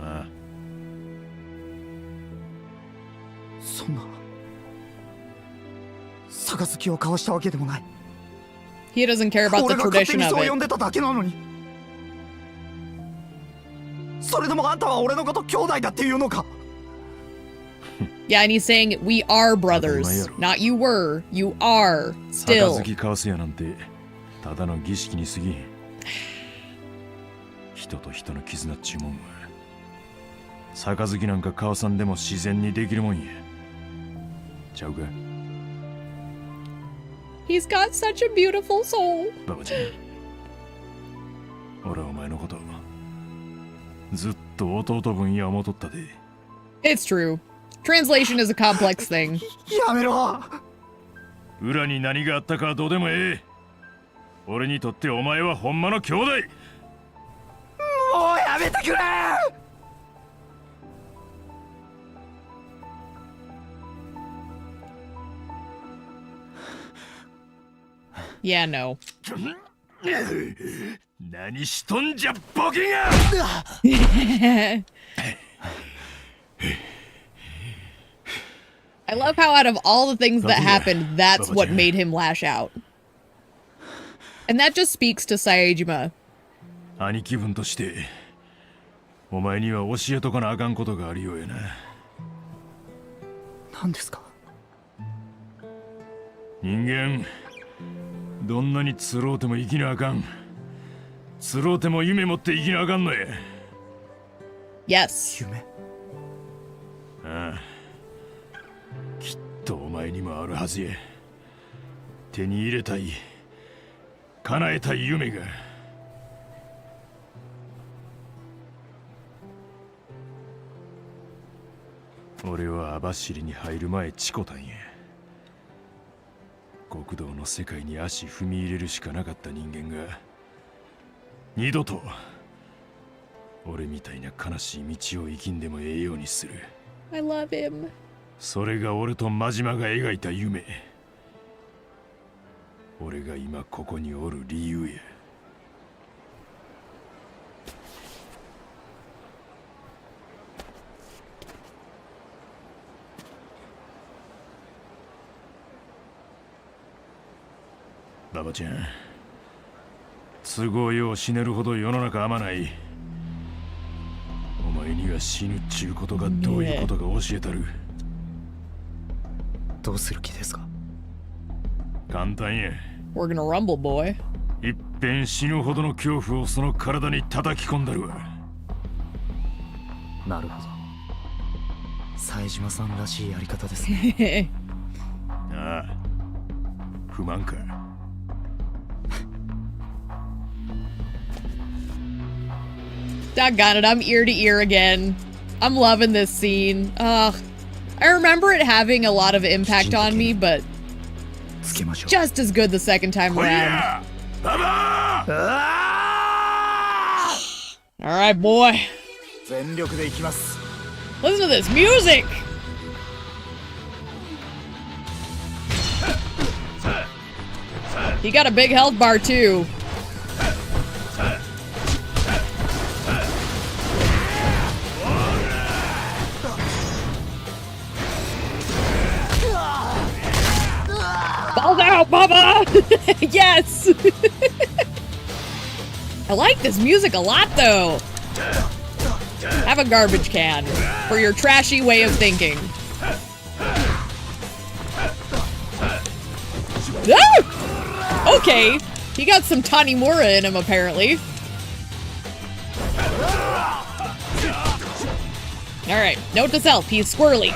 ああ。そんな杯を交わしたわけでもない。 He doesn't care about 俺 the が勝手 tradition に of そう呼ん it. でただけなのに。それでもあんたは俺のこと兄弟だっていうのか。 Yeah, and he's saying we are brothers. Not you were. You are. Still. 杯交わすやなんてただの儀式に過ぎん。人と人の絆っちゅうもんは杯なんか交わさんでも自然にできるもんや。ちゃうか。 He's got such a beautiful soul. ババちゃん、俺はお前のことずっと弟分や思っとったで。 It's true. Translation is a complex thing. やめろ。裏に何があったかはどうでもええ。俺にとってお前はほんまの兄弟。もうやめてくれ。 Yeah, no. 何しとんじゃボケが。 I love how out of all the things that happened, that's what made him lash out. And that just speaks to Saejima. 兄貴分としてお前には教えとかなあかんことがあるようやな。何ですか。人間どんなにつろうても生きなあかん。つろうても夢持って生きなあかんのや。 Yes. 夢。ああ、きっとお前にもあるはずや。手に入れたい叶えたい夢が。俺は網走に入る前チコたんや。極道の世界に足踏み入れるしかなかった人間が二度と俺みたいな悲しい道を生きんでもええようにする。 I love him. それが俺と真島が描いた夢。俺が今ここにおる理由や。ババちゃん、都合よう死ねるほど世の中甘ない。お前には死ぬっちゅうことがどういうことか教えたる。どうする気ですか？簡単や。 We're gonna rumble, boy. いっぺん死ぬほどの恐怖をその体に叩き込んだるわ。なるほど。冴島さんらしいやり方ですね。ああ、不満か。Doggone it, I'm ear to ear again. I'm loving this scene. I remember it having a lot of impact on me, but just as good the second time around. Alright, boy. Listen to this music! He got a big health bar, too. Balls out, Bubba! Yes! I like this music a lot, though. Have a garbage can for your trashy way of thinking. Ah! Okay, he got some Tanimura in him, apparently. Alright, note to self, he's squirrely.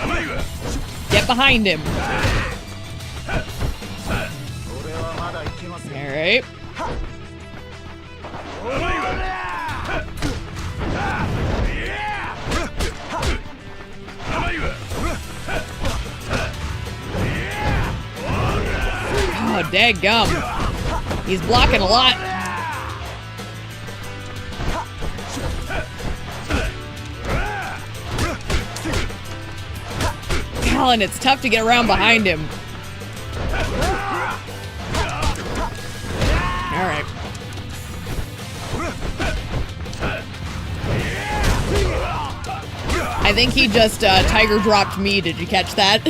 Get behind him. Alright. Oh, daggum. He's blocking a lot. God, and it's tough to get around behind him. Alright. I think he just tiger dropped me. Did you catch that?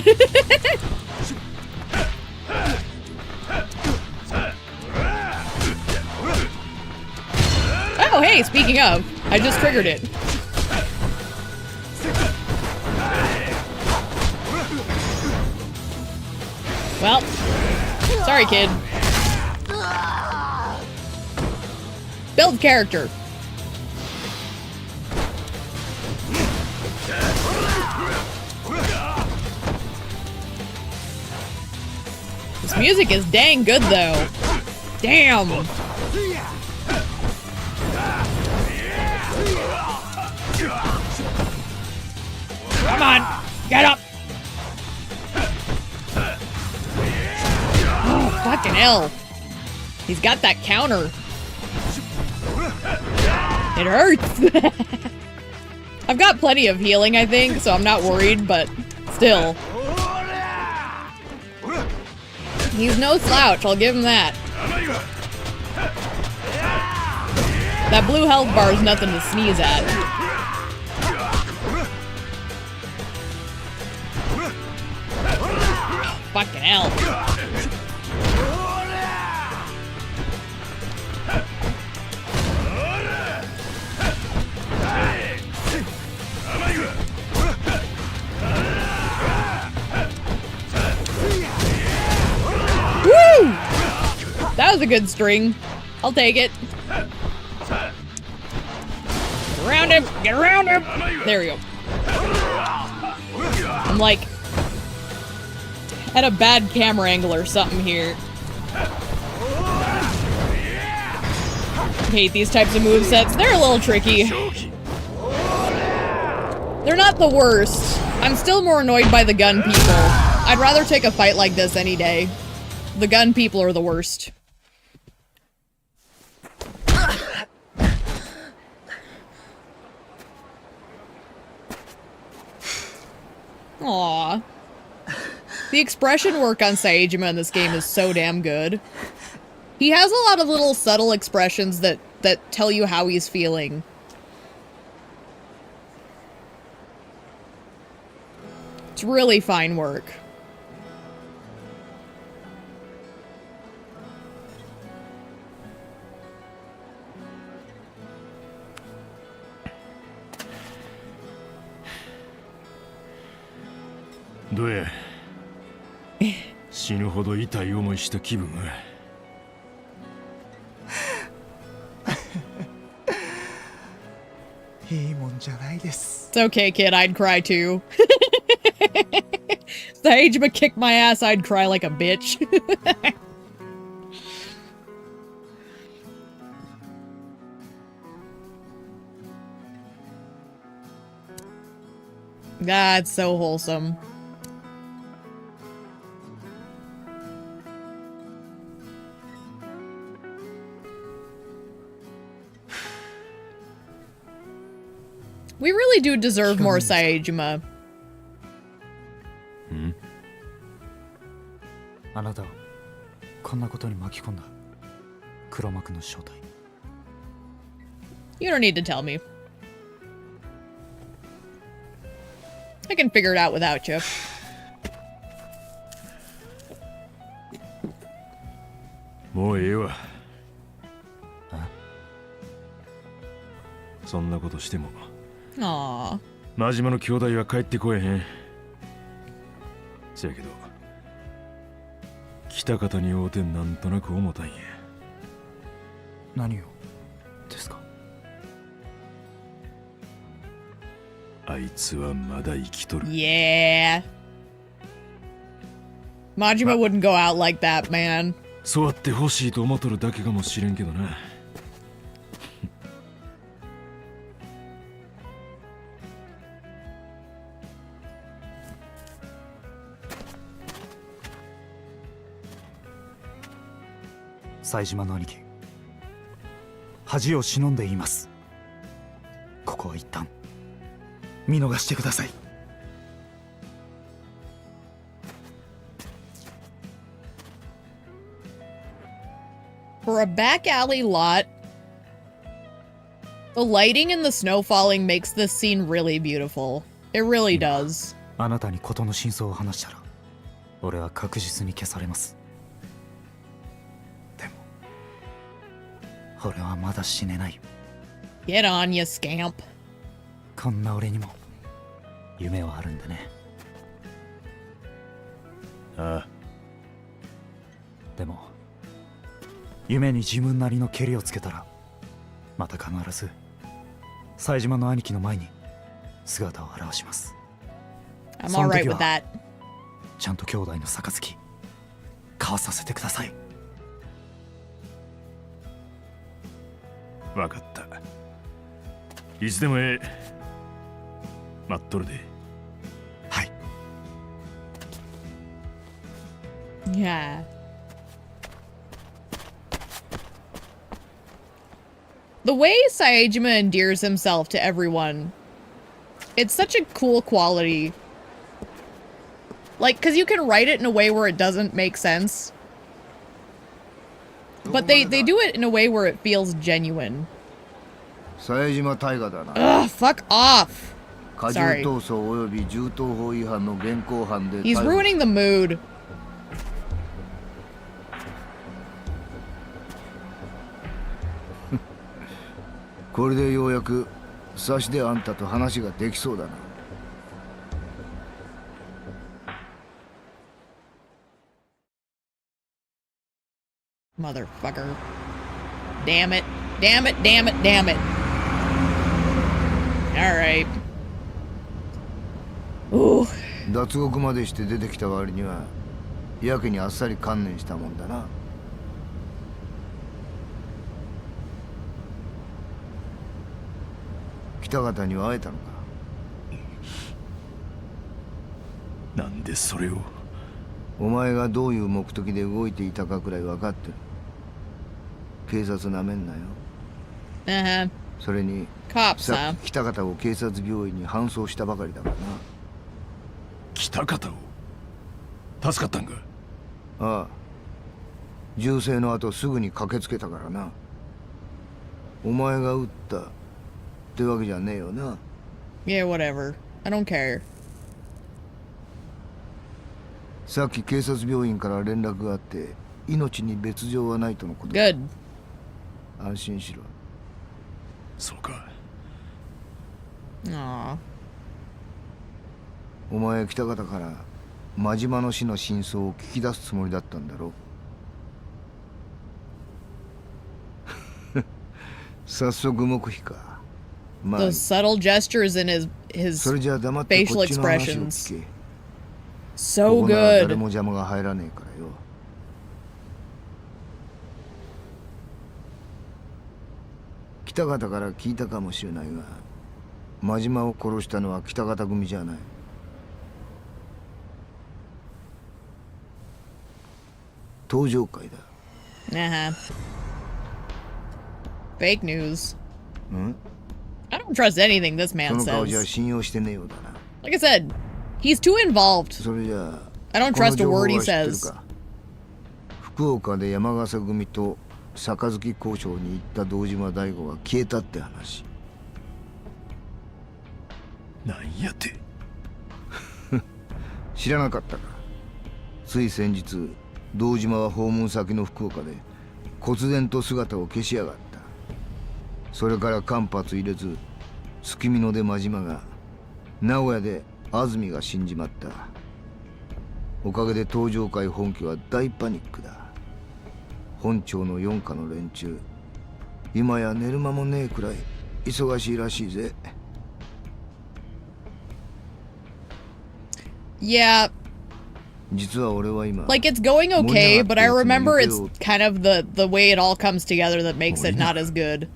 Oh, hey, speaking of, I just triggered it. Well, sorry, kid. Build character. This music is dang good, though. Damn. Come on, get up. Oh, fucking hell. He's got that counter. It hurts. I've got plenty of healing, I think, so I'm not worried, but still. He's no slouch, I'll give him that. That blue health bar is nothing to sneeze at. Fucking hell. Woo! That was a good string. I'll take it. Get around him! Get around him! There we go. I'm like at a bad camera angle or something here. Hate these types of movesets. They're a little tricky. They're not the worst. I'm still more annoyed by the gun people. I'd rather take a fight like this any day. The gun people are the worst. Aww. The expression work on Saejima in this game is so damn good. He has a lot of little subtle expressions that tell you how he's feeling. It's really fine work.どうや死ぬほど痛い思いした気分はいいもんじゃないです。 It's okay, kid. I'd cry too. If the Saejima kicked my ass, I'd cry like a bitch. God, it's so wholesome. We really do deserve more Saejima. あなたをこんなことに巻き込んだ黒幕の正体。 You don't need to tell me. I can figure it out without you. もうええわ。そんなことしても Aww. 真島の兄弟は帰ってこえへん。せやけど北方に会うてなんとなく思ったんや。何をですか？あいつはまだ生きとる。 Yeah. Majima wouldn't go out like that, man. そうあってほしいと思っとるだけかもしれんけどな。冴島の兄貴、恥を忍んで言います。ここは一旦見逃してください。 For a back alley lot, the lighting and the snow falling makes this scene really beautiful. It really does. あなたに事の真相を話したら、俺は確実に消されます。でも、俺はまだ死ねない。 Get on, you scamp. こんな俺にも夢はあるんでね。ああ。でも、夢に自分なりのケリをつけたら、また必ず冴島の兄貴の前に姿を現します。 I'm alright with that. ちゃんと兄弟の杯交わさせてください。わかった。いつでもええ。待っとるで。はい。Yeah. The way Saejima endears himself to everyone, it's such a cool quality. Like, because you can write it in a way where it doesn't make sense. But they do it in a way where it feels genuine. Ugh, fuck off. Sorry. He's ruining the mood. Motherfucker. Damn it. Damn it, damn it, damn it. Alright. Ooh. 脱獄までして出てきた割にはやけにあっさり観念したもんだな。北方には会えたのか。なんでそれを。お前がどういう目的で動いていたかくらい分かってる。警察なめんなよ。それに Cops, さ huh? っき北方を警察病院に搬送したばかりだからな。北方を助かったんか。ああ、銃声の後すぐに駆けつけたからな。お前が撃ったってわけじゃねえよな。Yeah, whatever. I don't care. さっき警察病院から連絡があって命に別状はないとのことだ。 Good. 安心しろ。そうか。Aw. お前北方から真島の死の真相を聞き出すつもりだったんだろ。早速黙秘か。まあ Those subtle gestures in his それじゃあ黙ってこ facial っちの話を expressions. 聞け。 So ここなら誰 good. も邪魔が入らねえからよ。北方から聞いたかもしれないが、真島を殺したのは北方組じゃない。登場会だ。Uh-huh. Fake news. ん？ I don't trust anything this そ man の顔じゃ says. 信用してねえようだな。 Like I said, he's too involved. それじゃあ I don't この trust a 情報は word he 知ってる says. か？福岡で山笠組と杯交渉に行った堂島大吾が消えたって話。なんやて。知らなかったか。つい先日堂島は訪問先の福岡で忽然と姿を消しやがった。それから間髪入れず月見野で真島が、名古屋で安住が死んじまった。おかげで東上会本家は大パニックだ。本庁の四課の連中、今や寝る間もねえくらい忙しいらしいぜ。 Yeah, 実は俺は今 like it's going okay, but I remember it's kind of the way it all comes together that makes it not as good.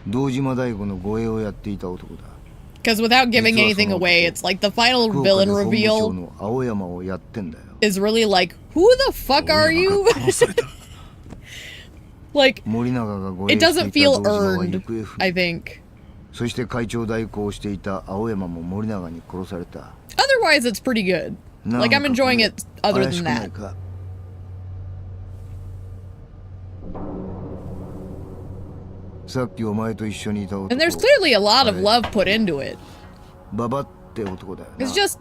堂島大吾の護衛をやっていた男だ。 Because without giving anything away, it's like the final villain 福岡で本部長 reveal の青山をやってんだよ。 is really like, who the fuck are you? 殺された。 Like, 森永が護衛 it して doesn't いた feel 堂島は earned, 行方不明。 I think. そして会長代行をしていた青山も森永に殺された。 Otherwise, it's pretty good. Like, I'm enjoying it other 怪し than くない that. か？さっきお前と一緒にいた男。 And there's clearly a lot of love put into it. ババって男だよな。 It's just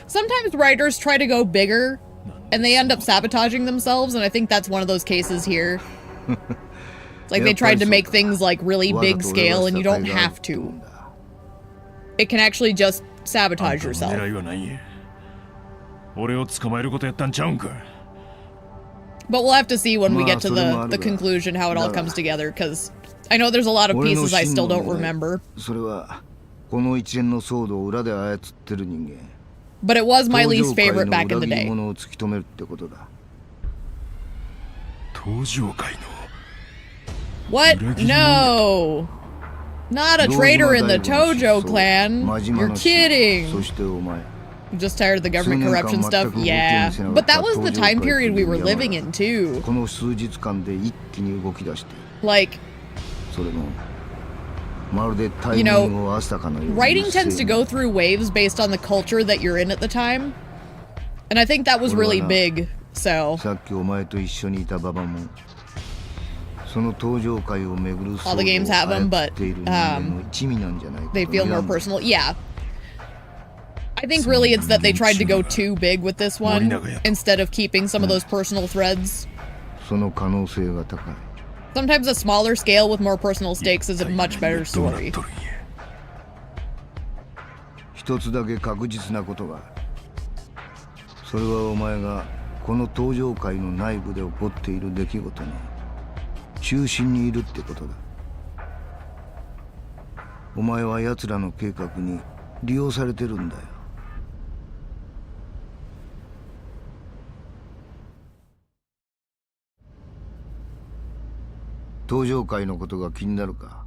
sometimes writers try to go bigger and they end up sabotaging themselves, and I think that's one of those cases here. It's like they tried to make things like really big scale, and you don't have to. It can actually just sabotage 狙 yourself. いは何や。俺を捕まえることやったんちゃうんか。 But we'll have to see when we get to まあ、それもあるが。 the conclusion how it all comes together, because I know there's a lot of 俺の pieces I 真 still の don't 狙い remember. それはこの一連の騒動を裏で操ってる人間。 But it was my 東 least 上会 favorite の back in 裏 the 切り day. 者を突き止めるってことだ。東上会の。 What? No! Not a traitor in the Tojo clan. You're kidding. そしてお前。 I'm just tired of the government corruption stuff. Yeah. But that was the time period we were living in, too. この数日間で一気に動き出して。 Like, それもまるで大 you 軍 know, を朝かのように writing tends to go through waves based on the culture that you're in at the time. And I think that was really big, so. さっきお前と一緒にいた馬場もその登場会をめぐる All the games have them, but 人間の一味なんじゃないかと they feel more 睨んだ personal. Yeah. I think really it's that they tried to go too big with this one instead of keeping some of those personal threads. その可能性が高い。 Sometimes a smaller scale with more personal stakes is a much better story. 一つだけ確実なことがある。それはお前がこの登場会の内部で起こっている出来事の中心にいるってことだ。お前は奴らの計画に利用されてるんだよ。登場会のことが気になるか？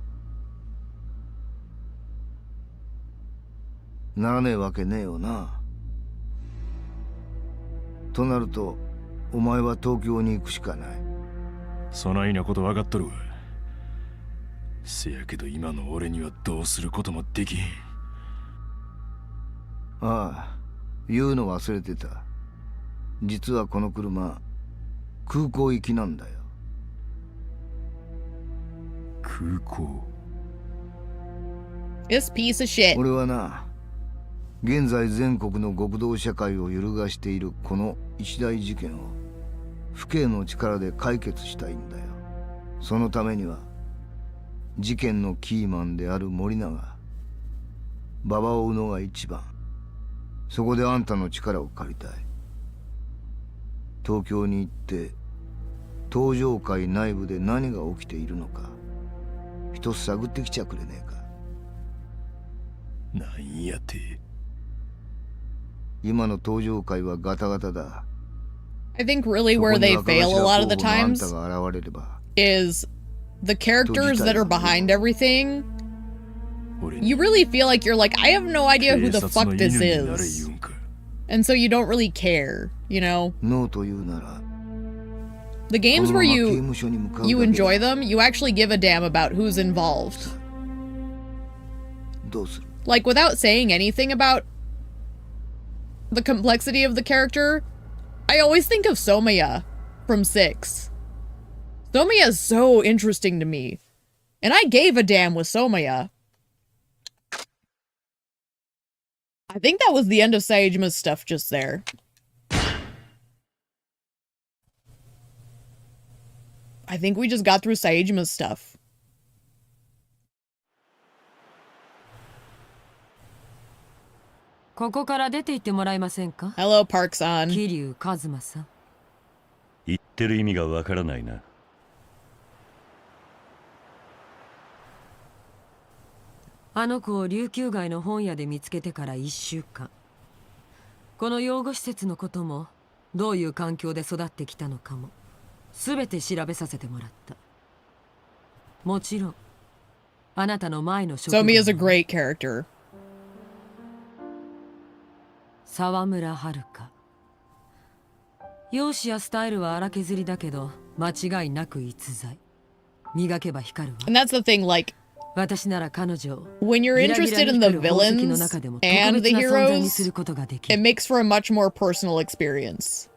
ならねえわけねえよな。となるとお前は東京に行くしかない。そないなこと分かっとるわ。せやけど今の俺にはどうすることもできへん。ああ、言うの忘れてた。実はこの車空港行きなんだよ。空港。 This piece of shit. 俺はな、現在全国の極道社会を揺るがしているこの一大事件を府警の力で解決したいんだよ。そのためには事件のキーマンである森永、馬場を追うのが一番。そこであんたの力を借りたい。東京に行って東上会内部で何が起きているのか一つ探ってきちゃくれねえか。なんやて。今の東上会はガタガタだ。 I think really where they fail a lot of the times そこに若頭候補のあんたが現れれば is the characters that are behind everything. You really feel like you're like, I have no idea who the fuck this is. And so you don't really care, you know? ノーというなら The games where このまま刑務所に向かうだけ you だ。 enjoy them, you actually give a damn about who's involved. どうする？ Like, without saying anything about the complexity of the character, I always think of Somaya from 6. Somaya is so interesting to me. And I gave a damn with Somaya. I think that was the end of Saejima's stuff just there. I think we just got through Saejima's stuff. ここから出て行ってもらえませんか？ Hello, Park-san. 桐生一馬さん。言ってる意味がわからないな。あの子を琉球街の本屋で見つけてから1週間。この養護施設のことも、どういう環境で育ってきたのかも、すべて調べさせてもらった。もちろん、あなたの前の職業 Somi is a great character. 沢村遥。容姿やスタイルは荒削りだけど、間違いなく逸材。磨けば光るわ。 And that's the thing, like, 私なら彼女、 when you're interested in the villains and the heroes, it makes for a much more personal experience.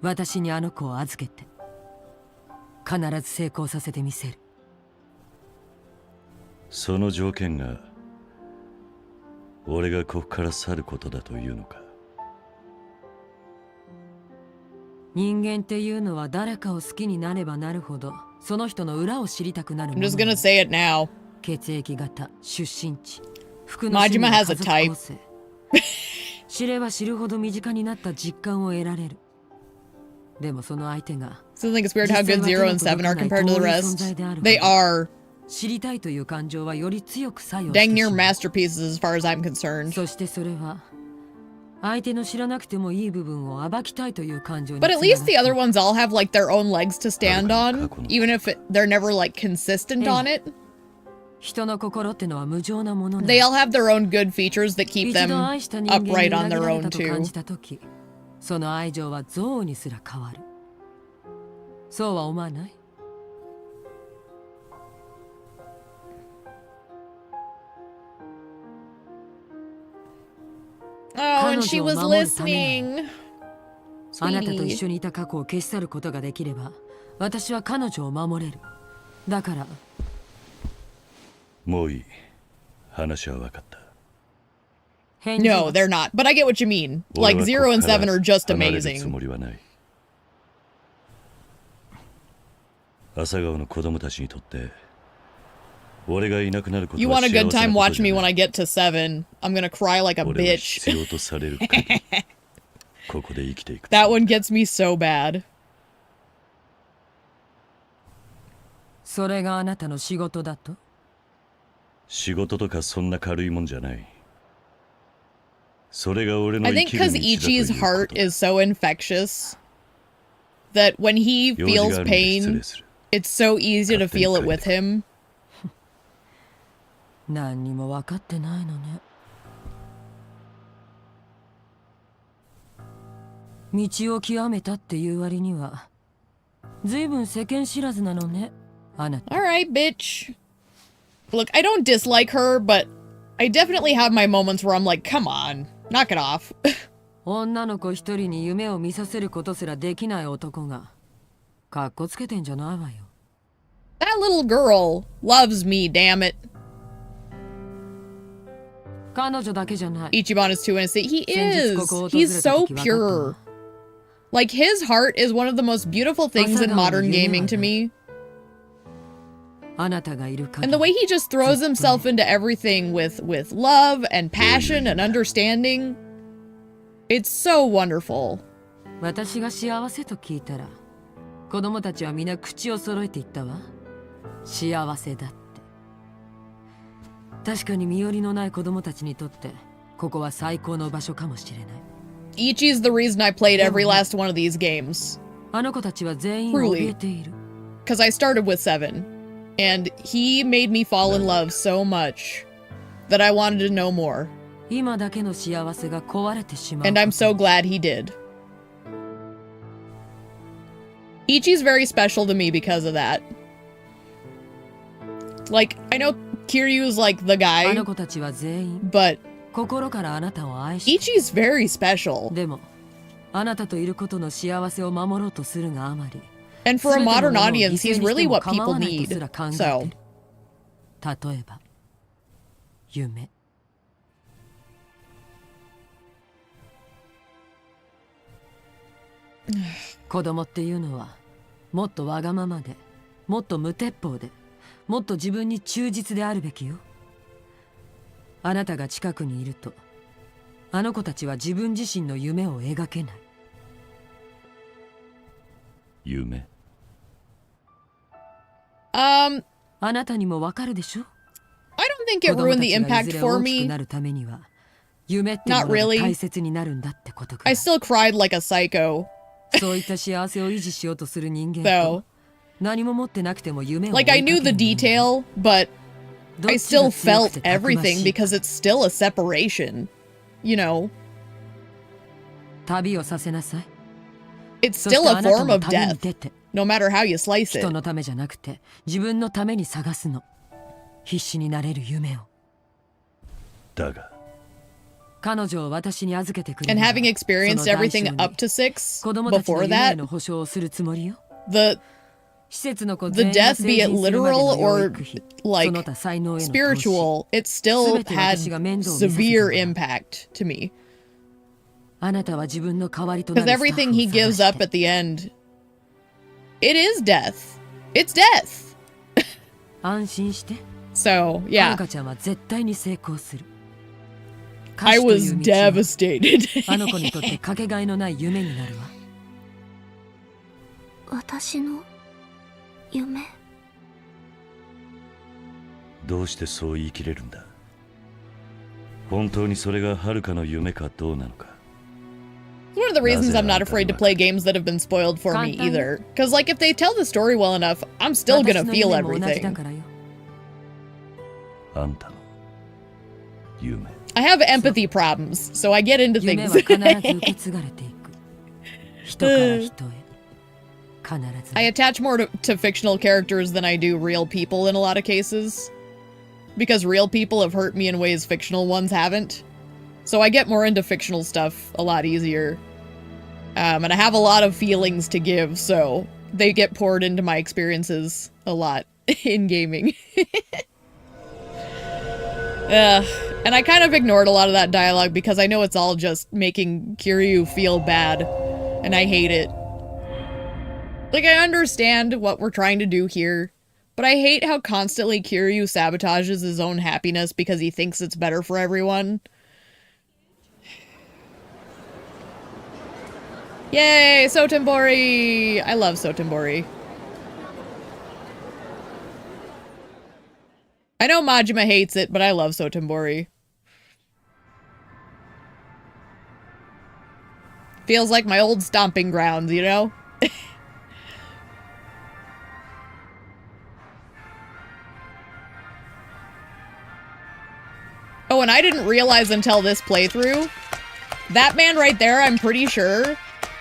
私にあの子を預けて、必ず成功させてみせる。その条件が俺がここから去ることだというのか。人間っていうのは誰かを好きになればなるほど、その人の裏を知りたくなるも I'm の。 just gonna say it now. 血液型、出身地、服の趣味 Majima や has a 家族 type. 構成。知れば知るほど身近になった実感を得られる。でもその相手が So I think it's weird how good 0 and 7 are compared to the rest. They are 知りたいという感情はより強く作用 dang してし near まう。 masterpieces as far as I'm concerned. そしてそれは相手の知らなくてもいい部分を暴きたいという感情に But at least the つなが other って ones all have like their own legs to stand on, even if they're never like consistent on it. 人の心ってのは無情なものね。 They all have their own good features that keep 一 them 度愛した人間に upright 裏 on 切 their られ own たと感 too. じたとき、その愛情は憎悪にすら変わる。そうは思わない？ Oh, and she was listening. あなたと一 Sweetie. 緒にいた過去を消し去ることができれば、私は彼女を守れる。だから、もういい。話は分かった。 返事 No, は they're not. But I get what you mean. Like 0 and 7 are just 離れるつ amazing. もりはない。朝顔の子供たちにとって俺がいなくなること You は want a 幸 good せな time こと watch じゃ me ない when I get to 7. I'm gonna cry like a 俺は bitch. 必要とされる限りここで生きていく。 That one gets me so bad. それがあなたの仕事だと？仕事とかそんな軽いもんじゃない。それが俺の I 生 think きる道だ because という Ichi's こと。 heart is so infectious that when he 用事が feels あるんで失 pain, 礼する。 it's so easy to feel it with him. 何にも分かってないのね。道を極めたっていう割には随分世間知らずなのね、あなた。 Alright, bitch. Look, I don't dislike her, but I definitely have my moments where I'm like, come on, knock it off. 女の子一人に夢を見させることすらできない男がかっこつけてんじゃないわよ。 That little girl loves me, damn it. 彼女だけじゃない。 Ichiban is too innocent. He is. He's so pure. Like, his heart is one of the most beautiful things in modern gaming to me. あなたがいる限り And the way he just throws himself into everything with love and passion and understanding. It's so wonderful. 私が幸せと聞いたら子供たちは皆口を揃えて言ったわ。幸せだって。確かに身寄りのない子供たちにとってここは最高の場所かもしれない。 Ichi's the reason I played every last one of these games. あの子たちは全員怯えている。 Because I started with 7. And he made me fall in love so much that I wanted to know more. 今だけの幸せが壊れてしまう。 And I'm so glad he did. Ichi's very special to me because of that. Like, I know Kiryu's like the あ guy, の子たちは全員 but 心からあなたを愛して Ichi's very special. でもあなたといることの幸せを守ろうとするがあまり And for a 全ての modern ものを audience, 犠牲 he's にして really も what 構 people わないと need. すら考えて So, る。例えば夢。子供っていうのはもっとわがままでもっと無鉄砲でもっと自分に忠実であるべきよ。あなたが近くにいるとあの子たちは自分自身の夢を描けない。夢。あなたにもわかるでしょ。 I don't think it ruined the impact for me. なるためには夢ってものが大切になるんだってことか。 I still cried like a psycho. そういった幸せを維持しようとする人間 So, と何も持ってなくても夢を like, I knew the 追いかける人間 detail, but ど I っちが still 強く felt てたくまし everything いか because it's still a separation. You know, 旅をさせなさい。 it's そして still あ a なた form も of 旅に death, 出て no matter how you slice 人 it. のためじゃなくて自分のために探すの。必死になれる夢を。だが彼女を私に預けてくれ And れば having experienced その代 everything 償に up to 6子供たちの before 夢へ that, の保証をするつもりよ。 the 施設の子 the 全員が death, be 成 it 人するまで literal の養 or 育費、 like その他才能への投資 spiritual, it still 全て had 私が面倒を見させても severe らう。 impact to me. あなたは自分の代わりとな Because るスタッ everything フ he を gives 探 up して at the end, it is death. It's death. 安心して。 So, はる yeah, かちゃんは絶対に成功する。 I 歌手と was いう道は devastated. あの子にとってかけがえのない夢になるわ。私の夢。どうしてそう言い切れるんだ。本当にそれが遥かの夢かどうなのか。 It's one of the reasons I'm not afraid to play games that have been spoiled for me either. Because, like, if they tell the story well enough, I'm still gonna 私の feel 夢も同じだ everything. からよ。あんたの夢。 I have empathy problems, so I get into 夢 things. は必ず受け継がれていく。人から人へ。必ず。 I attach more to fictional characters than I do real people in a lot of cases. Because real people have hurt me in ways fictional ones haven't. So I get more into fictional stuff a lot easier. And I have a lot of feelings to give, so they get poured into my experiences a lot in gaming. And I kind of ignored a lot of that dialogue because I know it's all just making Kiryu feel bad. And I hate it. Like, I understand what we're trying to do here, but I hate how constantly Kiryu sabotages his own happiness because he thinks it's better for everyone. Yay, Sotenbori! I love Sotenbori. I know Majima hates it, but I love Sotenbori. Feels like my old stomping grounds, you know? Oh, and I didn't realize until this playthrough, that man right there, I'm pretty sure,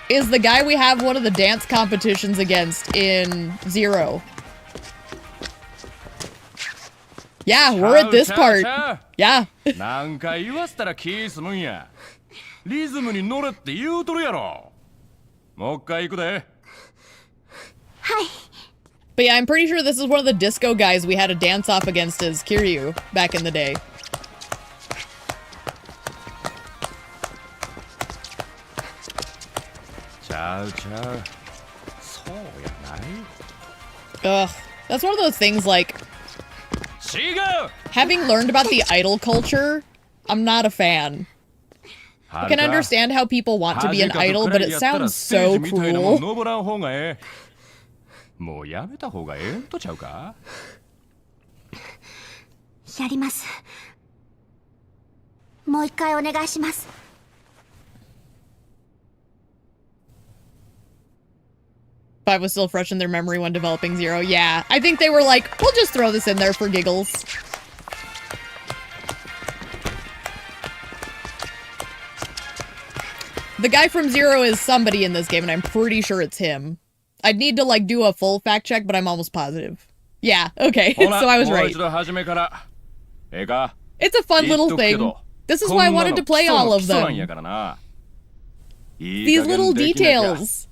is the guy we have one of the dance competitions against in Zero. Yeah, we're at this part. Yeah. 何回言わせたら気済むんや。リズムに乗れって言うとるやろ。もう一回行くで。But yeah, I'm pretty sure this is one of the disco guys we had a dance off against as Kiryu back in the day. Ugh, that's one of those things like, having learned about the idol culture, I'm not a fan. I can understand how people want to be an idol, but it sounds so cruel. もうやめた方がええんとちゃうか？やります。もう一回お願いします。Five was still fresh in their memory when developing Zero. Yeah, I think they were like, we'll just throw this in there for giggles. The guy from Zero is somebody in this game, and I'm pretty sure it's him. I'd need to, like, do a full fact check, but I'm almost positive. Yeah, okay, so I was right. It's a fun little thing. This is why I wanted to play all of them. These little details.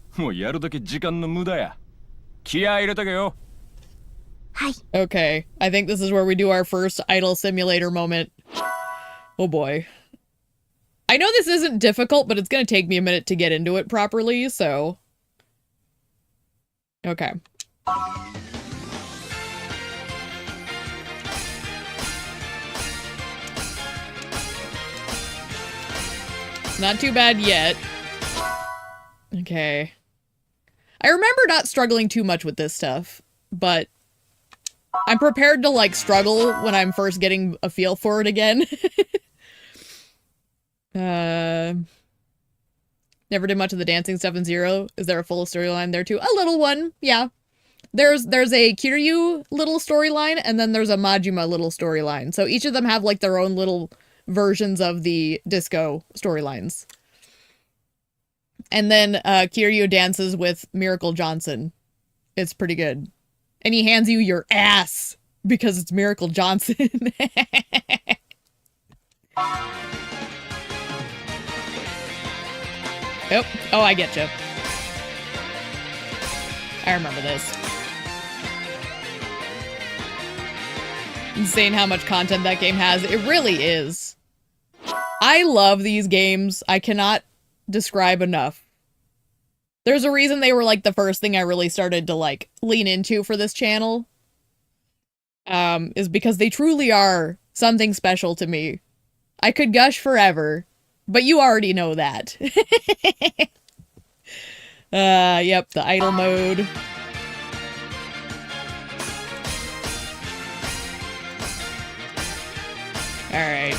Okay, I think this is where we do our first idol simulator moment. Oh boy. I know this isn't difficult, but it's gonna take me a minute to get into it properly, so... Okay. It's not too bad yet. Okay. I remember not struggling too much with this stuff, but I'm prepared to, like, struggle when I'm first getting a feel for it again. Never did much of the dancing stuff in Zero. Is there a full storyline there too? A little one, yeah. There's a Kiryu little storyline, and then there's a Majima little storyline. So each of them have, like, their own little versions of the disco storylines. And then Kiryu dances with Miracle Johnson. It's pretty good. And he hands you your ass because it's Miracle Johnson. Oh, oh, I get you. I remember this. Insane how much content that game has. It really is. I love these games. I cannot describe enough. There's a reason they were, like, the first thing I really started to, like, lean into for this channel. Is because they truly are something special to me. I could gush forever, but you already know that. Yep, the idle mode. Alright.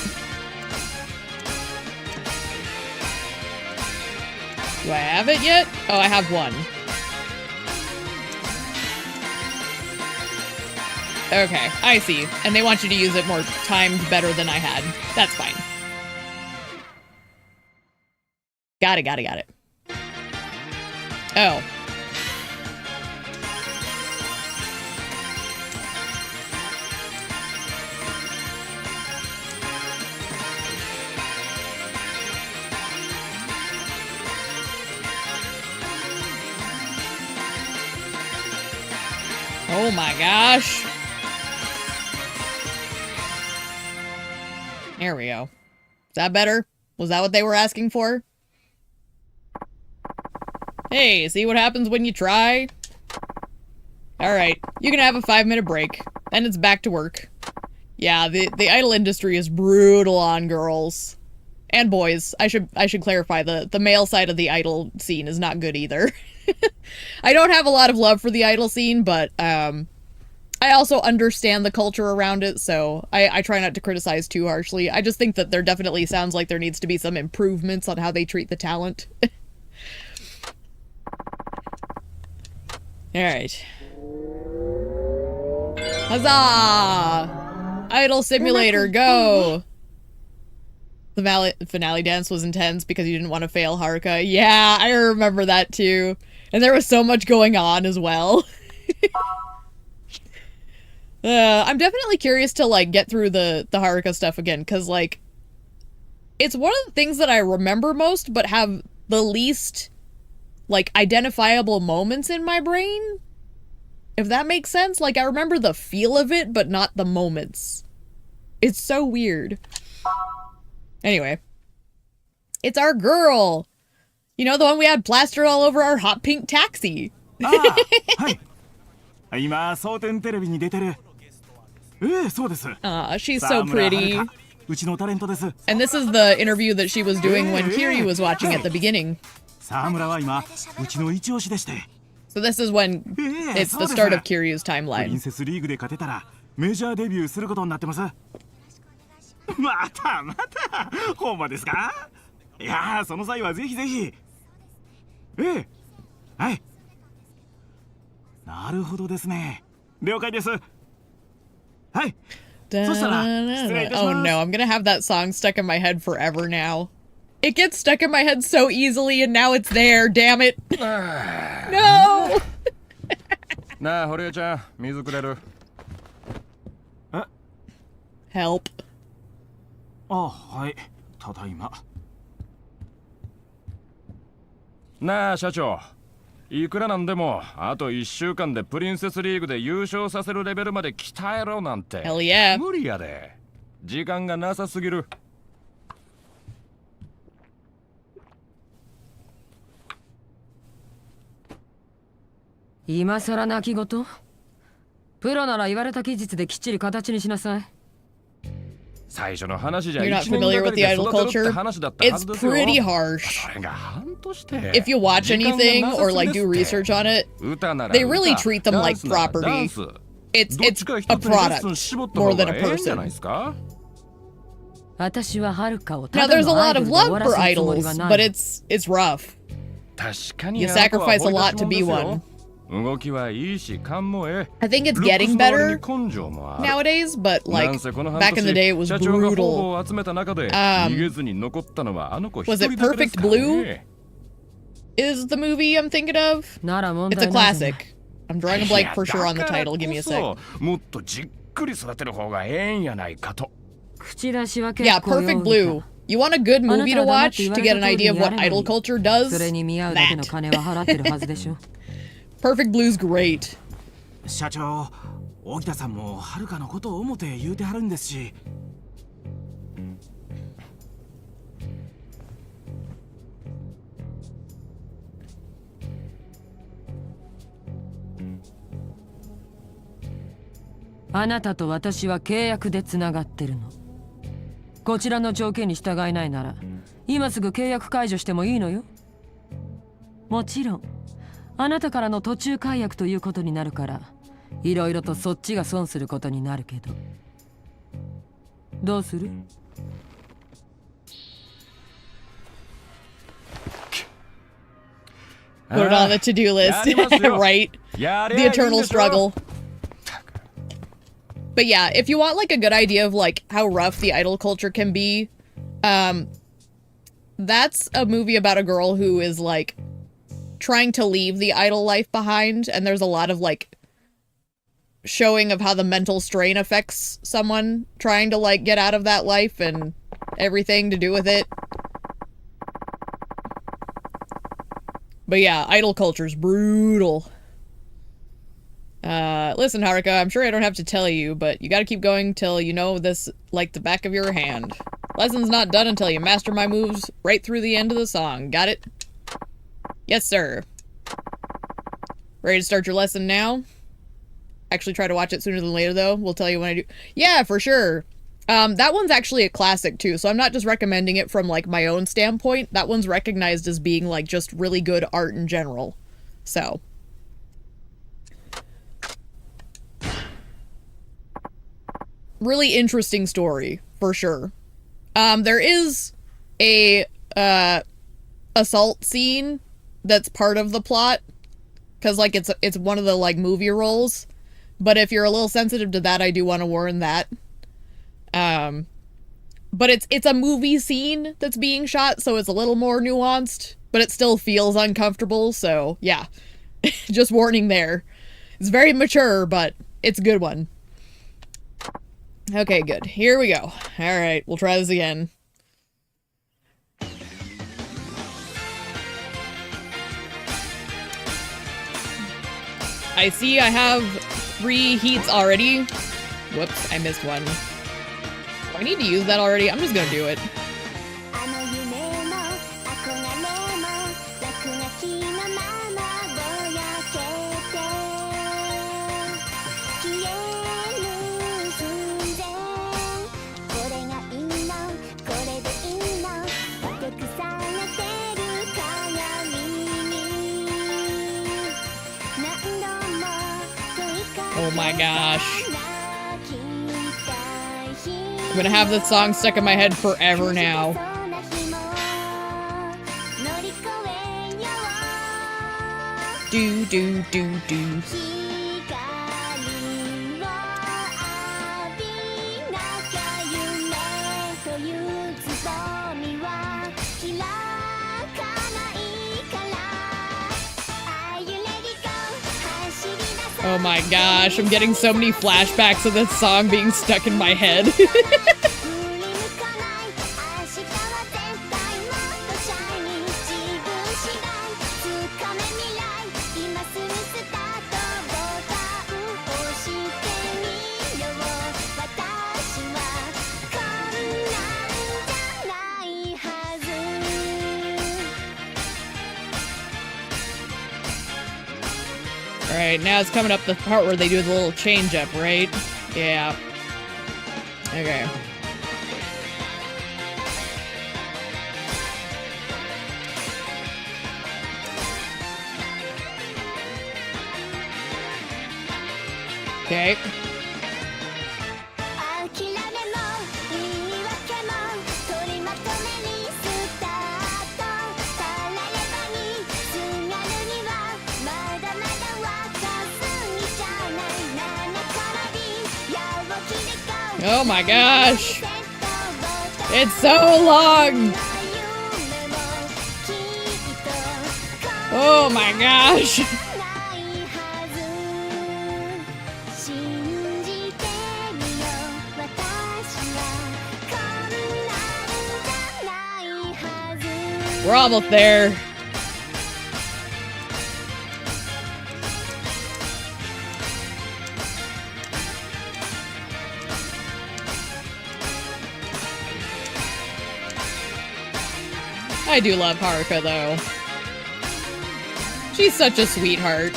Do I have it yet? Oh, I have one. Okay, I see. And they want you to use it more timed better than I had. That's fine. Got it. Oh. Oh my gosh. There we go. Is that better? Was that what they were asking for? Hey, see what happens when you try? Alright, you can have a 5-minute break. Then it's back to work. Yeah, the idol industry is brutal on girls. And boys. I should clarify, the male side of the idol scene is not good either. I don't have a lot of love for the idol scene, but I also understand the culture around it, so I try not to criticize too harshly. I just think that there definitely sounds like there needs to be some improvements on how they treat the talent. Alright. Huzzah! Idol simulator, go! The finale dance was intense because you didn't want to fail Haruka. Yeah, I remember that too. And there was so much going on as well. I'm definitely curious to, like, get through the Haruka stuff again, because, like, it's one of the things that I remember most, but have the least, like, identifiable moments in my brain. If that makes sense. Like, I remember the feel of it, but not the moments. It's so weird. Anyway. It's our girl! You know, the one we had plastered all over our hot pink taxi. She's so pretty. And this is the interview that she was doing when Kiryu was watching at the beginning. So this is when it's the start of Kiryu's timeline. Oh no, I'm gonna have that song stuck in my head forever now. It gets stuck in my head so easily and now it's there, damn it. No! Help. Nah, 社長。いくらなんでもあと1週間でプリンセスリーグで優勝させるレベルまで鍛えろなんて Hell yeah. 無理やで。時間がなさすぎる。今さら泣き言？プロなら言われた期日できっちり形にしなさい。You're not familiar with the idol culture? It's pretty harsh. If you watch anything or like do research on it, they really treat them like property. It's a product more than a person. Now there's a lot of love for idols, but it's rough. You sacrifice a lot to be one. I think it's getting better nowadays, but like back in the day it was brutal. Was it Perfect Blue? Is the movie I'm thinking of? It's a classic. I'm drawing a blank for sure on the title. Give me a sec. Yeah, Perfect Blue. You want a good movie to watch to get an idea of what idol culture does? That. Perfect Blue's great. 社長、沖田さんもはるかのことを思って言うてはるんですし。あなたと私は契約でつながってるの。こちらの条件に従えないなら、今すぐ契約解除してもいいのよ。もちろん。あなたからの途中解約ということになるから、いろいろとそっちが損することになるけど。どうする？ Put it on the to-do list, right? The eternal struggle. But yeah, if you want like a good idea of like how rough the idol culture can be, that's a movie about a girl who is like trying to leave the idol life behind, and there's a lot of like showing of how the mental strain affects someone trying to like get out of that life and everything to do with it. But yeah, idol culture's brutal. Listen, Haruka, I'm sure I don't have to tell you, but you gotta keep going till you know this like the back of your hand. Lesson's not done until you master my moves right through the end of the song. Got it? Yes, sir. Ready to start your lesson now? Actually try to watch it sooner than later, though. We'll tell you when I do. Yeah, for sure. That one's actually a classic, too, so I'm not just recommending it from, like, my own standpoint. That one's recognized as being, like, just really good art in general. So. Really interesting story, for sure. There is a, assault scene that's part of the plot, because like it's one of the like movie roles, but if you're a little sensitive to that, I do want to warn that. but it's a movie scene that's being shot, so it's a little more nuanced, but it still feels uncomfortable, so yeah. Just warning there. It's very mature, but it's a good one. Okay, good. Here we go. Alright, we'll try this again. I see I have 3 heats already. Whoops, I missed one. Do I need to use that already? I'm just gonna do it. Oh my gosh. I'm gonna have this song stuck in my head forever now. Do do do do. Oh my gosh, I'm getting so many flashbacks of this song being stuck in my head. Alright, now it's coming up the part where they do the little change up, right? Yeah. Okay. Okay. Oh my gosh! It's so long! Oh my gosh! We're almost there. I do love Haruka, though. She's such a sweetheart.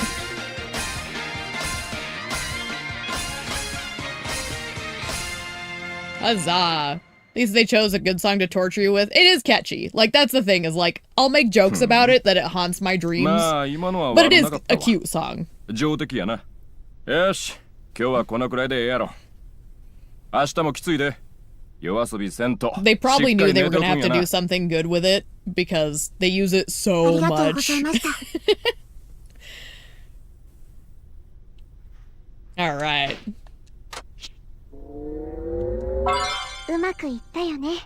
Huzzah. At least they chose a good song to torture you with. It is catchy. Like, that's the thing, is like, I'll make jokes about it that it haunts my dreams. But it is a cute song. They probably knew they were gonna have to do something good with it, because they use it so much. Alright.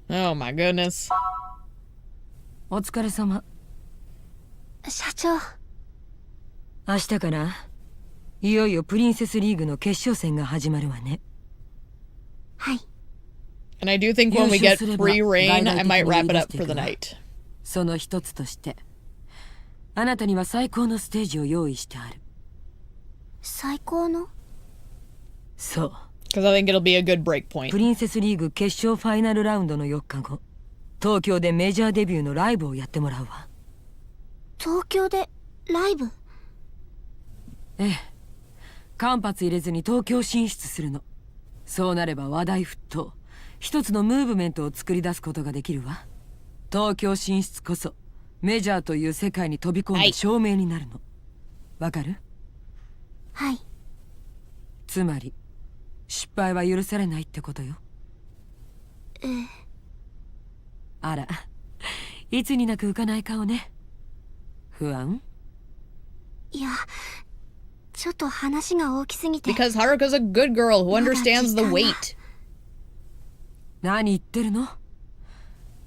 Oh my goodness. お疲れ様。社長。明日からいよいよプリンセスリーグの決勝戦が始まるわね。はい。And I do think when we get free reign, I might wrap it up for the night. その一つとして、あなたには最高のステージを用意してある。最高の？そう。Because I think it'll be a good break point. プリンセスリーグ決勝ファイナルラウンドの4日後、東京でメジャーデビューのライブをやってもらうわ。東京でライブ？ええ。間髪入れずに東京進出するの。そうなれば話題沸騰。一つのムーブメントを作り出すことができるわ。東京進出こそメジャーという世界に飛び込んで証明になるの。わかる？はい。つまり失敗は許されないってことよ。ええ。あら、いつになく浮かない顔ね。不安？いや、ちょっと話が大きすぎて。Because Haruka's a good girl who understands the weight. 何言ってるの？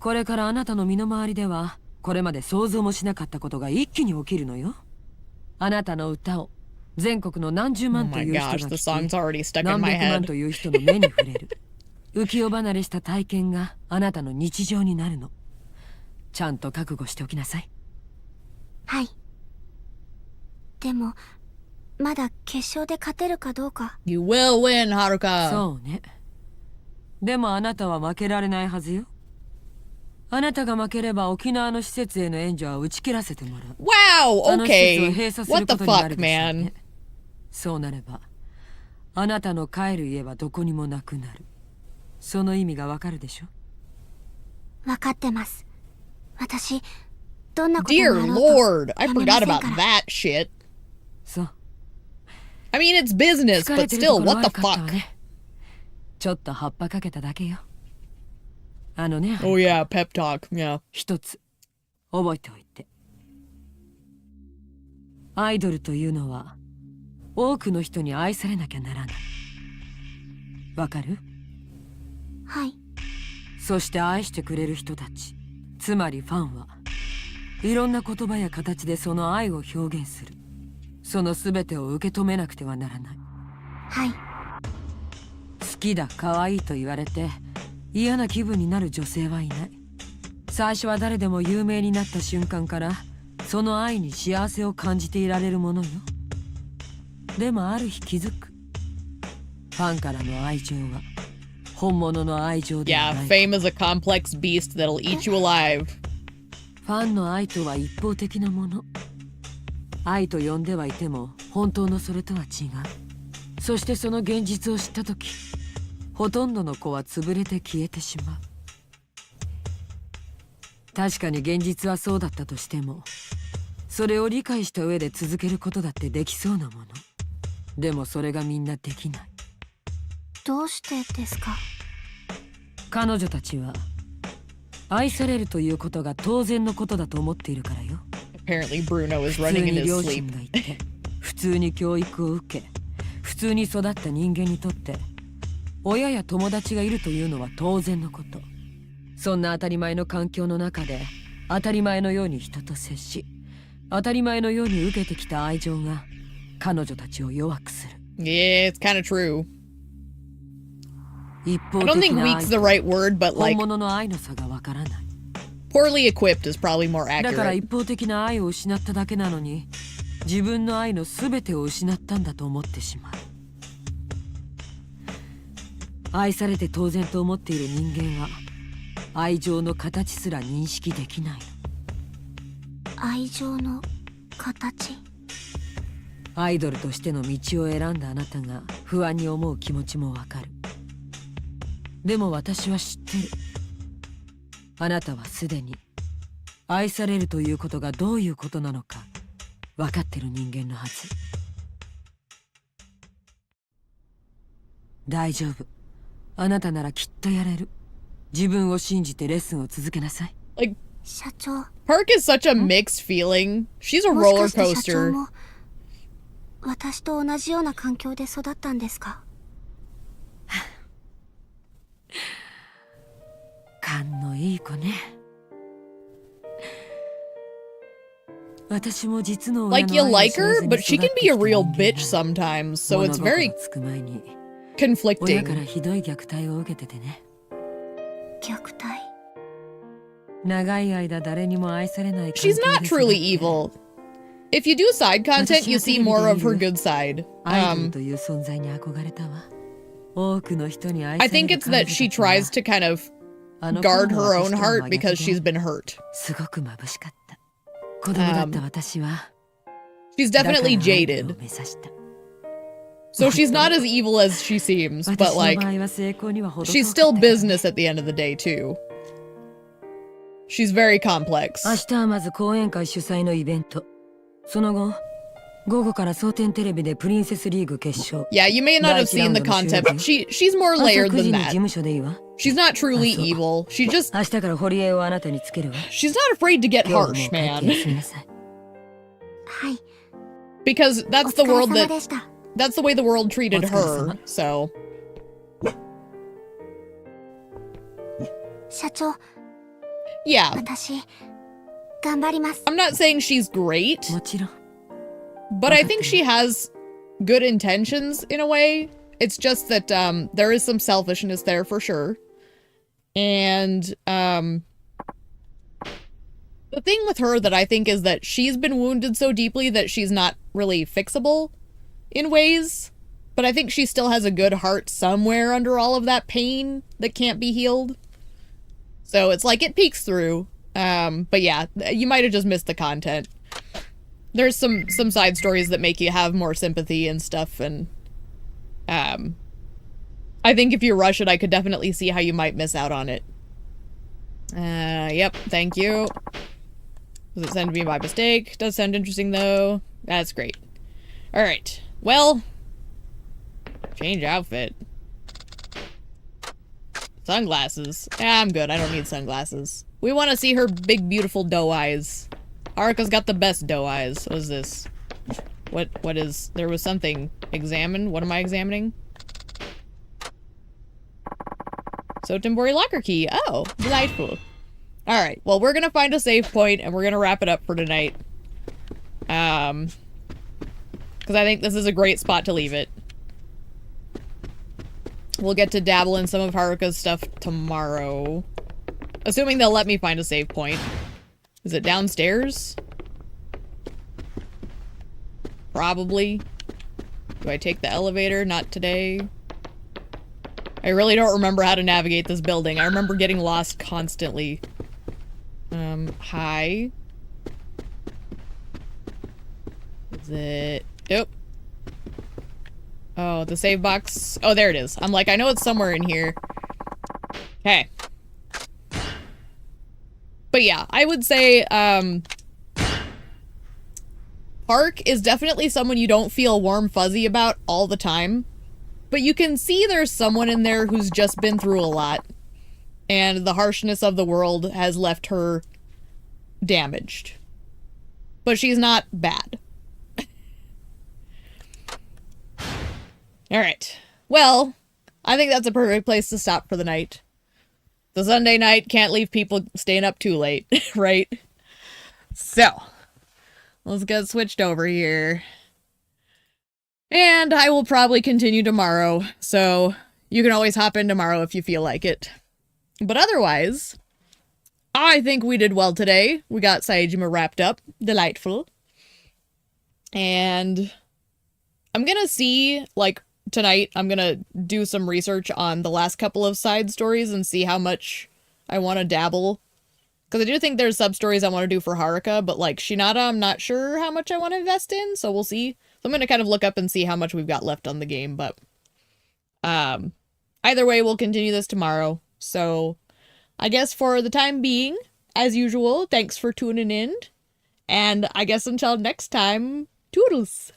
これからあなたの身の回りではこれまで想像もしなかったことが一気に起きるのよ。あなたの歌を全国の何十万という人が聴き、何百万という人の目に触れる。浮世離れした体験があなたの日常になるの。ちゃんと覚悟しておきなさい。はい。でもまだ決勝で勝てるかどうか。 You will win, Haruka. そうね。でもあなたは負けられないはずよ。あなたが負ければ沖縄の施設への援助は打ち切らせてもらう。Wow, okay. 閉鎖する What こ the とにな fuck, るでしょうね。 man? そうなればあなたの帰る家はどこにもなくなる。その意味がわかるでしょ。分かってます。私どんなことも Dear あろうと Lord, I やめま forgot せん about から。 that shit. そう。 I mean, it's business, 疲れ but てると still, ころ what 悪 the かったわ fuck? ね。ちょっと葉っぱかけただけよ。あのね。 Oh yeah, pep talk, yeah. 一つ覚えておいて。アイドルというのは多くの人に愛されなきゃならない。わかる？はい。そして愛してくれる人たち、つまりファンはいろんな言葉や形でその愛を表現する。その全てを受け止めなくてはならない。はい。好きだ、可愛いと言われて嫌な気分になる女性はいない。最初は誰でも有名になった瞬間からその愛に幸せを感じていられるものよ。でもある日気づく。ファンからの愛情は本物の愛情では Yeah, ない。 fame is a complex beast that'll eat you alive. ファンの愛とは一方的なもの。愛と呼んではいても本当のそれとは違う。そしてその現実を知った時、ほとんどの子は潰れて消えてしまう。確かに現実はそうだったとしても、それを理解した上で続けることだってできそうなもの。でもそれがみんなできない。どうしてですか？彼女たちは愛されるということが当然のことだと思っているからよ。 Apparently Bruno is 普通 running in に his 両親 sleep. がいて、普通に教育を受け、普通に育った人間にとって親や友達がいるというのは当然のこと。そんな当たり前の環境の中で当たり前のように人と接し、当たり前のように受けてきた愛情が彼女たちを弱くする。 Yeah, it's kind of true. 一 I 方 don't 的 think な weak's 愛 the と right word, but 本 like 物の愛の差がわからない。 poorly equipped is probably more だから accurate. 一方的な愛を失っただけなのに、自分の愛の全てを失ったんだと思ってしまう。愛されて当然と思っている人間は愛情の形すら認識できないの。愛情の形。アイドルとしての道を選んだあなたが不安に思う気持ちもわかる。でも私は知ってる。あなたはすでに愛されるということがどういうことなのか分かってる人間のはず。大丈夫。あなたならきっとやれる。自分を信じてレッスンを続けなさい。 Like 社長。 Park is such a mixed feeling. She's a もし roller かして社長 coaster. も私と同じような環境で育ったんですか？勘のいい子ね。私も実の親 Like の you 愛を like 知ら her, ずに but she 育っ can て be き a た real 人間 bitch なの。 sometimes, so it's 物心 very つく前に親 conflicting. からひどい虐待を受けててね。虐待。長い間誰にも愛されない環 She's 境 not で育 truly って evil. If you do side content, you see more of her good side. アイドルという存在に憧れたわ。多くの人に愛さ I れ think る it's 彼 that 女 she たちは tries to kind of あの guard 頃 her の own 私との heart 真 because 逆 she's で been hurt. すごく眩しかった。子供だった私は She's だから definitely アイドルを jaded. 目指した So she's not as evil as she seems, 私 but の like 場合は成功には程遠 she's かった still けど business at the end of the day too. She's very complex. 明日はまず講演会主催のイベント。その後、午後から蒼天テレビでプリンセスリーグ決勝。 Yeah, you may not have seen the concept. She's more 朝 layered 9時 than に事 that. 務所でいいわ。 She's not truly あ、そう。 evil. She just 明日から堀江をあなたにつけるわ。 she's not afraid to get 今日はもう harsh, 帰って man. 休みなさい。はい。 Because お that's the 疲れ world 様 that でした。 that's the way the world treated お疲れ様。 her. So 社長、Yeah. 私、頑張ります。 I'm not saying she's great, もちろん。 but I think she has good intentions in a way. It's just that there is some selfishness there for sure. And the thing with her that I think is that she's been wounded so deeply that she's not really fixable in ways. But I think she still has a good heart somewhere under all of that pain that can't be healed. So it's like it peeks through. But yeah, you might have just missed the content. There's some side stories that make you have more sympathy and stuff, and I think if you rush it, I could definitely see how you might miss out on it. Yep, thank you. Does it send me by mistake? Does sound interesting though. That's great. Alright, well, change outfit. Sunglasses. Yeah, I'm good. I don't need sunglasses. We want to see her big, beautiful doe eyes. Haruka's got the best doe eyes. What is this? What is... There was something. Examine? What am I examining? Sotenbori locker key. Oh, delightful. Alright, well, we're gonna find a save point, and we're gonna wrap it up for tonight. Because I think this is a great spot to leave it. We'll get to dabble in some of Haruka's stuff tomorrow. Assuming they'll let me find a save point. Is it downstairs? Probably. Do I take the elevator? Not today. I really don't remember how to navigate this building. I remember getting lost constantly. Hi. Is it... Nope. Oh, the save box. Oh, there it is. I'm like, I know it's somewhere in here. Okay. But yeah, I would say, Park is definitely someone you don't feel warm fuzzy about all the time. But you can see there's someone in there who's just been through a lot. And the harshness of the world has left her damaged. But she's not bad. Alright. Well, I think that's a perfect place to stop for the night. The Sunday night can't leave people staying up too late, right? So, let's get switched over here. And I will probably continue tomorrow, so you can always hop in tomorrow if you feel like it. But otherwise, I think we did well today. We got Saejima wrapped up. Delightful. And I'm gonna see, like, tonight, I'm gonna do some research on the last couple of side stories and see how much I want to dabble. Because I do think there's sub-stories I want to do for Haruka, but, like, Shinada, I'm not sure how much I want to invest in, so we'll see. So I'm gonna kind of look up and see how much we've got left on the game, but either way, we'll continue this tomorrow. So I guess for the time being, as usual, thanks for tuning in. And I guess until next time, toodles!